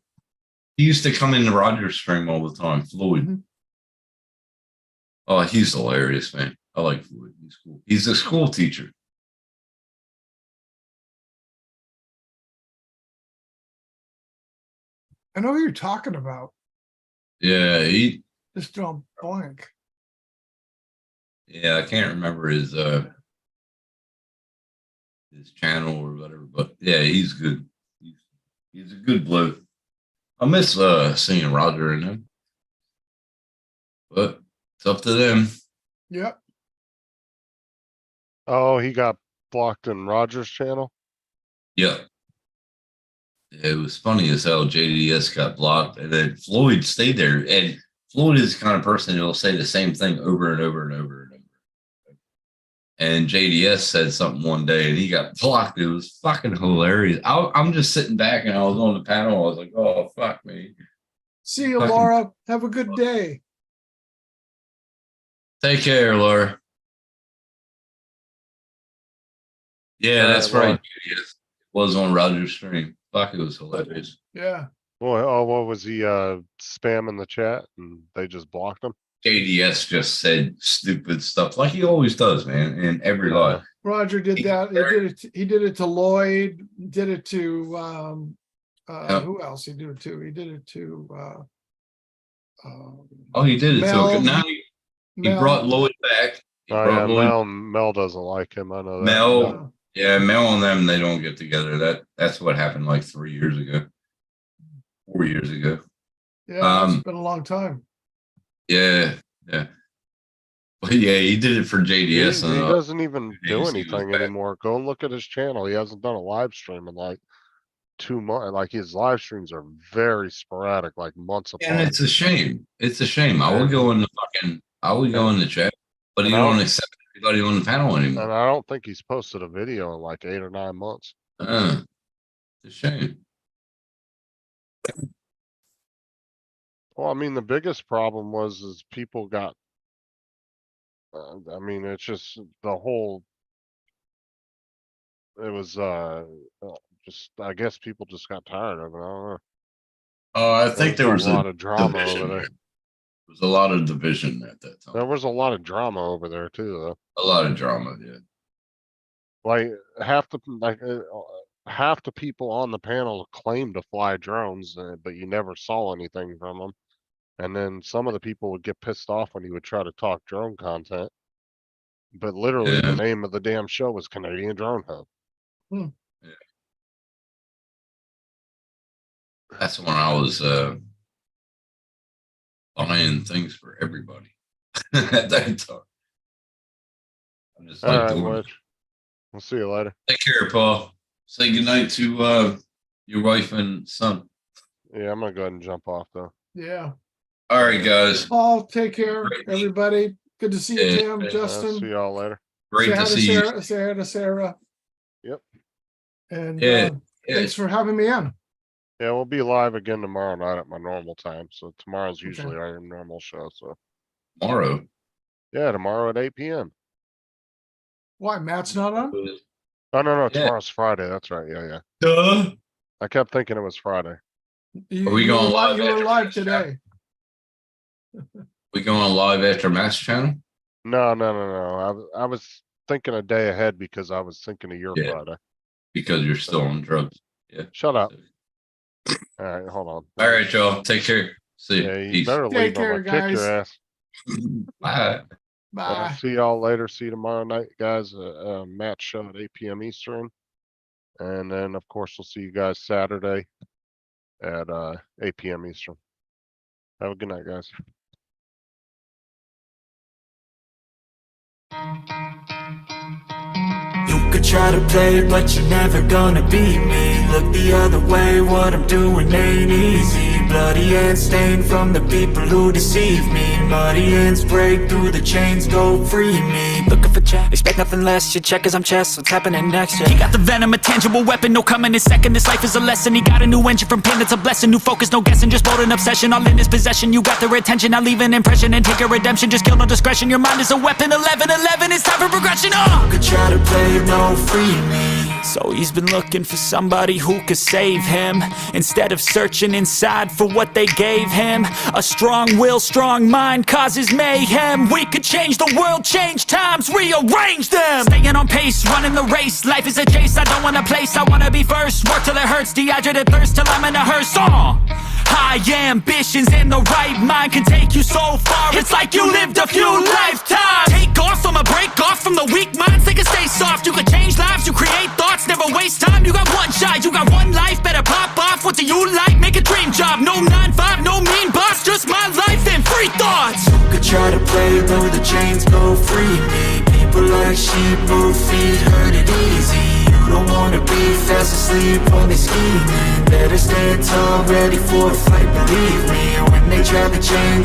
He used to come in the Rogers stream all the time. Floyd. Mhm. Oh, he's hilarious, man. I like Floyd. He's cool. He's a school teacher. I know who you're talking about. Yeah, Just drawn blank. I can't remember his channel or whatever, but yeah, he's good. He's a good bloke. I miss seeing Roger and him, but it's up to them. Yep. Oh, he got blocked in Roger's channel. Yeah. It was funny as hell. JDS got blocked, and then Floyd stayed there. And Floyd is the kind of person who will say the same thing over and over and over and over. And JDS said something one day, and he got blocked. It was fucking hilarious. I'm just sitting back, and I was on the panel. I was like, "Oh fuck me." See you, Fucking- Laura. Have a good day. Take care, Laura. Yeah, All right, that's right. Laura. JDS was on Roger's stream. Fuck, it was hilarious. Yeah. Boy, oh, what was he spamming the chat and they just blocked him? JDS just said stupid stuff like he always does, man, in every live. Roger did He's that. He did it to Lloyd, did it to Yep. who else he did it to? He did it to Oh, he did it Mel- too. Now he Mel. brought Lloyd back. He Oh brought yeah, Lloyd. Mel doesn't like him. I know that. Mel, yeah, Mel and them, they don't get together. That's what happened like 3 years ago, 4 years ago. Yeah, it's been a long time. Yeah. But yeah, he did it for JDS. He doesn't even he do was anything back. anymore. Go and look at his channel. He hasn't done a live stream in like 2 months. Like his live streams are very sporadic, like months And apart. it's a shame. It's a shame. I would go in the chat, but he And I don't don't- accept everybody on the panel anymore. And I don't think he's posted a video in like 8 or 9 months. It's a shame. Well, I mean, the biggest problem is people got. I mean, it's just the whole. It was Just, I guess people just got tired of it. I don't know. Oh, I think there was a lot of drama division over there. There was a lot of division at that time. There was a lot of drama over there too, though. A lot of drama, yeah. Like half the people on the panel claimed to fly drones, but you never saw anything from them. And then some of the people would get pissed off when you would try to talk drone content. But literally, Yeah. the name of the damn show was Canadian Drone Hub. That's when I was buying things for everybody at that time. I just All like right, doing it. Wedge. We'll see you later. Take care, Paul. Say goodnight to your wife and son. Yeah, I'm gonna go ahead and jump off though. Yeah. All right, guys. Paul, take care, Great. everybody. Good to see you, Yeah, Tim, yeah. I'll Justin. see y'all later. Great Say to hi see you. Sarah, say hi to Sarah. Yep. And Yeah. Yeah. thanks for having me in. Yeah, we'll be live again tomorrow night at my normal time. So tomorrow's usually our normal show. So Tomorrow. yeah, tomorrow at 8 p.m. Why, Matt's not on? Oh no, Yeah. tomorrow's Friday. That's right. Yeah. Duh. I kept thinking it was Friday. You, Are we you going were li- live You were after live this, today. We going live after Matt's channel? No. I was thinking a day ahead because I was thinking of your Yeah. Friday. Because you're still on drugs. Yeah. Shut up. All right, hold on. All right, y'all. Take care. See Yeah, you. you Peace. better Take leave. care, I'm gonna kick guys. your ass. Bye. I'll Bye. see y'all later. See you tomorrow night, guys. Match show at 8 p.m. Eastern. And then, of course, we'll see you guys Saturday at 8 p.m. Eastern. Have a good night, guys. You could try to play, but you're never gonna beat me. Look the other way, what I'm doing ain't easy. Bloody and stained from the people who deceive me. Muddy hands break through the chains, go free me. Looking for check, expect nothing less. Your check is I'm chess, what's happening next? Yeah. He got the venom, a tangible weapon, no coming in second. This life is a lesson. He got a new engine from pain, it's a blessing. New focus, no guessing, just bold and obsession. All in his possession, you got their attention. I leave an impression and take a redemption. Just kill no discretion. Your mind is a weapon. 11-11, it's time for progression. You could try to play, no free me. So he's been looking for somebody who could save him, instead of searching inside for what they gave him. A strong will, strong mind causes mayhem. We could change the world, change times, rearrange them. Staying on pace, running the race. Life is a chase, I don't want a place, I wanna be first. Work till it hurts, dehydrated thirst till I'm in a hearse. High ambitions and the right mind can take you so far. It's like you lived a few lifetimes. Take off, I'ma break off from the weak minds. They can stay soft, you can change lives, you create thoughts. Never waste time, you got one shot, you got one life. Better pop off, what do you like? Make a dream job, no 9-5, no mean boss. Just my life and free thoughts. You could try to play, but the chains go free me. People like sheep move feet, hurt it easy. You don't wanna be fast asleep on this scheming. Better stand tall, ready for a fight, believe me. When they try to change